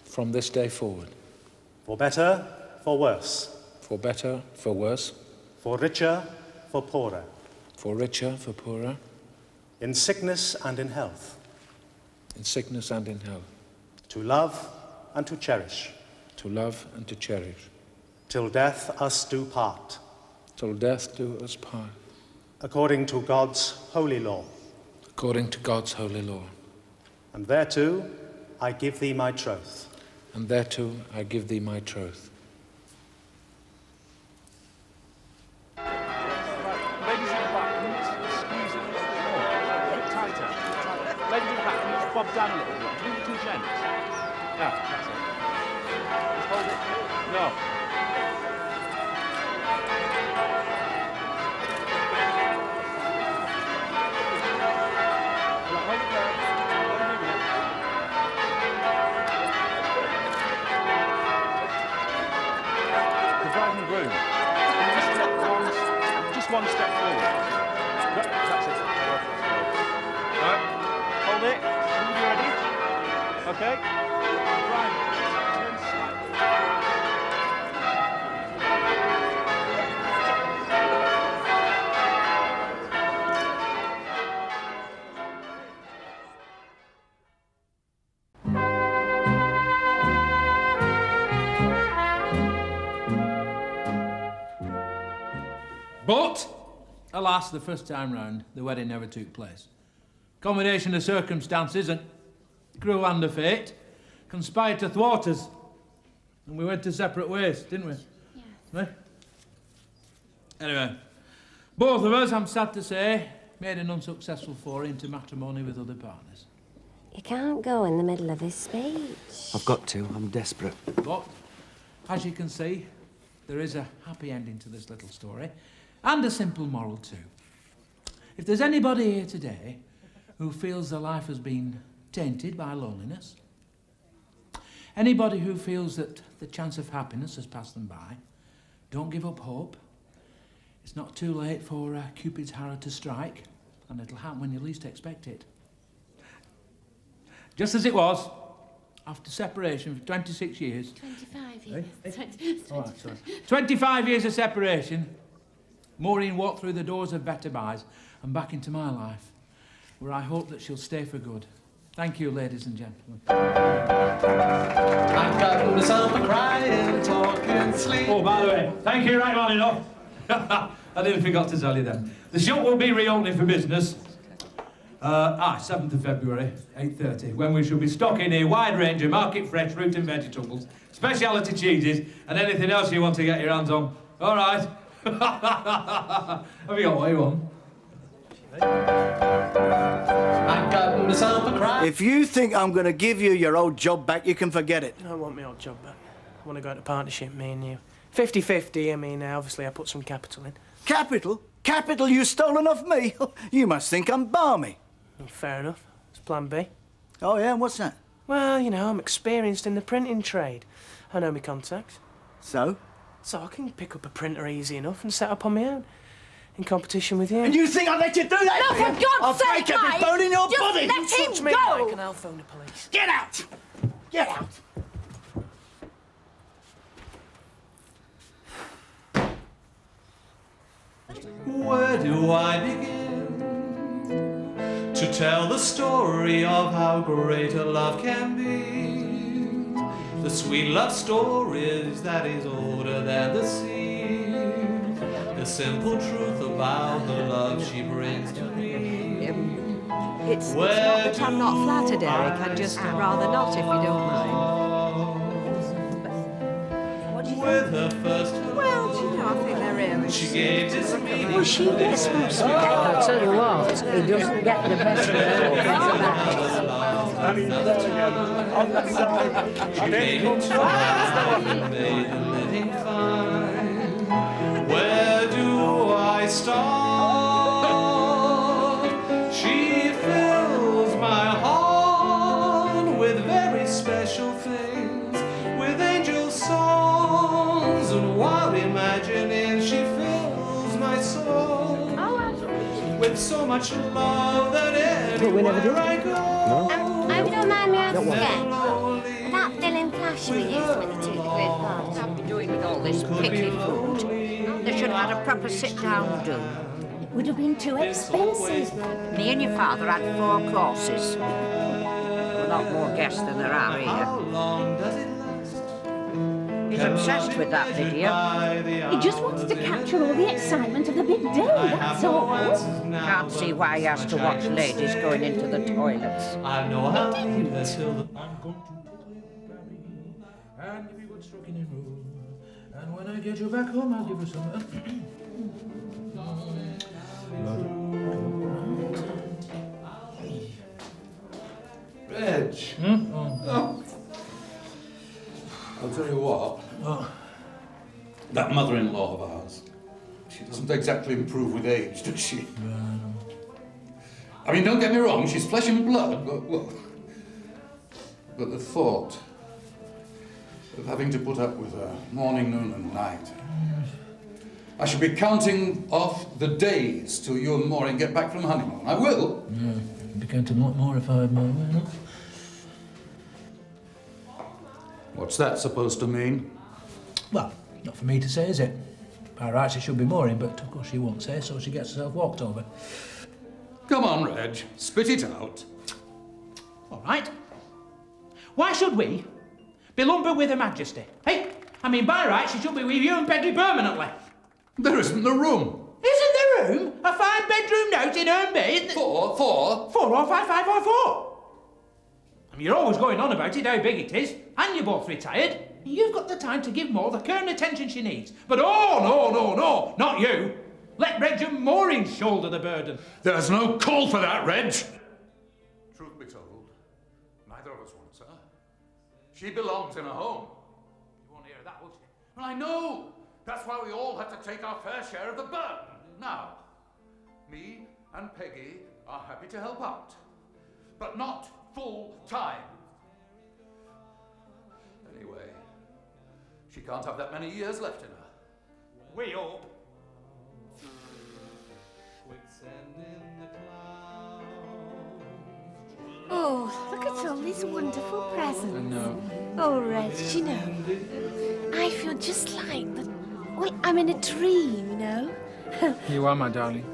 From this day forward. For better, for worse. For better, for worse. For richer, for poorer. For richer, for poorer. In sickness and in health. In sickness and in health. To love and to cherish. To love and to cherish. Till death us do part. Till death do us part. According to God's holy law. According to God's holy law. And thereto I give thee my troth. And thereto I give thee my troth. Ladies in the back, can you squeeze it a little more? A bit tighter. Ladies in the back, can you just bob down a little bit? Between the two gents. Yeah, that's it. Just hold it. No. One step forward. That's it. Right. Hold it. Are you ready? Okay. Right. Turn But, alas, the first time round, the wedding never took place. Combination of circumstances and cruel hand of fate conspired to thwart us. And we went to separate ways, didn't we? Yes. Right? Anyway, both of us, I'm sad to say, made an unsuccessful foray into matrimony with other partners. You can't go in the middle of his speech. I've got to. I'm desperate. But, as you can see, there is a happy ending to this little story. And a simple moral too. If there's anybody here today who feels their life has been tainted by loneliness, Anybody who feels that the chance of happiness has passed them by, don't give up hope. It's not too late for Cupid's arrow to strike, and it'll happen when you least expect it. Just as it was, after separation for 26 years. 25 years. All right, sorry. 25 years of separation, Maureen walked through the doors of Better Buys and back into my life, where I hope that she'll stay for good. Thank you, ladies and gentlemen. I've got myself a crying, talking, sleep. Oh, by the way, thank you right on enough. I nearly forgot to tell you then. The shop will be reopening for business. 7th of February, 8:30, when we shall be stocking a wide range of market fresh fruit and vegetables, speciality cheeses, and anything else you want to get your hands on. All right. Have you got what you want? If you think I'm going to give you your old job back, you can forget it. I don't want my old job back. I want to go into partnership, me and you. 50-50, I mean, obviously I put some capital in. Capital? Capital you stolen off me? You must think I'm balmy. Fair enough. It's plan B. Oh, yeah? And what's that? Well, you know, I'm experienced in the printing trade. I know my contacts. So? So I can pick up a printer easy enough and set up on my own. In competition with you. And you think I'll let you do that? No, for God's sake, I'll break every Mike! bone in your Just body! let him Touch me, go! Mike, and I'll phone the police. Get out! Get out! Where do I begin to tell the story of how great a love can be? The sweet love stories that is older than the sea. The simple truth about the love she brings to me. It's not that I'm not flattered, Eric. I'd just rather not, if you don't mind. With her first Well, do you know, I think they're really... she gave this meaning. Well, she gets most of it. I'll tell you what, he doesn't get the best of it. She made it try, made the living fine. Where do I start? She fills my heart with very special things, with angel songs and wild imaginings. She fills my soul with so much love that anywhere I go. I hope you don't mind me asking again. That filling flash we used when you took the group part. I'll be doing with all this picky food. They should have had a proper sit-down do. It would have been too expensive. Me and your father had 4 courses. A lot more guests than there are here. He's obsessed with that video. He just wants to capture all the excitement of the big day, that's all. Can't see why he has to watch ladies going into the toilets. I know how until the And if you would struck in your room, and when I get you back home, I'll give you some. Reg. Oh. I'll tell you what. That mother-in-law of ours, she doesn't exactly improve with age, does she? I mean, don't get me wrong, she's flesh and blood, but the thought of having to put up with her morning, noon and night. I shall be counting off the days till you and Maureen get back from honeymoon. I will. Yeah, I'd be counting a lot more if I had my way. What's that supposed to mean? Well, not for me to say, is it? By rights, it should be Maureen, but of course she won't say, so she gets herself walked over. Come on, Reg. Spit it out. All right. Why should we be lumbered with Her Majesty? Hey, I mean, by rights, she should be with you and Pedry permanently. There isn't the room. Isn't there room? A 5-bedroom note in Herne Bay, isn't it? 4. 4 or 5, 5 or 4. I mean, you're always going on about it, how big it is, and you're both retired. You've got the time to give Maud the care and attention she needs. But no, not you. Let Reg and Maureen shoulder the burden. There's no call for that, Reg. Truth be told, neither of us wants her. She belongs in a home. You won't hear that, will she? Well, I know. That's why we all have to take our fair share of the burden. Now, me and Peggy are happy to help out, but not full time. She can't have that many years left in her. We hope. Oh, look at all these wonderful presents. I know. Oh, Reg, you know, I feel just like that. Wait, I'm in a dream, you know. You are, my darling.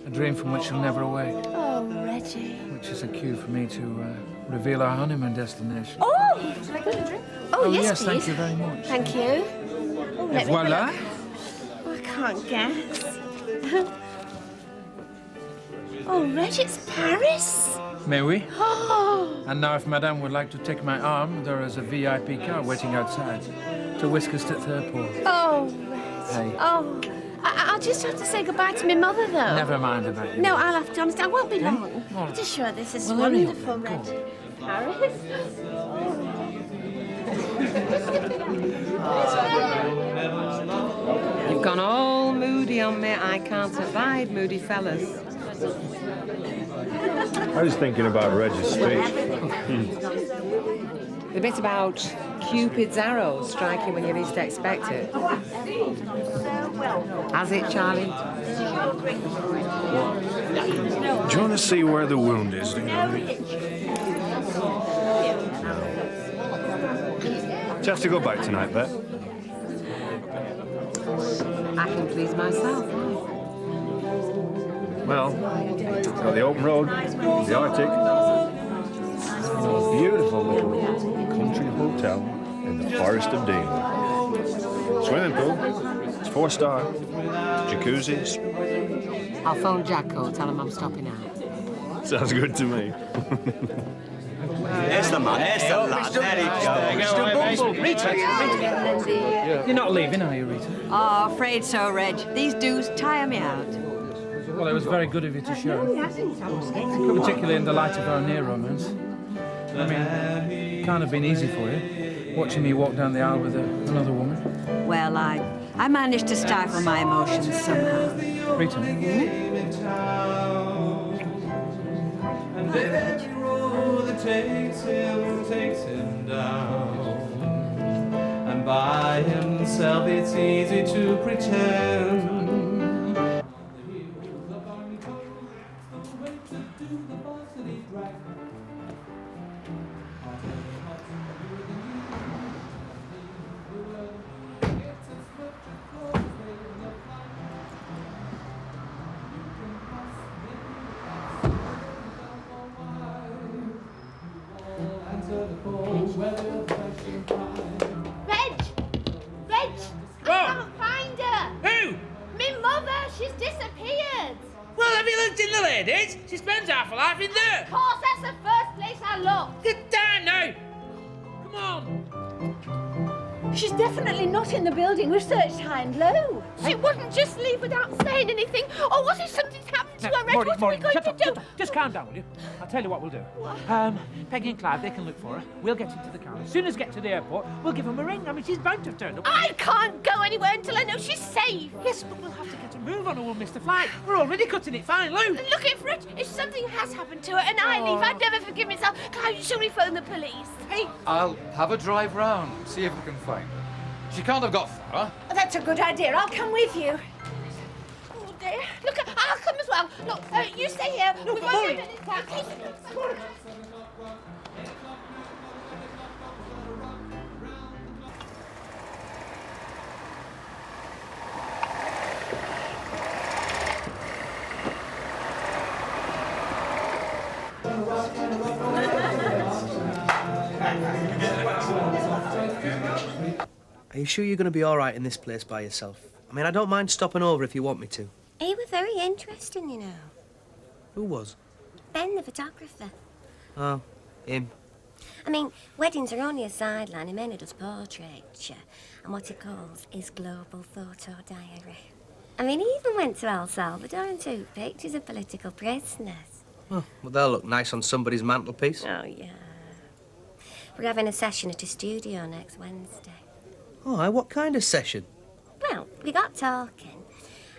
A dream from which you'll never awake. Oh, Reggie. Which is a cue for me to reveal our honeymoon destination. Oh, shall I go to drink? Oh, yes, please. Thank you very much. Thank you. Oh, let me voila. look. Oh, I can't guess. Oh, Reg, it's Paris. May we? Oh. And now, if Madame would like to take my arm, there is a VIP car waiting outside to whisk us to the airport. Oh, Hey. oh. I'll just have to say goodbye to my mother, though. Never mind about you. No, I'll have to. Honestly, I won't be long. All I'm right. just sure this is Well, hurry up wonderful, then, Reg. Paris? You've gone all moody on me. I can't abide moody fellas. I was thinking about Reg's speech. The bit about Cupid's arrow striking when you least expect it. Has it, Charlie? Do you want to see where the wound is? Do you know? Do you have to go back tonight, Bet? I can please myself. Well, got the open road, the Arctic, and a beautiful little country hotel in the Forest of Dean. Swimming pool, it's 4-star, jacuzzis. I'll phone Jacko, tell him I'm stopping out. Sounds good to me. Here's the man, here's the lad. There he goes. Rita! You're not leaving, are you, Rita? Oh, afraid so, Reg. These dues tire me out. Well, it was very good of you to show. Particularly in the light of our near romance. I mean, it can't have been easy for you, watching me walk down the aisle with another woman. Well, I managed to stifle my emotions somehow. Rita? And every road that takes him down. And by himself it's easy to pretend. Reg! Reg! I can't find her! Who? Me mother! She's disappeared! Well, have you looked in the ladies? She spends half her life in there. Of course, that's the first place I looked! Get down now! Come on! She's definitely not in the building. We've searched high and low. She wouldn't just leave without saying anything. Or was it something's happened to her, Reg? What are we going to do? Just calm down, will you? I'll tell you what we'll do. Peggy and Clive, they can look for her. We'll get into the car. As soon as we get to the airport, we'll give them a ring. I mean, she's bound to have turned up. I can't go anywhere until I know she's safe. Yes, but we'll have to get a move on or we'll miss the flight. We're already cutting it fine, Lou. Look, if something has happened to her and I leave, I'd never forgive myself. Clive, should we phone the police? Hey. I'll have a drive round, see if we can find her. She can't have got far. That's a good idea. I'll come with you. Oh, dear. Look, I'll come as well. Look, you stay here. We won't do it this time. Are you sure you're going to be all right in this place by yourself? I mean, I don't mind stopping over if you want me to. He were very interesting, you know. Who was? Ben, the photographer. Oh, him. I mean, weddings are only a sideline. He mainly does portraiture and what he calls his global photo diary. I mean, he even went to El Salvador and took pictures of political prisoners. Oh, well, they'll look nice on somebody's mantelpiece. Oh, yeah. We're having a session at his studio next Wednesday. Oh, what kind of session? Well, we got talking,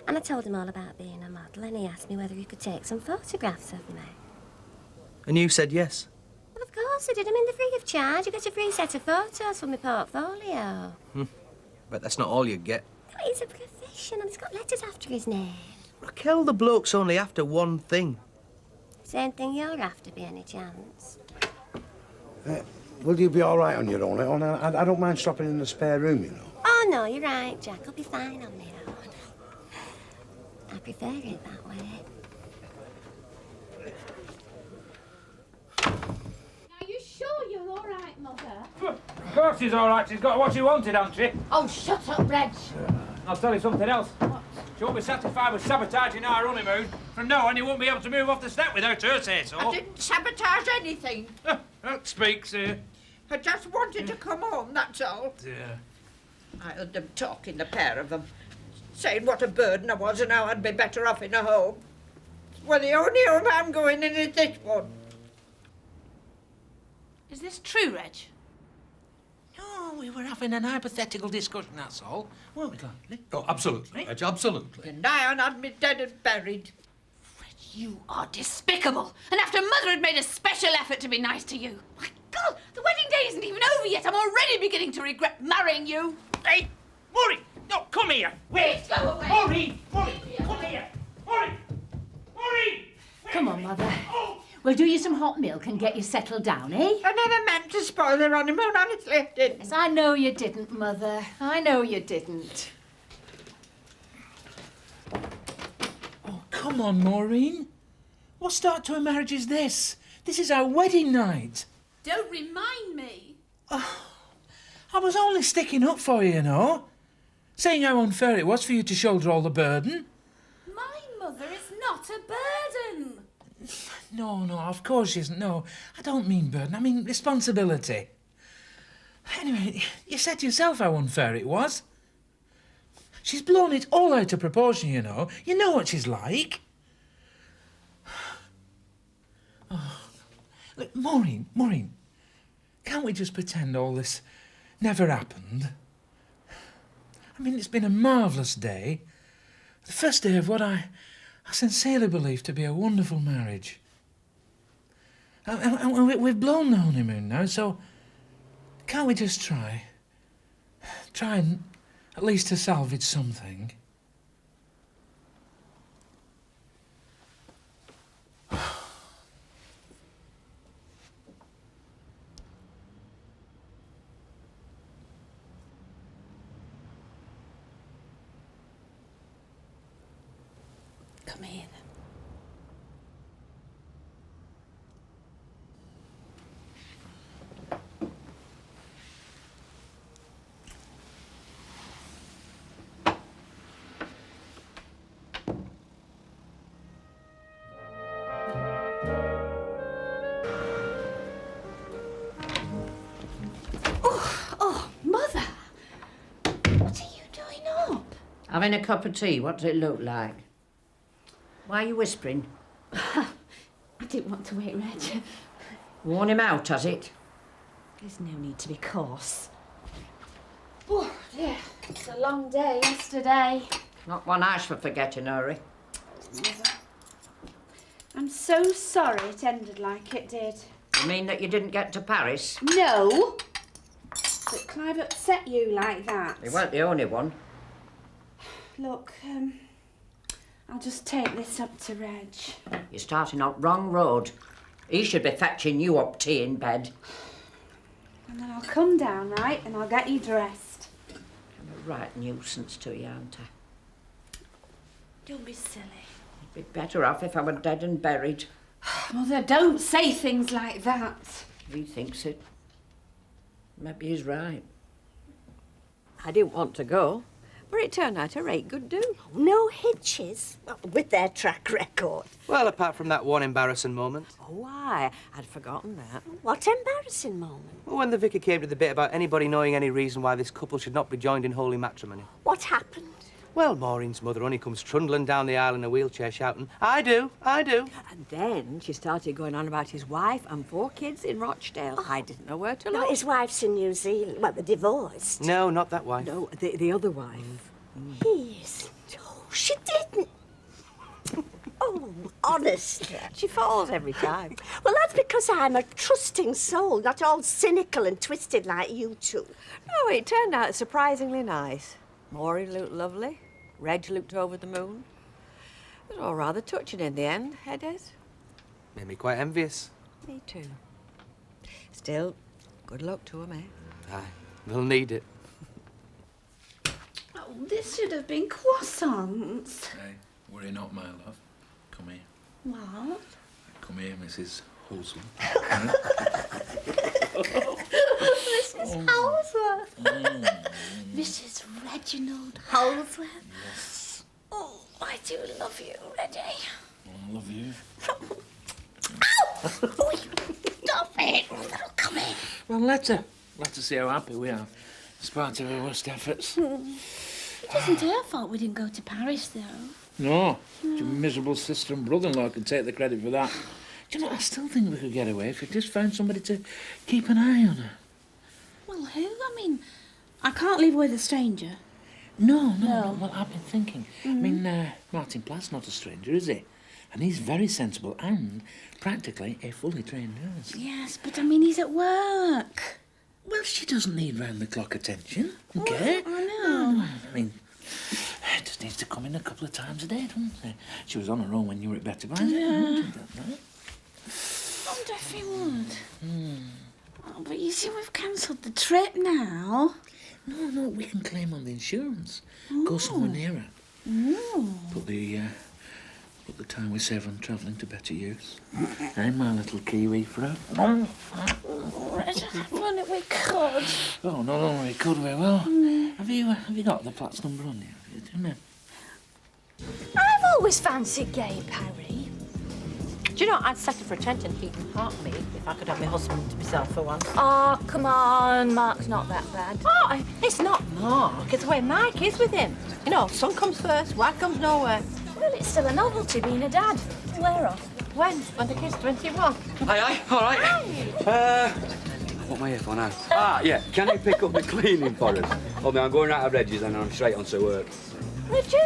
and I told him all about being a model, and he asked me whether he could take some photographs of me. And you said yes? Well, of course I did. I mean, they're free of charge. You get a free set of photos for my portfolio. But that's not all you get. No, he's a professional. He's got letters after his name. Raquel, the bloke's only after one thing. Same thing you're after, by any chance? Will you be all right on your own? I don't mind stopping in the spare room, you know. Oh, no, you're right, Jack. I'll be fine on my own. I prefer it that way. Are you sure you're all right, Mother? Of course she's all right. She's got what she wanted, hasn't she? Oh, shut up, Reg. I'll tell you something else. She won't be satisfied with sabotaging our honeymoon. From now on, you won't be able to move off the step without her say-so. I didn't sabotage anything. That speaks, I just wanted to come home, that's all. Yeah. I heard them talking, the pair of them, saying what a burden I was and how I'd be better off in a home. Well, the only home I'm going in is this one. Is this true, Reg? No, we were having an hypothetical discussion, that's all. Weren't we, Gladly? Oh, absolutely, Reg, absolutely. And Diane had me dead and buried. You are despicable. And after Mother had made a special effort to be nice to you. My God, the wedding day isn't even over yet. I'm already beginning to regret marrying you. Hey, Maureen! No, come here! Wait, go away. Maureen! Maureen, come here! Maureen! Maureen! Come on, Mother. We'll do you some hot milk and get you settled down, eh? I never meant to spoil their honeymoon, honestly, I didn't. Yes, I know you didn't, Mother. I know you didn't. Come on, Maureen. What start to a marriage is this? This is our wedding night. Don't remind me. I was only sticking up for you, you know. Saying how unfair it was for you to shoulder all the burden. My mother is not a burden. No, of course she isn't. No, I don't mean burden. I mean responsibility. Anyway, you said yourself how unfair it was. She's blown it all out of proportion, you know. You know what she's like. Oh. Look, Maureen, can't we just pretend all this never happened? I mean, it's been a marvellous day. The first day of what I sincerely believe to be a wonderful marriage. And we've blown the honeymoon now, so can't we just try? Try and at least to salvage something. Come here, then. Oh, Mother! What are you doing up? Having a cup of tea, what does it look like? Why are you whispering? I didn't want to wake Reg. Worn him out, has it? There's no need to be coarse. Oh, dear. It's a long day yesterday. Not one ash for forgetting, Hurry. I'm so sorry it ended like it did. You mean that you didn't get to Paris? No! But Clive upset you like that. You weren't the only one. Look, I'll just take this up to Reg. You're starting on wrong road. He should be fetching you up tea in bed. And then I'll come down, right, and I'll get you dressed. I'm a right nuisance to you, aren't I? Don't be silly. I'd be better off if I were dead and buried. Mother, don't say things like that. He thinks it. Maybe he's right. I didn't want to go, but it turned out a right good do. No hitches, with their track record. Well, apart from that one embarrassing moment. Oh, why? I'd forgotten that. What embarrassing moment? Well, when the vicar came to the bit about anybody knowing any reason why this couple should not be joined in holy matrimony. What happened? Well, Maureen's mother only comes trundling down the aisle in a wheelchair shouting, I do, I do. And then she started going on about his wife and 4 kids in Rochdale. Oh. I didn't know where to look. No, his wife's in New Zealand. Well, they're divorced. No, not that wife. No, the other wife. He isn't. Oh, she didn't. Oh, honestly. She falls every time. Well, that's because I'm a trusting soul, not all cynical and twisted like you two. No, it turned out surprisingly nice. Maureen looked lovely. Reg looked over the moon. It was all rather touching in the end, eh, Des? Made me quite envious. Me too. Still, good luck to 'em, eh? Aye, they'll need it. Oh, this should have been croissants. Hey, worry not, my love. Come here. What? Come here, Mrs. Wholesome. Mrs. Holsworth. Mrs. Reginald Holsworth. Yes. Oh, I do love you, Reggie. I love you. Ow! Stop it! Come here. Well, let her see how happy we are, despite her worst efforts. It isn't her fault we didn't go to Paris, though. No, your miserable sister and brother-in-law can take the credit for that. Do you know, I still think we could get away if we just found somebody to keep an eye on her. Well, who? I mean, I can't leave her with a stranger. No. Well, I've been thinking. I mean, Martin Platt's not a stranger, is he? And he's very sensible and practically a fully trained nurse. Yes, but I mean, he's at work. Well, she doesn't need round-the-clock attention, okay? Well, I know. I mean, just needs to come in a couple of times a day, doesn't she? She was on her own when you were at Betty By's. Yeah. Right? I wonder if he would. Oh, but you see, we've cancelled the trip now. No, we can claim on the insurance. Go somewhere nearer. Put the time we save on travelling to better use. I'm my little Kiwi fruit. Reg, if only we could. Oh, not only could we, well. Have you got the Platt's number on you? Didn't you? I've always fancied Gabe, Harry. Do you know, I'd settle for a tent and heat and heart me if I could have my husband to myself for once. Oh, come on. Mark's not that bad. Oh, it's not Mark. It's the way Mike is with him. You know, son comes first, wife comes nowhere. Well, it's still a novelty being a dad. Where off? When the kid's 21. Aye, all right. What am I here for now? Yeah, can you pick up the cleaning for us? Oh, man, I'm going out of Reggie's and I'm straight on to work. Reggie?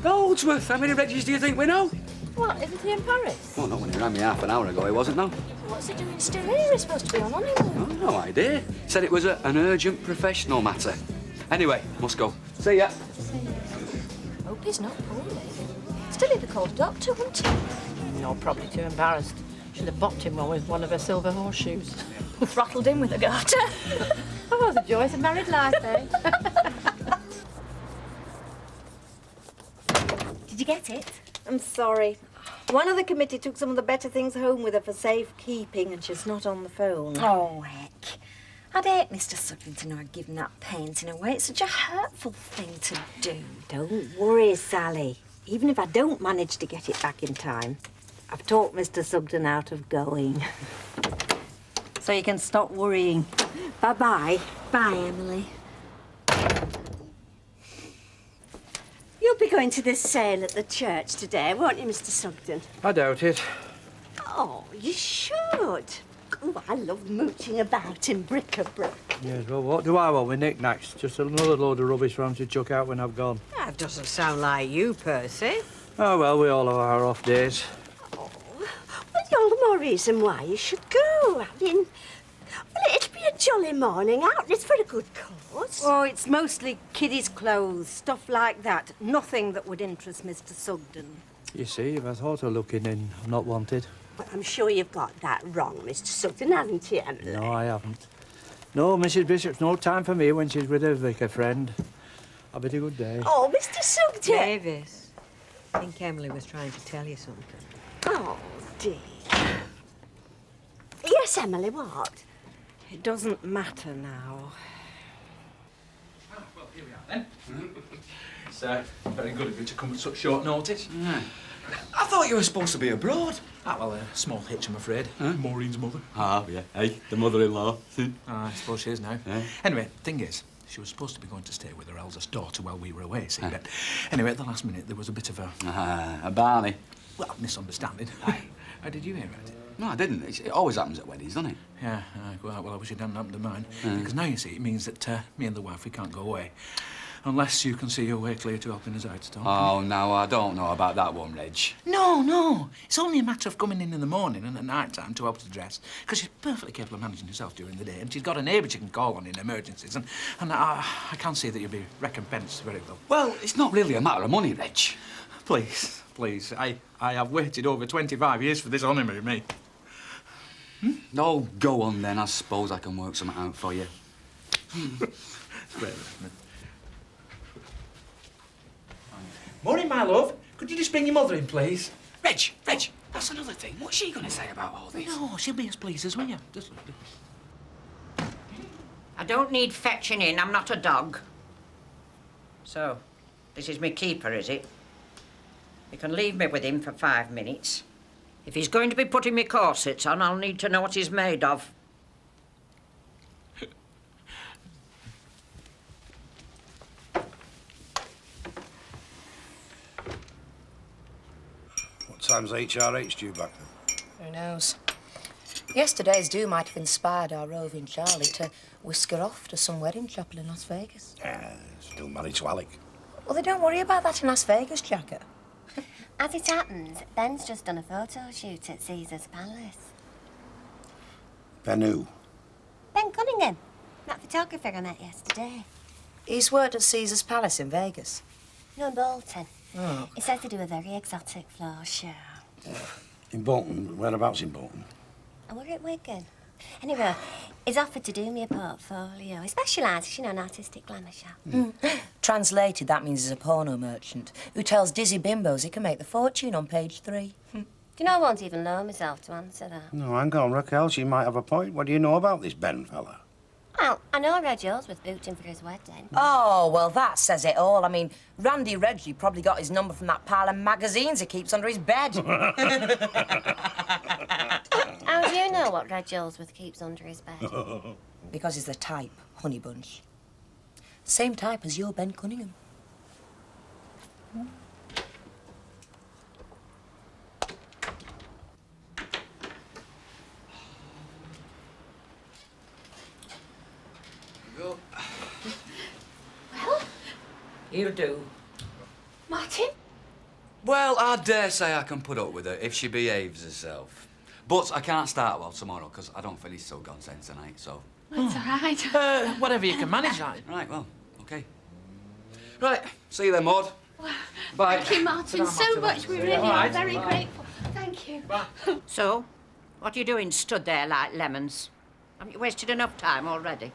Goldsworth, how many Reggies do you think we know? What, isn't he in Paris? Well, not when he rang me half an hour ago, he wasn't, no. What's he doing still here? He's supposed to be on honeymoon. Oh, no idea. Said it was an urgent professional matter. Anyway, must go. See ya. Hope he's not poorly. Still, he'd have called a doctor, wouldn't he? No, probably too embarrassed. Should have bopped him with one of her silver horseshoes. Throttled him with a garter. Oh, the joys of married life, eh? Did you get it? I'm sorry. One of the committee took some of the better things home with her for safekeeping, and she's not on the phone. Oh, heck. I'd hate Mr. Sutton to know I'd given that painting away. It's such a hurtful thing to do. Don't worry, Sally. Even if I don't manage to get it back in time, I've talked Mr. Sugden out of going. So you can stop worrying. Bye-bye. Bye, Emily. You'll be going to this sale at the church today, won't you, Mr. Sugden? I doubt it. Oh, you should. Oh, I love mooching about in bric-a-brac. Yes, well, what do I want with knick-knacks? Just another load of rubbish for 'em to chuck out when I've gone. That doesn't sound like you, Percy. Oh, well, we all have our off days. Well, all the more reason why you should go. I mean, well, it'll be a jolly morning out. It's for a good cause. Oh, it's mostly kiddies' clothes, stuff like that. Nothing that would interest Mr. Sugden. You see, if I thought of looking in, I'm not wanted. But I'm sure you've got that wrong, Mr. Sugden, haven't you, Emily? No, I haven't. No, Mrs. Bishop's no time for me when she's with her vicar friend. Have a good day. Oh, Mr. Sugden! Davis, I think Emily was trying to tell you something. Oh, dear. Yes, Emily, what? It doesn't matter now. Well, here we are then. It's very good of you to come at such short notice. I thought you were supposed to be abroad. Well, a small hitch, I'm afraid. Maureen's mother. Ah, yeah. Hey, the mother-in-law. I suppose she is now. Anyway, thing is, she was supposed to be going to stay with her eldest daughter while we were away, see, but anyway, at the last minute, there was a bit of a Barney. Well, misunderstanding. How did you hear about it? No, I didn't. It always happens at weddings, doesn't it? Yeah, well, I wish it hadn't happened to mine. Because now, you see, it means that me and the wife, we can't go away. Unless you can see your way clear to helping us out, Tom. Oh, no, I don't know about that one, Reg. No. It's only a matter of coming in the morning and at night time to help to dress, because she's perfectly capable of managing herself during the day, and she's got a neighbour she can call on in emergencies, and I can see that you'll be recompensed very well. Well, it's not really a matter of money, Reg. Please. I have waited over 25 years for this honeymoon, me. No, go on then. I suppose I can work something out for you. Morning, my love. Could you just bring your mother in, please? Reg, that's another thing. What's she going to say about all this? No, she'll be as pleased as we are. Just... I don't need fetching in. I'm not a dog. So, this is me keeper, is it? You can leave me with him for 5 minutes. If he's going to be putting me corsets on, I'll need to know what he's made of. What time's HRH due back then? Who knows? Yesterday's do might have inspired our roving Charlie to whisk her off to some wedding chapel in Las Vegas. Yeah, still married to Alec. Well, they don't worry about that in Las Vegas, Jacker. As it happens, Ben's just done a photo shoot at Caesar's Palace. Ben who? Ben Cunningham, that photographer I met yesterday. He's worked at Caesar's Palace in Vegas. No, in Bolton. Oh. He says they do a very exotic floor show. In Bolton? Whereabouts in Bolton? And we're at Wigan. Anyway, he's offered to do me a portfolio. He specialises, in an artistic glamour shop. Translated, that means he's a porno merchant who tells dizzy bimbos he can make the fortune on page 3. Do you know I won't even know myself to answer that? No, hang on, Raquel. She might have a point. What do you know about this Ben fella? Well, I know Reg Ellsworth booked him for his wedding. Oh, well, that says it all. I mean, Randy Reggie probably got his number from that pile of magazines he keeps under his bed. How do you know what Reg Ellsworth keeps under his bed? Because he's the type, honey bunch. Same type as your Ben Cunningham. Go. Well, You do. Martin? Well, I dare say I can put up with her if she behaves herself. But I can't start well tomorrow because I don't finish till God's end tonight, so... That's all right. Whatever you can manage, like. Right, well, OK. Right, see you then, Maud. Bye. Thank you, Martin, so much. We really are very grateful. Thank you. So, what are you doing stood there like lemons? Haven't you wasted enough time already?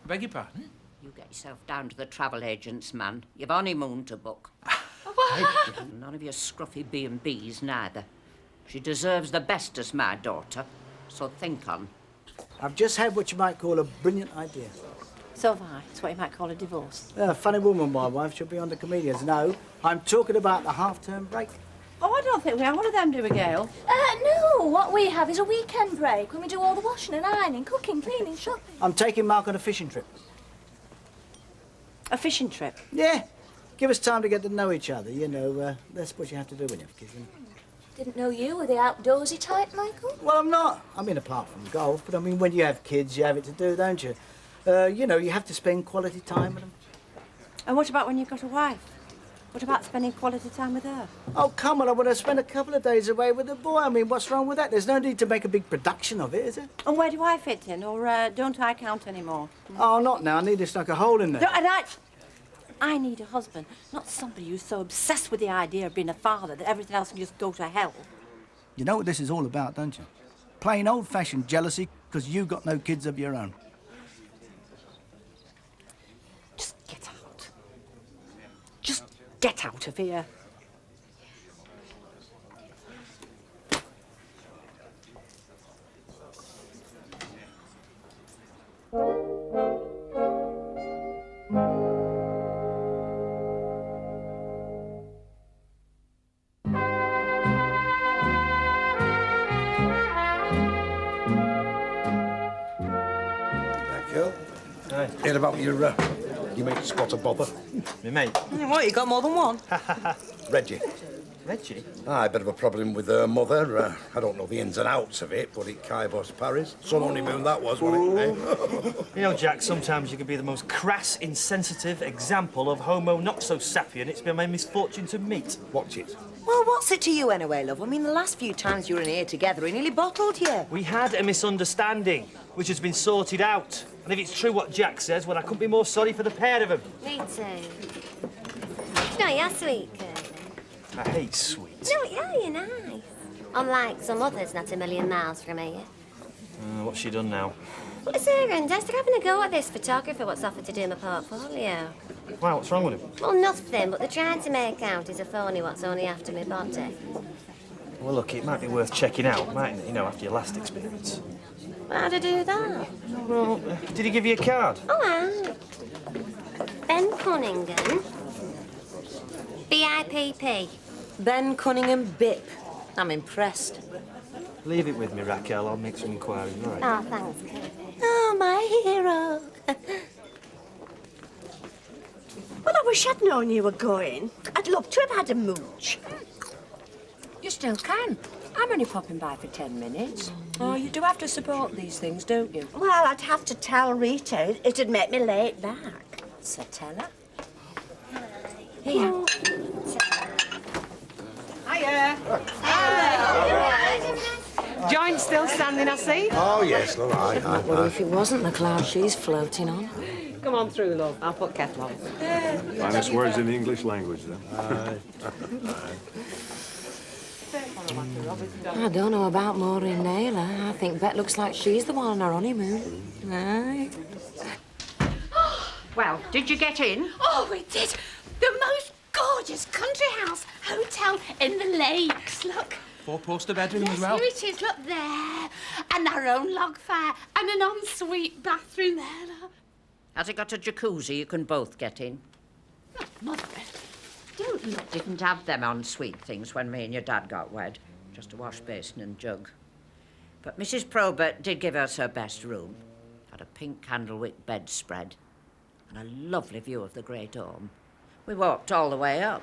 Beg your pardon? You get yourself down to the travel agents, man. You've honeymoon to book. None of your scruffy B&Bs, neither. She deserves the best as my daughter, so think on. I've just had what you might call a brilliant idea. So have I. It's what you might call a divorce. Funny woman, my wife. She'll be on the comedians. No, I'm talking about the half-term break. Oh, I don't think we have one of them, do we, Gail? No. What we have is a weekend break when we do all the washing and ironing, cooking, cleaning, shopping. I'm taking Mark on a fishing trip. A fishing trip? Yeah. Give us time to get to know each other. You know, that's what you have to do when you have kids. Didn't know you were the outdoorsy type, Michael. Well, I'm not. I mean, apart from golf. But, I mean, when you have kids, you have it to do, don't you? You know, you have to spend quality time with them. And what about when you've got a wife? What about spending quality time with her? Oh, come on. I want to spend a couple of days away with the boy. I mean, what's wrong with that? There's no need to make a big production of it, is there? And where do I fit in? Or don't I count anymore? Oh, not now. I need to stuck a hole in there. No, and I need a husband, not somebody who's so obsessed with the idea of being a father that everything else can just go to hell. You know what this is all about, don't you? Plain old-fashioned jealousy because you've got no kids of your own. Just get out. Just get out of here. Hear about your mate Spot a Bother? Me mate? What, you got more than one? Reggie. Reggie? Aye, a bit of a problem with her mother. I don't know the ins and outs of it, but it Kybos Paris. Son honeymoon that was, wasn't it? You know, Jack, sometimes you can be the most crass, insensitive example of homo not-so-sapien it's been my misfortune to meet. Watch it. Well, what's it to you anyway, love? I mean, the last few times you were in here together, we nearly bottled you. We had a misunderstanding, which has been sorted out. And if it's true what Jack says, well, I couldn't be more sorry for the pair of them. Me too. No, you're sweet, Curly. I hate sweet. No, yeah, you're nice. Unlike some others not a million miles from here. What's she done now? Well, it's her and Esther having a go at this photographer what's offered to do my portfolio. Wow, what's wrong with him? Well, nothing, but they're trying to make out he's a phony what's only after my body. Well, look, it might be worth checking out, mightn't it? You know, after your last experience. Well, how'd I do that? Well, did he give you a card? Oh, wow. Ben Cunningham. BIPP. Ben Cunningham Bip. I'm impressed. Leave it with me, Raquel. I'll make some inquiries, all right? Oh, thanks, Kirby. Oh, my hero. Well, I wish I'd known you were going. I'd love to have had a mooch. You still can. I'm only popping by for 10 minutes. Oh, you do have to support these things, don't you? Well, I'd have to tell Rita. It'd make me late back. So tell her. Here. Hiya. Joint still standing, I see. Oh, yes, love, aye. Well, if it wasn't the cloud she's floating on. Come on through, love. I'll put kettle on. Finest words in the English language, then. I don't know about Maureen Naylor. I think Bet looks like she's the one on her honeymoon. Aye. Well, did you get in? Oh, we did. The most gorgeous country house hotel in the lakes. Look. Four-poster bedroom Yes, as well? here it is. Look there. And our own log fire and an ensuite bathroom there. Look. Has it got a jacuzzi you can both get in? Oh, Mother. Don't look. Didn't have them ensuite things when me and your dad got wed. Just a wash basin and jug. But Mrs. Probert did give us her best room. Had a pink candlewick bedspread and a lovely view of the Great Orme. We walked all the way up.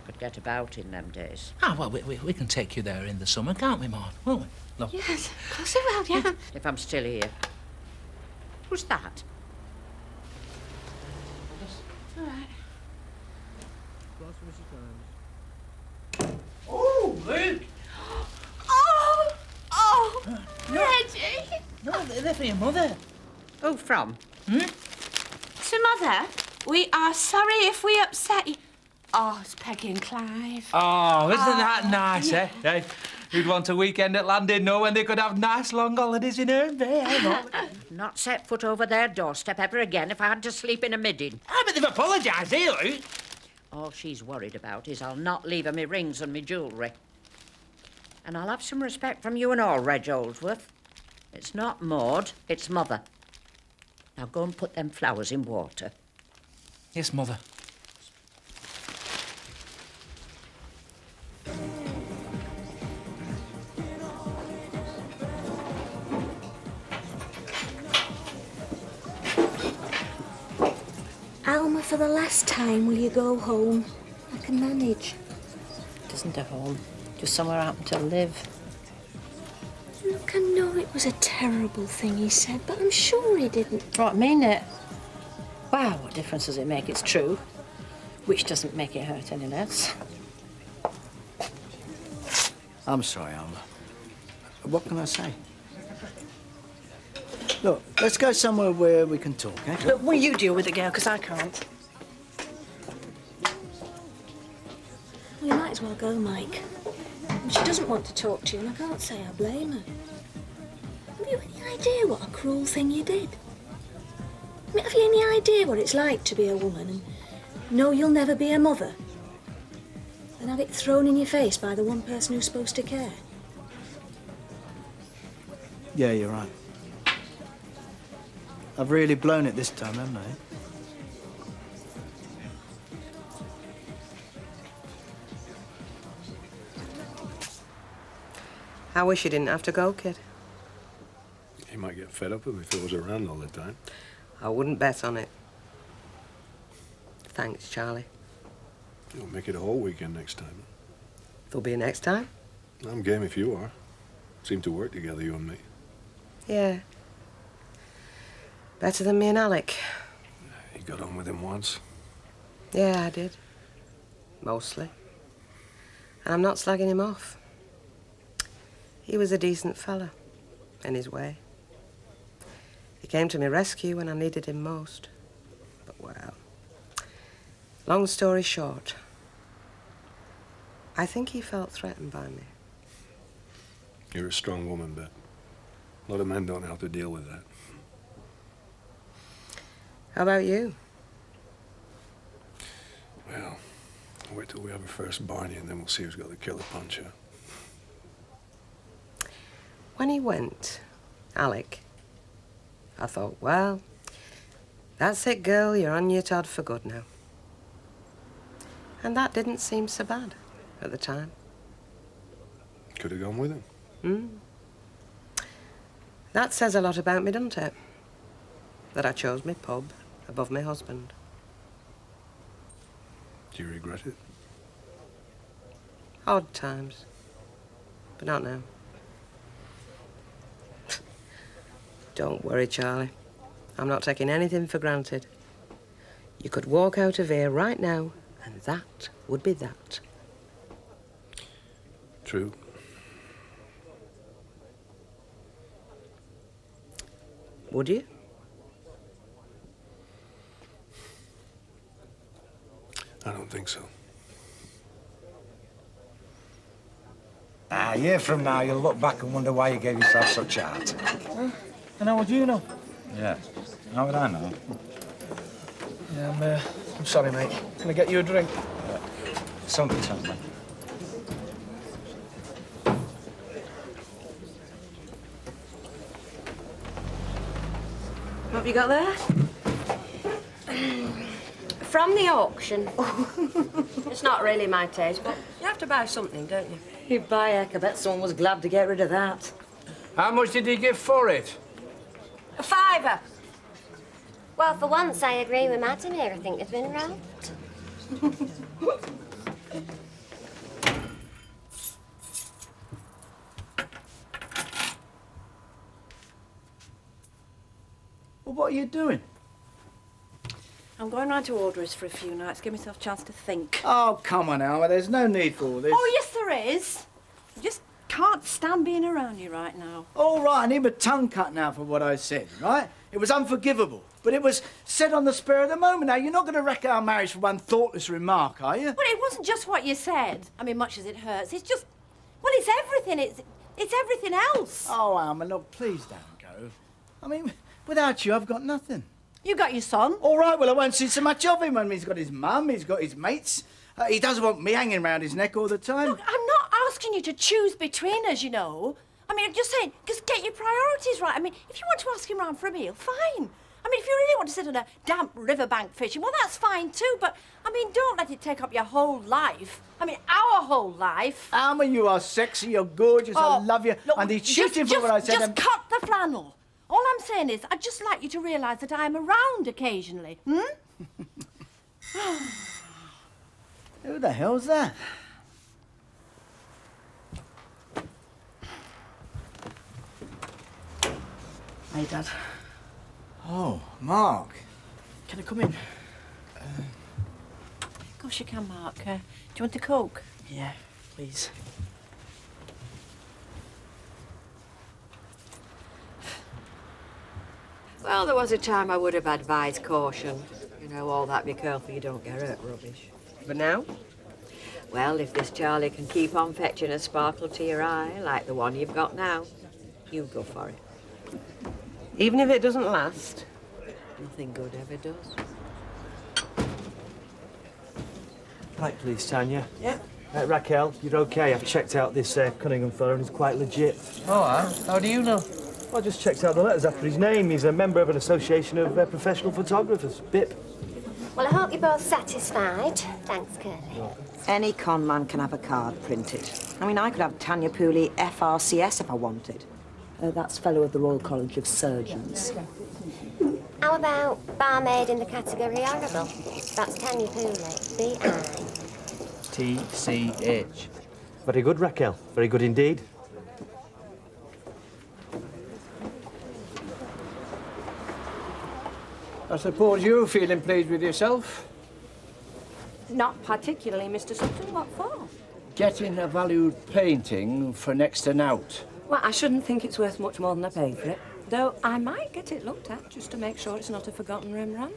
Could get about in them days. Ah, well, we can take you there in the summer, can't we, Maud? Won't we? Look. Yes, of course I will, yeah. If I'm still here. Who's that? All right. Oh, Luke! Oh, Reggie! No, they're for your mother. Who from? So, Mother, we are sorry if we upset you. Oh, it's Peggy and Clive. Oh, isn't that nice, eh? Hey, who'd want a weekend at Landin when they could have nice long holidays in Herne Bay, eh, Maud? Not set foot over their doorstep ever again if I had to sleep in a midden. Ah, but they've apologised, eh, Luke? All she's worried about is I'll not leave her me rings and me jewellery. And I'll have some respect from you and all, Reg Oldsworth. It's not Maud, it's Mother. Now go and put them flowers in water. Yes, Mother. Alma, for the last time, will you go home? I can manage. It isn't a home, just somewhere I happen to live. Look, I know it was a terrible thing he said, but I'm sure he didn't. Oh, I mean it. Wow, what difference does it make? It's true. Which doesn't make it hurt any less. I'm sorry, Alma. What can I say? Look, let's go somewhere where we can talk, eh? Look, will you deal with the girl, because I can't. Well, you might as well go, Mike. She doesn't want to talk to you, and I can't say I blame her. Have you any idea what a cruel thing you did? I mean, have you any idea what it's like to be a woman and know you'll never be a mother? And have it thrown in your face by the one person who's supposed to care? Yeah, you're right. I've really blown it this time, haven't I? I wish you didn't have to go, kid. He might get fed up with me if I was around all the time. I wouldn't bet on it. Thanks, Charlie. You'll make it a whole weekend next time. There'll be a next time. I'm game if you are. Seem to work together, you and me. Yeah. Better than me and Alec. You got on with him once. Yeah, I did. Mostly. And I'm not slagging him off. He was a decent fella, in his way. He came to my rescue when I needed him most. But, well, long story short, I think he felt threatened by me. You're a strong woman, Bet. A lot of men don't know how to deal with that. How about you? Well, wait till we have our first Barney and then we'll see who's got the killer puncher. When he went, Alec, I thought, well, that's it, girl. You're on your Todd for good now. And that didn't seem so bad at the time. Could have gone with him. That says a lot about me, doesn't it? That I chose my pub above my husband. Do you regret it? Odd times. But not now. Don't worry, Charlie. I'm not taking anything for granted. You could walk out of here right now, and that would be that. True. Would you? I don't think so. A year from now, you'll look back and wonder why you gave yourself such art. And how would you know? Yeah. How would I know? Yeah, I'm sorry, mate. Can I get you a drink? Something. What have you got there? From the auction. It's not really my taste, but you have to buy something, don't you? You buy heck. I bet someone was glad to get rid of that. How much did he give for it? A fiver. Well, for once, I agree with Madam here. I think they've been robbed. Well, what are you doing? I'm going round to Alder's for a few nights, give myself a chance to think. Oh, come on, Alma. There's no need for all this. Oh, yes, there is. I just can't stand being around you right now. All right, I need my tongue cut now for what I said, right? It was unforgivable, but it was said on the spur of the moment. Now, you're not going to wreck our marriage for one thoughtless remark, are you? Well, it wasn't just what you said. I mean, much as it hurts. It's just... Well, it's everything. It's everything else. Oh, Alma, look, please don't go. I mean, without you, I've got nothing. You got your son. All right, well, I won't see so much of him. I mean, he's got his mum, he's got his mates. He doesn't want me hanging around his neck all the time. Look, I'm not asking you to choose between us, you know. I mean, I'm just saying, just get your priorities right. I mean, if you want to ask him round for a meal, fine. I mean, if you really want to sit on a damp riverbank fishing, well, that's fine too, but, I mean, don't let it take up your whole life. I mean, our whole life. Alma, you are sexy, you're gorgeous, I love you. Look, and he's shooting for what I said. Just cut the flannel. All I'm saying is, I'd just like you to realise that I am around occasionally, Who the hell's that? Hey, Dad. Oh, Mark. Can I come in? Of course you can, Mark. Do you want a Coke? Yeah, please. Well, there was a time I would have advised caution. You know, all that be careful you don't get hurt rubbish. But now? Well, if this Charlie can keep on fetching a sparkle to your eye, like the one you've got now, you go for it. Even if it doesn't last, nothing good ever does. Right, please, Tanya. Yeah. Raquel, you're okay. I've checked out this Cunningham fellow and he's quite legit. Oh, how do you know? I just checked out the letters after his name. He's a member of an association of professional photographers, BIP. Well, I hope you're both satisfied. Thanks, Curly. Any con man can have a card printed. I mean, I could have Tanya Pooley FRCS if I wanted. That's Fellow of the Royal College of Surgeons. How about barmaid in the category honourable? That's Tanya Pooley, B.I. TCH. Very good, Raquel. Very good indeed. I suppose you're feeling pleased with yourself? Not particularly, Mr. Sutton. What for? Getting a valued painting for next to nought. Well, I shouldn't think it's worth much more than I paid for it. Though I might get it looked at, just to make sure it's not a forgotten Rembrandt.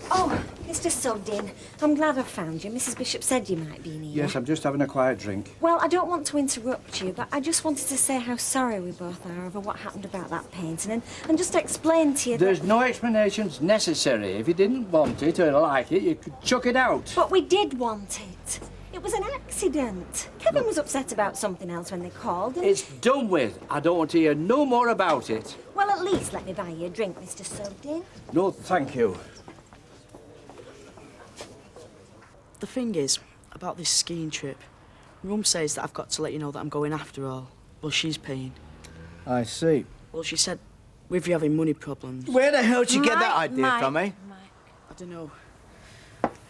Oh, Mr. Sugden, I'm glad I found you. Mrs. Bishop said you might be in here. Yes, I'm just having a quiet drink. Well, I don't want to interrupt you, but I just wanted to say how sorry we both are over what happened about that painting and just explain to you There's that... no explanations necessary. If you didn't want it or like it, you could chuck it out. But we did want it. It was an accident. Kevin was upset about something else when they called. And... It's done with. I don't want to hear no more about it. Well, at least let me buy you a drink, Mr. Sugden. No, thank you. The thing is, about this skiing trip, Mum says that I've got to let you know that I'm going after all. Well, she's paying. I see. Well, she said, with you having money problems... Where the hell did you get that idea from, eh? I don't know.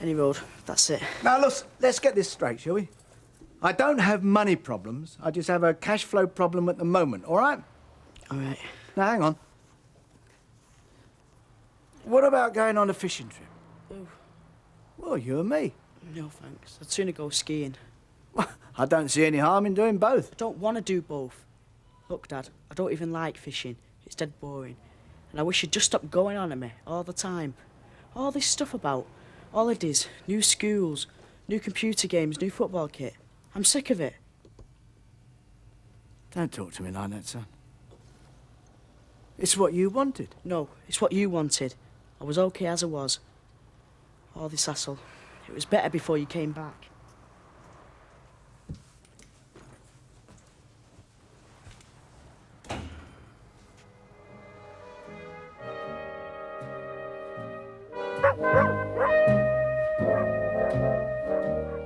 Any road, that's it. Now, look, let's get this straight, shall we? I don't have money problems. I just have a cash flow problem at the moment, all right? All right. Now, hang on. What about going on a fishing trip? Oh. Well, you and me. No, thanks. I'd sooner go skiing. I don't see any harm in doing both. I don't want to do both. Look, Dad, I don't even like fishing. It's dead boring. And I wish you'd just stop going on at me all the time. All this stuff about holidays, new schools, new computer games, new football kit. I'm sick of it. Don't talk to me like that, son. It's what you wanted. No, it's what you wanted. I was okay as I was. All this hassle. It was better before you came back.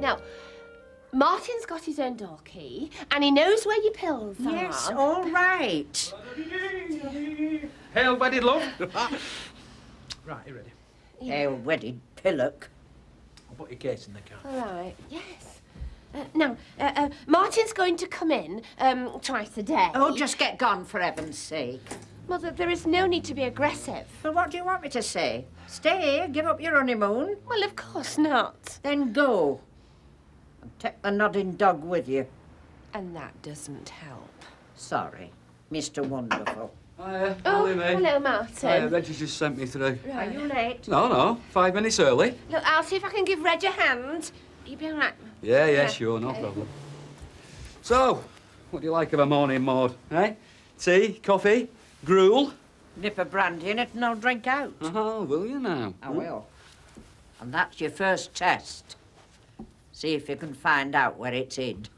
Now, Martin's got his own door key, and he knows where your pills are. Yes, all right. Hail, wedded love. Right, you ready? Hail, wedded pillock. I'll put your case in the car. All right, yes. Now, Martin's going to come in twice a day. Oh, just get gone, for heaven's sake. Mother, there is no need to be aggressive. But what do you want me to say? Stay here, give up your honeymoon? Well, of course not. Then go. And take the nodding dog with you. And that doesn't help. Sorry, Mr. Wonderful. Hiya, Oh, Ellie, mate. hello, Martin. Hiya, Reggie's just sent me through. Right. Are you late? No, 5 minutes early. Look, I'll see if I can give Reg a hand. You be all right? Yeah, sure, no problem. So, what do you like of a morning, Maud, eh? Tea, coffee, gruel? Nip a brandy in it and I'll drink out. Oh, will you now? I will. And that's your first test. See if you can find out where it's hid.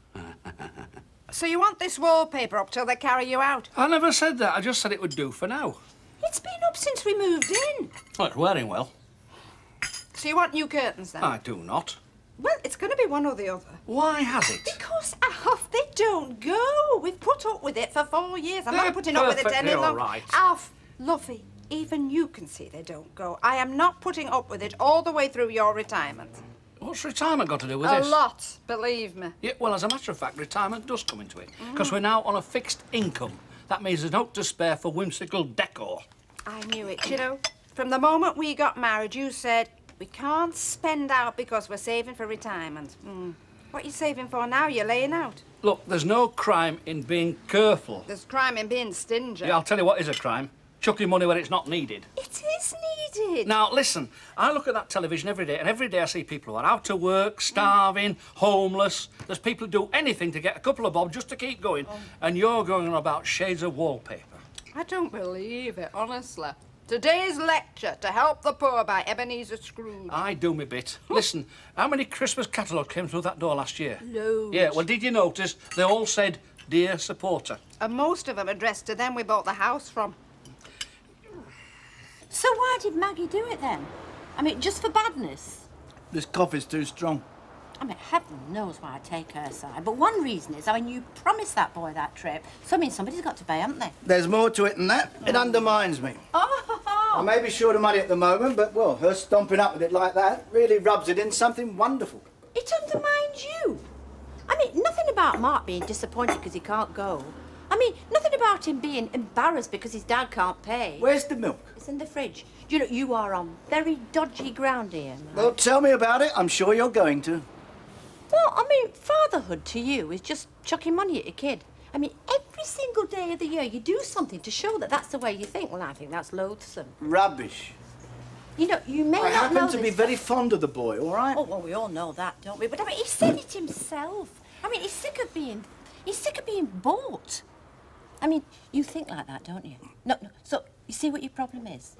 So you want this wallpaper up till they carry you out? I never said that. I just said it would do for now. It's been up since we moved in. Oh, it's wearing well. So you want new curtains then? I do not. Well, it's going to be one or the other. Why has it? Because, Alf, they don't go. We've put up with it for 4 years. I'm They're not putting up with it any perfectly longer. all right. Alf, Luffy, even you can see they don't go. I am not putting up with it all the way through your retirement. What's retirement got to do with A this? lot, believe me. Yeah, well, as a matter of fact, retirement does come into it. Because we're now on a fixed income. That means there's no to spare for whimsical decor. I knew it. You know, from the moment we got married, you said, we can't spend out because we're saving for retirement. What are you saving for now? You're laying out. Look, there's no crime in being careful. There's crime in being stingy. Yeah, I'll tell you what is a crime. Chucking money where it's not needed. It is needed. Now, listen, I look at that television every day, and every day I see people who are out of work, starving, homeless. There's people who do anything to get a couple of bob just to keep going, and you're going on about shades of wallpaper. I don't believe it, honestly. Today's lecture, To Help the Poor by Ebenezer Scrooge. I do my bit. Listen, how many Christmas catalogues came through that door last year? Loads. Yeah, well, did you notice they all said, Dear Supporter? And most of them addressed to them we bought the house from. So why did Maggie do it then? I mean, just for badness? This coffee's too strong. I mean, heaven knows why I take her side. But one reason is, I mean, you promised that boy that trip. So, I mean, somebody's got to pay, haven't they? There's more to it than that. It undermines me. I may be short of money at the moment, but, well, her stomping up with it like that really rubs it in something wonderful. It undermines you. I mean, nothing about Mark being disappointed because he can't go. I mean, nothing about him being embarrassed because his dad can't pay. Where's the milk? It's in the fridge. You know, you are on very dodgy ground here, man. Well, tell me about it. I'm sure you're going to. Well, I mean, fatherhood to you is just chucking money at your kid. I mean, every single day of the year you do something to show that that's the way you think. Well, I think that's loathsome. Rubbish. You know, you may I not know happen to be this, very fond of the boy, all right? Oh, well, we all know that, don't we? But I mean, he said it himself. I mean, he's sick of being bought. I mean, you think like that, don't you? No. So, you see what your problem is?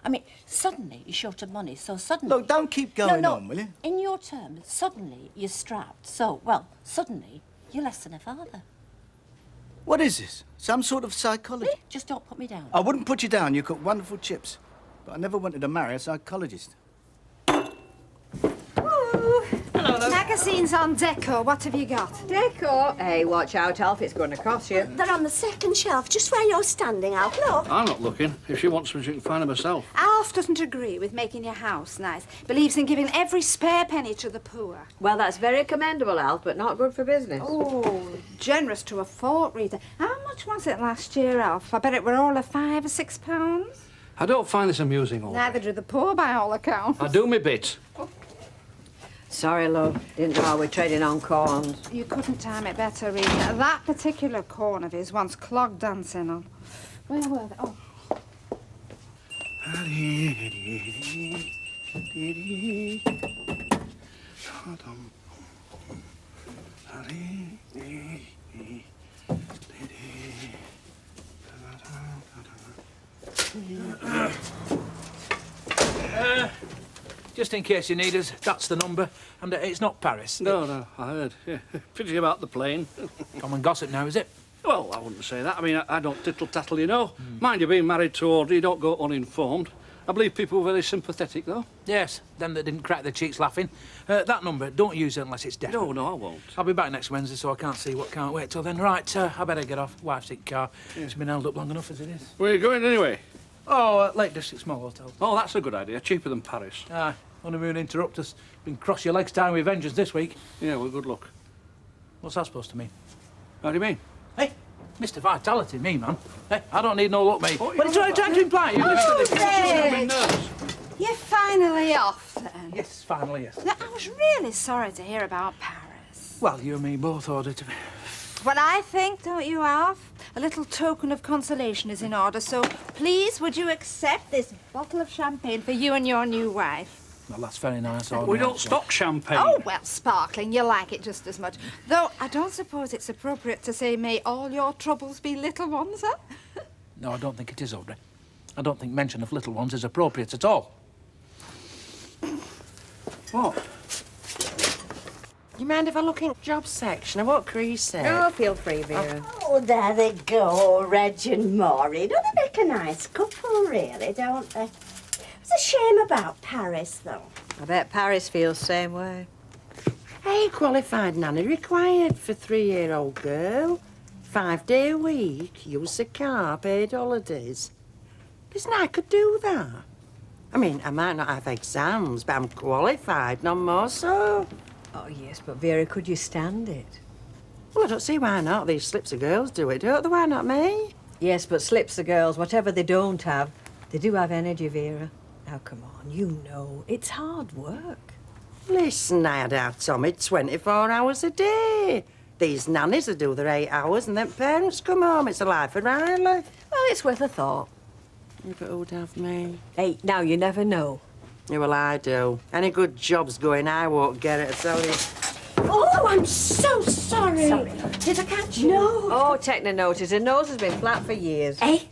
I mean, suddenly you're short of money, so suddenly... Look, don't keep going on, will you? In your terms, suddenly you're strapped. So, well, suddenly you're less than a father. What is this? Some sort of psychology? Just don't put me down. I wouldn't put you down. You cook wonderful chips. But I never wanted to marry a psychologist. Magazines on deco, what have you got? Deco? Hey, watch out, Alf, it's going to cost you. They're on the second shelf, just where you're standing, Alf. Look. I'm not looking. If she wants them, she can find them herself. Alf doesn't agree with making your house nice. Believes in giving every spare penny to the poor. Well, that's very commendable, Alf, but not good for business. Oh, generous to a fault, Rita. How much was it last year, Alf? I bet it were all of £5 or £6. I don't find this amusing, all Neither do the poor, by all accounts. I do my bit. Sorry, love. Didn't know we're trading on corns. You couldn't time it better, Rita. That particular corn of his wants clog dancing on. Where were they? Oh. Just in case you need us, that's the number. And it's not Paris. No, I heard. Yeah. Pity about the plane. Common gossip now, is it? Well, I wouldn't say that. I mean, I don't tittle-tattle, you know. Mind you, being married to Audrey, you don't go uninformed. I believe people were very sympathetic, though. Yes, them that didn't crack their cheeks laughing. That number, don't use it unless it's definite. No, I won't. I'll be back next Wednesday, so I can't see what can't wait till then. Right, I better get off. Wife's in car. It's been held up long enough as it is. Where are you going, anyway? Oh, Lake District Small Hotel. Oh, that's a good idea. Cheaper than Paris. Aye, honeymoon interruptus. Been cross your legs down with vengeance this week. Yeah, well, good luck. What's that supposed to mean? How do you mean? Hey, Mr. Vitality, me, man. Hey, I don't need no luck, mate. What are you trying to imply? You're finally off, then. Yes, finally, yes. Now, I was really sorry to hear about Paris. Well, you and me both ordered to be. Well, I think, don't you, Alf? A little token of consolation is in order, so please, would you accept this bottle of champagne for you and your new wife? Well, that's very nice. We don't stock champagne. Oh, well, sparkling. You like it just as much. Though, I don't suppose it's appropriate to say, may all your troubles be little ones, huh? No, I don't think it is, Audrey. I don't think mention of little ones is appropriate at all. What? You mind if I look in job section of what Chris said? No, feel free, Vera. Oh, there they go, Reg and Maureen. Don't they make a nice couple, really, don't they? It's a shame about Paris, though. I bet Paris feels the same way. Hey, qualified nanny required for 3-year-old girl. 5-day a week, use the car, paid holidays. Listen, I could do that. I mean, I might not have exams, but I'm qualified, none more so. Oh, yes, but Vera, could you stand it? Well, I don't see why not. These slips of girls do it, don't they? Why not me? Yes, but slips of girls, whatever they don't have, they do have energy, Vera. Now, come on, you know, it's hard work. Listen, I'd have Tommy 24 hours a day. These nannies will do their 8 hours and then parents come home. It's a life of Riley. Well, it's worth a thought. Yeah, but who'd have me? Hey, now, you never know. Yeah, well, I do. Any good jobs going, I won't get it, I tell you. Oh, I'm so sorry. Sorry. Did I catch you? No. Oh, take no notice. Her nose has been flat for years. Hey,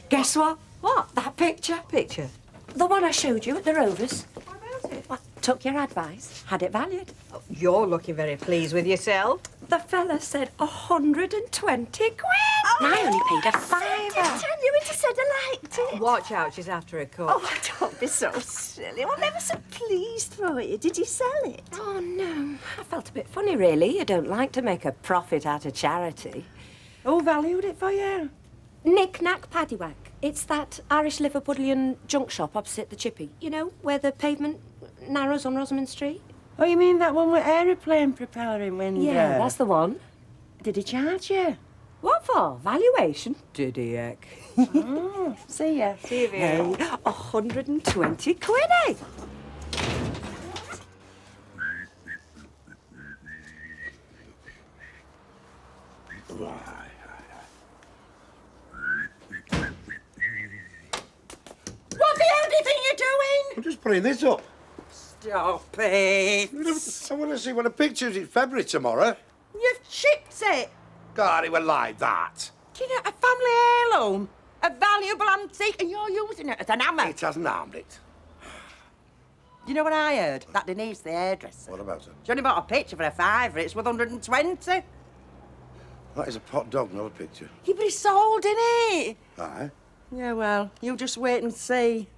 guess what? What? That picture. Picture? The one I showed you at the Rovers. What about it? Well, took your advice, had it valued. Oh, you're looking very pleased with yourself. The fella said 120 quid. Oh, and I only paid a £5. Did I tell you? He said I liked it. Watch out, she's after a coat. Oh, don't be so silly. I'm never so pleased for you. Did you sell it? Oh, no. I felt a bit funny, really. You don't like to make a profit out of charity. Who valued it for you? Knick-knack paddywhack. It's that Irish Liverpudlian junk shop opposite the Chippy. You know, where the pavement narrows on Rosamond Street. Oh, you mean that one with aeroplane propeller in window? Yeah, that's the one. Did he charge you? What for? Valuation? Did he, heck? Oh, see ya. See you, Hey, 120 quid, eh? What the hell do you think you're doing? I'm just putting this up. Stop it. I want to see what the pictures. It's February tomorrow. You've chipped it. God, it went like that. Do you know, a family heirloom, a valuable antique, and you're using it as an hammer. It hasn't harmed it. You know what I heard? That Denise, the hairdresser. What about it? She only bought a picture for a £5. It's worth 120. That is a pot dog, not a picture. Yeah, but it's sold, innit? Aye. Yeah, well, you just wait and see.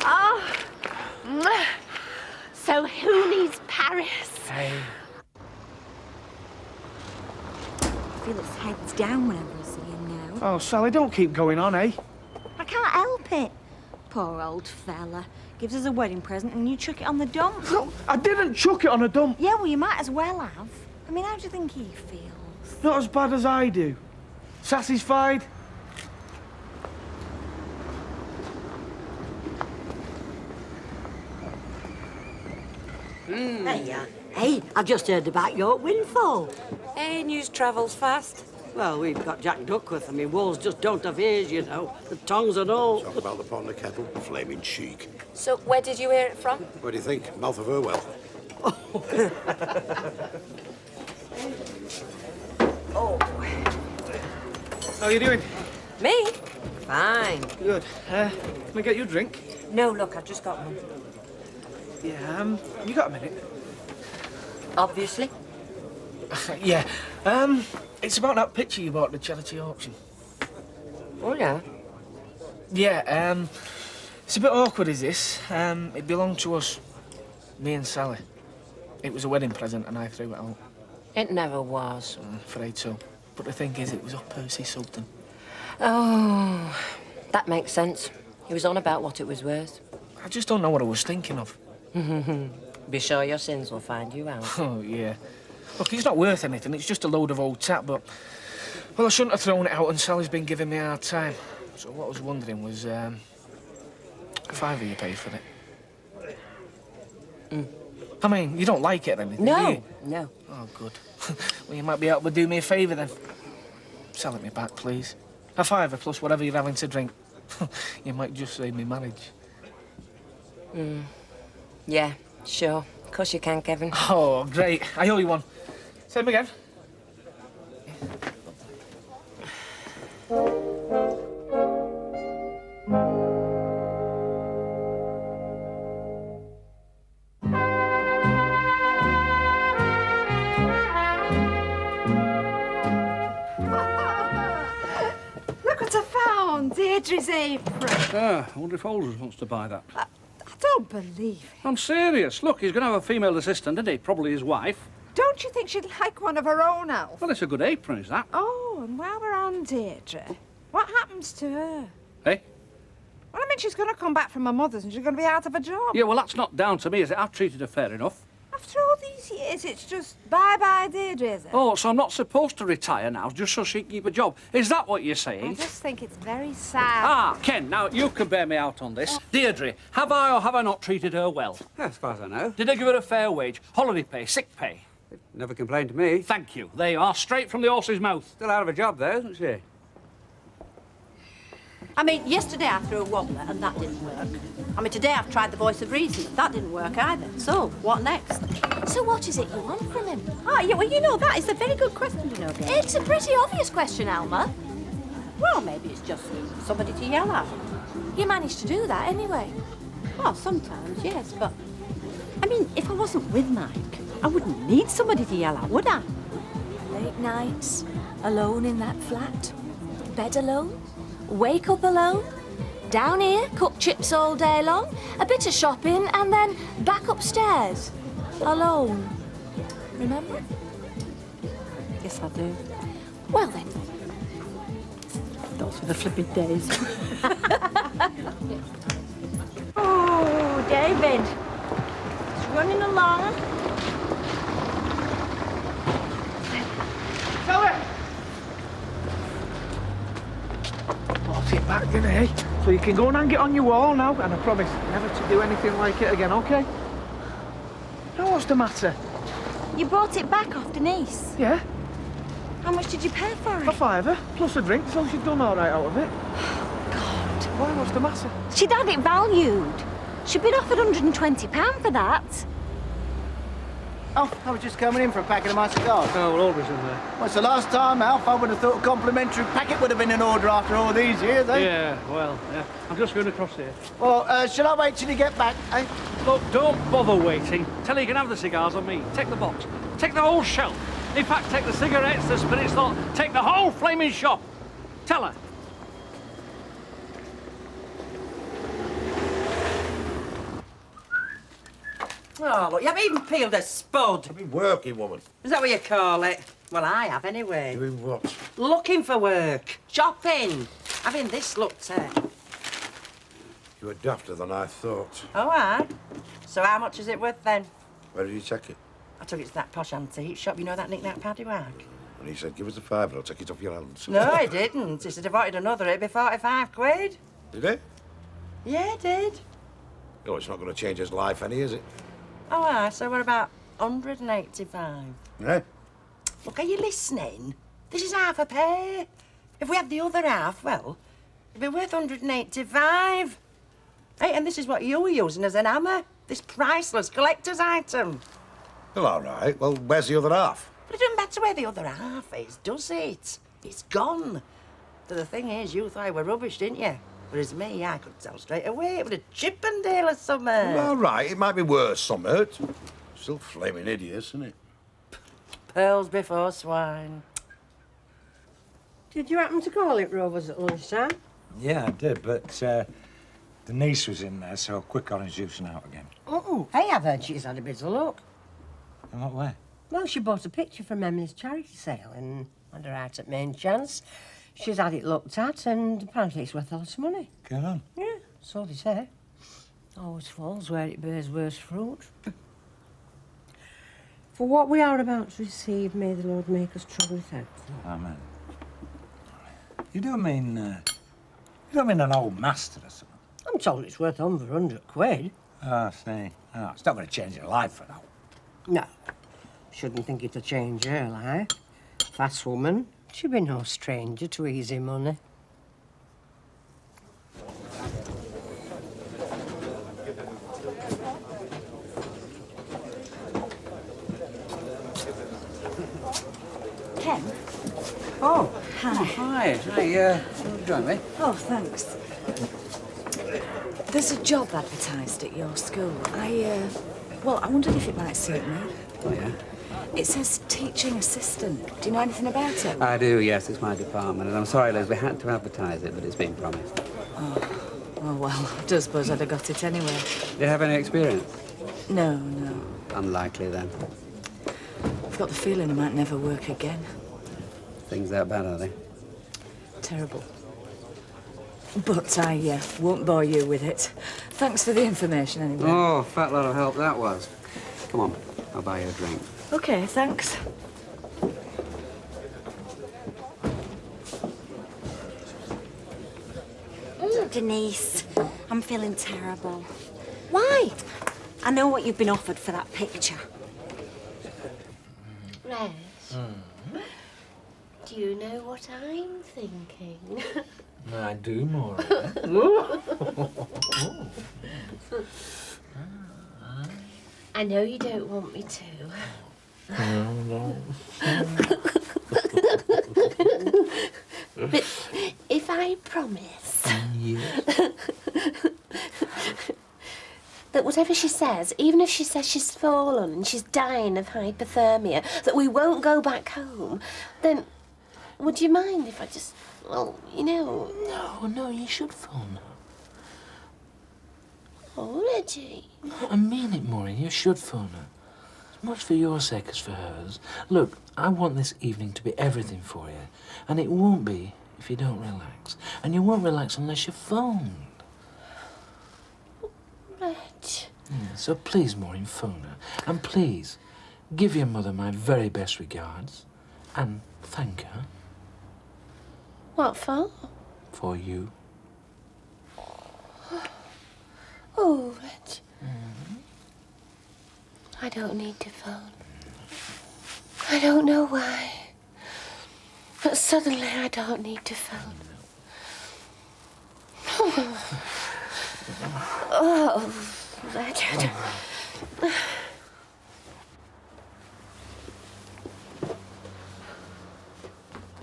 Oh, so who needs Paris? Hey. I feel its head's down whenever I see him now. Oh, Sally, don't keep going on, eh? I can't help it. Poor old fella. Gives us a wedding present and you chuck it on the dump. No, I didn't chuck it on a dump. Yeah, well, you might as well have. I mean, how do you think he feels? Not as bad as I do. Satisfied? Hey, I've just heard about your windfall. Hey, news travels fast. Well, we've got Jack Duckworth. I mean, walls just don't have ears, you know. The tongues and all. Talk about the pot and the kettle. Flaming cheek. So, where did you hear it from? What do you think? Mouth of Irwell. Oh. How are you doing? Me? Fine. Good. Can I get you a drink? No, look, I've just got one. Yeah, you got a minute? Obviously. Yeah. It's about that picture you bought at the charity auction. Oh, yeah? Yeah, it's a bit awkward, is this? It belonged to us, me and Sally. It was a wedding present and I threw it out. It never was. I'm afraid so. But the thing is, it was off Percy Sugden. Oh, that makes sense. He was on about what it was worth. I just don't know what I was thinking of. Be sure your sins will find you out. Oh, yeah. Look, it's not worth anything. It's just a load of old tat, but... Well, I shouldn't have thrown it out, and Sally's been giving me a hard time. So what I was wondering was, a £5 you paid for it. I mean, you don't like it or anything, do you? No. Oh, good. Well, you might be able to do me a favour, then. Sell it me back, please. A £5 plus whatever you're having to drink. You might just save me marriage. Yeah, sure. Of course you can, Kevin. Oh, great. I owe you one. Say them again. Look what I found. Deirdre's apron. Ah, I wonder if Alders wants to buy that. I don't believe it. I'm serious. Look, he's going to have a female assistant, isn't he? Probably his wife. Don't you think she'd like one of her own, Alf? Well, it's a good apron, is that? Oh, and while we're on Deirdre, what happens to her? Hey? Well, I mean, she's going to come back from her mother's and she's going to be out of a job. Yeah, well, that's not down to me, is it? I've treated her fair enough. After all these years, it's just bye-bye Deirdre, is it? Oh, so I'm not supposed to retire now, just so she can keep a job. Is that what you're saying? I just think it's very sad. Ah, Ken, now you can bear me out on this. Deirdre, have I or have I not treated her well? As far as I know. Did I give her a fair wage, holiday pay, sick pay? Never complained to me. Thank you. There you are, straight from the horse's mouth. Still out of a job, though, isn't she? I mean, yesterday I threw a wobbler and that didn't work. I mean, today I've tried the voice of reason. That didn't work either. So, what next? So what is it you want from him? Oh, yeah, well, you know, that is a very good question, you know, Gail. It's a pretty obvious question, Alma. Well, maybe it's just somebody to yell at. You managed to do that anyway. Well, sometimes, yes, but... I mean, if I wasn't with Mike, I wouldn't need somebody to yell at, would I? Late nights, alone in that flat. Bed alone, wake up alone. Down here, cook chips all day long, a bit of shopping, and then back upstairs. Alone. Remember? Yes, I do. Well then. Those were the flipping days. Oh, David. It's running along. Sally! Brought it back, didn't I? So you can go and hang it on your wall now, and I promise never to do anything like it again, OK? Now, what's the matter? You brought it back off Denise. Yeah? How much did you pay for it? A fiver, plus a drink, so she'd done all right out of it. God. Why, what's the matter? She'd had it valued. She'd been offered £120 for that. Alf, I was just coming in for a packet of my cigars. Oh, we're always in there. Well, it's the last time, Alf. I would have thought a complimentary packet would have been in order after all these years, eh? Yeah, well, yeah. I'm just going across here. Well, shall I wait till you get back, eh? Look, don't bother waiting. Tell her you can have the cigars on me. Take the box. Take the whole shelf. In fact, take the cigarettes, the spirits lot. Take the whole flaming shop. Tell her. Oh, look, you haven't even peeled a spud. I've been working, woman. Is that what you call it? Well, I have anyway. Doing what? Looking for work. Shopping. Having this looked at. You were dafter than I thought. Oh, aye? So how much is it worth then? Where did you take it? I took it to that posh antique shop, you know, that knick-knack paddywhack. And he said, give us a fiver, I'll take it off your hands. No, he didn't. He said if I wanted another, it'd be 45 quid. Did he? Yeah, he did. Oh, it's not going to change his life any, is it? Oh, aye, so we're about 185. Yeah? Look, are you listening? This is half a pay. If we had the other half, well, it'd be worth 185. Hey, and this is what you were using as an hammer. This priceless collector's item. Well, all right. Well, where's the other half? But it doesn't matter where the other half is, does it? It's gone. But the thing is, you thought I were rubbish, didn't you? Whereas me, I could tell straight away. It was a Chippendale or something. Well, all right. It might be worse, summit. Still flaming hideous, isn't it? Pearls before swine. Did you happen to call it Rovers at lunchtime? Yeah, I did, but Denise was in there, so quick orange juice and out again. Oh, hey, I've heard she's had a bit of luck. In what way? Well, she bought a picture from Emily's charity sale and had her out at main chance. She's had it looked at and apparently it's worth a lot of money. Go on. Yeah, so they say. Always falls where it bears worse fruit. For what we are about to receive, may the Lord make us truly thankful. Amen. You don't mean an old master or something? I'm told it's worth over 100 quid. Oh, see. Oh, it's not going to change your life for that. No. Shouldn't think it'll change her life. Fast woman. She'd be no stranger to easy money. Ken? Oh, Hi. Oh, hi. Hi, join me. Oh, thanks. There's a job advertised at your school. Well, I wondered if it might suit me. Oh, yeah? It says teaching assistant. Do you know anything about it? I do, yes. It's my department. And I'm sorry, Liz, we had to advertise it, but it's been promised. Oh, well, I do suppose I'd have got it anyway. Do you have any experience? No, no. Unlikely, then. I've got the feeling I might never work again. Things that bad, are they? Terrible. But I won't bore you with it. Thanks for the information, anyway. Oh, fat lot of help that was. Come on, I'll buy you a drink. OK, thanks. Denise, I'm feeling terrible. Why? I know what you've been offered for that picture. Res, do you know what I'm thinking? I do, Maura. I know you don't want me to. No. But I promise Yes. that whatever she says, even if she says she's fallen and she's dying of hypothermia, that we won't go back home, then would you mind if I just, well, you know... No, you should phone her. Oh, Reggie. I mean it, Maureen. You should phone her. As much for your sake as for hers. Look, I want this evening to be everything for you. And it won't be if you don't relax. And you won't relax unless you're phoned. Reg. Yeah, so please, Maureen, phone her. And please, give your mother my very best regards. And thank her. What for? For you. Oh, Reg. I don't need to phone. I don't know why. But suddenly I don't need to phone. Oh, Reg.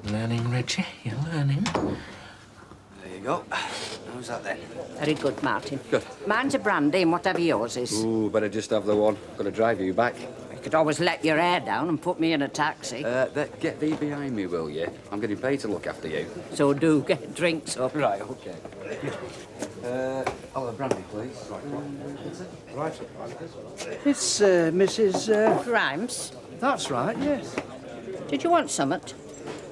Learning, Reggie. You're learning. There you go. How's that then? Very good, Martin. Good. Mine's a brandy and whatever yours is. Ooh, better just have the one. Got to drive you back. You could always let your hair down and put me in a taxi. Get thee behind me, will you? I'm getting paid to look after you. So do get drinks up. Right, OK. I'll have a brandy, please. Right. It's Mrs. Grimes? That's right, yes. Did you want something?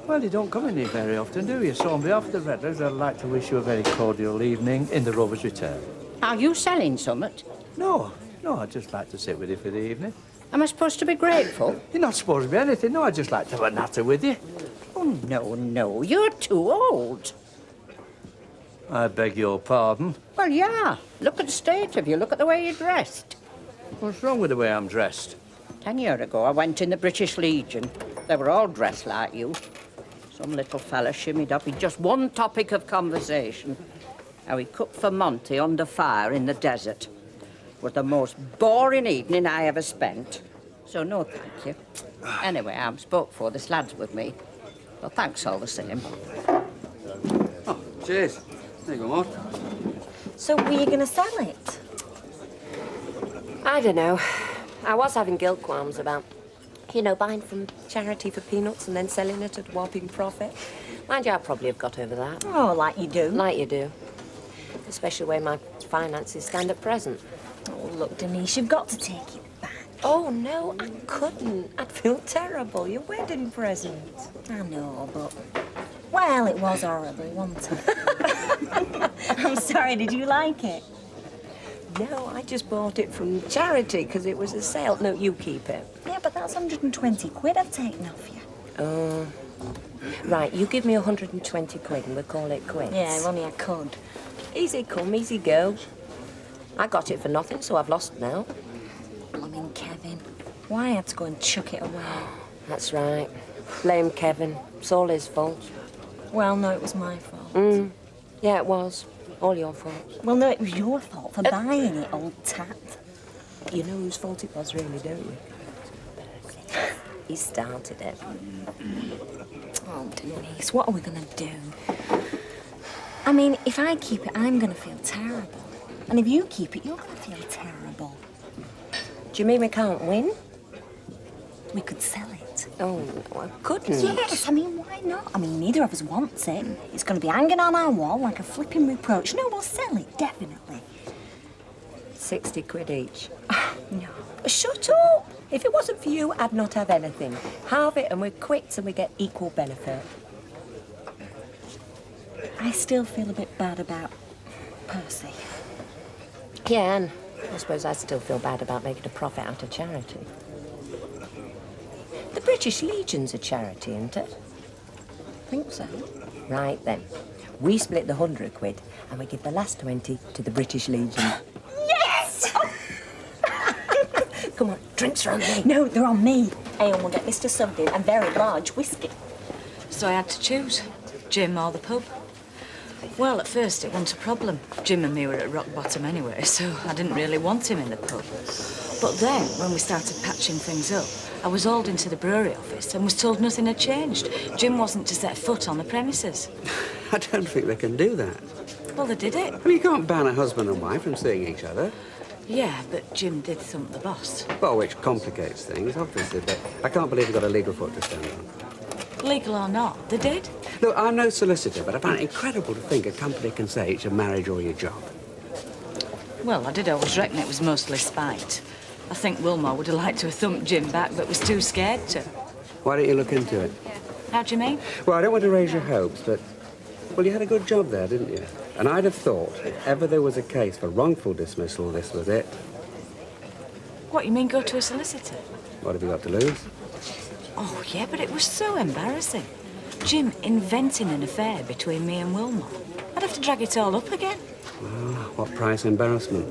Well, you don't come in here very often, do you? So on behalf of the Redlands, I'd like to wish you a very cordial evening in the Rover's Return. Are you selling something? No, I'd just like to sit with you for the evening. Am I supposed to be grateful? You're not supposed to be anything. No, I'd just like to have a natter with you. Oh, no, you're too old. I beg your pardon. Well, yeah. Look at the state of you. Look at the way you're dressed. What's wrong with the way I'm dressed? 10 years ago, I went in the British Legion. They were all dressed like you. Some little fella shimmied up with just one topic of conversation. How he cooked for Monty under fire in the desert. It was the most boring evening I ever spent. So no thank you. Anyway, I'm spoke for. This lad's with me. Well, thanks all the same. Oh, cheers. There you go, Maud. So were you going to sell it? I don't know. I was having guilt qualms about, you know, buying from charity for peanuts and then selling it at a whopping profit. Mind you, I probably have got over that. Oh, like you do. Like you do. Especially where my finances stand at present. Oh, look, Denise, you've got to take it back. Oh, no, I couldn't. I'd feel terrible. Your wedding present. I know, but... Well, it was horrible, wasn't it? I'm sorry, did you like it? No, I just bought it from charity because it was a sale. No, you keep it. Yeah, but that's 120 quid I've taken off you. Oh. Right, you give me 120 quid and we'll call it quits. Yeah, if only I could. Easy come, easy go. I got it for nothing, so I've lost now. Blimmin' Kevin. Why I had to go and chuck it away? That's right. Blame Kevin. It's all his fault. Well, no, it was my fault. Yeah, it was. All your fault. Well, no, it was your fault for buying it, old tat. You know whose fault it was, really, don't you? He started it. Oh, Denise, what are we going to do? I mean, if I keep it, I'm going to feel terrible. And if you keep it, you're going to feel terrible. Do you mean we can't win? We could sell it. Oh, no, I couldn't. Yes, I mean, why not? I mean, neither of us wants it. It's going to be hanging on our wall like a flipping reproach. No, we'll sell it, definitely. 60 quid each. No. Shut up! If it wasn't for you, I'd not have anything. Halve it and we're quits and we get equal benefit. I still feel a bit bad about Percy. Yeah, and I suppose I still feel bad about making a profit out of charity. The British Legion's a charity, isn't it? I think so. Right then. We split the 100 quid and we give the last 20 to the British Legion. Yes! Come on, drinks are on me. No, they're on me. Hey, and we'll get Mr. Sugden a very large whiskey. So I had to choose, Jim or the pub. Well, at first it wasn't a problem. Jim and me were at rock bottom anyway, so I didn't really want him in the pub. But then, when we started patching things up, I was hauled into the brewery office and was told nothing had changed. Jim wasn't to set foot on the premises. I don't think they can do that. Well, they did it. Well, you can't ban a husband and wife from seeing each other. Yeah, but Jim did thump the boss. Well, which complicates things, obviously, but I can't believe you've got a legal foot to stand on. Legal or not, they did. Look, I'm no solicitor, but I find it incredible to think a company can say it's your marriage or your job. Well, I did always reckon it was mostly spite. I think Wilmore would have liked to have thumped Jim back, but was too scared to. Why don't you look into it? How do you mean? Well, I don't want to raise your hopes, but... Well, you had a good job there, didn't you? And I'd have thought, if ever there was a case for wrongful dismissal, this was it. What, you mean go to a solicitor? What have you got to lose? Oh, yeah, but it was so embarrassing. Jim inventing an affair between me and Wilmore. I'd have to drag it all up again. Oh, what price embarrassment?